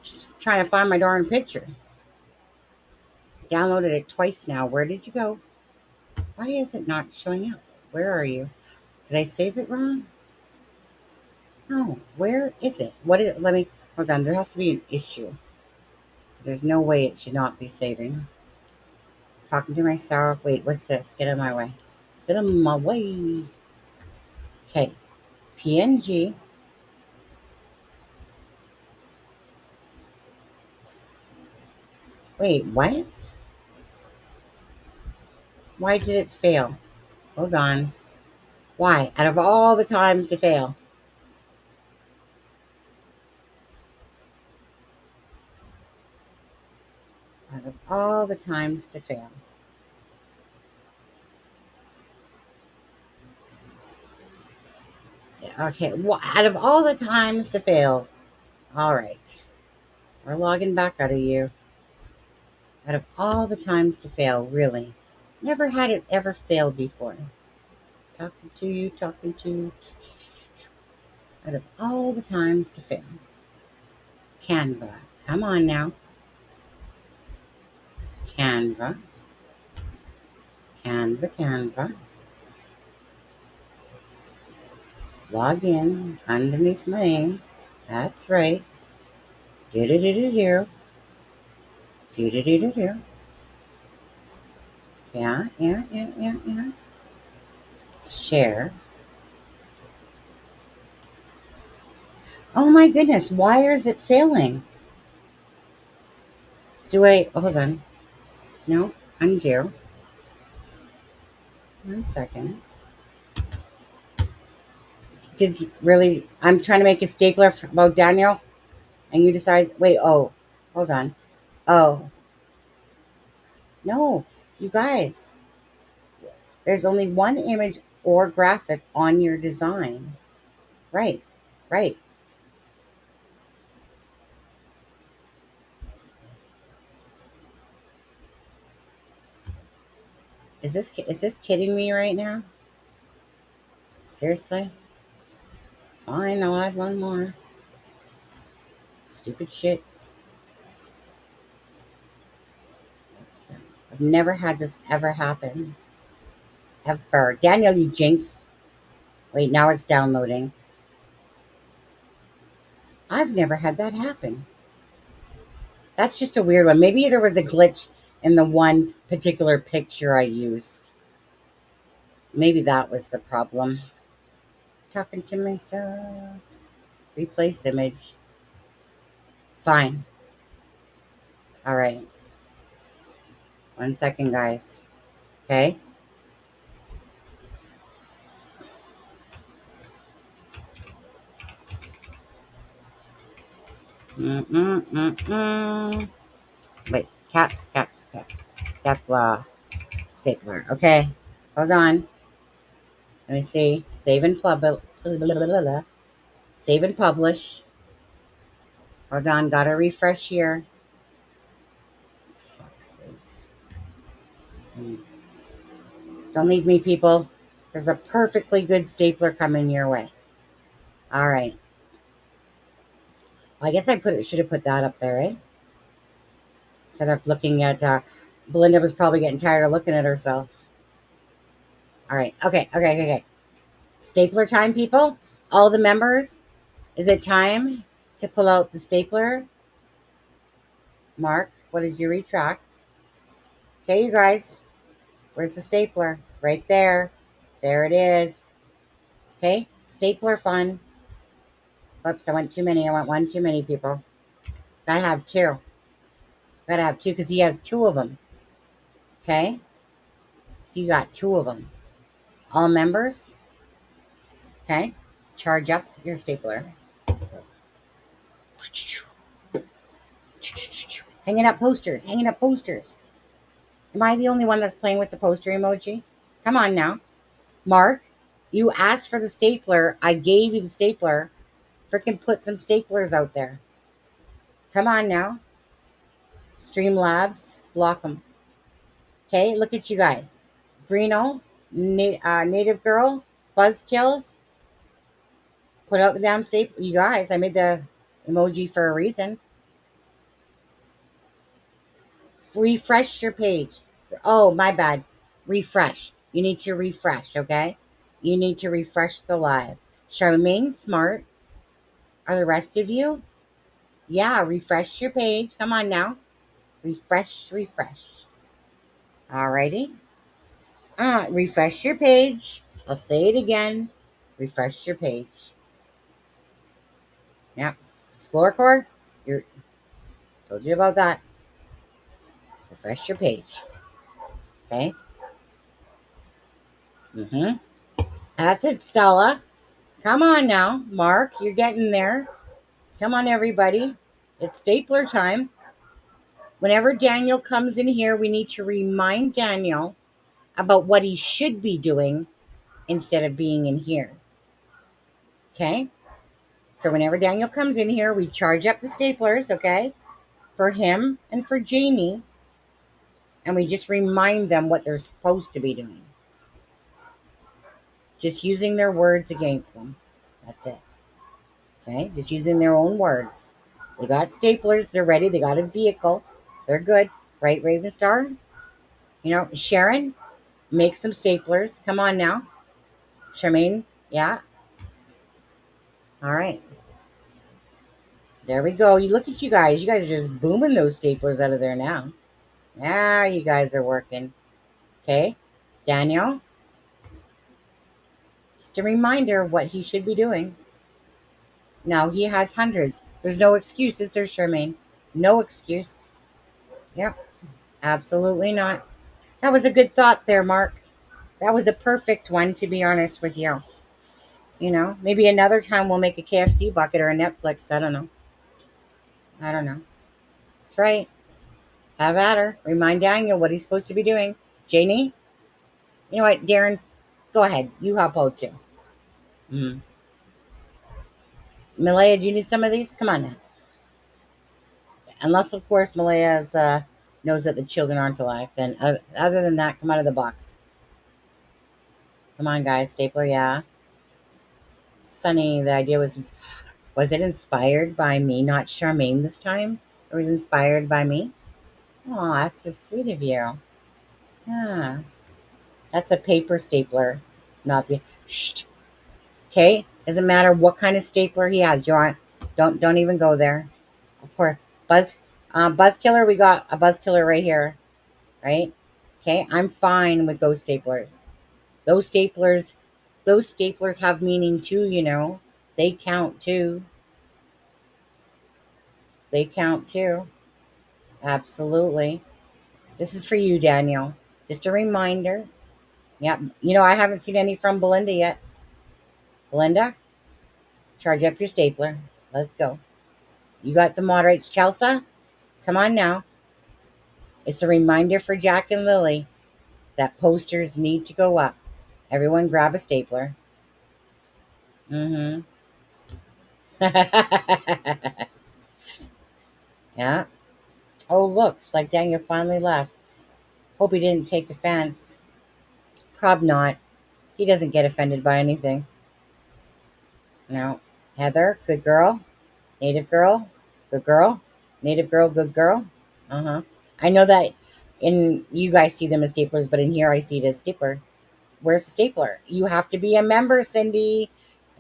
Just trying to find my darn picture. Downloaded it twice now. Where did you go? Why is it not showing up? Where are you? Did I save it wrong? No. Where is it? What is it? Let me hold on. There has to be an issue. There's no way it should not be saving. Talking to myself. Wait, what's this? Get out of my way. Get out of my way. Okay. PNG. Wait, what? Why did it fail? Hold on. Why? Out of all the times to fail. Out of all the times to fail. Okay, out of all the times to fail. All right. We're logging back out of you. Out of all the times to fail, really. Never had it ever failed before. Talking to you. Out of all the times to fail. Canva. Come on now. Canva. Log in underneath my name. That's right. Do. Yeah. Share. Oh my goodness, why is it failing? Hold on. No, undo. 1 second. Did you really? I'm trying to make a stapler about Daniel, and you decide. Wait. Oh, hold on. Oh no, you guys. There's only one image or graphic on your design. Right. Right. Is this kidding me right now? Seriously? Fine, I'll add one more. Stupid shit. Let's go. I've never had this ever happen. Ever. Daniel, you jinx. Wait, now it's downloading. I've never had that happen. That's just a weird one. Maybe there was a glitch in the one particular picture I used. Maybe that was the problem. Talking to myself. Replace image. Fine. All right. 1 second, guys. Okay. Wait. Caps. Stapler. Okay. Hold on. Let me see. Save and Save and publish. Hold on. Gotta refresh here. Fuck's sakes. Don't leave me, people. There's a perfectly good stapler coming your way. All right. Well, I guess should have put that up there, eh? Instead of looking at, Belinda was probably getting tired of looking at herself. All right. Okay. Stapler time, people. All the members. Is it time to pull out the stapler? Mark, what did you retract? Okay, you guys. Where's the stapler? Right there. There it is. Okay. Stapler fun. Oops, I went too many. I went one too many, people. Gotta have two. Because he has two of them. Okay? He got two of them. All members. Okay? Charge up your stapler. Hanging up posters. Am I the only one that's playing with the poster emoji? Come on now. Mark, you asked for the stapler. I gave you the stapler. Frickin' put some staplers out there. Come on now. Streamlabs, block them. Okay, look at you guys. Greeno, native girl, buzzkills. Put out the damn staple. You guys, I made the emoji for a reason. Refresh your page. Oh, my bad. Refresh. You need to refresh, okay? You need to refresh the live. Charmaine Smart. Are the rest of you? Yeah, refresh your page. Come on now. Refresh. Alrighty. Refresh your page. I'll say it again. Refresh your page. Yep. Explore Core. Told you about that. Refresh your page. Okay. That's it, Stella. Come on now. Mark, you're getting there. Come on, everybody. It's stapler time. Whenever Daniel comes in here, we need to remind Daniel about what he should be doing instead of being in here. Okay? So whenever Daniel comes in here, we charge up the staplers, okay? For him and for Jamie. And we just remind them what they're supposed to be doing. Just using their words against them. That's it. Okay? Just using their own words. They got staplers. They're ready. They got a vehicle. They're good. Right, Ravenstar? Sharon, make some staplers. Come on now. Charmaine, yeah. All right. There we go. You look at you guys. You guys are just booming those staplers out of there now. Now you guys are working. Okay. Daniel, just a reminder of what he should be doing. Now he has hundreds. There's no excuses there, Charmaine. No excuse. Yep. Absolutely not. That was a good thought there, Mark. That was a perfect one, to be honest with you. Maybe another time we'll make a KFC bucket or a Netflix. I don't know. I don't know. That's right. Have at her. Remind Daniel what he's supposed to be doing. Janie, you know what, Darren, go ahead. You help out too. Mm. Malaya, do you need some of these? Come on now. Unless, of course, Malaya's knows that the children aren't alive. Then, other than that, come out of the box. Come on, guys. Stapler, yeah. Sunny, the idea was it inspired by me, not Charmaine this time? It was inspired by me? Oh, that's so sweet of you. Yeah. That's a paper stapler, not the. Shh. Okay? Doesn't matter what kind of stapler he has. Do you want? Don't even go there. Of course, buzz killer. We got a buzz killer right here, right? Okay, I'm fine with those staplers. Those staplers, those staplers have meaning too. They count too. They count too. Absolutely. This is for you, Daniel. Just a reminder. Yeah, I haven't seen any from Belinda yet. Belinda, charge up your stapler. Let's go. You got the moderates, Chelsea? Come on now. It's a reminder for Jack and Lily that posters need to go up. Everyone grab a stapler. Mm-hmm. Yeah. Oh, look, it's like Daniel finally left. Hope he didn't take offense. Prob not. He doesn't get offended by anything. No. Heather, good girl. Native girl, good girl. Native girl, good girl. Uh-huh. I know that in you guys see them as staplers, but in here I see it as stapler. Where's the stapler? You have to be a member, Cindy.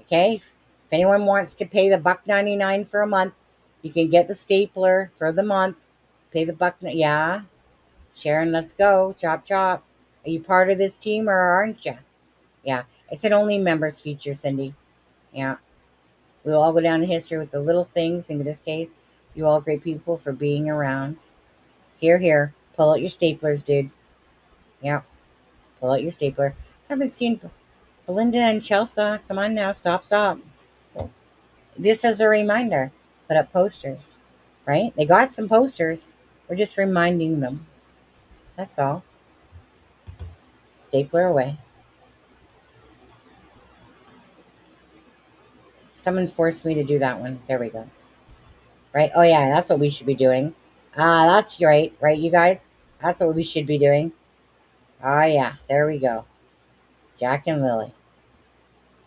Okay? If anyone wants to pay the $1.99 for a month, you can get the stapler for the month. Pay the buck. Yeah. Sharon, let's go. Chop, chop. Are you part of this team or aren't you? Yeah. It's an only members feature, Cindy. Yeah. We'll all go down in history with the little things. In this case, you all great people for being around. Here, here. Pull out your staplers, dude. Yeah. Pull out your stapler. Haven't seen Belinda and Chelsea. Come on now. Stop, stop. This is a reminder. Put up posters. Right? They got some posters. We're just reminding them. That's all. Stapler away. Someone forced me to do that one. There we go. Right? Oh, yeah. That's what we should be doing. That's right. Right, you guys? That's what we should be doing. Oh, yeah. There we go. Jack and Lily.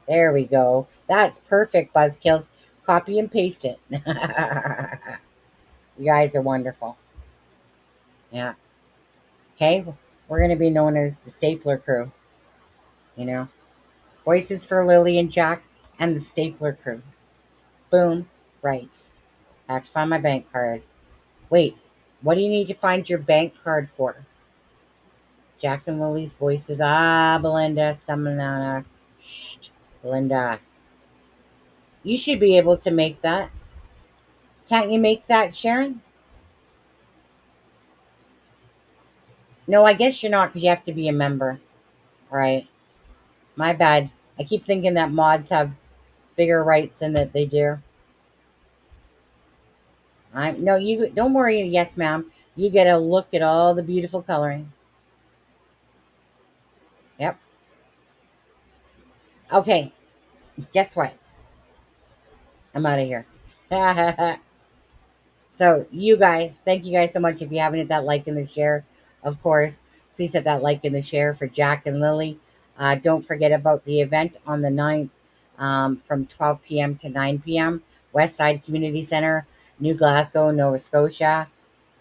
There we go. That's perfect, Buzzkills. Copy and paste it. You guys are wonderful. Yeah. Okay. We're going to be known as the Stapler Crew. Voices for Lily and Jack and the Stapler Crew. Boom. Right. I have to find my bank card. Wait. What do you need to find your bank card for? Jack and Lily's voices. Belinda. Stamina. Shh. Belinda. You should be able to make that. Can't you make that, Sharon? No, I guess you're not because you have to be a member. All right. My bad. I keep thinking that mods have bigger rights than that they do. No, you don't worry. Yes, ma'am. You get a look at all the beautiful coloring. Yep. Okay. Guess what? I'm out of here. So, you guys, thank you guys so much. If you haven't hit that like and the share, of course, please hit that like and the share for Jack and Lily. Don't forget about the event on the 9th from 12 p.m. to 9 p.m. Westside Community Center, New Glasgow, Nova Scotia.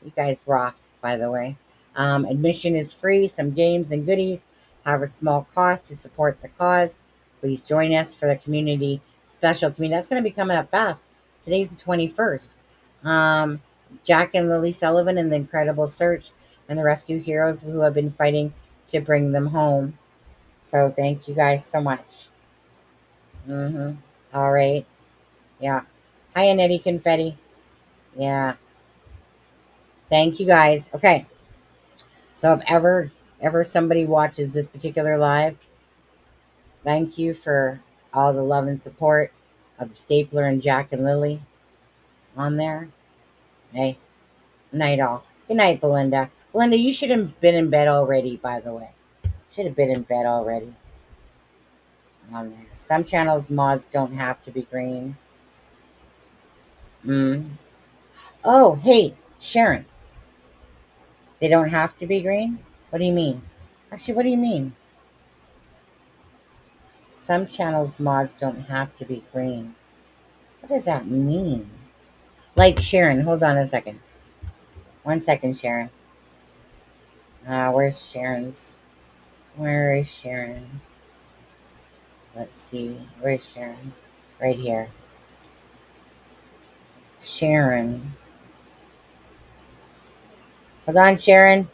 You guys rock, by the way. Admission is free. Some games and goodies have a small cost to support the cause. Please join us for the community special community. That's going to be coming up fast. Today's the 21st. Jack and Lily Sullivan and the Incredible Search and the rescue heroes who have been fighting to bring them home. So thank you guys so much. All right. Yeah. Hi, Annette Confetti. Yeah. Thank you guys. Okay. So ever somebody watches this particular live, thank you for all the love and support of the stapler and Jack and Lily on there. Hey, night all. Good night, Belinda. Belinda, you should have been in bed already, by the way. Should have been in bed already. On there. Some channels mods don't have to be green. Oh, hey, Sharon. They don't have to be green? What do you mean? Actually, what do you mean? Some channels mods don't have to be green. What does that mean? Like Sharon, hold on a second. 1 second, Sharon. Where's Sharon's? Where is Sharon? Let's see. Where's Sharon? Right here. Sharon. Hold on, Sharon.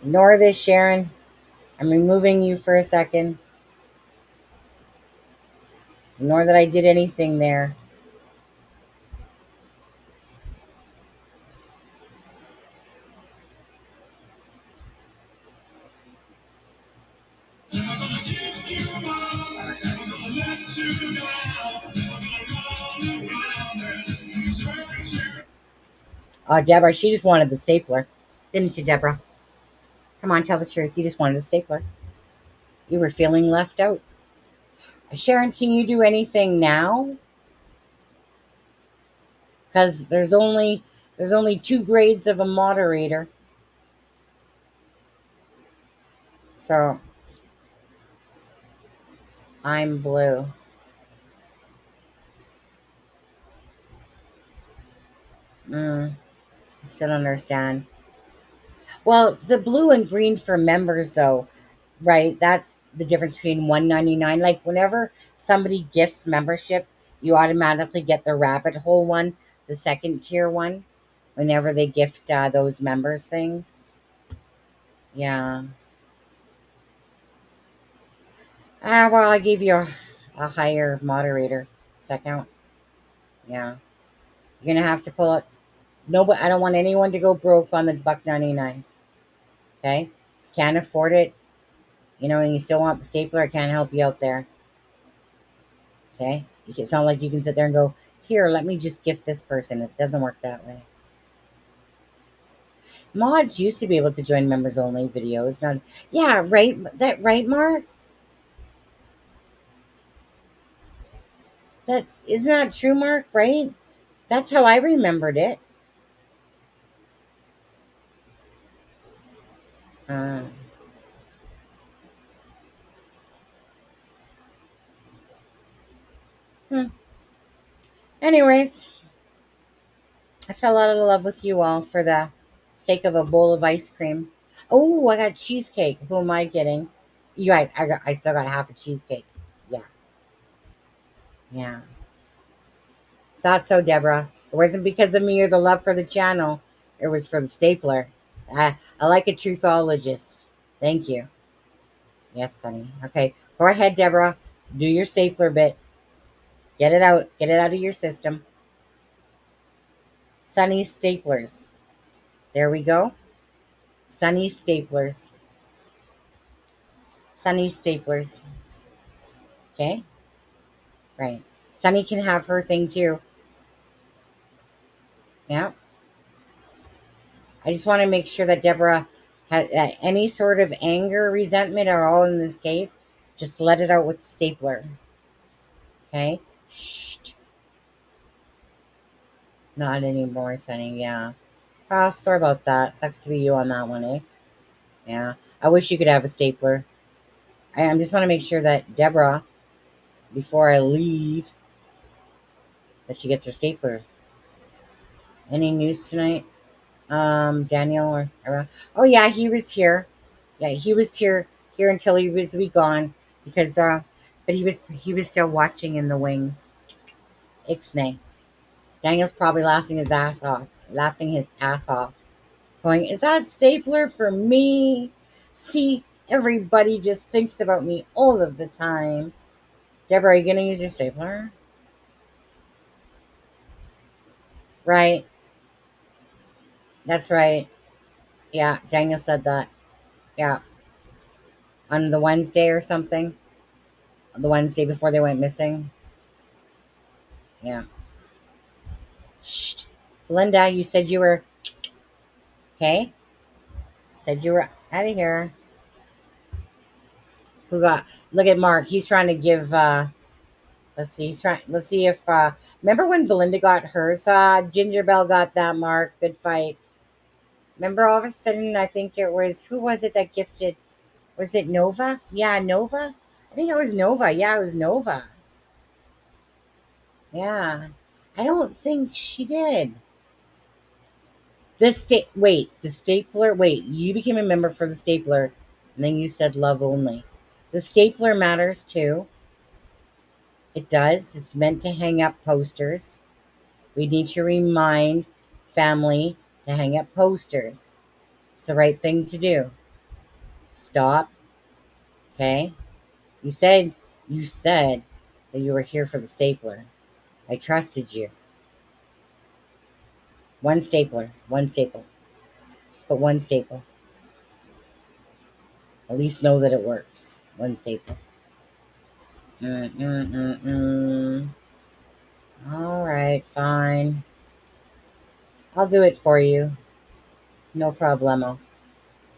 Ignore this, Sharon. I'm removing you for a second. Ignore that I did anything there. Deborah, she just wanted the stapler. Didn't you, Deborah? Come on, tell the truth. You just wanted the stapler. You were feeling left out. Sharon, can you do anything now? Because there's only 2 grades of a moderator. So I'm blue. I still don't understand. Well, the blue and green for members, though, right? That's the difference between $1.99. Like whenever somebody gifts membership, you automatically get the rabbit hole one, the second tier one, whenever they gift those members things. Yeah. Well, I gave you a higher moderator second. Yeah. You're gonna have to pull it. No, but I don't want anyone to go broke on the $1.99. Okay? If you can't afford it, and you still want the stapler, I can't help you out there. Okay? It's not like you can sit there and go, here, let me just gift this person. It doesn't work that way. Mods used to be able to join members only videos. Not, yeah, right. Right, Mark? That isn't that true, Mark, right? That's how I remembered it. Uh, Anyways, I fell out of love with you all for the sake of a bowl of ice cream. Oh, I got cheesecake. Who am I kidding? You guys, I still got half a cheesecake. Yeah. Yeah. Thought so, Deborah. It wasn't because of me or the love for the channel. It was for the stapler. I like a truthologist. Thank you. Yes, Sonny. Okay, go ahead, Deborah. Do your stapler bit. Get it out. Get it out of your system. Sunny staplers. There we go. Sunny staplers. Sunny staplers. Okay? Right. Sunny can have her thing too. Yeah. I just want to make sure that Deborah has any sort of anger, resentment, or all in this case, just let it out with the stapler. Okay? Shh. Not anymore, Sunny. Yeah. Sorry about that. Sucks to be you on that one, eh? Yeah. I wish you could have a stapler. I just want to make sure that Deborah, before I leave, that she gets her stapler. Any news tonight? Daniel or oh yeah, he was here. Yeah, he was here until he was gone because but he was still watching in the wings. Ixnay. Daniel's probably laughing his ass off. Going, is that stapler for me? See, everybody just thinks about me all of the time. Deborah, are you gonna use your stapler? Right. That's right. Yeah, Daniel said that. Yeah, on the Wednesday or something. The Wednesday before they went missing. Yeah. Shh. Linda, you said you were okay. Said you were out of here. Who got? Look at Mark. He's trying to give. Let's see. He's trying. Let's see if. Remember when Belinda got hers? Ginger Bell got that. Mark, good fight. Remember all of a sudden, I think it was who was it that gifted? Was it Novah? Yeah, Novah. I think it was Novah. Yeah, it was Novah. Yeah, I don't think she did. The stapler. Wait, you became a member for the stapler, and then you said love only. The stapler matters too. It does. It's meant to hang up posters. We need to remind family to hang up posters. It's the right thing to do. Stop. Okay. You said that you were here for the stapler. I trusted you. One stapler. One staple. Just put one staple. At least know that it works. One staple. Mm-mm-mm-mm. All right, fine. I'll do it for you. No problemo.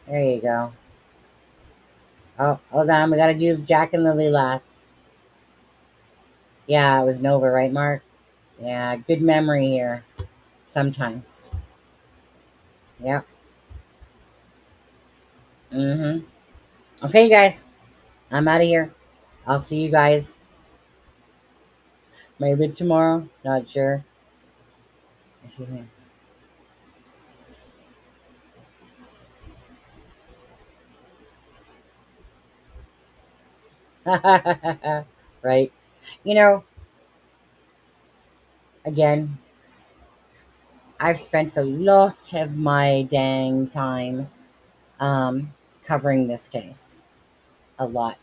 There you go. Oh, hold on. We got to do Jack and Lily last. Yeah, it was Nova, right, Mark? Yeah, good memory here. Sometimes. Yep. Mm-hmm. Okay, guys. I'm out of here. I'll see you guys maybe tomorrow. Not sure. Right. You know, again, I've spent a lot of my dang time covering this case. A lot.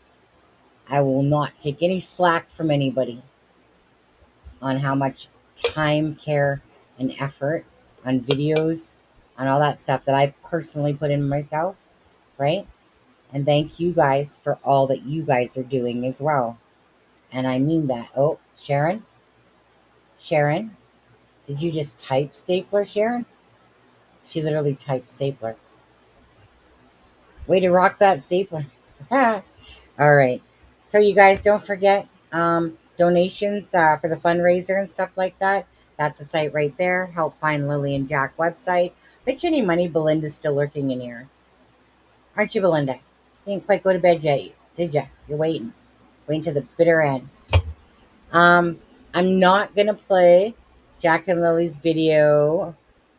I will not take any slack from anybody on how much time, care, and effort on videos, on all that stuff that I personally put in myself, right? And thank you guys for all that you guys are doing as well. And I mean that. Oh, Sharon, did you just type stapler, Sharon? She literally typed stapler. Way to rock that stapler. All right. So you guys don't forget donations for the fundraiser and stuff like that. That's the site right there. Help find Lily and Jack website. Bet you any money Belinda's still lurking in here. Aren't you, Belinda? You didn't quite go to bed yet, did you? You're waiting. Waiting to the bitter end. I'm not gonna play Jack and Lily's video.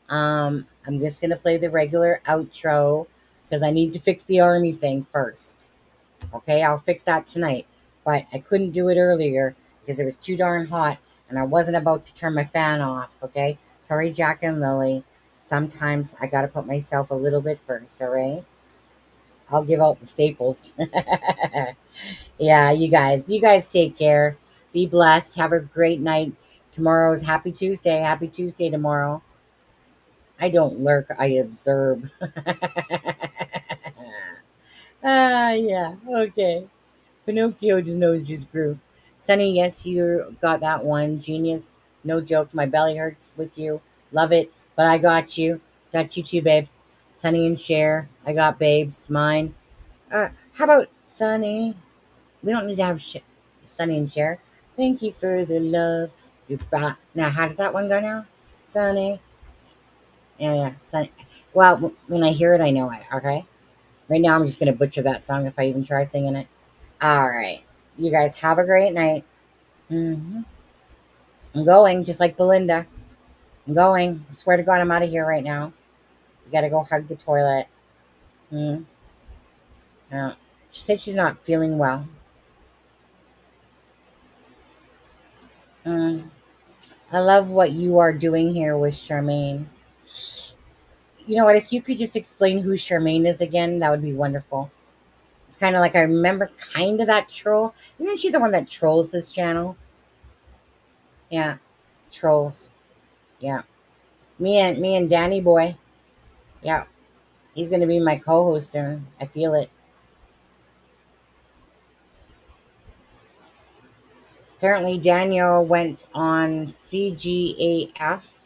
I'm just gonna play the regular outro because I need to fix the army thing first. Okay, I'll fix that tonight. But I couldn't do it earlier because it was too darn hot and I wasn't about to turn my fan off. Okay, sorry, Jack and Lily. Sometimes I gotta put myself a little bit first. All right, I'll give out the staples. Yeah, you guys take care. Be blessed. Have a great night. Tomorrow's Happy Tuesday. Happy Tuesday tomorrow. I don't lurk, I observe. Yeah, okay. Pinocchio just knows just grew. Sunny, yes, you got that one. Genius. No joke. My belly hurts with you. Love it. But I got you. Got you too, babe. Sunny and Cher. I got babes. Mine. How about Sunny? We don't need to have Sunny and Cher. Thank you for the love you brought. Now, how does that one go now? Sunny. Yeah. Sunny. Well, when I hear it, I know it. Okay. Right now, I'm just gonna butcher that song if I even try singing it. All right. You guys have a great night. I'm going, just like Belinda. I'm going. I swear to God, I'm out of here right now. You gotta go hug the toilet. Mm. Yeah. She said she's not feeling well. Mm. I love what you are doing here with Charmaine. You know what? If you could just explain who Charmaine is again, that would be wonderful. It's kind of like I remember kind of that troll. Isn't she the one that trolls this channel? Yeah, trolls. Yeah, me and Danny boy. Yeah, He's going to be my co-host soon. I feel it. Apparently, Daniel went on CGAF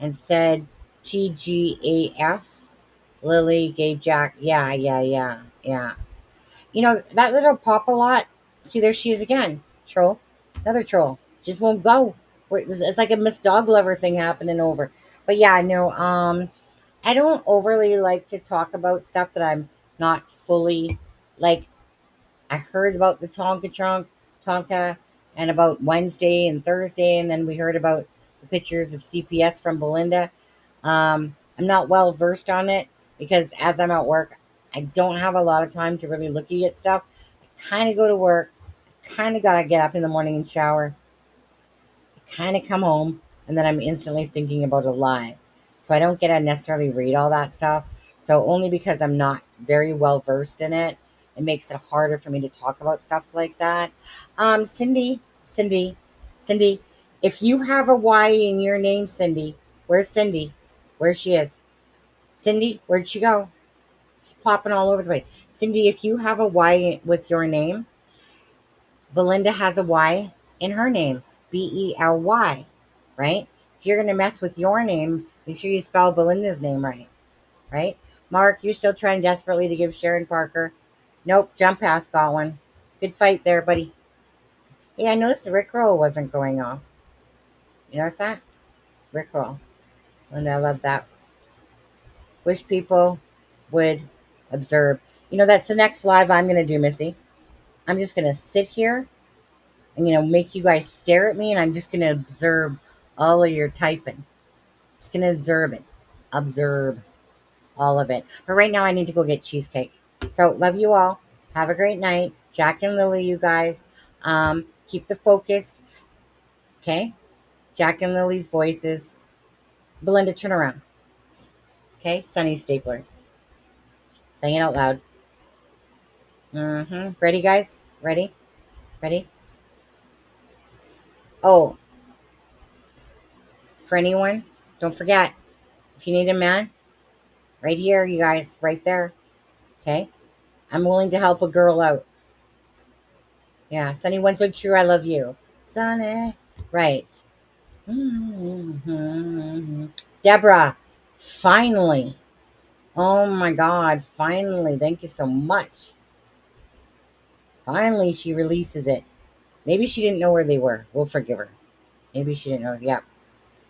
and said TGAF. Lily gave Jack, yeah. You know, that little Pop-A-Lot, see, there she is again. Troll. Another troll. Just won't go. It's like a Miss Dog Lover thing happening over. But yeah, no, I don't overly like to talk about stuff that I'm not fully, like, I heard about the Tonka, and about Wednesday and Thursday, and then we heard about the pictures of CPS from Belinda. I'm not well versed on it because as I'm at work, I don't have a lot of time to really look at stuff. I kind of go to work, kind of got to get up in the morning and shower, kind of come home, and then I'm instantly thinking about it live. So I don't get to necessarily read all that stuff. So only because I'm not very well versed in it, it makes it harder for me to talk about stuff like that. Cindy, if you have a Y in your name, Cindy, where's Cindy? Where she is? Cindy, where'd she go? She's popping all over the place. Cindy, if you have a Y with your name, Belinda has a Y in her name, Bely, right? If you're going to mess with your name, make sure you spell Belinda's name right? Mark, you're still trying desperately to give Sharon Parker. Nope, jump past got one. Good fight there, buddy. Hey, I noticed the Rickroll wasn't going off. You notice that? Rickroll. And I love that. Wish people would observe. You know, that's the next live I'm going to do, Missy. I'm just going to sit here and, make you guys stare at me, and I'm just going to observe all of your typing. Just going to observe it. Observe all of it. But right now I need to go get cheesecake. So love you all. Have a great night. Jack and Lily, you guys. Keep the focus. Okay? Jack and Lily's voices. Belinda, turn around. Okay? Sunny staplers. Saying it out loud. Ready, guys? Ready? Oh, for anyone, don't forget, if you need a man, right here, you guys, right there. Okay? I'm willing to help a girl out. Yeah, Sunny, one so true, I love you. Sunny. Right. Deborah, finally. Oh my God, finally. Thank you so much. Finally, she releases it. Maybe she didn't know where they were. We'll forgive her. Maybe she didn't know. Yeah.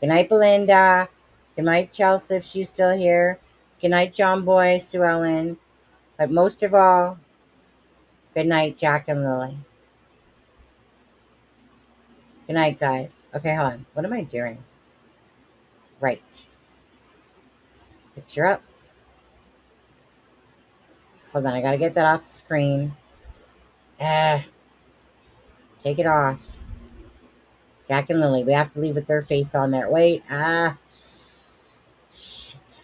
Good night, Belinda. Good night, Chelsea, if she's still here. Good night, John Boy, Sue Ellen. But most of all, good night, Jack and Lily. Good night, guys. Okay, hold on. What am I doing? Right. Picture up. Hold on, I gotta get that off the screen. Take it off. Jack and Lily, we have to leave with their face on there. Wait, shit.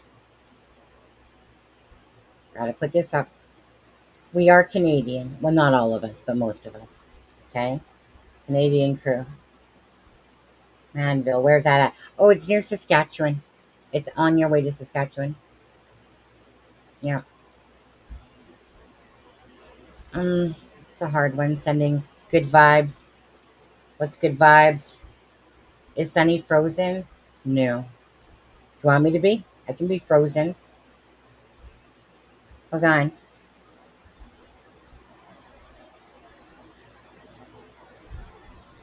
Gotta put this up. We are Canadian. Well, not all of us, but most of us. Okay? Canadian crew. Manville, where's that at? Oh, it's near Saskatchewan. It's on your way to Saskatchewan. Yeah. It's a hard one. Sending good vibes. What's good vibes? Is Sunny frozen? No. Do you want me to be? I can be frozen. Hold on.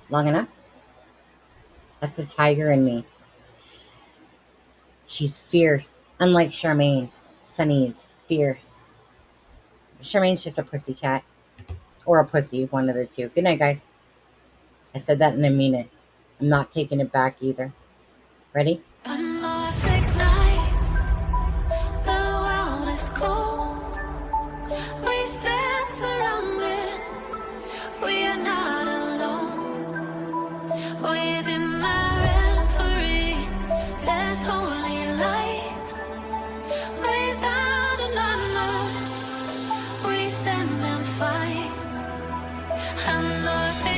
Long enough? That's a tiger in me. She's fierce. Unlike Charmaine, Sunny is fierce. Charmaine's just a pussy cat. Or a pussy, one of the two. Good night, guys. I said that and I mean it. I'm not taking it back either. Ready? A Norfolk night, the world is cold. We stand surrounded, we are not alone. Within my reverie, there's holy light. Without an honor, we stand and fight. A Norfolk